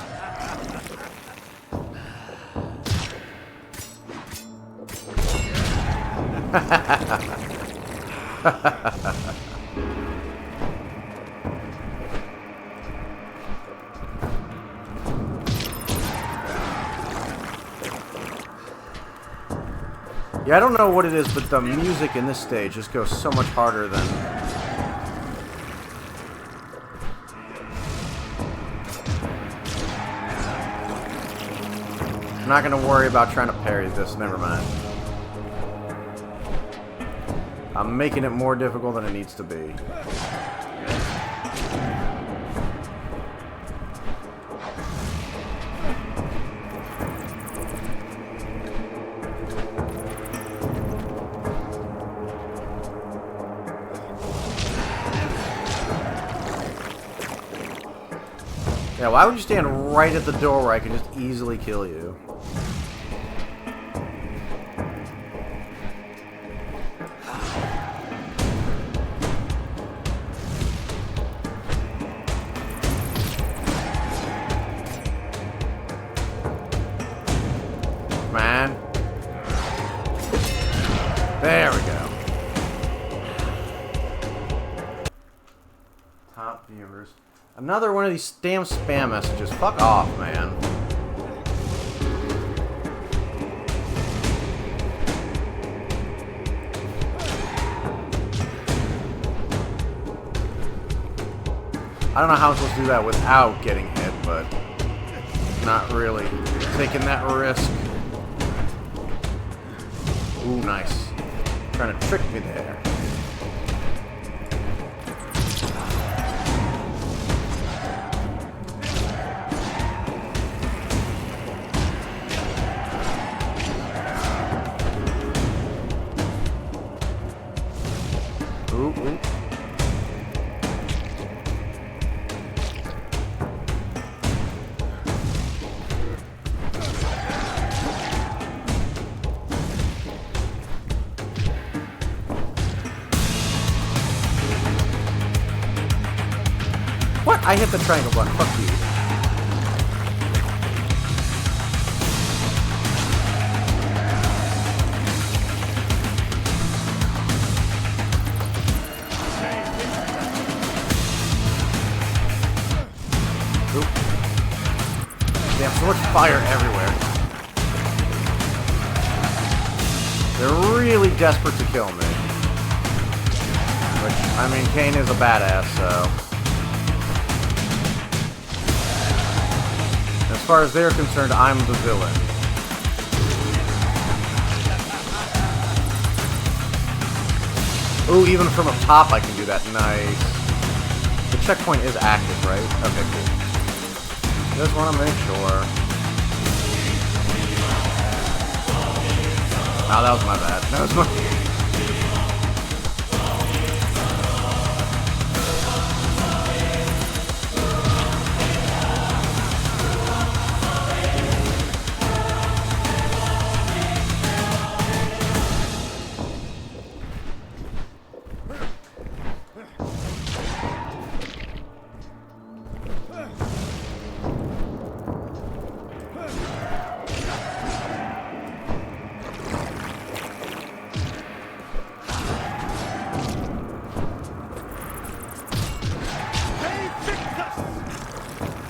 Yeah, I don't know what it is, but the music in this stage just goes so much harder than... I'm not gonna worry about trying to parry this, never mind. I'm making it more difficult than it needs to be. Yeah, why would you stand right at the door where I can just easily kill you? viewers. Another one of these damn spam messages. Fuck off, man. I don't know how I'm supposed to do that without getting hit, but not really taking that risk. Ooh, nice. Trying to trick me there. Ooh, ooh. What? I hit the triangle button. Fuck you. Oop. Damn, so much fire everywhere. They're really desperate to kill me. Which, I mean, Kain is a badass, so... As far as they're concerned, I'm the villain. Ooh, even from up top I can do that. Nice. The checkpoint is active, right? Okay, cool. Just want to make sure. Oh, that was my bad. That was my...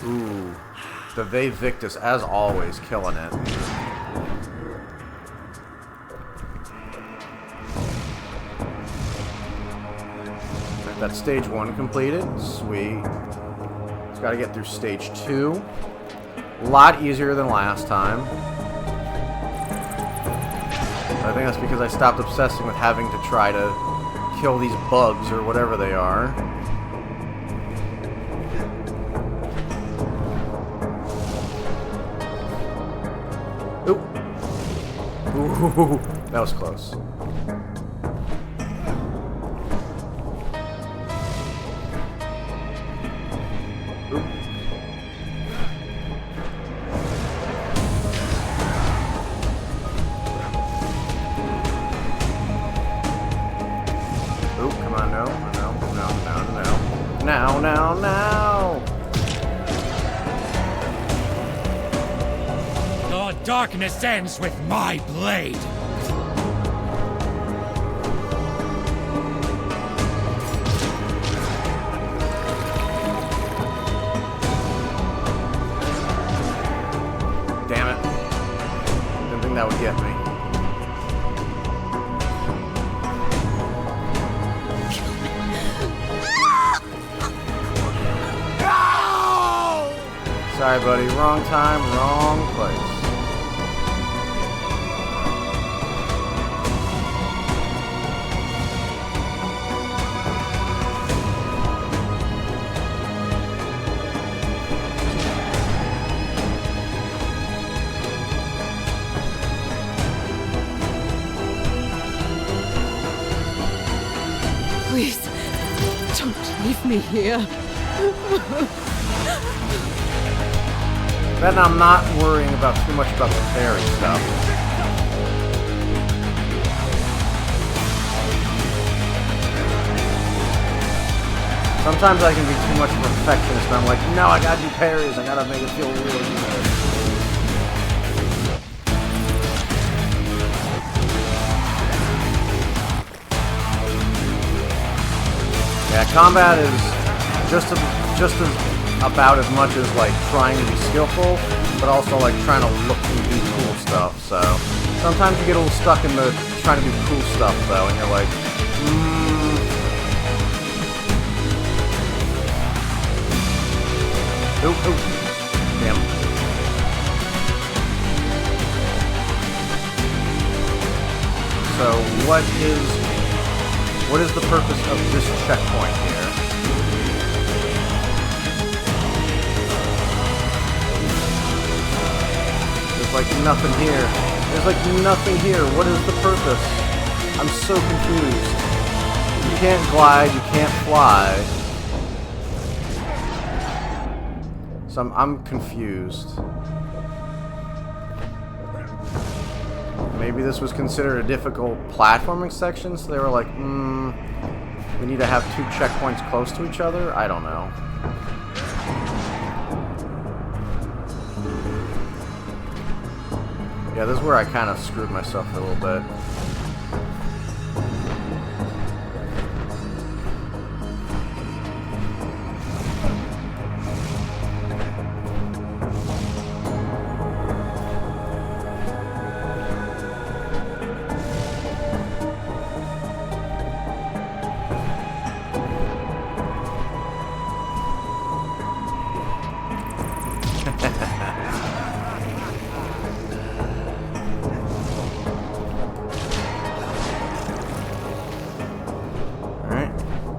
Ooh, the Ve Victus, as always, killing it. That's stage 1 completed. Sweet. Just gotta get through stage 2. A lot easier than last time. I think that's because I stopped obsessing with having to try to kill these bugs or whatever they are. Ooh, that was close. Ooh. Ooh, come on, no, no, no, no, no. Now, now, now! Your darkness ends with my blade. Damn it. Didn't think that would get me. Sorry, buddy. Wrong time, wrong place. Please, don't leave me here. Then I'm not worrying about too much about the fairy stuff. Sometimes I can be too much of a perfectionist and I'm like, no, I gotta do parries, I gotta make it feel really good. Yeah, combat is just as about as much as like trying to be skillful, but also like trying to look and do cool stuff. So sometimes you get a little stuck in the trying to do cool stuff though, and you're like, oh, damn. So what is the purpose of this checkpoint here? There's like nothing here. There's like nothing here. What is the purpose? I'm so confused. You can't glide, you can't fly. So I'm confused. Maybe this was considered a difficult platforming section, so they were like, we need to have 2 checkpoints close to each other? I don't know. Yeah, this is where I kind of screwed myself a little bit.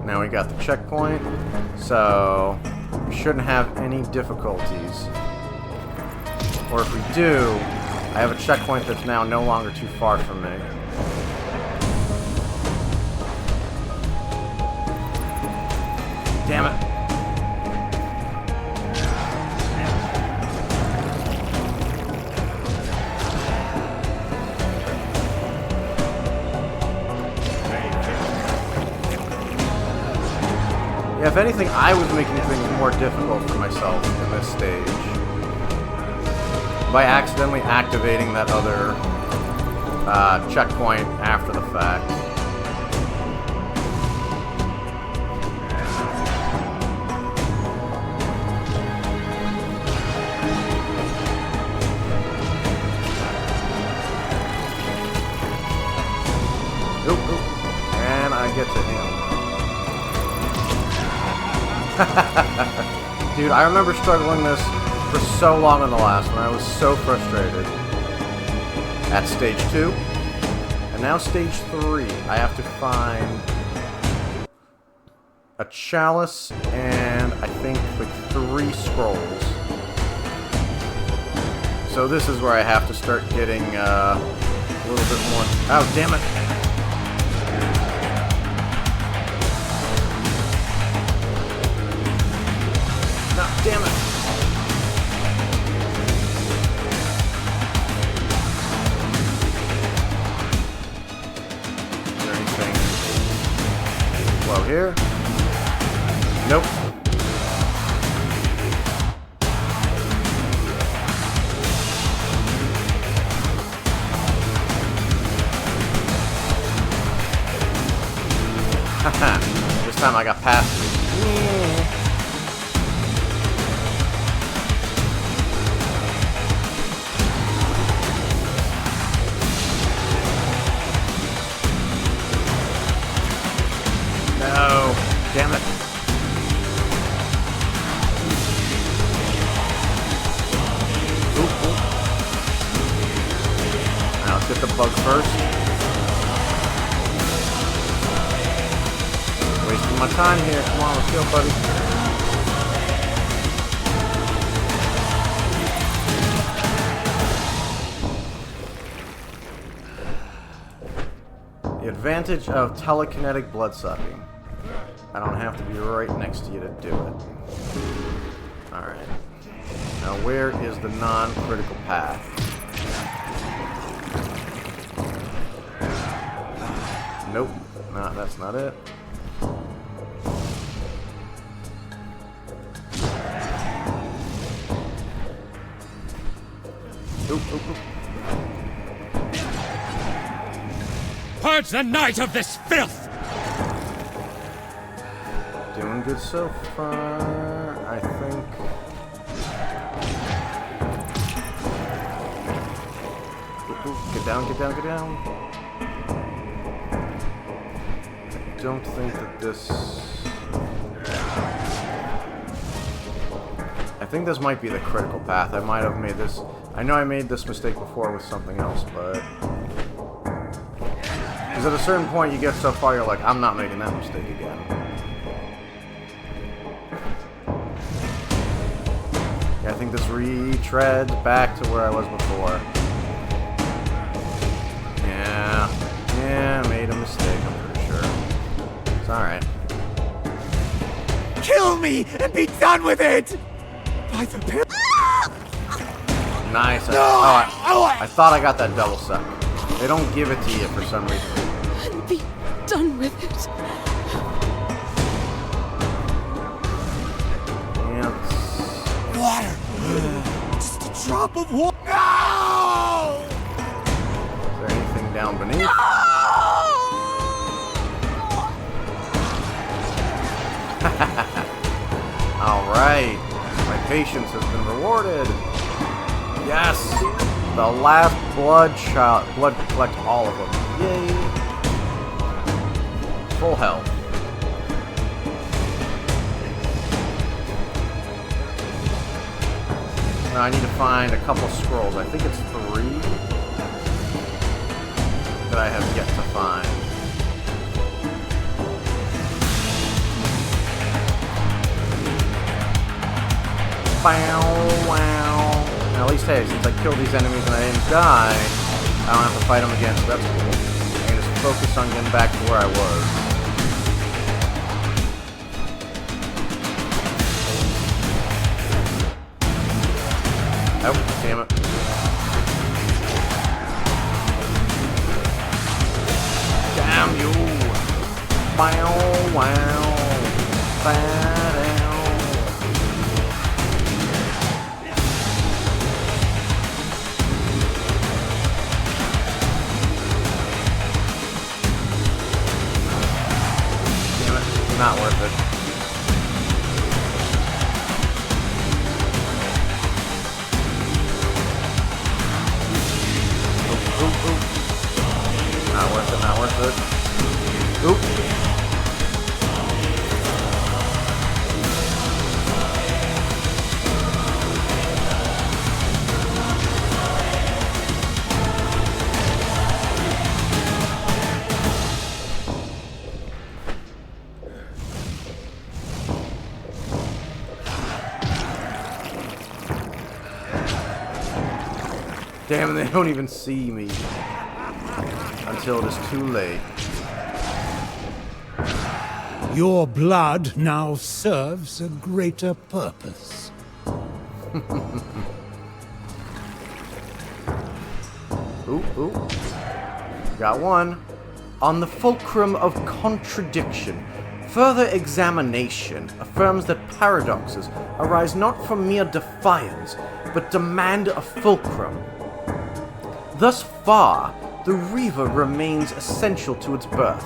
Now we got the checkpoint, so we shouldn't have any difficulties. Or if we do, I have a checkpoint that's now no longer too far from me. Damn it. Yeah, if anything, I was making things more difficult for myself in this stage by accidentally activating that other checkpoint after the fact. Oop, oop. And I get to him. Dude, I remember struggling this for so long in the last one. I was so frustrated. At stage 2. And now stage 3. I have to find a chalice and I think like 3 scrolls. So this is where I have to start getting a little bit more... Oh, damn it! No, damn it! Is there anything low here? Nope. Haha, this time I got past it. No, damn it. Oop, oop. Now let's get the bug first. Wasting my time here. Come on, let's go, buddy. The advantage of telekinetic bloodsucking. I don't have to be right next to you to do it. Alright. Now where is the non-critical path? Nope. No, that's not it. Oop, oop, oop. Purge the night of this filth! Doing good so far, I think. Ooh, get down, get down, get down. I don't think that this... I think this might be the critical path. I might have made this... I know I made this mistake before with something else, but... Because at a certain point you get so far, you're like, I'm not making that mistake again. Yeah, I think this retreads back to where I was before. Yeah, made a mistake, I'm pretty sure. It's alright. Kill me and be done with it! By the pill. Nice. I thought I got that double suck. They don't give it to you for some reason. And be done with it. Ants. Water! Just a drop of water! No! Is there anything down beneath? Alright. My patience has been rewarded. Yes! The last blood shot. Blood to collect all of them. Yay! Full health. Now I need to find a couple scrolls. I think it's 3 that I have yet to find. Bow, wow. Now, at least, hey, since I killed these enemies and I didn't die, I don't have to fight them again, so that's cool. I can just focus on getting back to where I was. Oh, damn it. Damn you. Wow, wow. Ba-dow. Damn it. It's not worth it. Not worth it, not worth it. Oop. Damn, they don't even see me until it is too late. Your blood now serves a greater purpose. Ooh, ooh. Got one. On the fulcrum of contradiction, further examination affirms that paradoxes arise not from mere defiance, but demand a fulcrum. Thus far, the Reaver remains essential to its birth.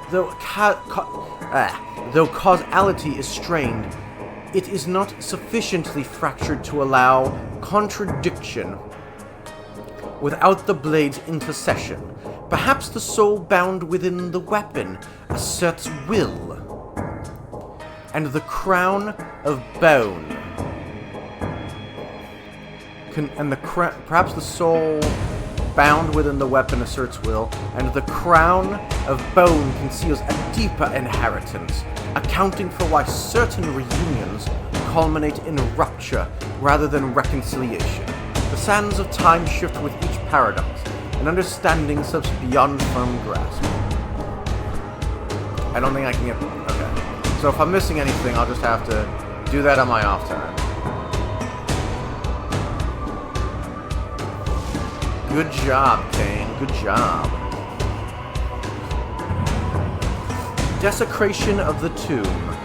Though causality is strained, it is not sufficiently fractured to allow contradiction without the blade's intercession. Perhaps the soul bound within the weapon asserts will, and the crown of bone perhaps the soul bound within the weapon asserts will, and the crown of bone conceals a deeper inheritance, accounting for why certain reunions culminate in rupture rather than reconciliation. The sands of time shift with each paradox, and understanding slips beyond firm grasp. I don't think I can get... Okay. So if I'm missing anything, I'll just have to do that on my off time. Good job, Kain. Good job. Desecration of the tomb.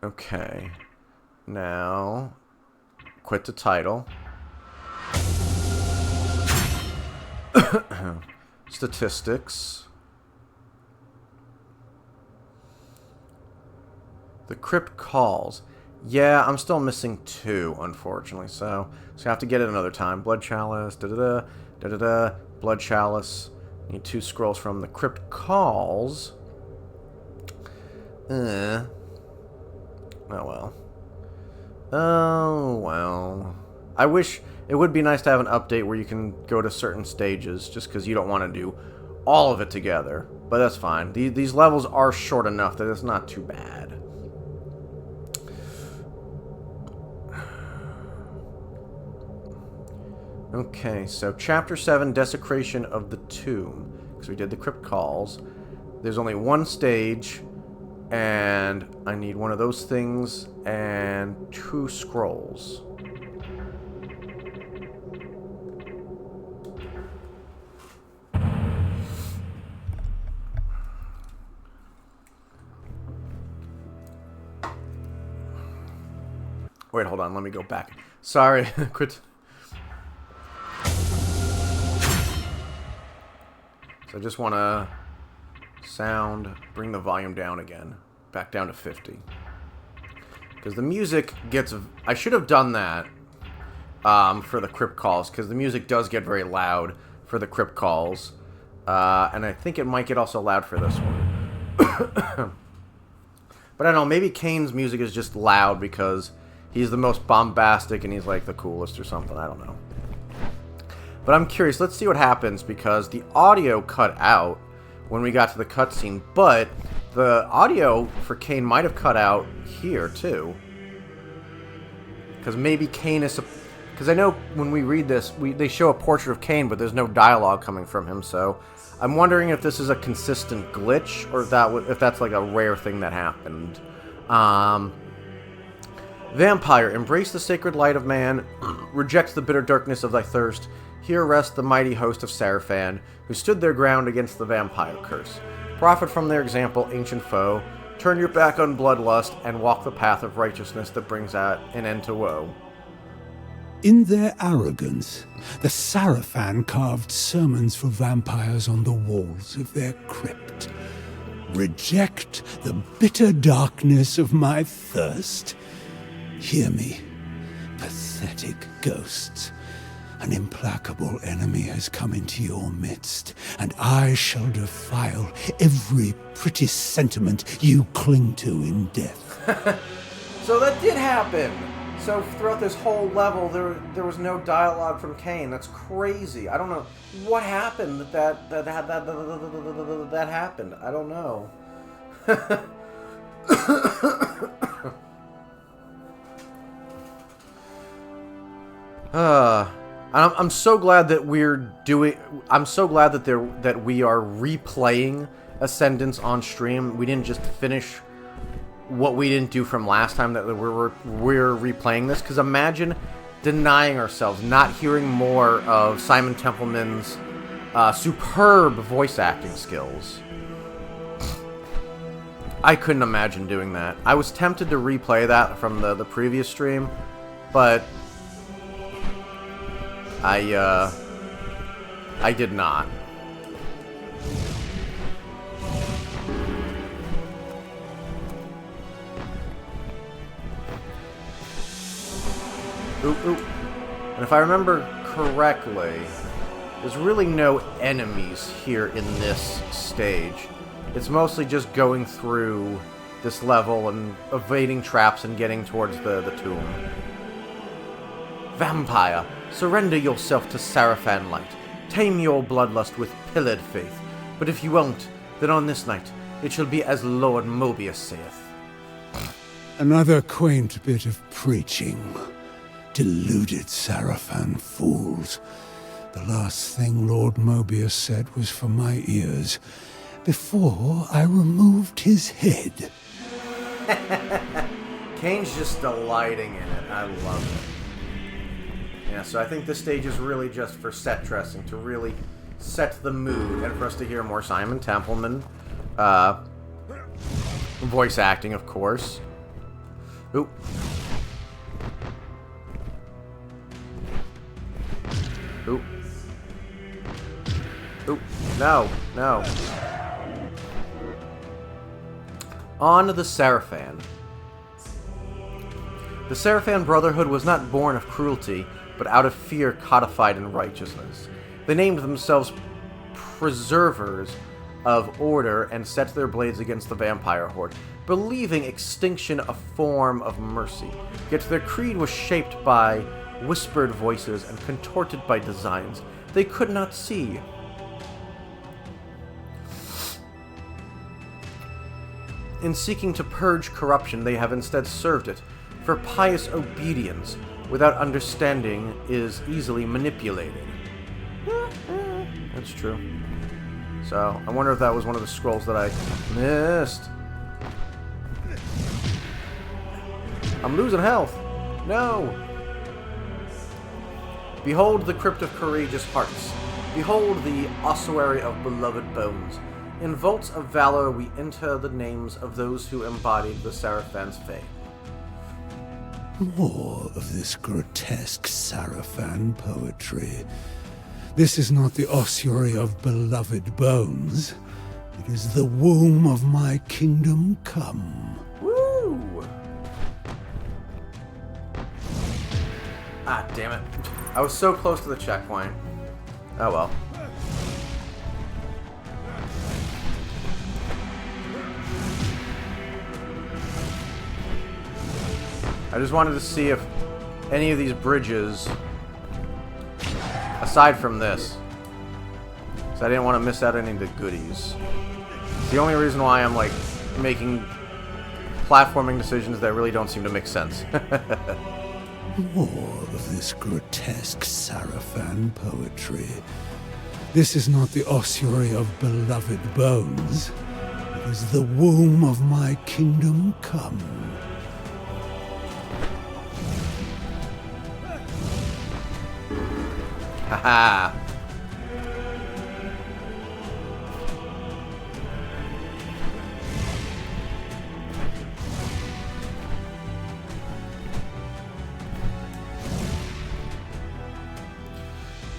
Okay. Now, quit the title. Statistics. The crypt calls. Yeah, I'm still missing 2, unfortunately, so I have to get it another time. Blood chalice, da-da-da, da-da-da, blood chalice. Need 2 scrolls from the crypt calls. Oh, well. Oh, well. I wish it would be nice to have an update where you can go to certain stages, just because you don't want to do all of it together. But that's fine. These levels are short enough that it's not too bad. Okay, so Chapter 7, Desecration of the Tomb. Because we did the Crypt Calls. There's only 1 stage, and I need one of those things and 2 scrolls. Wait, hold on, let me go back. Sorry, quit. So I just want to bring the volume down again. Back down to 50. Because the music gets... I should have done that for the crypt calls, because the music does get very loud for the crypt calls. And I think it might get also loud for this one. But I don't know, maybe Kain's music is just loud because he's the most bombastic and he's like the coolest or something. I don't know. But I'm curious. Let's see what happens, because the audio cut out when we got to the cutscene, but the audio for Kain might have cut out here too. Because maybe Kain is... Because I know when we read this, they show a portrait of Kain, but there's no dialogue coming from him, so I'm wondering if this is a consistent glitch, or if that's like a rare thing that happened. Vampire, embrace the sacred light of man, reject the bitter darkness of thy thirst. Here rests the mighty host of Sarafan, who stood their ground against the vampire curse. Profit from their example, ancient foe. Turn your back on bloodlust, and walk the path of righteousness that brings out an end to woe. In their arrogance, the Sarafan carved sermons for vampires on the walls of their crypt. Reject the bitter darkness of my thirst. Hear me, pathetic ghosts. An implacable enemy has come into your midst, and I shall defile every pretty sentiment you cling to in death. So that did happen. So throughout this whole level, there was no dialogue from Kain. That's crazy. I don't know what happened that happened. I don't know. I'm so glad that I'm so glad that we are replaying Ascendance on stream. We didn't just finish what we didn't do from last time, that we're replaying this. Because imagine denying ourselves, not hearing more of Simon Templeman's superb voice acting skills. I couldn't imagine doing that. I was tempted to replay that from the previous stream, but I did not. Ooh, ooh. And if I remember correctly, there's really no enemies here in this stage. It's mostly just going through this level and evading traps and getting towards the tomb. Vampire, surrender yourself to Sarafan light. Tame your bloodlust with pillared faith. But if you won't, then on this night, it shall be as Lord Mobius saith. Another quaint bit of preaching. Deluded Sarafan fools. The last thing Lord Mobius said was for my ears, before I removed his head. Kain's just delighting in it. I love it. Yeah, so I think this stage is really just for set dressing, to really set the mood, and for us to hear more Simon Templeman. Voice acting, of course. Ooh. Ooh. Ooh. No. No. On to the Sarafan. The Seraphan Brotherhood was not born of cruelty, but out of fear codified in righteousness. They named themselves Preservers of Order and set their blades against the vampire horde, believing extinction a form of mercy. Yet their creed was shaped by whispered voices and contorted by designs they could not see. In seeking to purge corruption, they have instead served it, for pious obedience without understanding is easily manipulated. That's true. So, I wonder if that was one of the scrolls that I missed. I'm losing health. No! Behold the crypt of courageous hearts. Behold the ossuary of beloved bones. In vaults of valor we enter the names of those who embodied the Seraphan's fame. More of this grotesque Seraphan poetry. This is not the ossuary of beloved bones. It is the womb of my kingdom come. Woo! Ah, damn it. I was so close to the checkpoint. Oh well. I just wanted to see if any of these bridges, aside from this, because I didn't want to miss out any of the goodies. It's the only reason why I'm like making platforming decisions that really don't seem to make sense. More of this grotesque Seraphan poetry. This is not the ossuary of beloved bones. It is the womb of my kingdom come. Haha.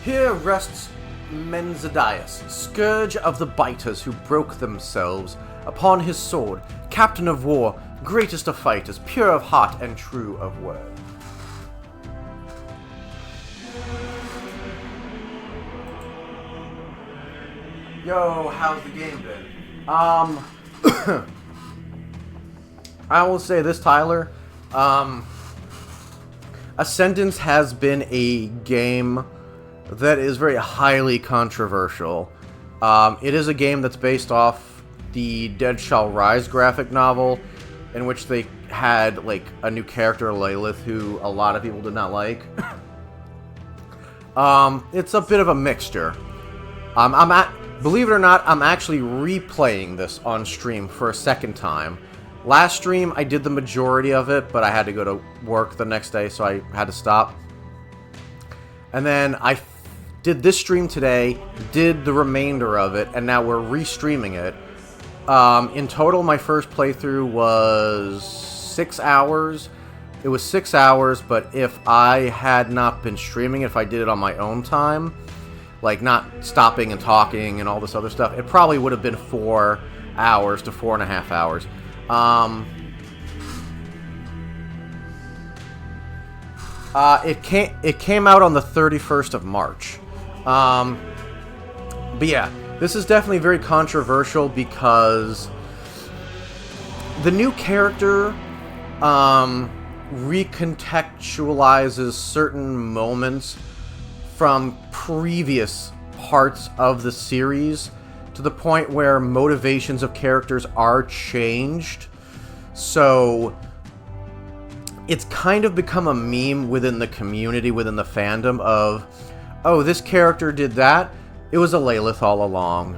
Here rests Menzidius, scourge of the biters who broke themselves upon his sword, captain of war, greatest of fighters, pure of heart and true of word. Yo, how's the game been? I will say this, Tyler. Ascendance has been a game that is very highly controversial. It is a game that's based off the Dead Shall Rise graphic novel, in which they had like a new character, Lilith, who a lot of people did not like. It's a bit of a mixture. Believe it or not, I'm actually replaying this on stream for a second time. Last stream, I did the majority of it, but I had to go to work the next day, so I had to stop. And then I did this stream today, did the remainder of it, and now we're re-streaming it. In total, my first playthrough was 6 hours. It was 6 hours, but if I had not been streaming, if I did it on my own time, like not stopping and talking and all this other stuff, it probably would have been 4 hours to 4.5 hours. It came out on the 31st of March. But yeah, this is definitely very controversial because the new character recontextualizes certain moments from previous parts of the series to the point where motivations of characters are changed. So it's kind of become a meme within the community, within the fandom of, oh, this character did that. It was a Lilith all along.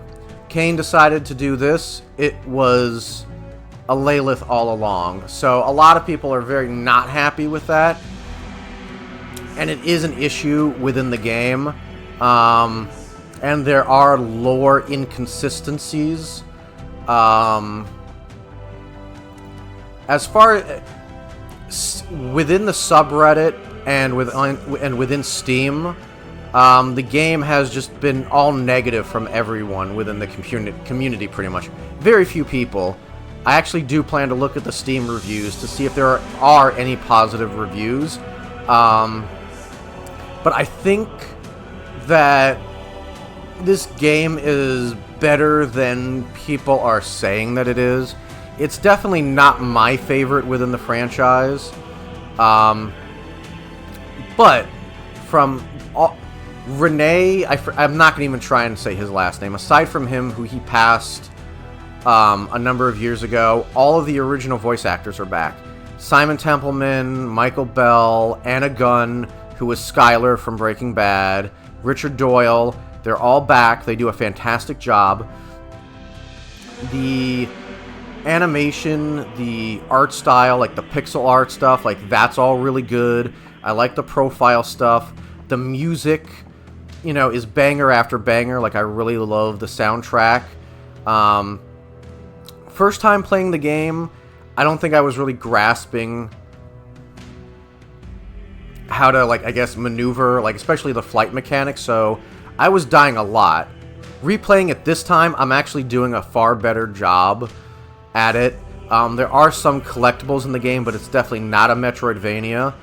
Kain decided to do this. It was a Lilith all along. So a lot of people are very not happy with that. And it is an issue within the game. And there are lore inconsistencies. As far as within the subreddit and within Steam, the game has just been all negative from everyone within the community pretty much. Very few people I actually do plan to look at the Steam reviews to see if there are any positive reviews. But I think that this game is better than people are saying that it is. It's definitely not my favorite within the franchise. But from Rene, I'm not going to even try and say his last name. Aside from him, who he passed a number of years ago, all of the original voice actors are back. Simon Templeman, Michael Bell, Anna Gunn, who was Skylar from Breaking Bad, Richard Doyle, they're all back. They do a fantastic job. The animation, the art style, like the pixel art stuff, like that's all really good. I like the profile stuff. The music, you know, is banger after banger. Like, I really love the soundtrack. First time playing the game, I don't think I was really grasping how to, like, I guess, maneuver, like, especially the flight mechanics, so I was dying a lot. Replaying it this time, I'm actually doing a far better job at it. There are some collectibles in the game, but it's definitely not a Metroidvania.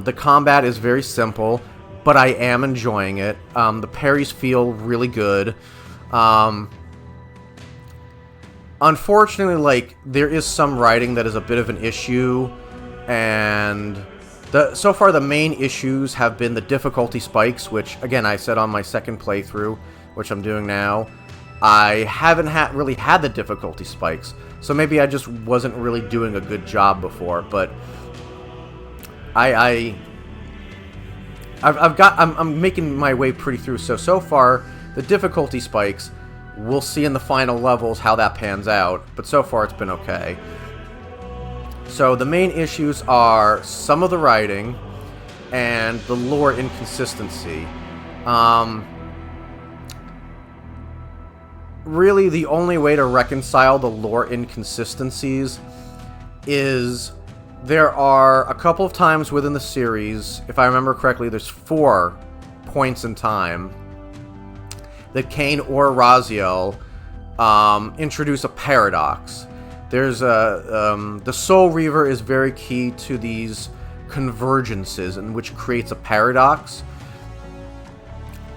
The combat is very simple, but I am enjoying it. The parries feel really good. Unfortunately, like, there is some writing that is a bit of an issue, and so far the main issues have been the difficulty spikes, which, again, I said on my second playthrough, which I'm doing now. I haven't really had the difficulty spikes, so maybe I just wasn't really doing a good job before, but I'm making my way pretty through. So far, the difficulty spikes, we'll see in the final levels how that pans out, but so far it's been okay. So the main issues are some of the writing and the lore inconsistency. Really, the only way to reconcile the lore inconsistencies is there are a couple of times within the series, if I remember correctly, there's 4 points in time that Kain or Raziel introduce a paradox. There's the Soul Reaver is very key to these convergences, in which creates a paradox.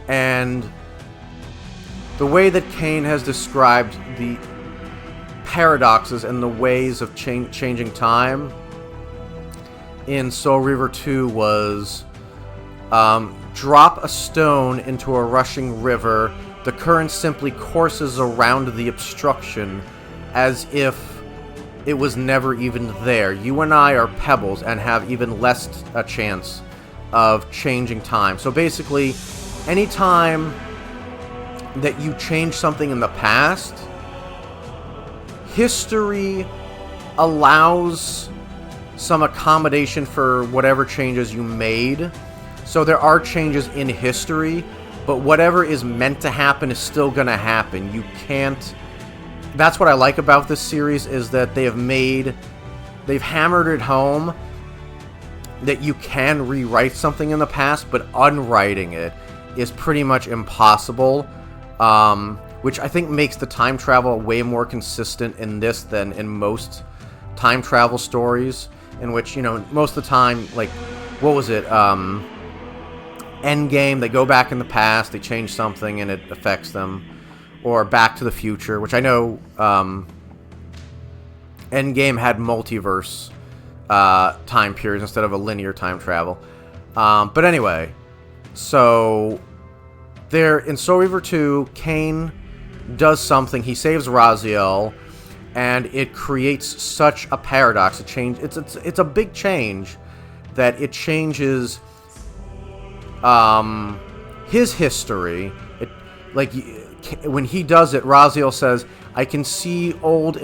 And the way that Kain has described the paradoxes and the ways of changing time in Soul Reaver 2 was drop a stone into a rushing river, the current simply courses around the obstruction as if it was never even there. You and I are pebbles and have even less a chance of changing time. So basically, anytime that you change something in the past, history allows some accommodation for whatever changes you made. So there are changes in history, but whatever is meant to happen is still going to happen. You can't... That's what I like about this series, is that they've hammered it home that you can rewrite something in the past, but unwriting it is pretty much impossible, which I think makes the time travel way more consistent in this than in most time travel stories, in which, you know, most of the time, like, what was it, Endgame, they go back in the past, they change something and it affects them. Or Back to the Future, which I know Endgame had multiverse time periods instead of a linear time travel. But anyway, so there in Soul Reaver 2, Kain does something. He saves Raziel, and it creates such a paradox. It's a big change that it changes his history. When he does it, Raziel says, I can see old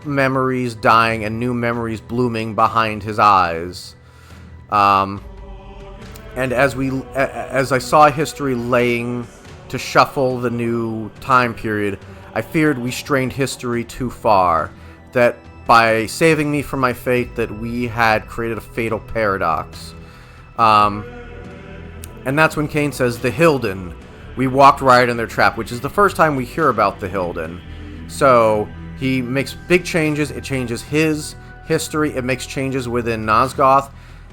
memories dying and new memories blooming behind his eyes. And as I saw history laying to shuffle the new time period, I feared we strained history too far, that by saving me from my fate, that we had created a fatal paradox. And that's when Kain says, the Hilden. We walked right in their trap, which is the first time we hear about the Hilden. So he makes big changes. It changes his history. It makes changes within Nosgoth.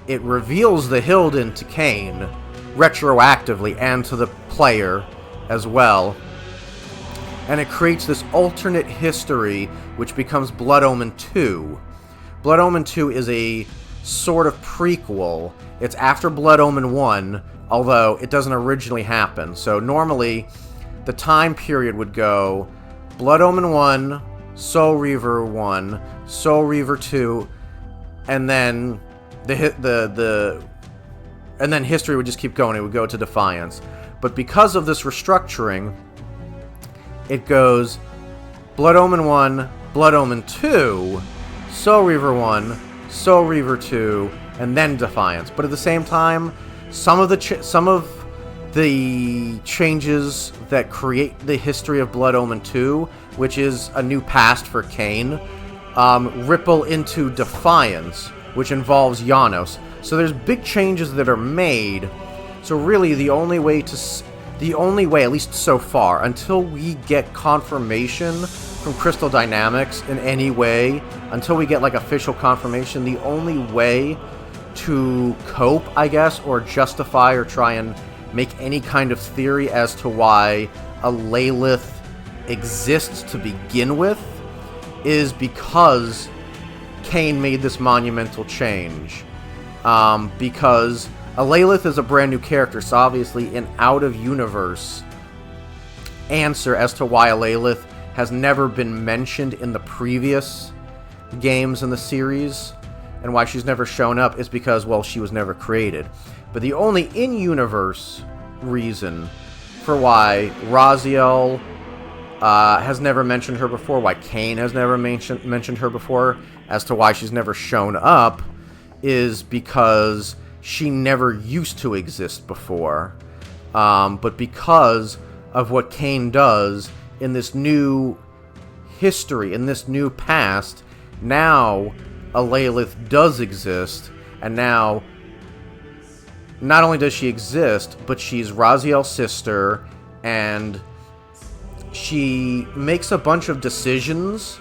It reveals the Hilden to Kain retroactively and to the player as well. And it creates this alternate history which becomes Blood Omen 2. Blood Omen 2 is a sort of prequel. It's after Blood Omen 1, although it doesn't originally happen. So normally, the time period would go Blood Omen 1, Soul Reaver 1, Soul Reaver 2, and then and then history would just keep going. It would go to Defiance. But because of this restructuring, it goes Blood Omen 1, Blood Omen 2, Soul Reaver 1, Soul Reaver 2, and then Defiance. But at the same time, some of the changes that create the history of Blood Omen 2, which is a new past for Kain, ripple into Defiance, which involves Janos. So there's big changes that are made. So really, the only way, at least so far, until we get confirmation from Crystal Dynamics in any way, until we get like official confirmation, the only way to cope, I guess, or justify or try and make any kind of theory as to why a Lilith exists to begin with is because Kain made this monumental change. Because a Lilith is a brand new character, so obviously an out-of-universe answer as to why a Lilith has never been mentioned in the previous games in the series, and why she's never shown up is because, well, she was never created. But the only in-universe reason for why Raziel has never mentioned her before, why Kain has never mentioned her before, as to why she's never shown up, is because she never used to exist before. But because of what Kain does in this new history, in this new past, now a Lilith does exist, and now not only does she exist, but she's Raziel's sister, and she makes a bunch of decisions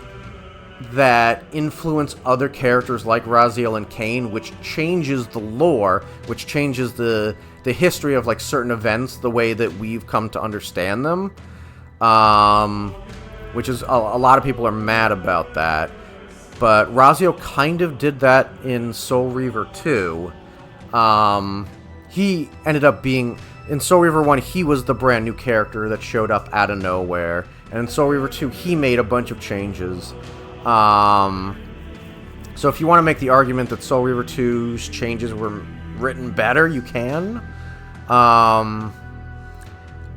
that influence other characters like Raziel and Kain, which changes the lore, which changes the history of like certain events, the way that we've come to understand them. Which is a lot of people are mad about that. But Raziel kind of did that in Soul Reaver 2. He ended up being... In Soul Reaver 1, he was the brand new character that showed up out of nowhere. And in Soul Reaver 2, he made a bunch of changes. So if you want to make the argument that Soul Reaver 2's changes were written better, you can. I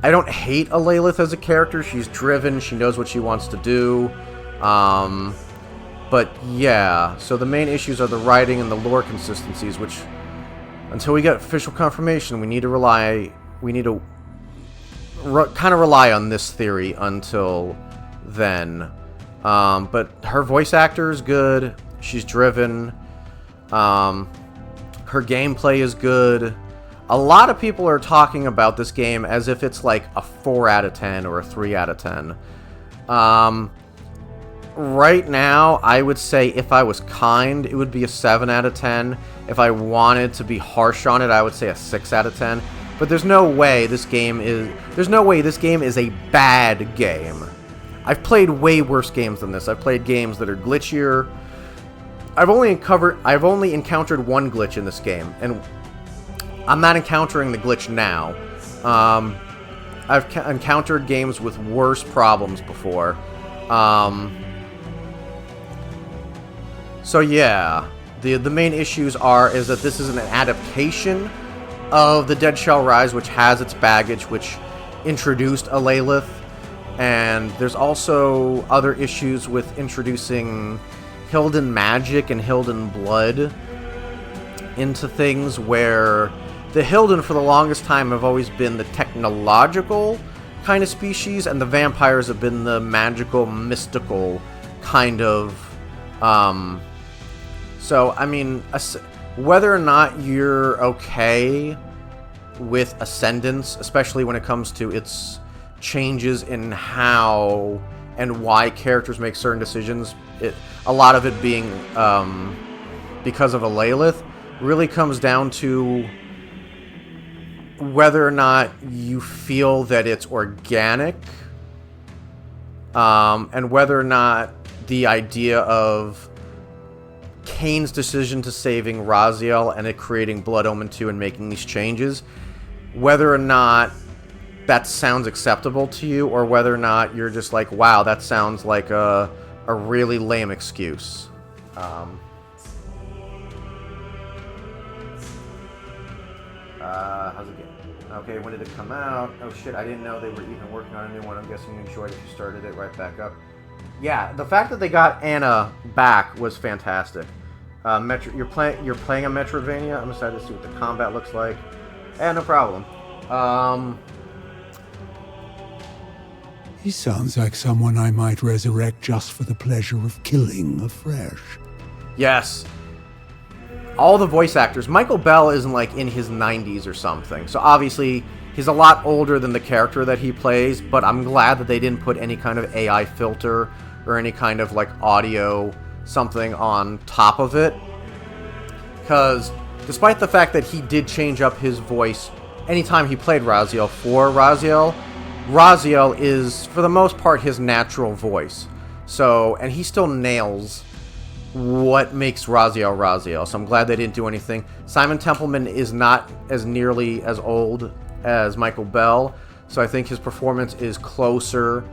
don't hate a Lilith as a character. She's driven. She knows what she wants to do. But yeah, so the main issues are the writing and the lore consistencies, which, until we get official confirmation, we need to kind of rely on this theory until then. But her voice actor is good. She's driven. Her gameplay is good. A lot of people are talking about this game as if it's like a 4 out of 10 or a 3 out of 10. Right now, I would say if I was kind, it would be a 7 out of 10. If I wanted to be harsh on it, I would say a 6 out of 10. But there's no way this game is a bad game. I've played way worse games than this. I've played games that are glitchier. I've only encountered one glitch in this game, and I'm not encountering the glitch now. I've encountered games with worse problems before. So yeah, the main issues is that this is an adaptation of the Dead Shall Rise, which has its baggage, which introduced a Lilith, and there's also other issues with introducing Hilden magic and Hilden blood into things, where the Hilden for the longest time have always been the technological kind of species, and the vampires have been the magical, mystical kind of. So, I mean, whether or not you're okay with Ascendance, especially when it comes to its changes in how and why characters make certain decisions, a lot of it being because of a Lilith, really comes down to whether or not you feel that it's organic, and whether or not the idea of Kain's decision to saving Raziel and it creating Blood Omen 2 and making these changes, whether or not that sounds acceptable to you, or whether or not you're just like, wow, that sounds like a really lame excuse. How's it going? Okay, when did it come out? Oh shit, I didn't know they were even working on a new one. I'm guessing you enjoyed it if you started it right back up. Yeah, the fact that they got Anna back was fantastic. You're playing a Metroidvania. I'm excited to see what the combat looks like. No problem. He sounds like someone I might resurrect just for the pleasure of killing afresh. Yes. All the voice actors. Michael Bell isn't like in his 90s or something, so obviously he's a lot older than the character that he plays, but I'm glad that they didn't put any kind of AI filter or any kind of like audio something on top of it, because despite the fact that he did change up his voice anytime he played Raziel for Raziel, Raziel is for the most part his natural voice. So, and he still nails what makes Raziel Raziel, so I'm glad they didn't do anything. Simon Templeman is not as nearly as old as Michael Bell, so I think his performance is closer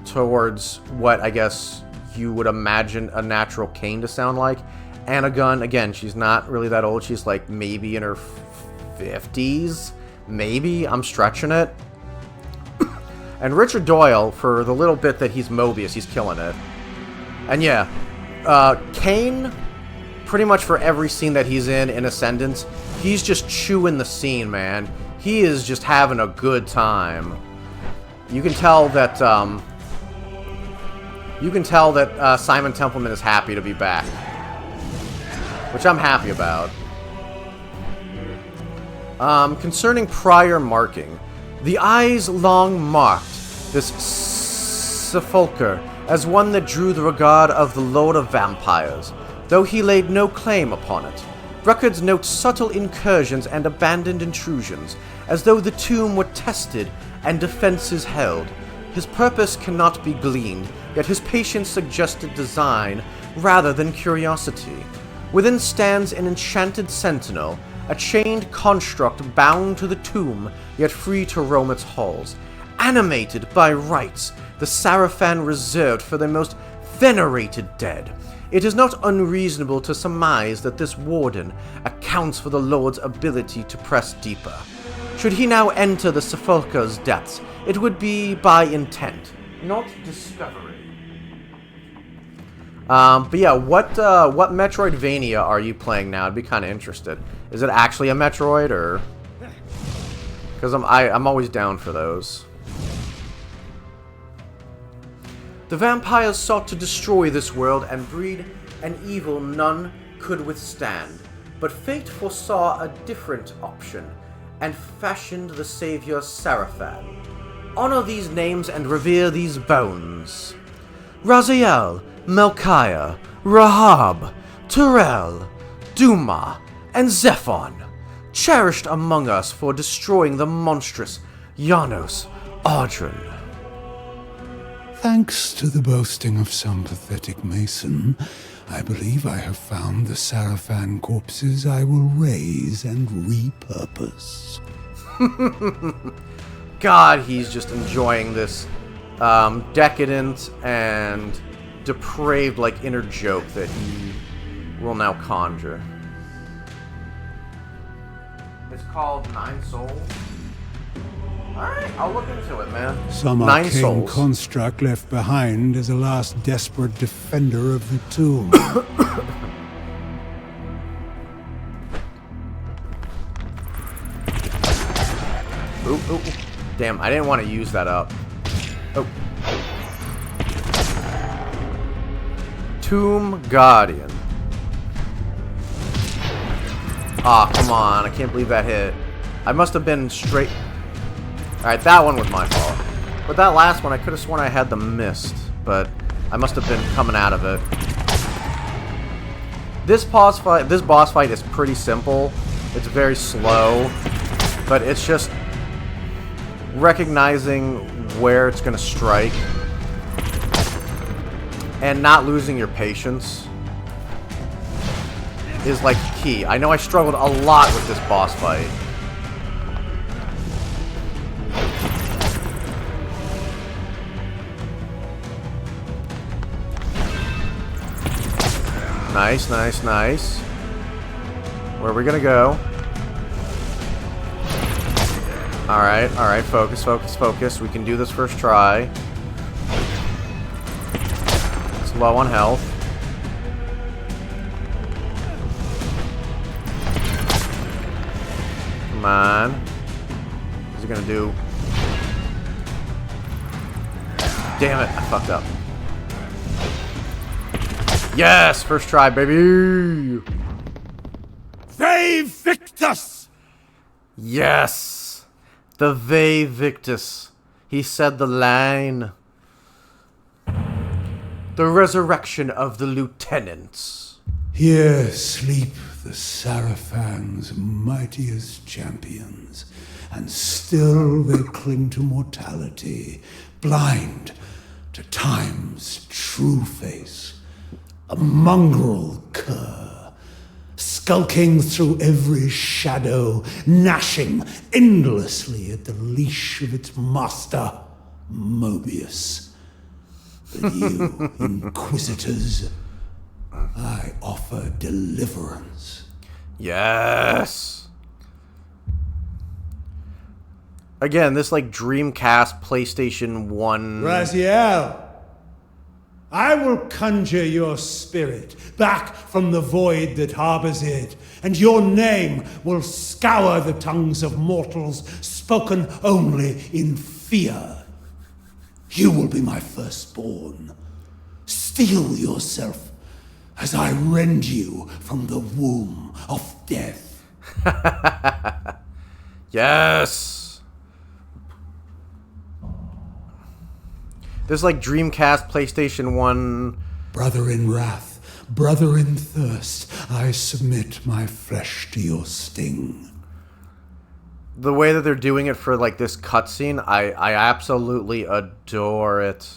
towards what I guess you would imagine a natural Kain to sound like. Anna Gunn, again, she's not really that old. She's like maybe in her 50s, maybe. I'm stretching it. And Richard Doyle, for the little bit that he's Mobius, he's killing it. And yeah, Kain, pretty much for every scene that he's in Ascendance, he's just chewing the scene, man. He is just having a good time. You can tell that Simon Templeman is happy to be back, which I'm happy about. Concerning prior marking, the eyes long marked this sepulchre as one that drew the regard of the Lord of Vampires, though he laid no claim upon it. Records note subtle incursions and abandoned intrusions, as though the tomb were tested and defenses held. His purpose cannot be gleaned, yet his patience suggested design rather than curiosity. Within stands an enchanted sentinel, a chained construct bound to the tomb, yet free to roam its halls. Animated by rites, the Sarafan reserved for their most venerated dead. It is not unreasonable to surmise that this warden accounts for the Lord's ability to press deeper. Should he now enter the sepulchre's depths, it would be by intent, not discovery. But yeah, what Metroidvania are you playing now? I'd be kind of interested. Is it actually a Metroid, or? Because I'm always down for those. The vampires sought to destroy this world and breed an evil none could withstand. But fate foresaw a different option and fashioned the savior Sarafan. Honor these names and revere these bones. Raziel, Melchiah, Rahab, Terrell, Duma, and Zephon, cherished among us for destroying the monstrous Janos Ardren. Thanks to the boasting of some pathetic mason, I believe I have found the Sarafan corpses I will raise and repurpose. God, he's just enjoying this decadent and depraved, like, inner joke that he will now conjure. It's called 9 Souls. Alright, I'll look into it, man. Some 9 arcane Souls. construct left behind as a last desperate defender of the tomb. Ooh. Damn, I didn't want to use that up. Oh. Tomb Guardian. Aw, come on. I can't believe that hit. I must have been straight... Alright, that one was my fault. With that last one, I could have sworn I had the mist, but I must have been coming out of it. This boss fight is pretty simple. It's very slow, but it's just recognizing where it's going to strike and not losing your patience is like key. I know I struggled a lot with this boss fight. Nice, nice, nice. Where are we gonna go? Alright, focus, focus, focus. We can do this first try. It's low on health. Come on. What's it gonna do? Damn it, I fucked up. Yes! First try, baby! Ve Victus! Yes! The Ve Victus. He said the line. The resurrection of the lieutenants. Here sleep the Sarafans' mightiest champions, and still they cling to mortality, blind to time's true face. A mongrel cur, skulking through every shadow, gnashing endlessly at the leash of its master, Mobius. But you, Inquisitors, I offer deliverance. Yes! Again, this like Dreamcast, PlayStation 1... Raziel! I will conjure your spirit back from the void that harbors it, and your name will scour the tongues of mortals, spoken only in fear. You will be my firstborn. Steel yourself as I rend you from the womb of death. Yes! There's like Dreamcast, PlayStation 1... Brother in wrath, brother in thirst, I submit my flesh to your sting. The way that they're doing it for like this cutscene, I absolutely adore it.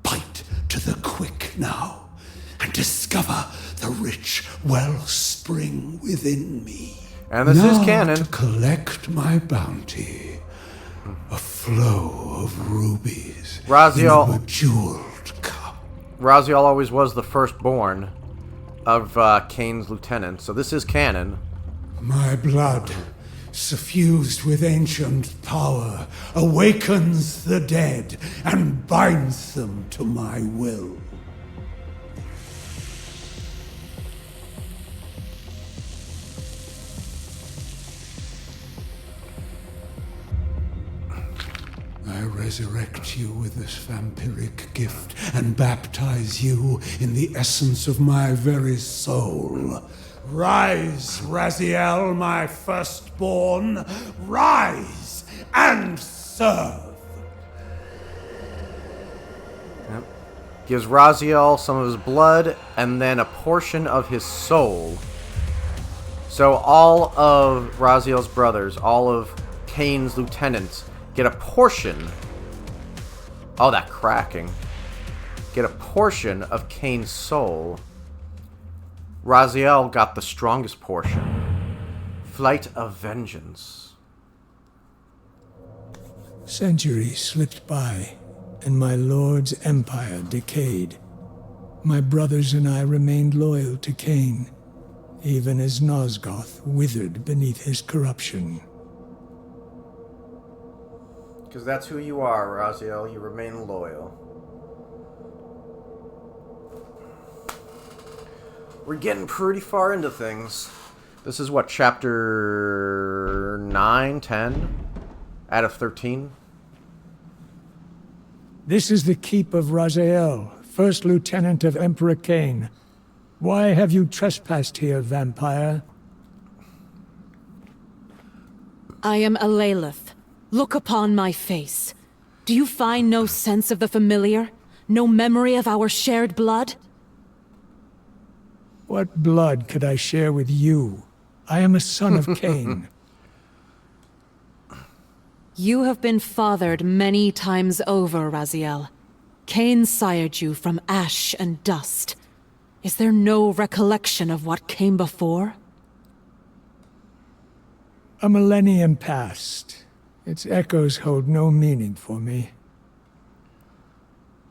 Bite to the quick now, and discover the rich wellspring within me. And this now is canon. To collect my bounty. A flow of rubies Raziel, in a bejeweled cup. Raziel always was the firstborn of Kain's lieutenant, so this is canon. My blood, suffused with ancient power, awakens the dead and binds them to my will. I resurrect you with this vampiric gift and baptize you in the essence of my very soul. Rise, Raziel, my firstborn. Rise and serve. Yep. Gives Raziel some of his blood and then a portion of his soul. So all of Raziel's brothers, all of Kain's lieutenants, get a portion. Oh, that cracking. Get a portion of Kain's soul. Raziel got the strongest portion. Flight of Vengeance. Centuries slipped by, and my lord's empire decayed. My brothers and I remained loyal to Kain, even as Nosgoth withered beneath his corruption. Because that's who you are, Raziel. You remain loyal. We're getting pretty far into things. This is what, chapter 9, 10 out of 13? This is the keep of Raziel, first lieutenant of Emperor Kain. Why have you trespassed here, vampire? I am Alalith. Look upon my face. Do you find no sense of the familiar? No memory of our shared blood? What blood could I share with you? I am a son of Kain. You have been fathered many times over, Raziel. Kain sired you from ash and dust. Is there no recollection of what came before? A millennium passed. Its echoes hold no meaning for me.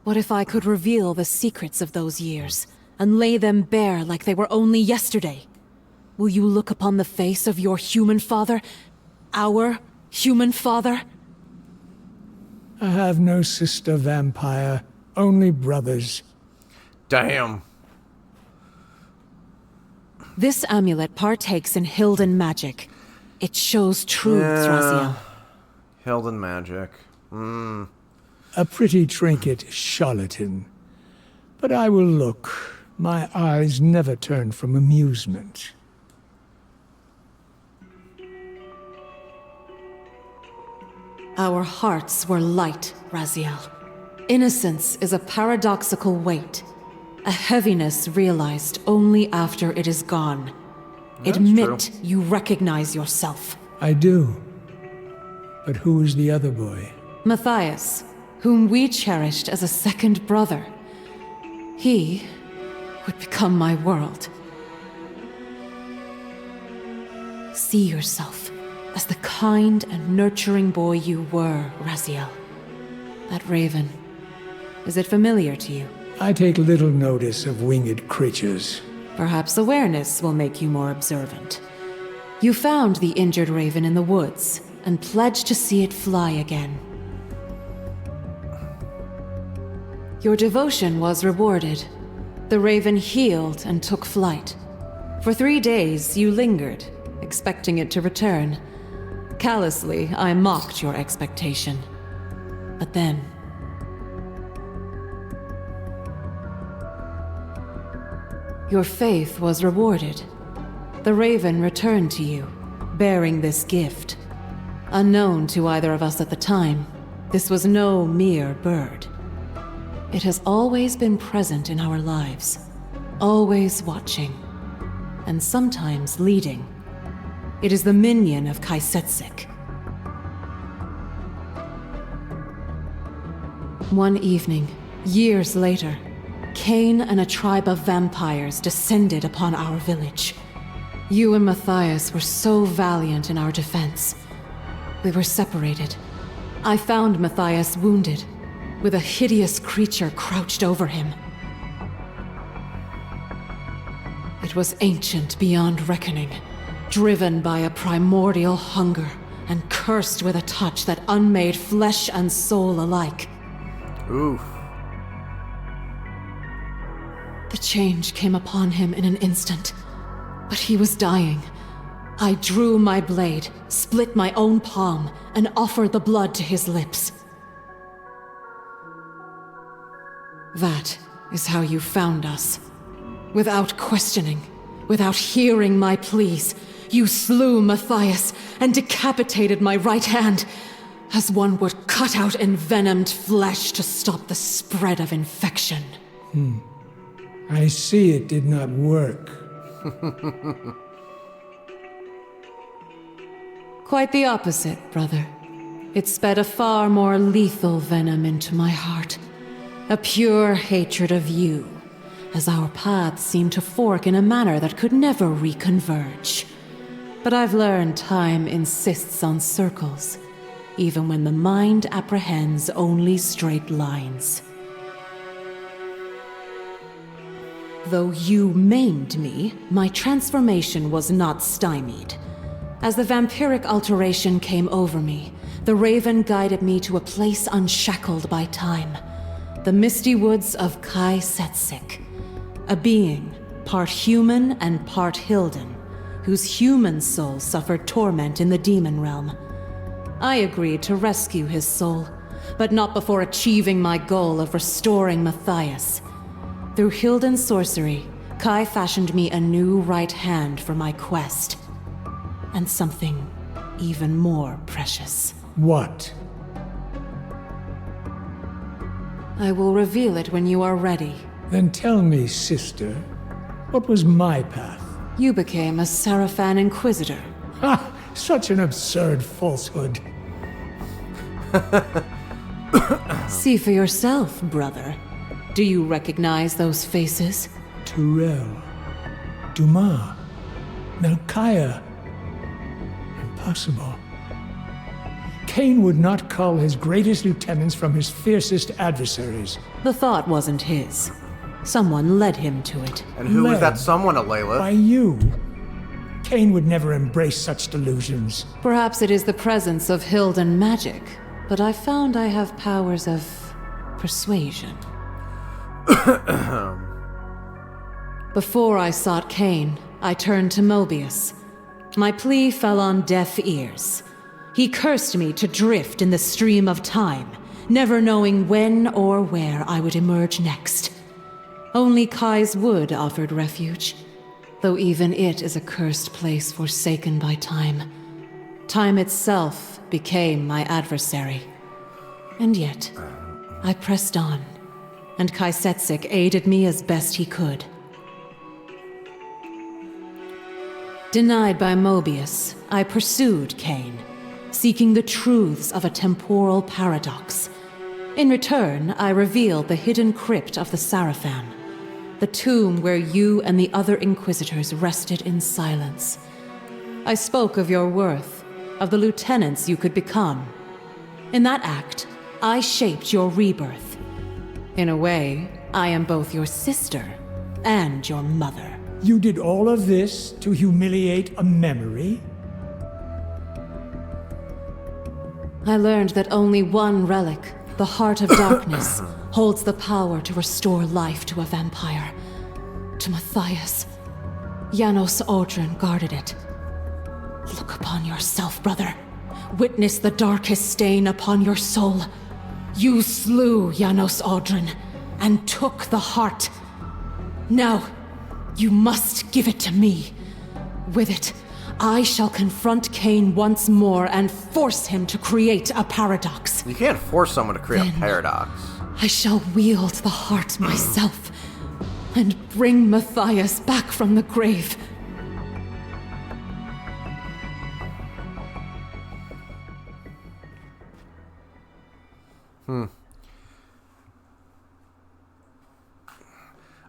What if I could reveal the secrets of those years, and lay them bare like they were only yesterday? Will you look upon the face of your human father? Our human father? I have no sister vampire, only brothers. Damn. This amulet partakes in Hilden magic. It shows truths, Raziel. Hilden magic. A pretty trinket, charlatan. But I will look. My eyes never turn from amusement. Our hearts were light, Raziel. Innocence is a paradoxical weight. A heaviness realized only after it is gone. Admit you recognize yourself. I do. But who is the other boy? Matthias, whom we cherished as a second brother. He would become my world. See yourself as the kind and nurturing boy you were, Raziel. That raven, is it familiar to you? I take little notice of winged creatures. Perhaps awareness will make you more observant. You found the injured raven in the woods, and pledged to see it fly again. Your devotion was rewarded. The raven healed and took flight. For 3 days, you lingered, expecting it to return. Callously, I mocked your expectation. But then... your faith was rewarded. The raven returned to you, bearing this gift. Unknown to either of us at the time, this was no mere bird. It has always been present in our lives, always watching, and sometimes leading. It is the minion of Kain Ascendance. One evening, years later, Kain and a tribe of vampires descended upon our village. You and Matthias were so valiant in our defense. We were separated. I found Matthias wounded, with a hideous creature crouched over him. It was ancient beyond reckoning, driven by a primordial hunger, and cursed with a touch that unmade flesh and soul alike. Oof. The change came upon him in an instant, but he was dying. I drew my blade, split my own palm, and offered the blood to his lips. That is how you found us. Without questioning, without hearing my pleas, you slew Matthias and decapitated my right hand, as one would cut out envenomed flesh to stop the spread of infection. I see it did not work. Quite the opposite, brother. It sped a far more lethal venom into my heart. A pure hatred of you, as our paths seemed to fork in a manner that could never reconverge. But I've learned time insists on circles, even when the mind apprehends only straight lines. Though you maimed me, my transformation was not stymied. As the vampiric alteration came over me, the raven guided me to a place unshackled by time. The misty woods of Kain Ascendance. A being, part human and part Hilden, whose human soul suffered torment in the demon realm. I agreed to rescue his soul, but not before achieving my goal of restoring Matthias. Through Hilden's sorcery, Kai fashioned me a new right hand for my quest. And something even more precious. What? I will reveal it when you are ready. Then tell me, sister, what was my path? You became a Sarafan Inquisitor. Ha! Such an absurd falsehood. See for yourself, brother. Do you recognize those faces? Turel, Dumas, Melchiah. Impossible. Kain would not cull his greatest lieutenants from his fiercest adversaries. The thought wasn't his. Someone led him to it. And who was Led that someone, Alayla? By you. Kain would never embrace such delusions. Perhaps it is the presence of Hilden magic, but I found I have powers of persuasion. Before I sought Kain, I turned to Mobius. My plea fell on deaf ears. He cursed me to drift in the stream of time, never knowing when or where I would emerge next. Only Kai's Wood offered refuge, though even it is a cursed place forsaken by time. Time itself became my adversary. And yet, I pressed on, and Kaisetsik aided me as best he could. Denied by Mobius, I pursued Kain, seeking the truths of a temporal paradox. In return, I revealed the hidden crypt of the Sarafan, the tomb where you and the other Inquisitors rested in silence. I spoke of your worth, of the lieutenants you could become. In that act, I shaped your rebirth. In a way, I am both your sister and your mother. You did all of this to humiliate a memory? I learned that only one relic, the Heart of Darkness, holds the power to restore life to a vampire. To Matthias. Janos Audron guarded it. Look upon yourself, brother. Witness the darkest stain upon your soul. You slew Janos Audron and took the heart. Now, you must give it to me. With it, I shall confront Kain once more and force him to create a paradox. You can't force someone to create a paradox. I shall wield the heart myself and bring Matthias back from the grave.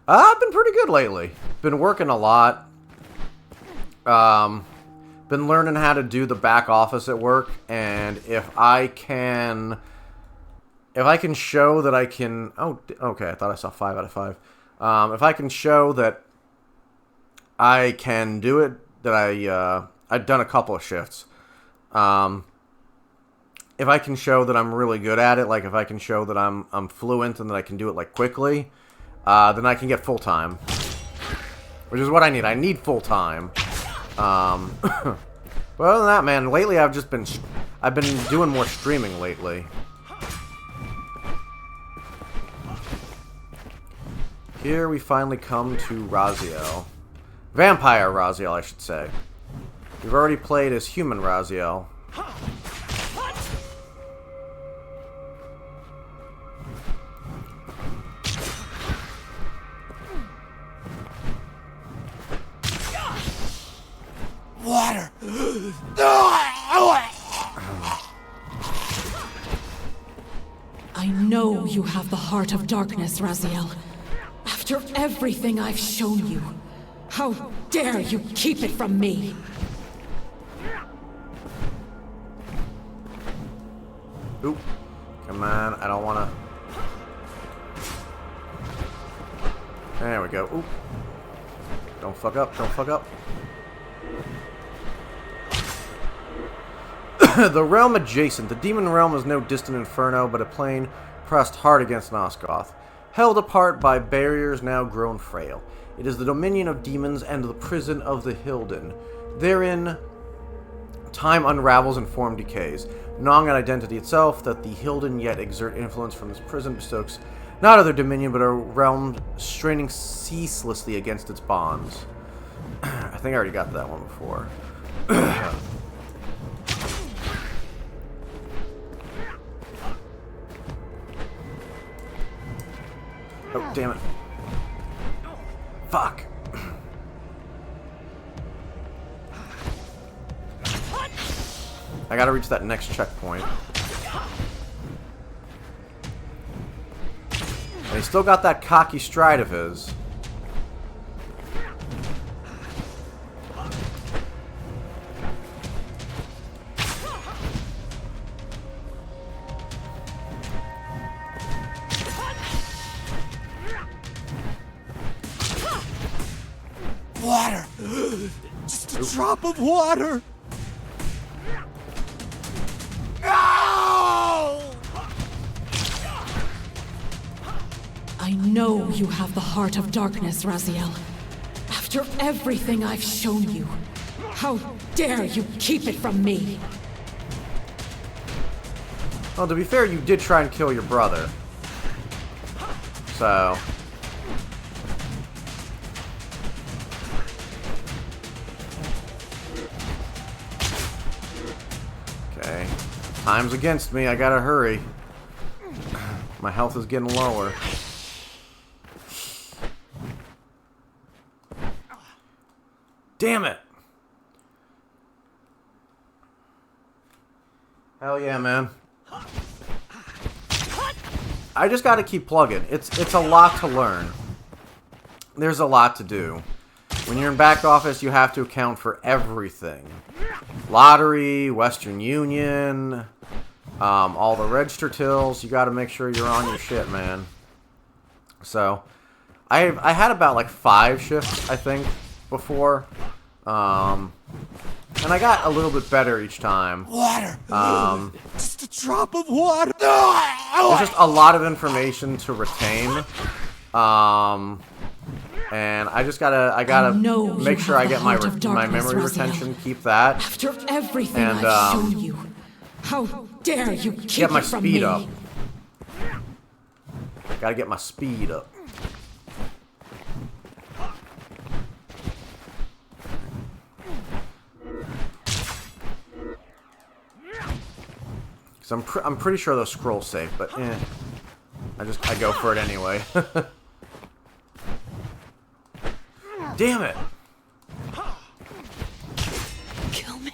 I've been pretty good lately. Been working a lot. Been learning how to do the back office at work, and if I can show that I can... Oh, okay, I thought I saw 5 out of 5. If I can show that I can do it, that I've done a couple of shifts. If I can show that I'm really good at it, like if I can show that I'm fluent and that I can do it like quickly, then I can get full-time. Which is what I need. I need full-time. But other than that, man, lately I've been doing more streaming lately. Here we finally come to Raziel. Vampire Raziel, I should say. We've already played as human Raziel. Water! I know you have the Heart of Darkness, Raziel. After everything I've shown you, how dare you keep it from me? Oop. Come on, I don't want to... There we go. Oop. Don't fuck up, don't fuck up. The realm adjacent. The demon realm is no distant inferno, but a plane pressed hard against Nosgoth, held apart by barriers now grown frail. It is the dominion of demons and the prison of the Hilden. Therein, time unravels and form decays, gnawing at identity itself, that the Hilden yet exert influence from this prison bestokes not other dominion, but a realm straining ceaselessly against its bonds. I think I already got that one before. Oh, damn it. Fuck. I gotta reach that next checkpoint. And he's still got that cocky stride of his. Water! Just a drop of water! No! I know you have the heart of darkness, Raziel. After everything I've shown you, how dare you keep it from me? Well, to be fair, you did try and kill your brother. So... okay. Time's against me. I gotta hurry. My health is getting lower. Damn it! Hell yeah, man. I just gotta keep plugging. It's a lot to learn. There's a lot to do. When you're in back office, you have to account for everything. Lottery, Western Union, all the register tills. You gotta make sure you're on your shit, man. So, I had about like 5 shifts, I think, before. And I got a little bit better each time. Water! Just a drop of water! There's just a lot of information to retain. And I gotta make sure I get my memory retention, keep that. After everything I've shown you, how dare you keep get my it from speed me? up. Gotta get my speed up. Because I'm pretty sure those scrolls safe, but I go for it anyway. Damn it! Kill me.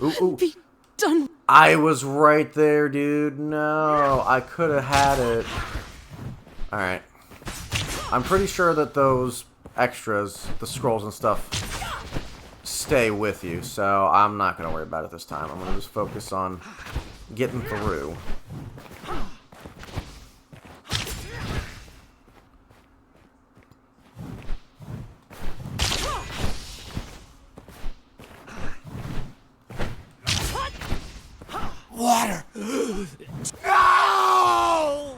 Ooh, ooh. Be done. I was right there, dude. No, I could have had it. Alright. I'm pretty sure that those extras, the scrolls and stuff, stay with you, so I'm not going to worry about it this time. I'm going to just focus on getting through. Water! No!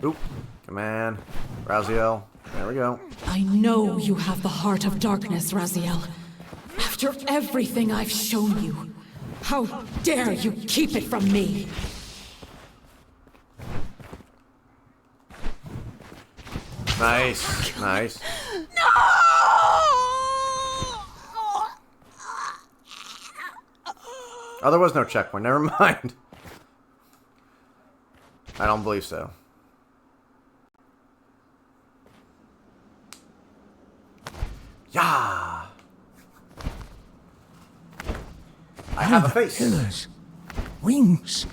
Oop. Come on. Raziel. There we go. I know you have the heart of darkness, Raziel. After everything I've shown you, how dare you keep it from me? Nice. Nice. Oh, there was no checkpoint. Never mind. I don't believe so. Yeah. I have a face. Pillars. Wings.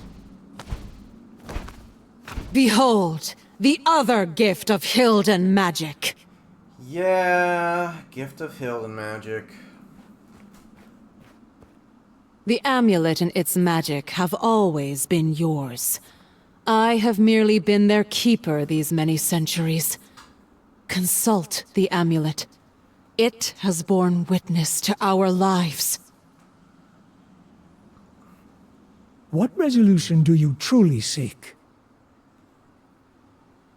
Behold, the other gift of Hilden magic. Yeah, gift of Hilden magic. The amulet and its magic have always been yours. I have merely been their keeper these many centuries. Consult the amulet. It has borne witness to our lives. What resolution do you truly seek?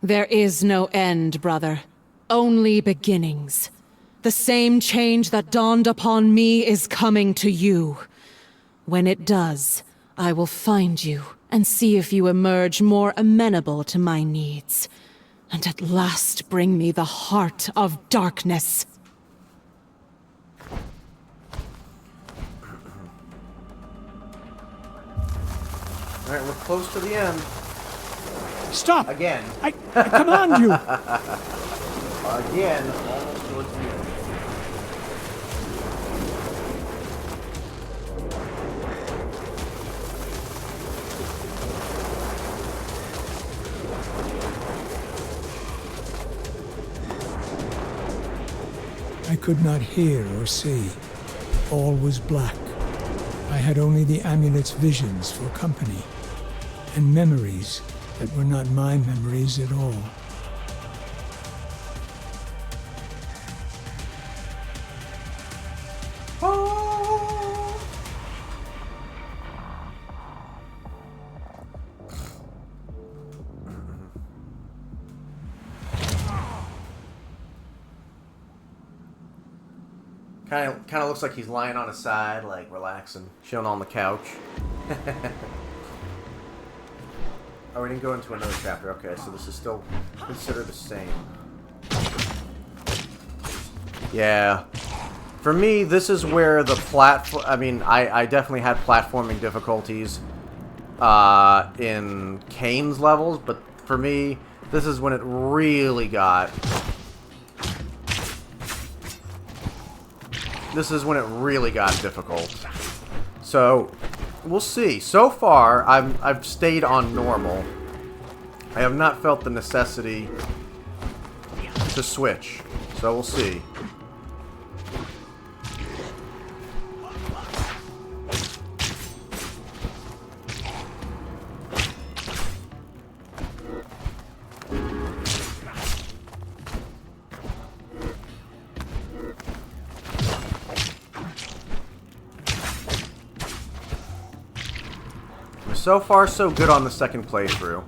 There is no end, brother. Only beginnings. The same change that dawned upon me is coming to you. When it does, I will find you and see if you emerge more amenable to my needs, and at last bring me the heart of darkness. Alright, we're close to the end. Stop! Again. I command you! Again, almost towards the end. I could not hear or see. All was black. I had only the amulet's visions for company, and memories that were not my memories at all. Kind of looks like he's lying on his side, like relaxing, chilling on the couch. Oh, we didn't go into another chapter. Okay, so this is still considered the same. Yeah. For me, this is where the platform... I mean, I definitely had platforming difficulties in Kain's levels, but for me, this is when it really got... This is when it really got difficult. So, we'll see. So far, I've stayed on normal. I have not felt the necessity to switch. So we'll see. So far, so good on the second playthrough.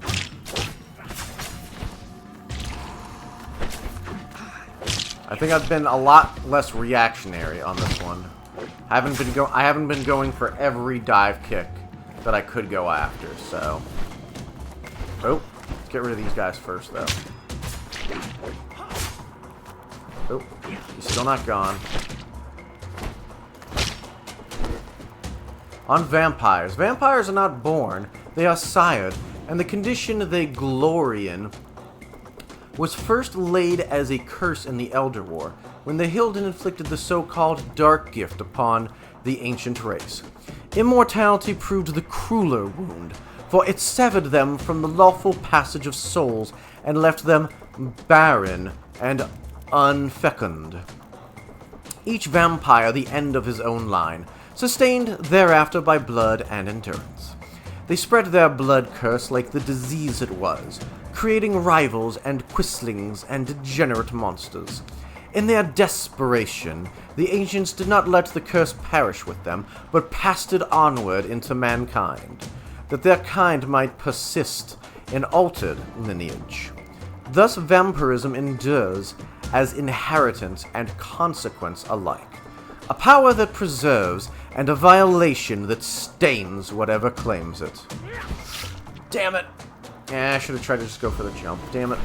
I think I've been a lot less reactionary on this one. I haven't been going for every dive kick that I could go after, so. Oh, let's get rid of these guys first, though. Oh, he's still not gone. On vampires. Vampires are not born, they are sired, and the condition they glory in was first laid as a curse in the Elder War, when the Hilden inflicted the so-called Dark Gift upon the ancient race. Immortality proved the crueler wound, for it severed them from the lawful passage of souls and left them barren and unfecund. Each vampire the end of his own line, sustained thereafter by blood and endurance. They spread their blood curse like the disease it was, creating rivals and quislings and degenerate monsters. In their desperation, the ancients did not let the curse perish with them, but passed it onward into mankind, that their kind might persist in altered lineage. Thus vampirism endures as inheritance and consequence alike, a power that preserves and a violation that stains whatever claims it. Damn it! Yeah, I should have tried to just go for the jump. Damn it.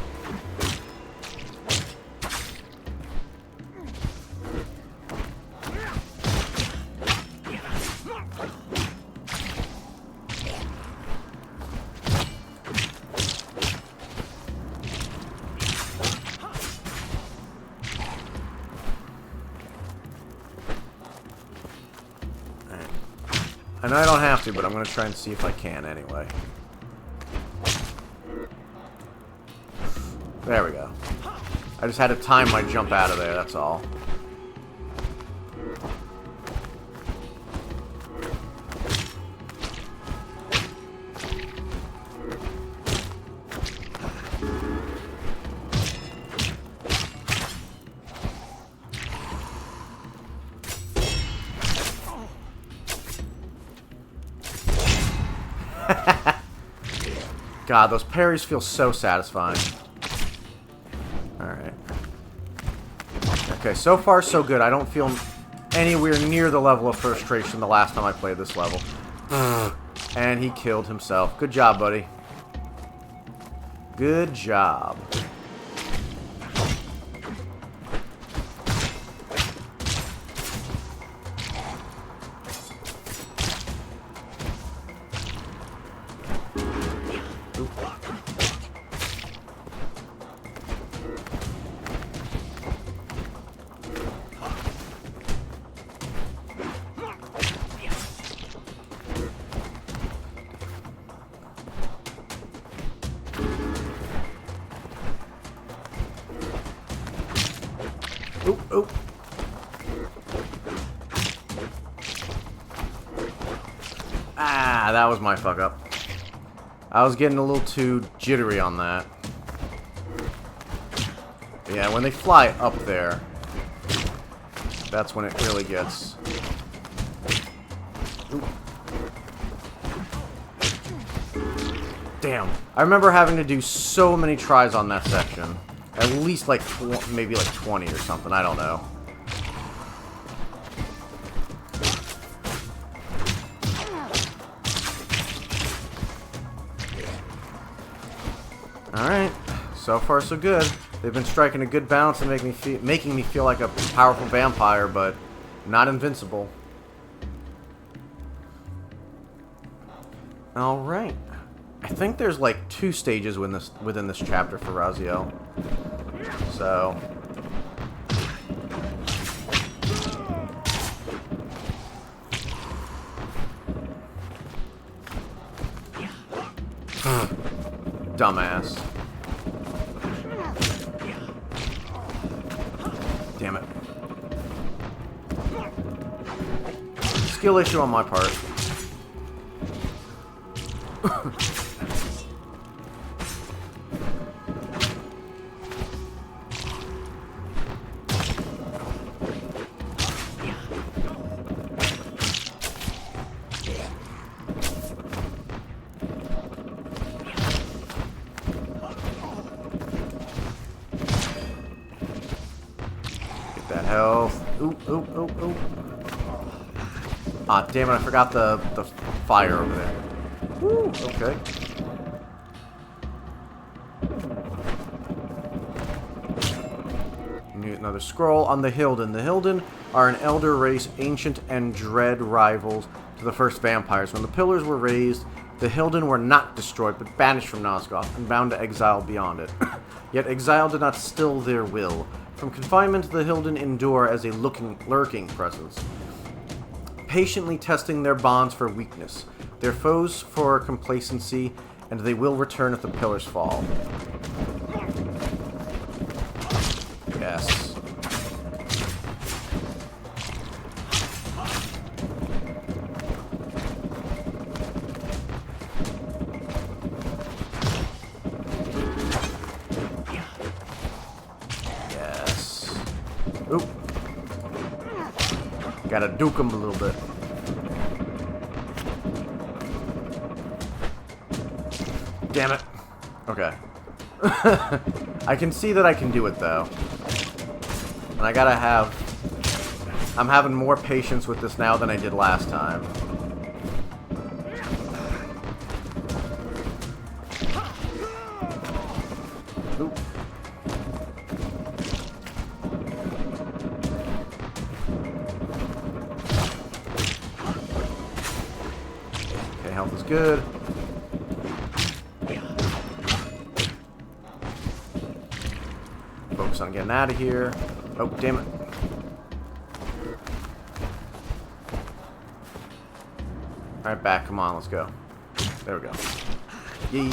I know I don't have to, but I'm going to try and see if I can anyway. There we go. I just had to time my jump out of there, that's all. God, those parries feel so satisfying. Alright. Okay, so far so good. I don't feel anywhere near the level of frustration the last time I played this level. And he killed himself. Good job, buddy. Good job. Oop, oop. Ah, that was my fuck up. I was getting a little too jittery on that. Yeah, when they fly up there, that's when it really gets... Oop. Damn. I remember having to do so many tries on that section. At least like, maybe like 20 or something. I don't know. Alright. So far, so good. They've been striking a good balance and making me feel like a powerful vampire, but not invincible. Alright. I think there's like 2 stages within this chapter for Raziel. So... Dumbass. Damn it. Skill issue on my part. That health. Oop, oop, oop, oop. Ah, damn it, I forgot the fire over there. Woo, okay. Need another scroll on the Hilden. The Hilden are an elder race, ancient and dread rivals to the first vampires. When the pillars were raised, the Hilden were not destroyed, but banished from Nosgoth and bound to exile beyond it. Yet exile did not still their will. From confinement, the Hilden endure as a lurking presence, patiently testing their bonds for weakness, their foes for complacency, and they will return if the pillars fall. Yes. Oop. Gotta duke him a little bit. Damn it. Okay. I can see that I can do it, though. And I gotta have... I'm having more patience with this now than I did last time. Oop. Health is good. Focus on getting out of here. Oh, damn it. Alright, back. Come on, let's go. There we go. Yee.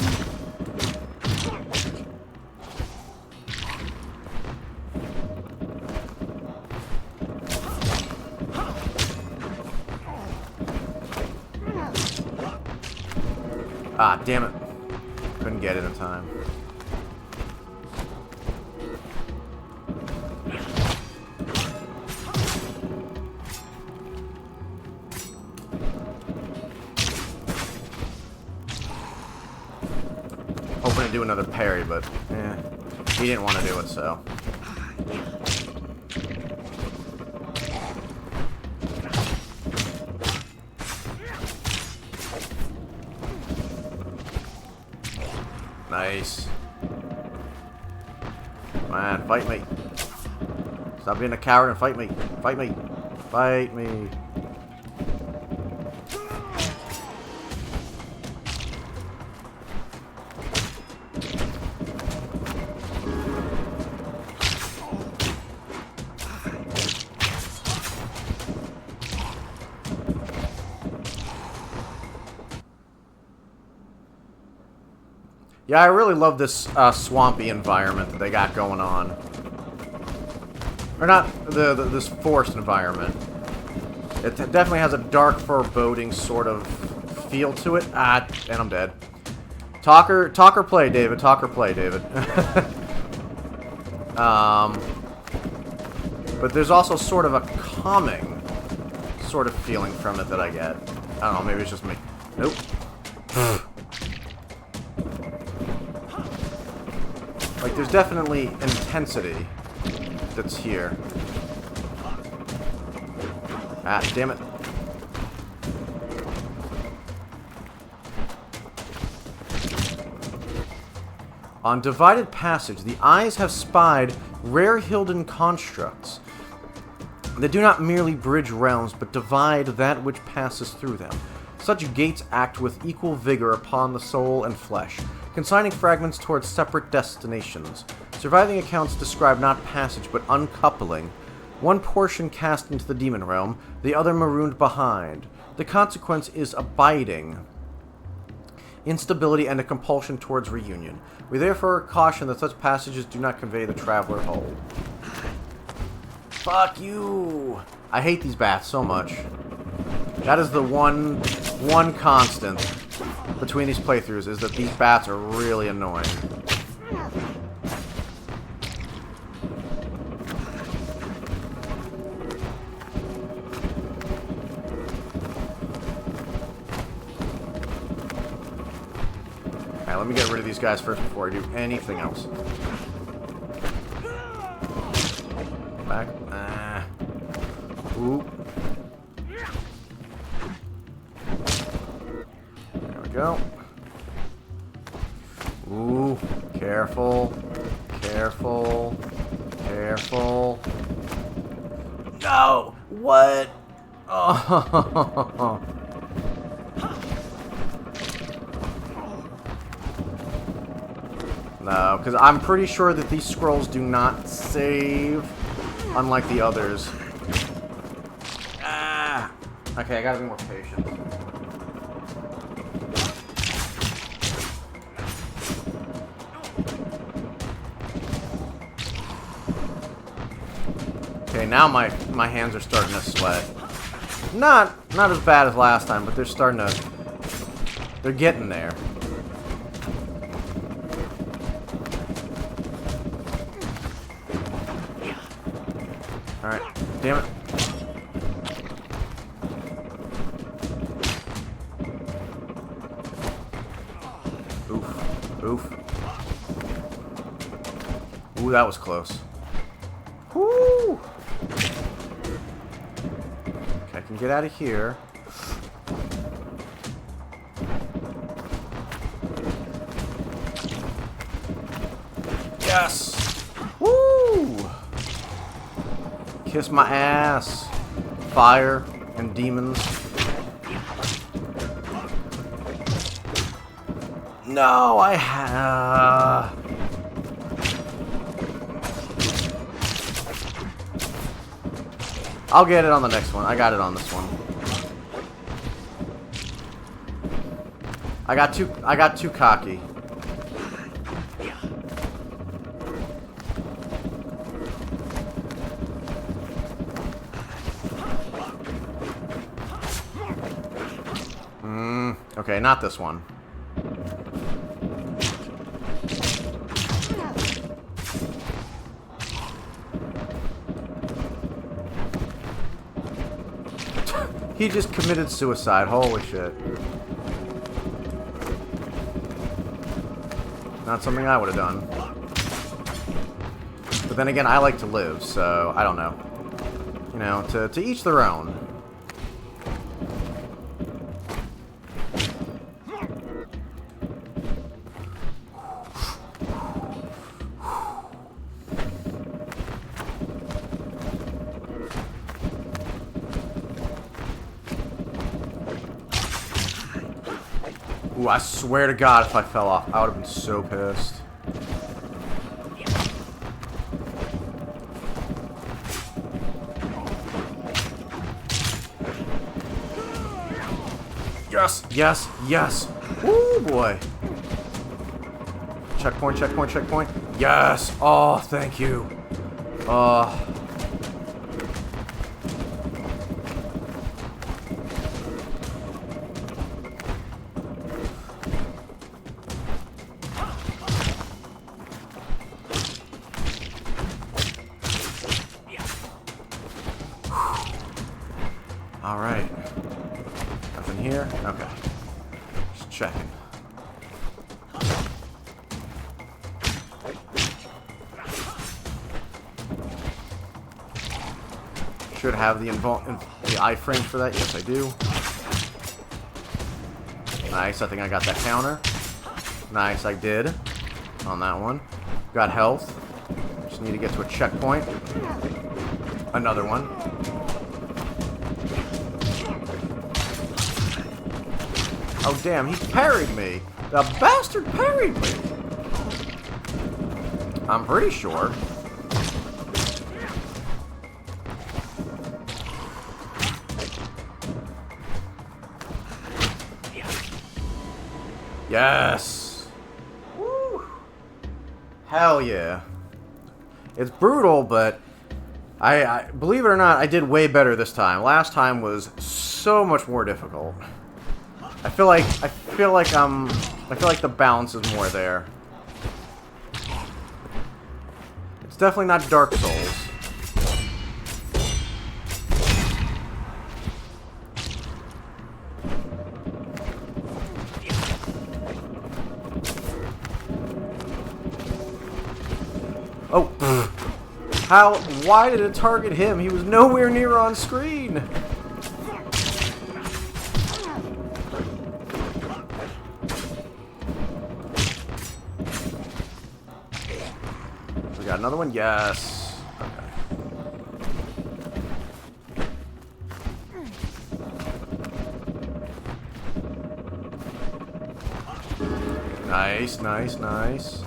Ah, damn it. Couldn't get it in time. Hoping to do another parry, but he didn't want to do it, so. Nice. Come on, fight me. Stop being a coward and fight me. Fight me. Fight me. Yeah, I really love this swampy environment that they got going on. Or not this forest environment. It definitely has a dark, foreboding sort of feel to it. Ah, and I'm dead. Talk or play, David. Talk or play, David. But there's also sort of a calming sort of feeling from it that I get. I don't know, maybe it's just me. Nope. Like, there's definitely intensity that's here. Ah, damn it. On Divided Passage, the eyes have spied rare Hilden constructs. They do not merely bridge realms, but divide that which passes through them. Such gates act with equal vigor upon the soul and flesh, consigning fragments towards separate destinations. Surviving accounts describe not passage, but uncoupling. One portion cast into the demon realm, the other marooned behind. The consequence is abiding instability and a compulsion towards reunion. We therefore caution that such passages do not convey the traveler whole. Fuck you! I hate these bats so much. That is the one constant between these playthroughs, is that these bats are really annoying. Alright, let me get rid of these guys first before I do anything else. Back. Ooh. There we go. Ooh. Careful. Careful. Careful. No! What? Oh. No, because I'm pretty sure that these scrolls do not save, unlike the others. Ah! Okay, I gotta be more patient. Okay, now my hands are starting to sweat. Not as bad as last time, but they're starting to... They're getting there. Alright, damn it. Oof. Oof. Ooh, that was close. Woo! Okay, I can get out of here. Yes! Woo! Kiss my ass. Fire and demons. No, I'll get it on the next one. I got it on this one. I got too cocky. Okay, not this one. He just committed suicide. Holy shit. Not something I would have done. But then again, I like to live, so I don't know. You know, to each their own. Ooh, I swear to God, if I fell off, I would have been so pissed. Yes, yes, yes. Ooh, boy. Checkpoint, checkpoint, checkpoint. Yes. Oh, thank you. Nothing here? Okay. Just checking. Should have the iframe for that. Yes, I do. Nice. I think I got that counter. Nice, I did. On that one. Got health. Just need to get to a checkpoint. Another one. Oh, damn, he parried me. The bastard parried me. I'm pretty sure. Yes. Woo. Hell yeah. It's brutal, but I believe it or not, I did way better this time. Last time was so much more difficult. I feel like the balance is more there. It's definitely not Dark Souls. Oh, why did it target him? He was nowhere near on screen. We got another one? Yes. Okay. Nice, nice, nice.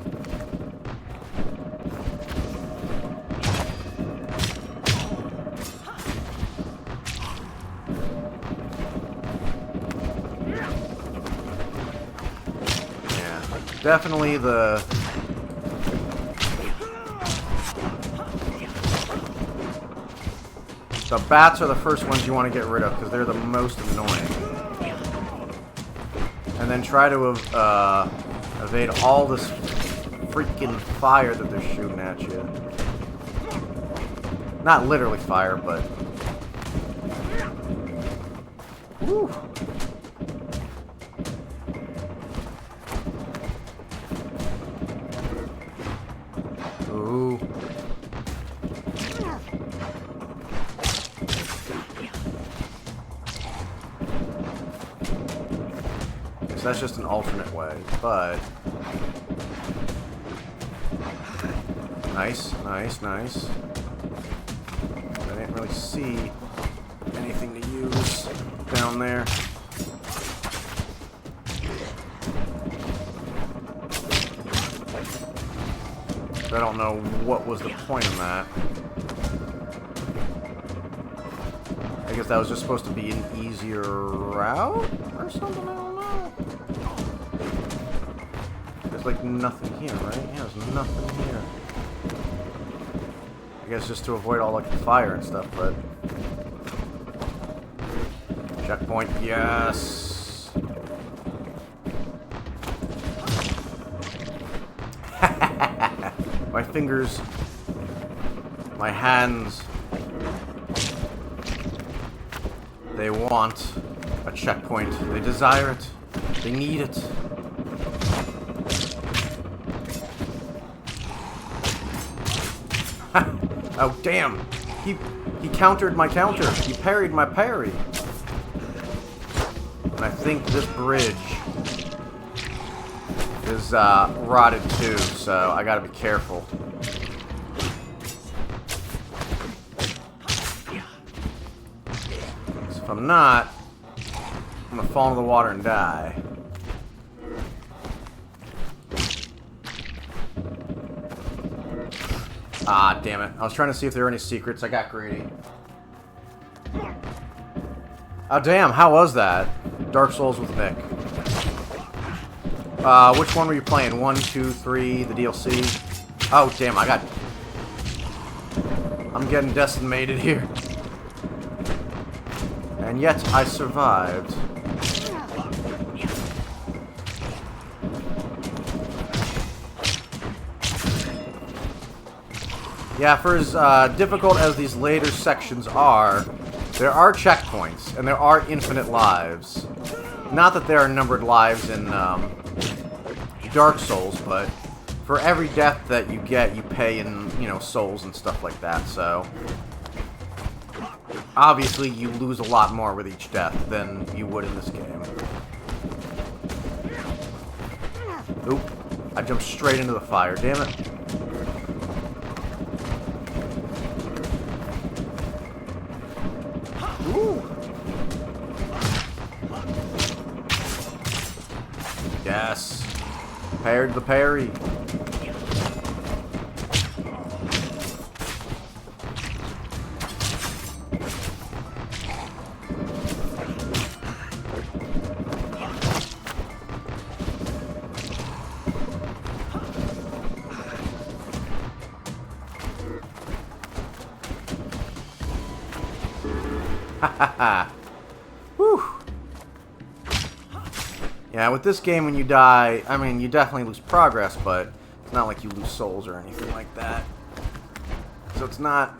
Definitely the bats are the first ones you want to get rid of because they're the most annoying. And then try to evade all this freaking fire that they're shooting at you. Not literally fire, but woo. Ooh. So that's just an alternate way, but nice, nice, nice. I didn't really see anything to use down there. I don't know what was the point of that. I guess that was just supposed to be an easier route or something, I don't know. There's like nothing here, right? Yeah, there's nothing here. I guess just to avoid all like the fire and stuff, but checkpoint, yes. My fingers, my hands, they want a checkpoint. They desire it. They need it. Oh, damn. He countered my counter. He parried my parry. And I think this bridge is rotted too, so I gotta be careful. So if I'm not, I'm gonna fall into the water and die. Ah, damn it. I was trying to see if there were any secrets. I got greedy. Oh, damn. How was that? Dark Souls with Nick. Which one were you playing? 1, 2, 3, the DLC? Oh, damn, I'm getting decimated here. And yet, I survived. Yeah, for as difficult as these later sections are, There are checkpoints, and there are infinite lives. Not that there are numbered lives in Dark Souls, but for every death that you get, you pay in, you know, souls and stuff like that, so... Obviously, you lose a lot more with each death than you would in this game. Oop. I jumped straight into the fire, damn it. Ooh. Yes. Parried the parry. Whew. Yeah, with this game, when you die, I mean, you definitely lose progress, but it's not like you lose souls or anything like that. So it's not...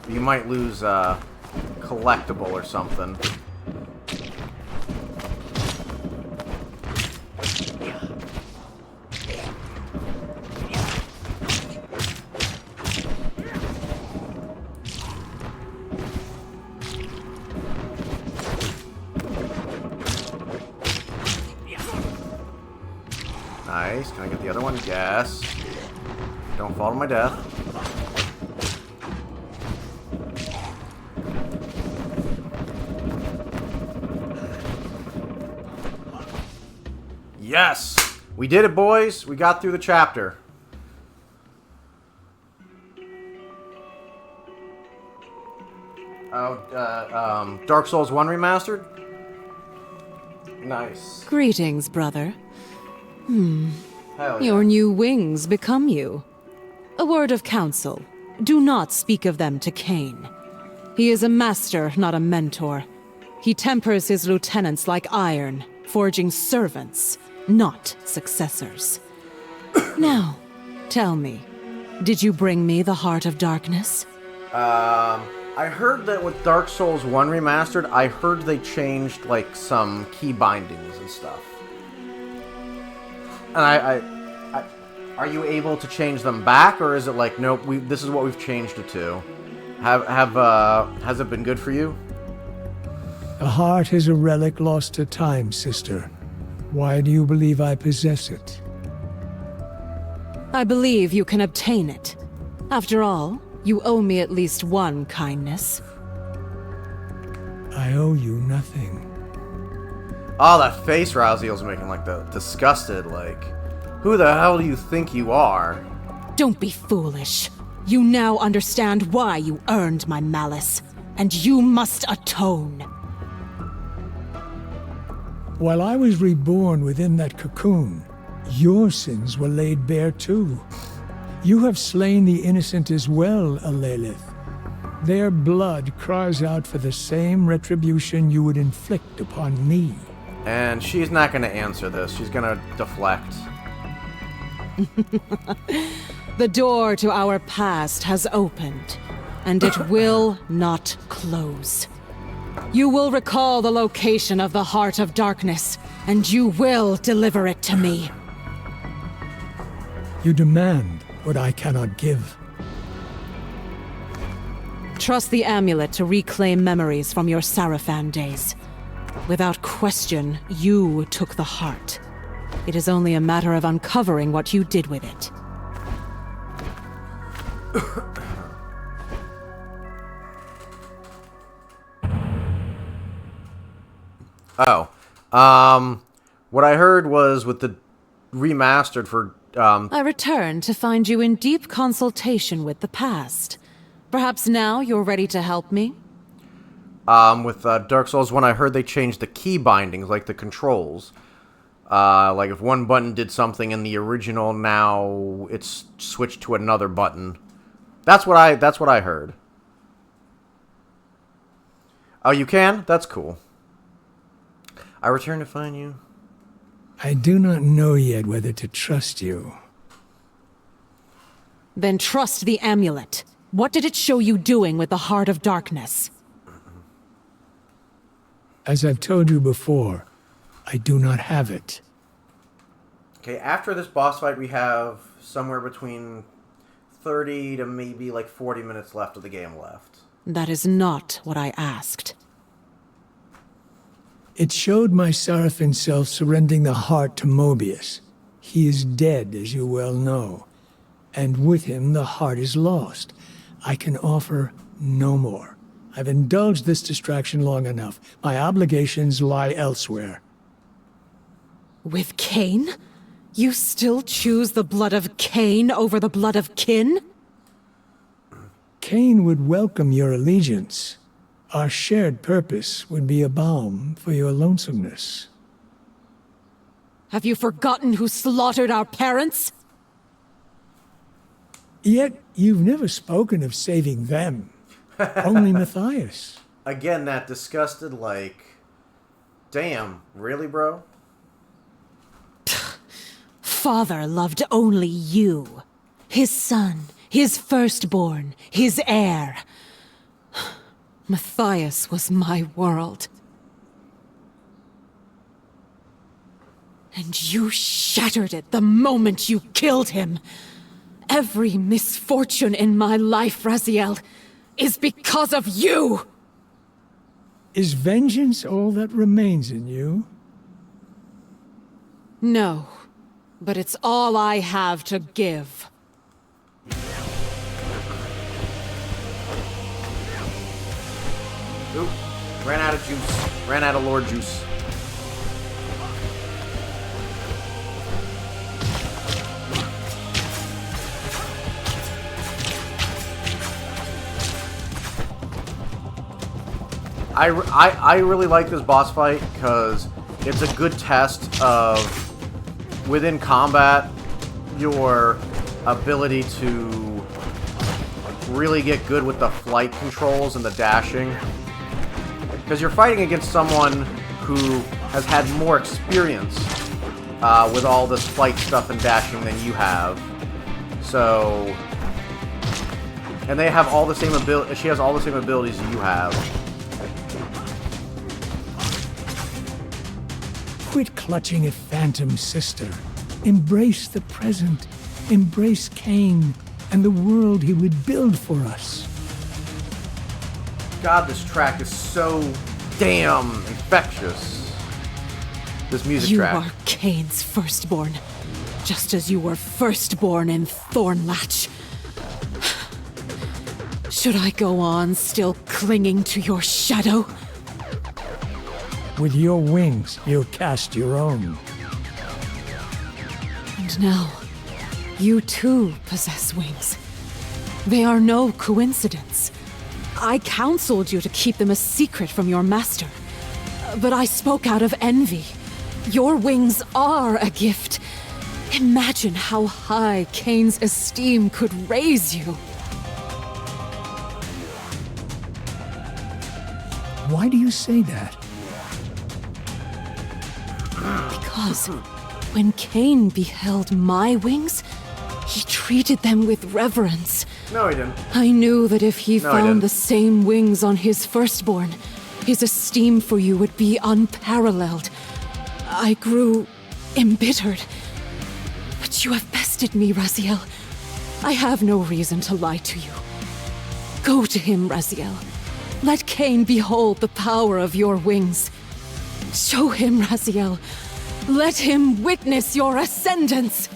You might lose a collectible or something. Nice. Can I get the other one? Yes. Don't fall to my death. Yes! We did it, boys! We got through the chapter. Oh, Dark Souls 1 Remastered? Nice. Greetings, brother. Hell yeah. Your new wings become you. A word of counsel. Do not speak of them to Kain. He is a master, not a mentor. He tempers his lieutenants like iron, forging servants, not successors. Now, tell me, did you bring me the Heart of Darkness? I heard that with Dark Souls 1 Remastered, I heard they changed, like, some key bindings and stuff. And are you able to change them back, or is it like, nope, this is what we've changed it to? Has it been good for you? The heart is a relic lost to time, sister. Why do you believe I possess it? I believe you can obtain it. After all, you owe me at least one kindness. I owe you nothing. Oh, that face Raziel's making, like, the disgusted, like, who the hell do you think you are? Don't be foolish. You now understand why you earned my malice, and you must atone. While I was reborn within that cocoon, your sins were laid bare too. You have slain the innocent as well, Alelith. Their blood cries out for the same retribution you would inflict upon me. And she's not going to answer this. She's going to deflect. The door to our past has opened, and it will not close. You will recall the location of the Heart of Darkness, and you will deliver it to me. You demand what I cannot give. Trust the amulet to reclaim memories from your Sarafan days. Without question, you took the heart. It is only a matter of uncovering what you did with it. Oh. What I heard was with the remastered for, I returned to find you in deep consultation with the past. Perhaps now you're ready to help me? With Dark Souls 1, I heard they changed the key bindings, like the controls. Like if one button did something in the original, now it's switched to another button. That's what I heard. Oh, you can? That's cool. I return to find you. I do not know yet whether to trust you. Then trust the amulet. What did it show you doing with the Heart of Darkness? As I've told you before, I do not have it. Okay, after this boss fight, we have somewhere between 30 to maybe like 40 minutes left of the game left. That is not what I asked. It showed my Seraphin self surrendering the heart to Mobius. He is dead, as you well know. And with him, the heart is lost. I can offer no more. I've indulged this distraction long enough. My obligations lie elsewhere. With Kain? You still choose the blood of Kain over the blood of kin? Kain would welcome your allegiance. Our shared purpose would be a balm for your lonesomeness. Have you forgotten who slaughtered our parents? Yet, you've never spoken of saving them. Only Matthias. Again, that disgusted, like... Damn, really, bro? Father loved only you. His son, his firstborn, his heir. Matthias was my world. And you shattered it the moment you killed him. Every misfortune in my life, Raziel, is because of you! Is vengeance all that remains in you? No, but it's all I have to give. Oop, ran out of juice. Ran out of Lord juice. I really like this boss fight because it's a good test of, within combat, your ability to really get good with the flight controls and the dashing. Because you're fighting against someone who has had more experience with all this flight stuff and dashing than you have. So... And they have all the same ability. She has all the same abilities you have. Quit clutching at Phantom, sister. Embrace the present. Embrace Kain and the world he would build for us. God, this track is so damn infectious. This music track. You are Kain's firstborn, just as you were firstborn in Thornlatch. Should I go on still clinging to your shadow? With your wings, you'll cast your own. And now, you too possess wings. They are no coincidence. I counseled you to keep them a secret from your master. But I spoke out of envy. Your wings are a gift. Imagine how high Kain's esteem could raise you. Why do you say that? Because when Kain beheld my wings, he treated them with reverence. No, he didn't. I knew that if he No, I didn't. found the same wings on his firstborn, his esteem for you would be unparalleled. I grew embittered. But you have bested me, Raziel. I have no reason to lie to you. Go to him, Raziel. Let Kain behold the power of your wings. Show him, Raziel. Let him witness your ascendance.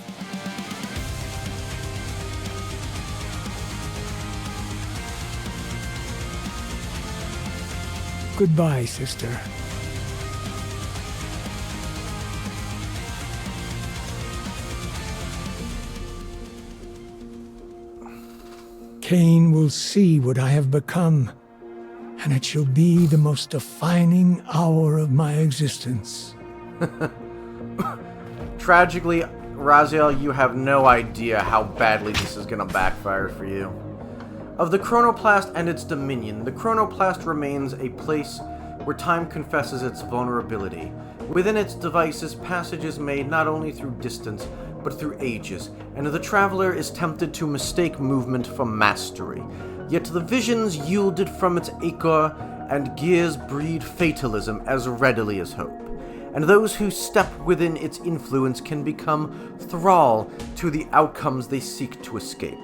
Goodbye, sister. Kain will see what I have become, and it shall be the most defining hour of my existence. Tragically, Raziel, you have no idea how badly this is going to backfire for you. Of the Chronoplast and its dominion, the Chronoplast remains a place where time confesses its vulnerability. Within its devices, passage is made not only through distance, but through ages, and the traveler is tempted to mistake movement for mastery. Yet the visions yielded from its ichor and gears breed fatalism as readily as hope, and those who step within its influence can become thrall to the outcomes they seek to escape.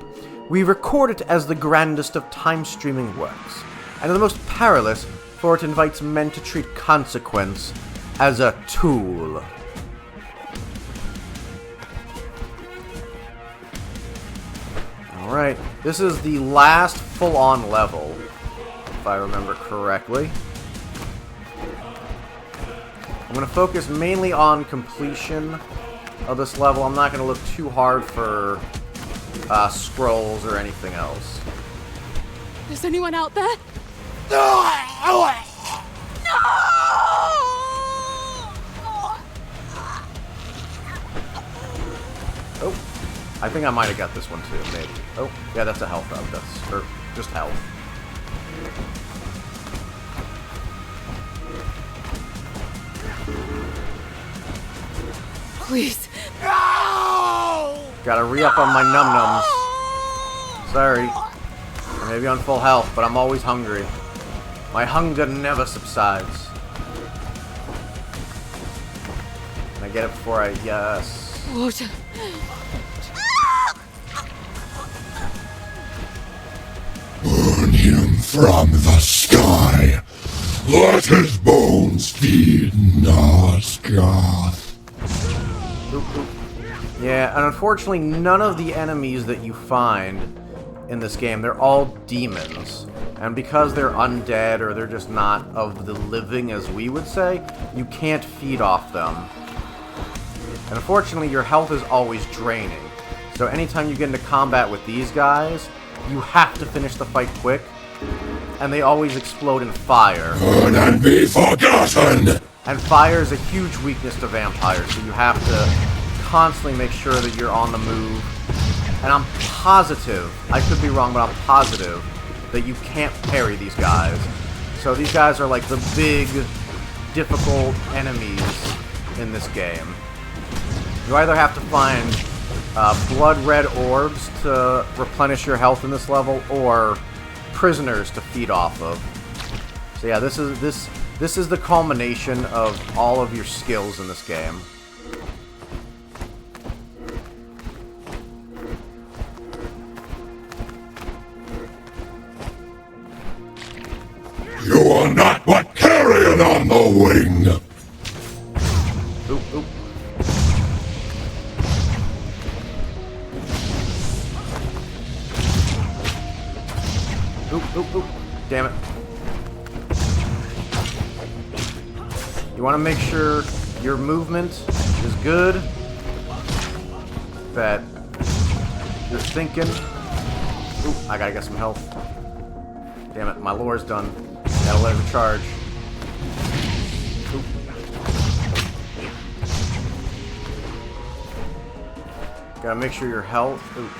We record it as the grandest of time-streaming works, and the most perilous, for it invites men to treat consequence as a tool. Alright, this is the last full-on level, if I remember correctly. I'm going to focus mainly on completion of this level. I'm not going to look too hard for scrolls or anything else. Is anyone out there? Oh, I think I might have got this one too, maybe. Oh, yeah, that's a health up. That's, or just health. Please. Gotta re-up on my num-nums. Sorry. I may be on full health, but I'm always hungry. My hunger never subsides. Can I get it before I... Yes. Water. Burn him from the sky. Let his bones feed Nosgoth. Oop, oop. Yeah, and unfortunately, none of the enemies that you find in this game, they're all demons. And because they're undead, or they're just not of the living, as we would say, you can't feed off them. And unfortunately, your health is always draining. So anytime you get into combat with these guys, you have to finish the fight quick. And they always explode in fire. Burn and be forgotten! And fire is a huge weakness to vampires, so you have to constantly make sure that you're on the move. And I'm positive, I could be wrong, but I'm positive that you can't parry these guys. So these guys are like the big, difficult enemies in this game. You either have to find blood red orbs to replenish your health in this level, or prisoners to feed off of. So yeah, this is the culmination of all of your skills in this game. You are not but carrion on the wing! Oop, oop. Oop, oop, oop. Damn it. You want to make sure your movement is good, that you're thinking. Oop, I gotta get some health. Damn it, my lore's done. Gotta let it recharge. Oop. Gotta make sure your health. Oop.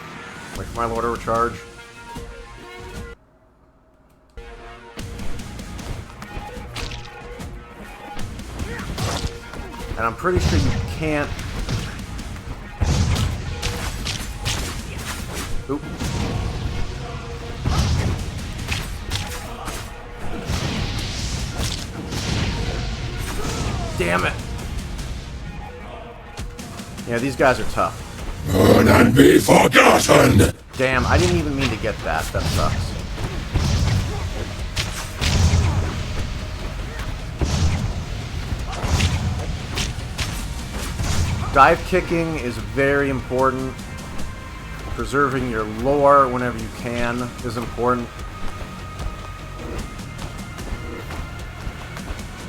Wait for my lore to recharge. And I'm pretty sure you can't... Oop. Damn it. Yeah, these guys are tough. Burn and be forgotten! Damn, I didn't even mean to get that. That sucks. Dive kicking is very important. Preserving your lore whenever you can is important.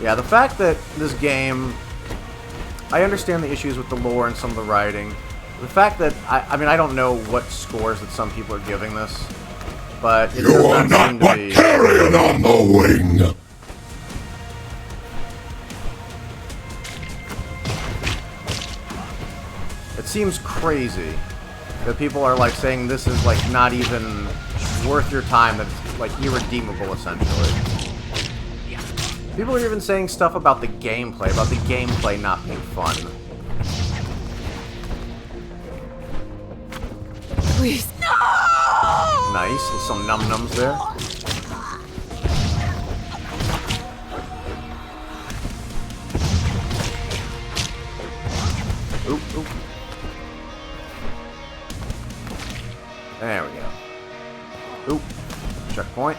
Yeah, the fact that this game... I understand the issues with the lore and some of the writing. The fact that... I mean, I don't know what scores that some people are giving this, but it does not seem to be... carrion on the wing! It seems crazy that people are like saying this is like not even worth your time, that it's like irredeemable essentially. People are even saying stuff about the gameplay not being fun. Please. Nice. With some num-nums there. Oop, oop. There we go. Oop. Checkpoint.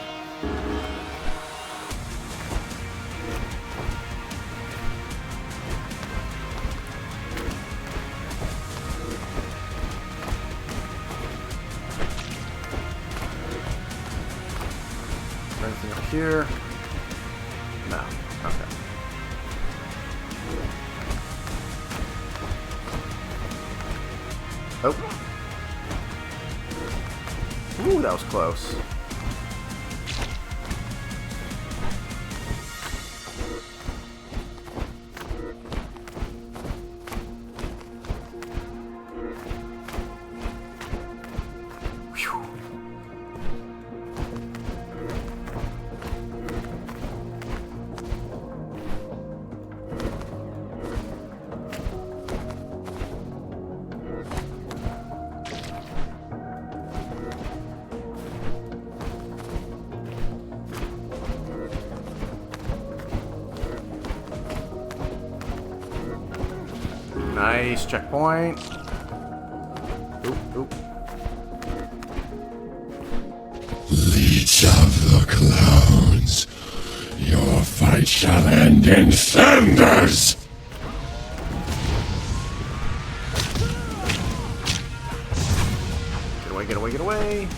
Anything up here? No. Okay. Oh. Ooh, that was close. Nice checkpoint. Oop, oop. Leech of the clouds, your fight shall end in cinders! Get away, get away, get away.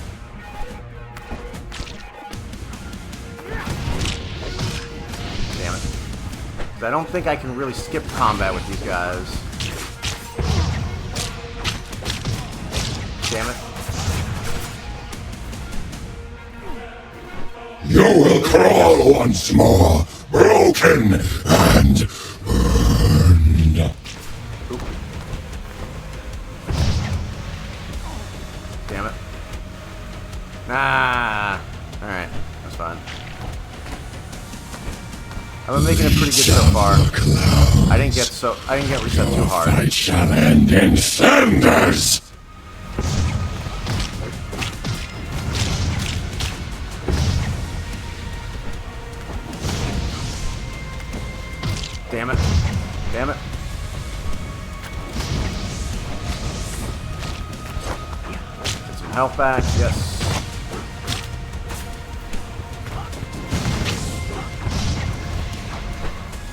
Damn it. I don't think I can really skip combat with these guys. Damn it. You will crawl once more, broken and burned. Oop. Damn it. Nah. Alright, that's fine. I've been making it pretty good so far. I didn't get reset too hard. Fight shall end in cinders! Damn it. Damn it. Get some health back. Yes.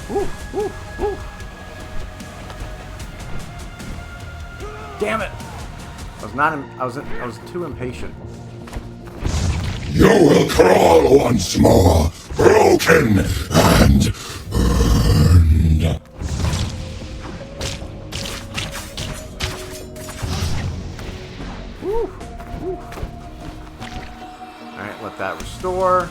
Woo, woo, woo. Damn it. I was too impatient. You will crawl once more, broken and burned. Woo, woo. Alright, let that restore.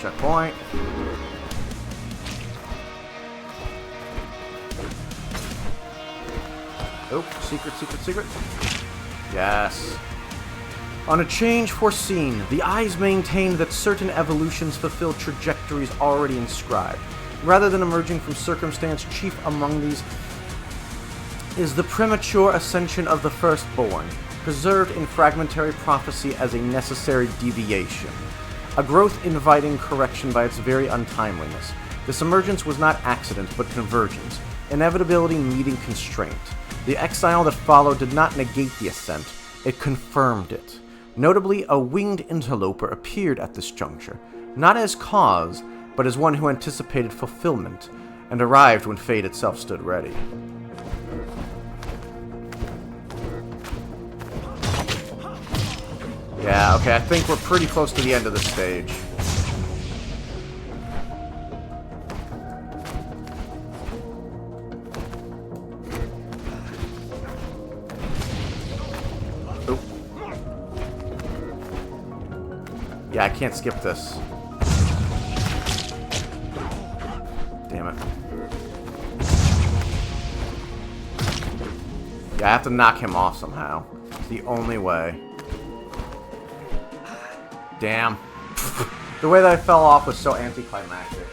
Checkpoint. Oh, secret, secret, secret. Yes. On a change foreseen, the eyes maintain that certain evolutions fulfill trajectories already inscribed. Rather than emerging from circumstance, chief among these is the premature ascension of the firstborn, preserved in fragmentary prophecy as a necessary deviation. A growth inviting correction by its very untimeliness. This emergence was not accident, but convergence. Inevitability meeting constraint. The exile that followed did not negate the ascent, it confirmed it. Notably, a winged interloper appeared at this juncture, not as cause, but as one who anticipated fulfillment, and arrived when fate itself stood ready. Yeah, okay, I think we're pretty close to the end of this stage. Oop. Yeah, I can't skip this. Damn it. Yeah, I have to knock him off somehow. It's the only way. Damn. The way that I fell off was so anticlimactic.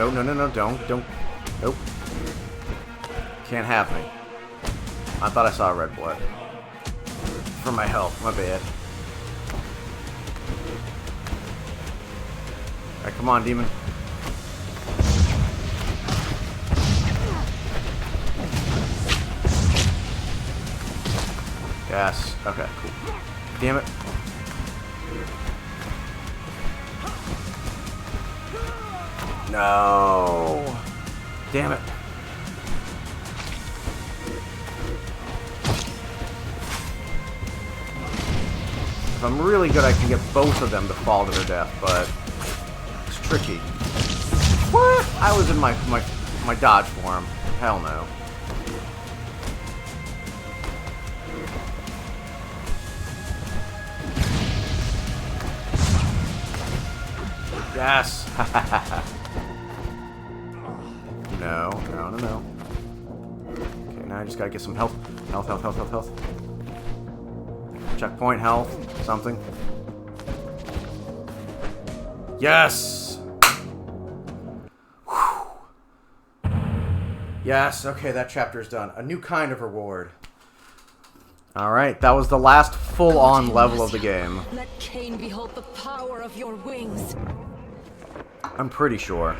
No, no, no, no, don't. Nope. Can't have me. I thought I saw red blood. For my health, my bad. Alright, come on, demon. Yes. Okay, cool. Damn it. No. Damn it. If I'm really good, I can get both of them to fall to their death, but it's tricky. What? I was in my dodge form. Hell no. Yes. No, no, no, no. Okay, now I just gotta get some health. Health. Checkpoint health. Something. Yes! Whew. Yes, okay, that chapter's done. A new kind of reward. Alright, that was the last full-on level of the game. Let Kain behold the power of your wings. I'm pretty sure.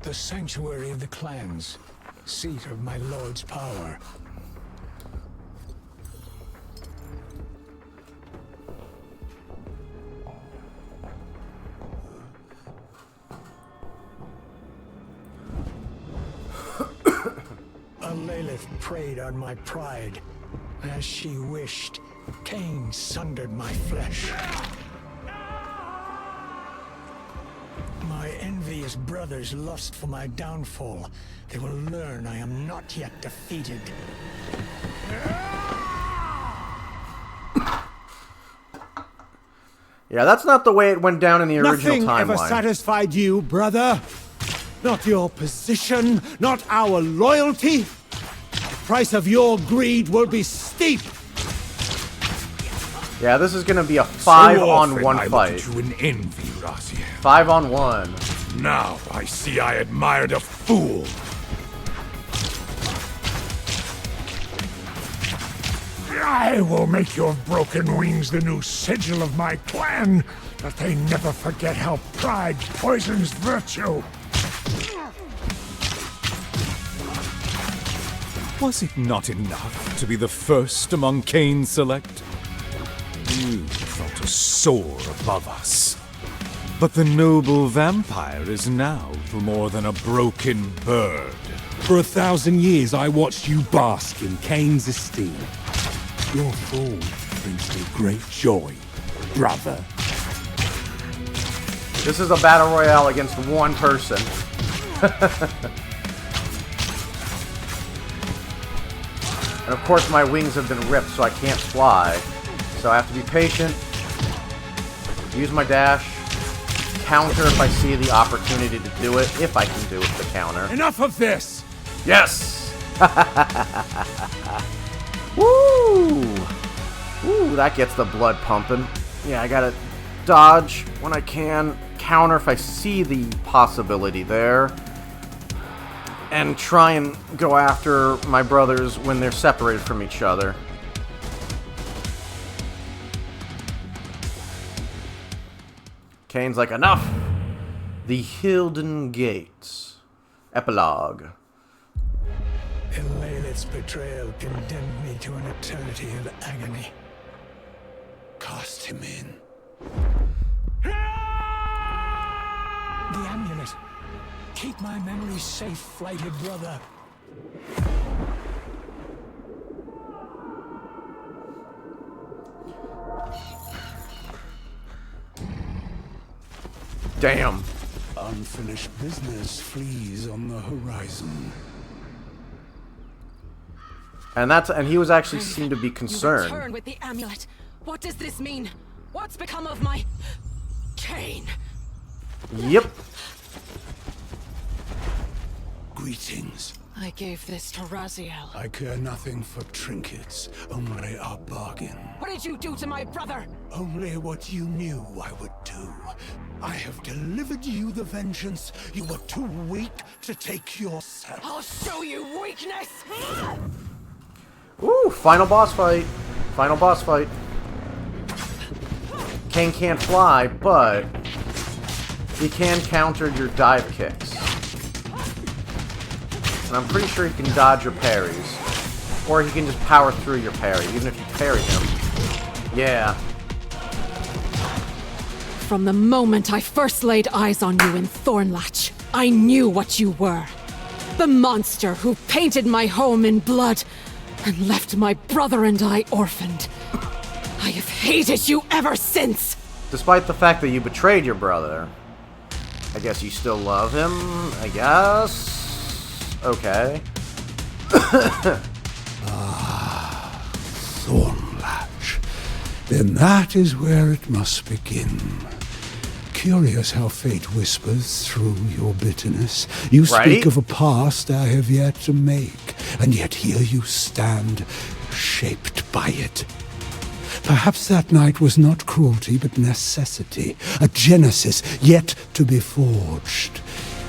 The sanctuary of the clans, seat of my lord's power. A Lilith preyed on my pride. As she wished, Kain sundered my flesh. My envious brothers lust for my downfall. They will learn I am not yet defeated. Yeah, that's not the way it went down in the original Nothing ever timeline. satisfied you, brother. Not your position, not our loyalty. The price of your greed will be steep. Yeah, this is gonna be a 5-on-1 I fight. looked at you in envy, Raziel. 5-on-1. Now I see I admired a fool. I will make your broken wings the new sigil of my clan, that they never forget how pride poisons virtue. Was it not enough to be the first among Kain's select? You thought to soar above us. But the noble vampire is now little more than a broken bird. For 1,000 years I watched you bask in Kain's esteem. Your fall brings me great joy, brother. This is a battle royale against one person. And of course my wings have been ripped, so I can't fly. So I have to be patient. Use my dash. Counter if I see the opportunity to do it. If I can do it, the counter. Enough of this! Yes! Woo! Ooh, that gets the blood pumping. Yeah, I gotta dodge when I can. Counter if I see the possibility there. And try and go after my brothers when they're separated from each other. Kain's like, enough! The Hilden Gates. Epilogue. Lilith's betrayal condemned me to an eternity of agony. Cast him in. The amulet. Keep my memories safe, flighted brother. Damn. Unfinished business flees on the horizon. And he was actually seemed to be concerned. You return with the amulet. What does this mean? What's become of my Kain? Yep. Greetings. I gave this to Raziel. I care nothing for trinkets, only our bargain. What did you do to my brother? Only what you knew I would do. I have delivered you the vengeance you were too weak to take yourself. I'll show you weakness! Ooh, final boss fight. Final boss fight. Kain can't fly, but he can counter your dive kicks. And I'm pretty sure he can dodge your parries. Or he can just power through your parry, even if you parry him. Yeah. From the moment I first laid eyes on you in Thornlatch, I knew what you were. The monster who painted my home in blood and left my brother and I orphaned. I have hated you ever since! Despite the fact that you betrayed your brother, I guess you still love him, I guess? Okay. Thornlatch. Then that is where it must begin. Curious how fate whispers through your bitterness. You speak of a past I have yet to make, and yet here you stand, shaped by it. Perhaps that night was not cruelty, but necessity, a genesis yet to be forged.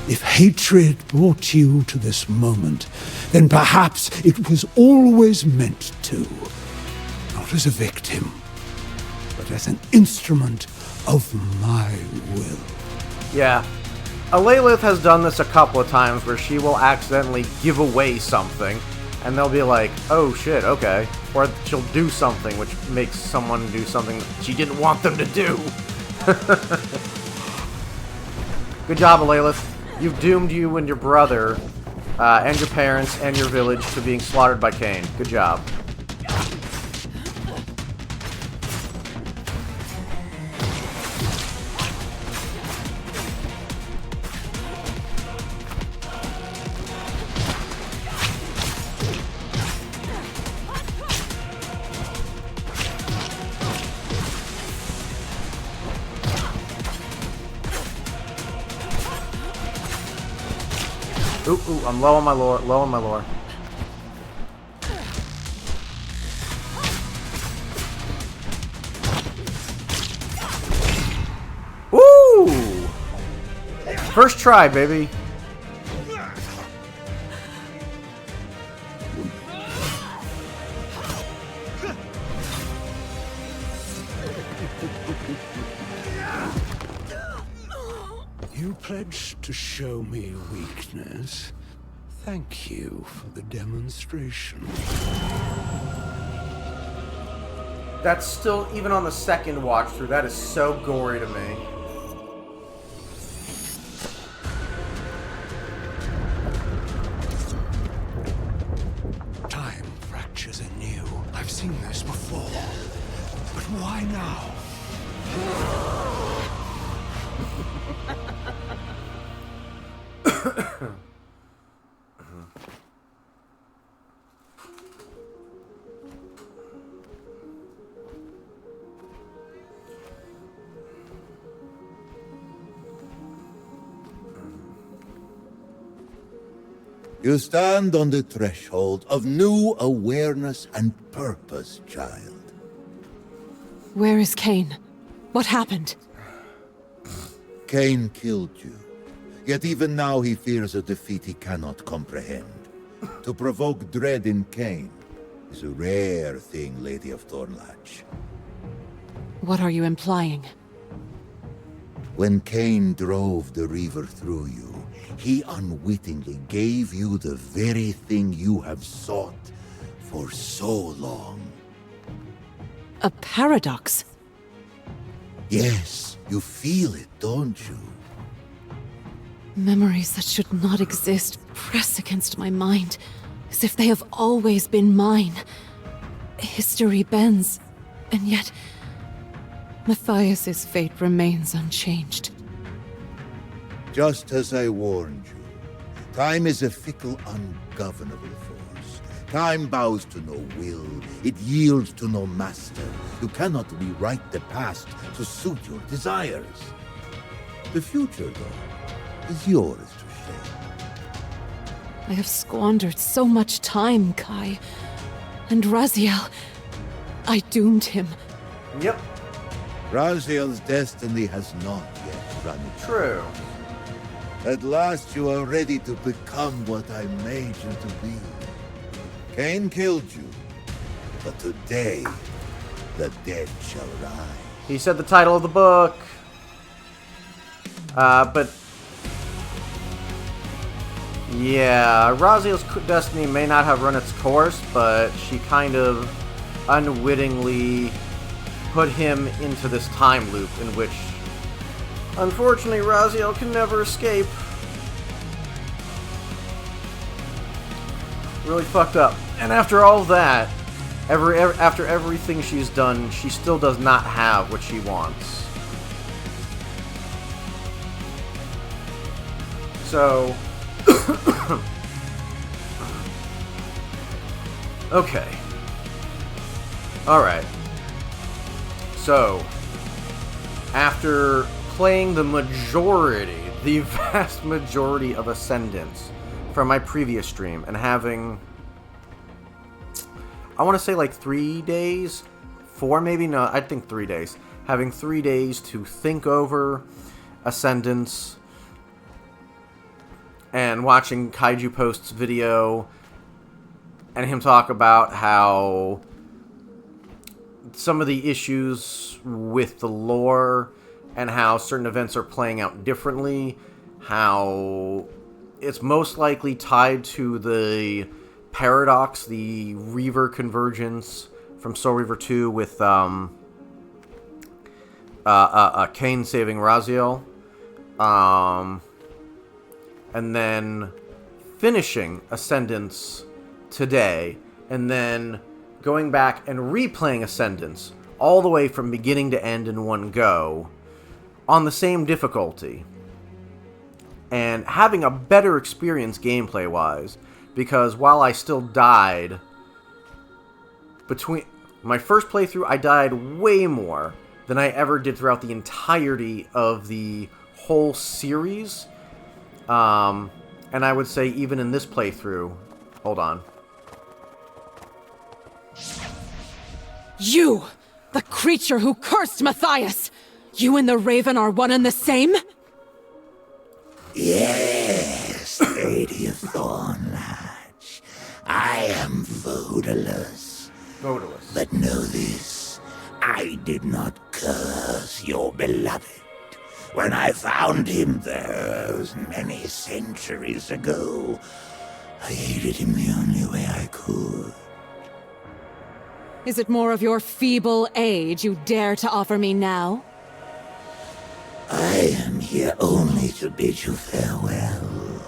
If hatred brought you to this moment, then perhaps it was always meant to. Not as a victim, but as an instrument of my will. Yeah. Alaylath has done this a couple of times where she will accidentally give away something, and they'll be like, oh shit, okay. Or she'll do something which makes someone do something that she didn't want them to do. Good job, Alaylath. You've doomed you and your brother, and your parents, and your village to being slaughtered by Kain. Good job. Ooh, I'm low on my lore, low on my lore. Woo! First try, baby. You pledged to show me weakness. Thank you for the demonstration. That's still, even on the second watch through, that is so gory to me. Time fractures anew. I've seen this before. But why now? You stand on the threshold of new awareness and purpose, child. Where is Kain? What happened? Kain killed you. Yet even now he fears a defeat he cannot comprehend. To provoke dread in Kain is a rare thing, Lady of Thornlatch. What are you implying? When Kain drove the Reaver through you, he unwittingly gave you the very thing you have sought for so long. A paradox? Yes, you feel it, don't you? Memories that should not exist press against my mind, as if they have always been mine. History bends, and yet Matthias's fate remains unchanged. Just as I warned you, time is a fickle, ungovernable force. Time bows to no will, it yields to no master. You cannot rewrite the past to suit your desires. The future, though, is yours to shape. I have squandered so much time, Kai. And Raziel, I doomed him. Yep. Raziel's destiny has not yet run its True. At last you are ready to become what I made you to be. Kain killed you, but today the dead shall rise. He said the title of the book. But yeah, Raziel's destiny may not have run its course, but she kind of unwittingly put him into this time loop in which, unfortunately, Raziel can never escape. Really fucked up. And after all that, after everything she's done, she still does not have what she wants. So, okay. Alright. So, after playing the vast majority of Ascendance from my previous stream, and having, I want to say like 3 days, 4 maybe, no, I think 3 days, having 3 days to think over Ascendance, and watching Kaiju Post's video, and him talk about how some of the issues with the lore, and how certain events are playing out differently, how it's most likely tied to the paradox, the Reaver convergence from Soul Reaver 2 with Kain saving Raziel. And then finishing Ascendance today, and then going back and replaying Ascendance all the way from beginning to end in one go on the same difficulty, and having a better experience gameplay-wise, because while I still died between my first playthrough, I died way more than I ever did throughout the entirety of the whole series. And I would say even in this playthrough, hold on. You! The creature who cursed Matthias! You and the Raven are one and the same? Yes, Lady of Thornlatch. I am Vodalus. But know this, I did not curse your beloved. When I found him those many centuries ago, I aided him the only way I could. Is it more of your feeble age you dare to offer me now? I am here only to bid you farewell.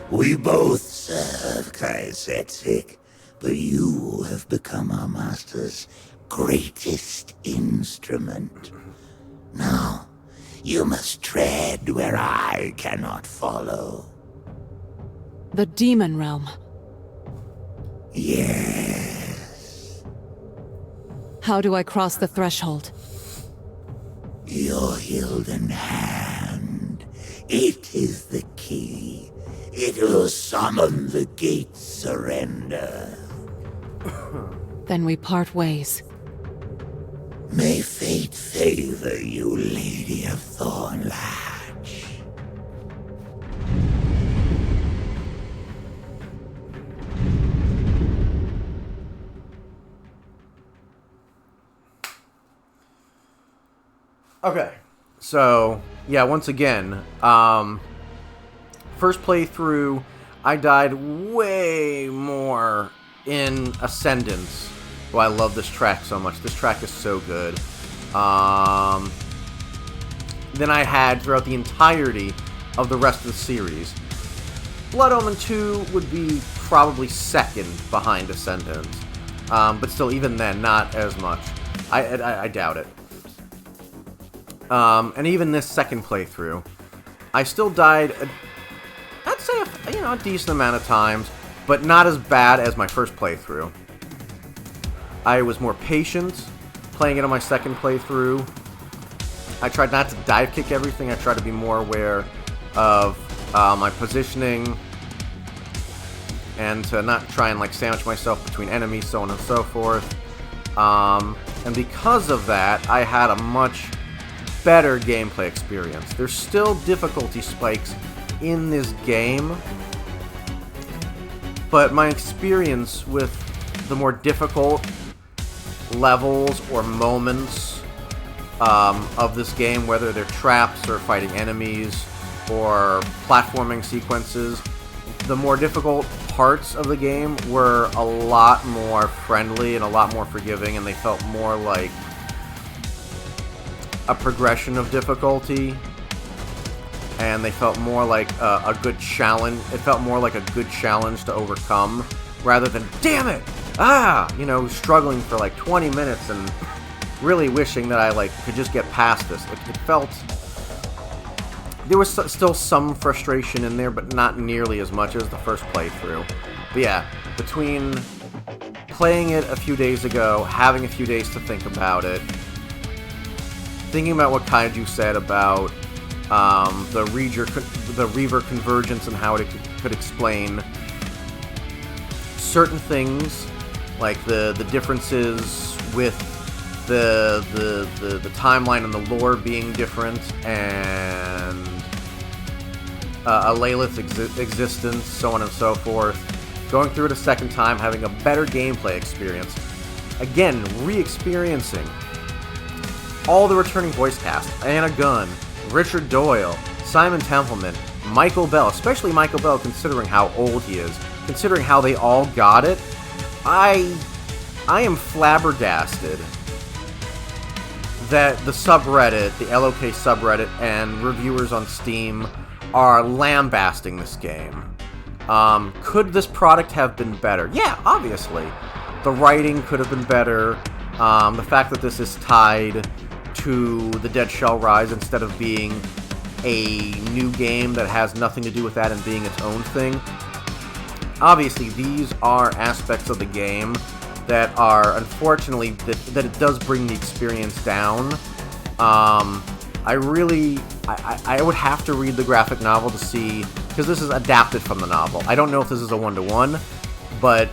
We both serve Kain Ascendance, but you have become our master's greatest instrument. Now, you must tread where I cannot follow. The Demon Realm. Yes. How do I cross the threshold? Your Hilden Hand. It is the key. It will summon the gate's surrender. Then we part ways. May fate favor you, Lady of Thornlatch. Okay, so, yeah, once again, first playthrough, I died way more in Ascendance. Oh, I love this track so much. This track is so good. Than I had throughout the entirety of the rest of the series. Blood Omen 2 would be probably second behind Ascendance. But still, even then, not as much. I doubt it. And even this second playthrough, I still died, I'd say, a decent amount of times, but not as bad as my first playthrough. I was more patient playing it on my second playthrough. I tried not to dive kick everything. I tried to be more aware of my positioning and to not try and like sandwich myself between enemies, so on and so forth. And because of that, I had a much better gameplay experience. There's still difficulty spikes in this game, but my experience with the more difficult levels or moments of this game, whether they're traps or fighting enemies or platforming sequences, the more difficult parts of the game were a lot more friendly and a lot more forgiving, and they felt more like a progression of difficulty, and they felt more like a good challenge. It felt more like a good challenge to overcome, rather than, damn it, you know, struggling for like 20 minutes and really wishing that I like could just get past this. It felt... There was still some frustration in there, but not nearly as much as the first playthrough. But yeah, between playing it a few days ago, having a few days to think about it, thinking about what Kaiju said about the Reaver convergence and how it could explain certain things, like the differences with the timeline and the lore being different, and Alayla's existence, so on and so forth. Going through it a second time, having a better gameplay experience. Again, re-experiencing all the returning voice cast. Anna Gunn, Richard Doyle, Simon Templeman, Michael Bell, especially Michael Bell considering how old he is, considering how they all got it. I am flabbergasted that the subreddit, the LOK subreddit, and reviewers on Steam are lambasting this game. Could this product have been better? Yeah, obviously. The writing could have been better. The fact that this is tied to the Dead Shall Rise instead of being a new game that has nothing to do with that and being its own thing. Obviously, these are aspects of the game that are, unfortunately, that it does bring the experience down. I would have to read the graphic novel to see, because this is adapted from the novel. I don't know if this is a one-to-one, but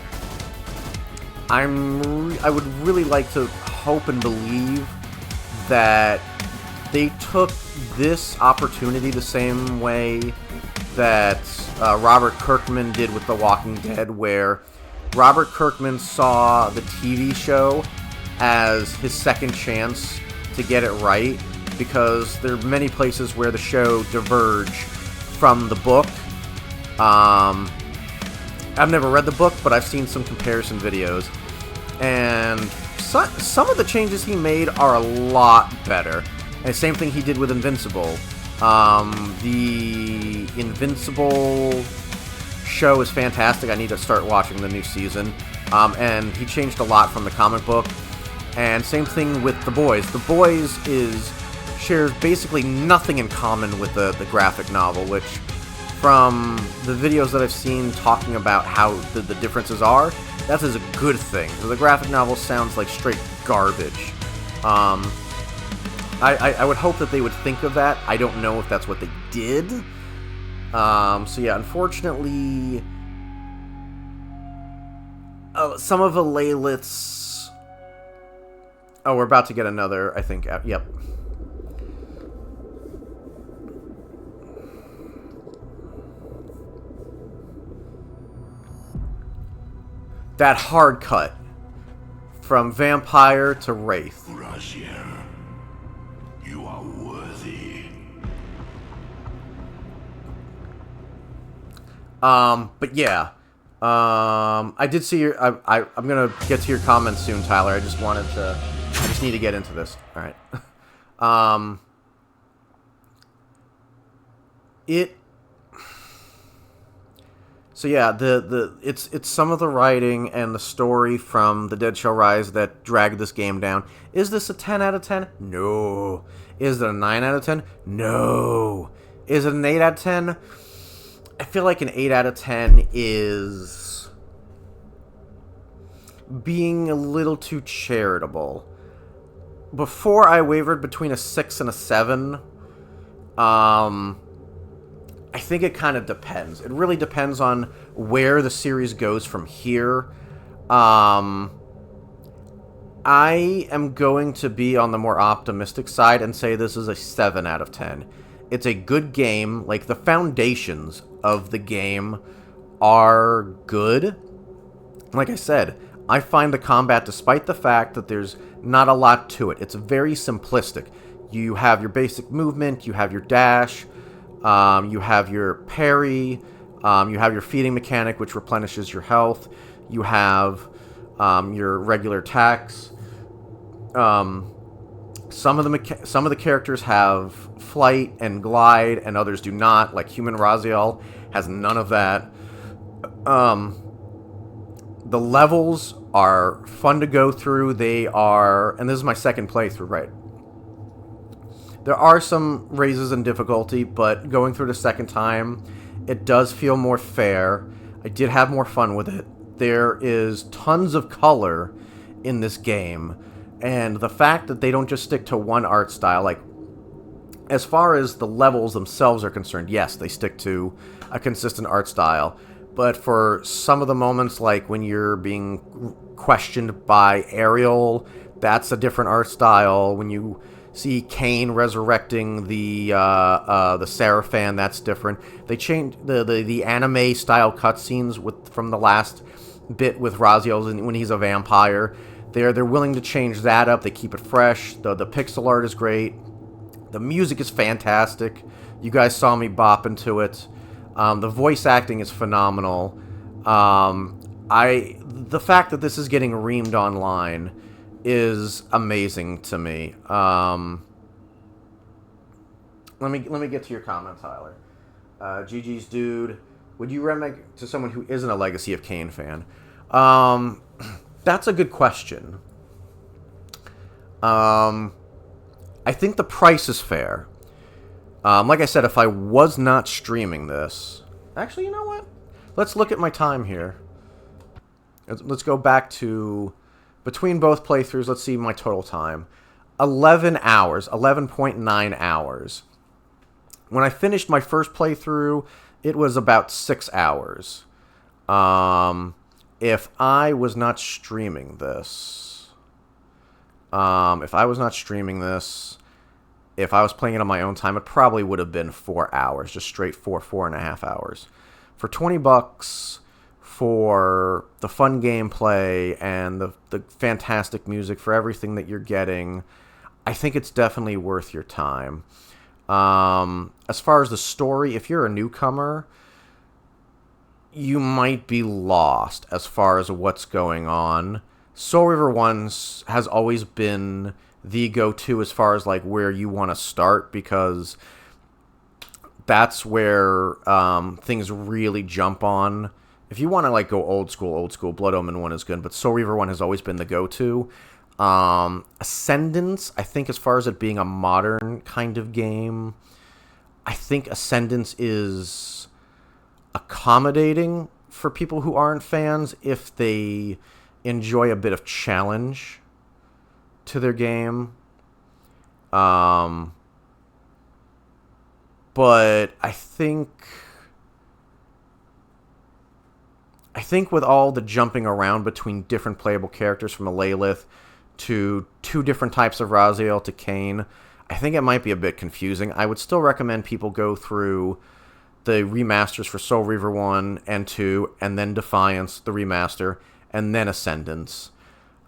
I would really like to hope and believe that they took this opportunity the same way that Robert Kirkman did with The Walking Dead, where Robert Kirkman saw the TV show as his second chance to get it right, because there are many places where the show diverged from the book. I've never read the book, but I've seen some comparison videos, and some of the changes he made are a lot better. And same thing he did with Invincible. The Invincible show is fantastic. I need to start watching the new season. And he changed a lot from the comic book. And same thing with The Boys. The Boys shares basically nothing in common with the graphic novel, which, from the videos that I've seen talking about how the differences are, that is a good thing. The graphic novel sounds like straight garbage. I would hope that they would think of that. I don't know if that's what they did. So yeah, unfortunately, some of Alayla's... Oh, we're about to get another, I think. Yep. That hard cut from vampire to wraith. Raziel, you are worthy. But yeah. I did see your... I'm gonna get to your comments soon, Tyler. I just need to get into this. Alright. So yeah, it's some of the writing and the story from The Dead Shall Rise that dragged this game down. Is this a 10 out of 10? No. Is it a 9 out of 10? No. Is it an 8 out of 10? I feel like an 8 out of 10 is being a little too charitable. Before I wavered between a 6 and a 7. I think it kind of depends. It really depends on where the series goes from here. I am going to be on the more optimistic side and say this is a 7 out of 10. It's a good game. Like, the foundations of the game are good. Like I said, I find the combat, despite the fact that there's not a lot to it, it's very simplistic. You have your basic movement, you have your dash, you have your parry, you have your feeding mechanic, which replenishes your health, you have your regular attacks. Some of the characters have flight and glide, and others do not. Like Human Raziel has none of that. The levels are fun to go through. They are, and this is my second playthrough, right? There are some raises in difficulty, but going through the second time, it does feel more fair. I did have more fun with it. There is tons of color in this game, and the fact that they don't just stick to one art style, like, as far as the levels themselves are concerned, yes, they stick to a consistent art style, but for some of the moments, like when you're being questioned by Ariel, that's a different art style. When you see Kain resurrecting the Seraphim, that's different. They changed the anime style cutscenes from the last bit with Raziel when he's a vampire. They're willing to change that up. They keep it fresh. The pixel art is great. The music is fantastic. You guys saw me bopping to it. The voice acting is phenomenal. The fact that this is getting reamed online is amazing to me. Let me get to your comment, Tyler. GG's dude, would you remake to someone who isn't a Legacy of Kain fan? That's a good question. I think the price is fair. Like I said, if I was not streaming this... Actually, you know what? Let's look at my time here. Let's go back to... Between both playthroughs, let's see my total time. 11 hours. 11.9 hours. When I finished my first playthrough, it was about 6 hours. If I was not streaming this... if I was playing it on my own time, it probably would have been 4 hours. Just straight 4.5 hours. For $20, for the fun gameplay and the fantastic music, for everything that you're getting, I think it's definitely worth your time. As far as the story, if you're a newcomer, you might be lost as far as what's going on. Soul River 1 has always been the go-to as far as like where you want to start, because that's where things really jump on. If you want to like go old school, Blood Omen 1 is good, but Soul Reaver 1 has always been the go-to. Ascendance, I think as far as it being a modern kind of game, I think Ascendance is accommodating for people who aren't fans if they enjoy a bit of challenge to their game. But I think with all the jumping around between different playable characters, from a Lilith to 2 different types of Raziel to Kain, I think it might be a bit confusing. I would still recommend people go through the remasters for Soul Reaver 1 and 2, and then Defiance, the remaster, and then Ascendance.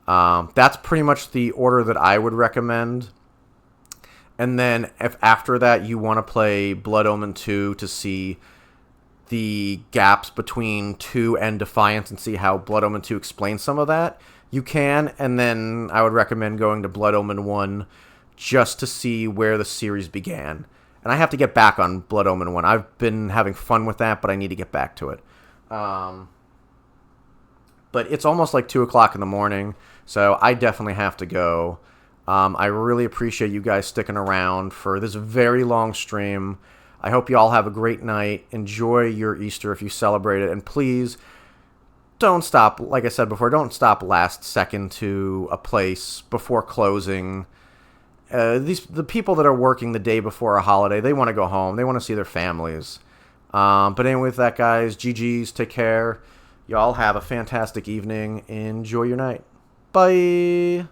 That's pretty much the order that I would recommend. And then if after that you want to play Blood Omen 2 to see the gaps between 2 and Defiance and see how Blood Omen 2 explains some of that, you can. And then I would recommend going to Blood Omen 1 just to see where the series began. And I have to get back on Blood Omen 1. I've been having fun with that, but I need to get back to it. But it's almost like 2 o'clock in the morning, so I definitely have to go. I really appreciate you guys sticking around for this very long stream. I hope you all have a great night. Enjoy your Easter if you celebrate it. And please, don't stop, like I said before, don't stop last second to a place before closing. The people that are working the day before a holiday, they want to go home. They want to see their families. But anyway, with that, guys, GG's, take care. Y'all have a fantastic evening. Enjoy your night. Bye.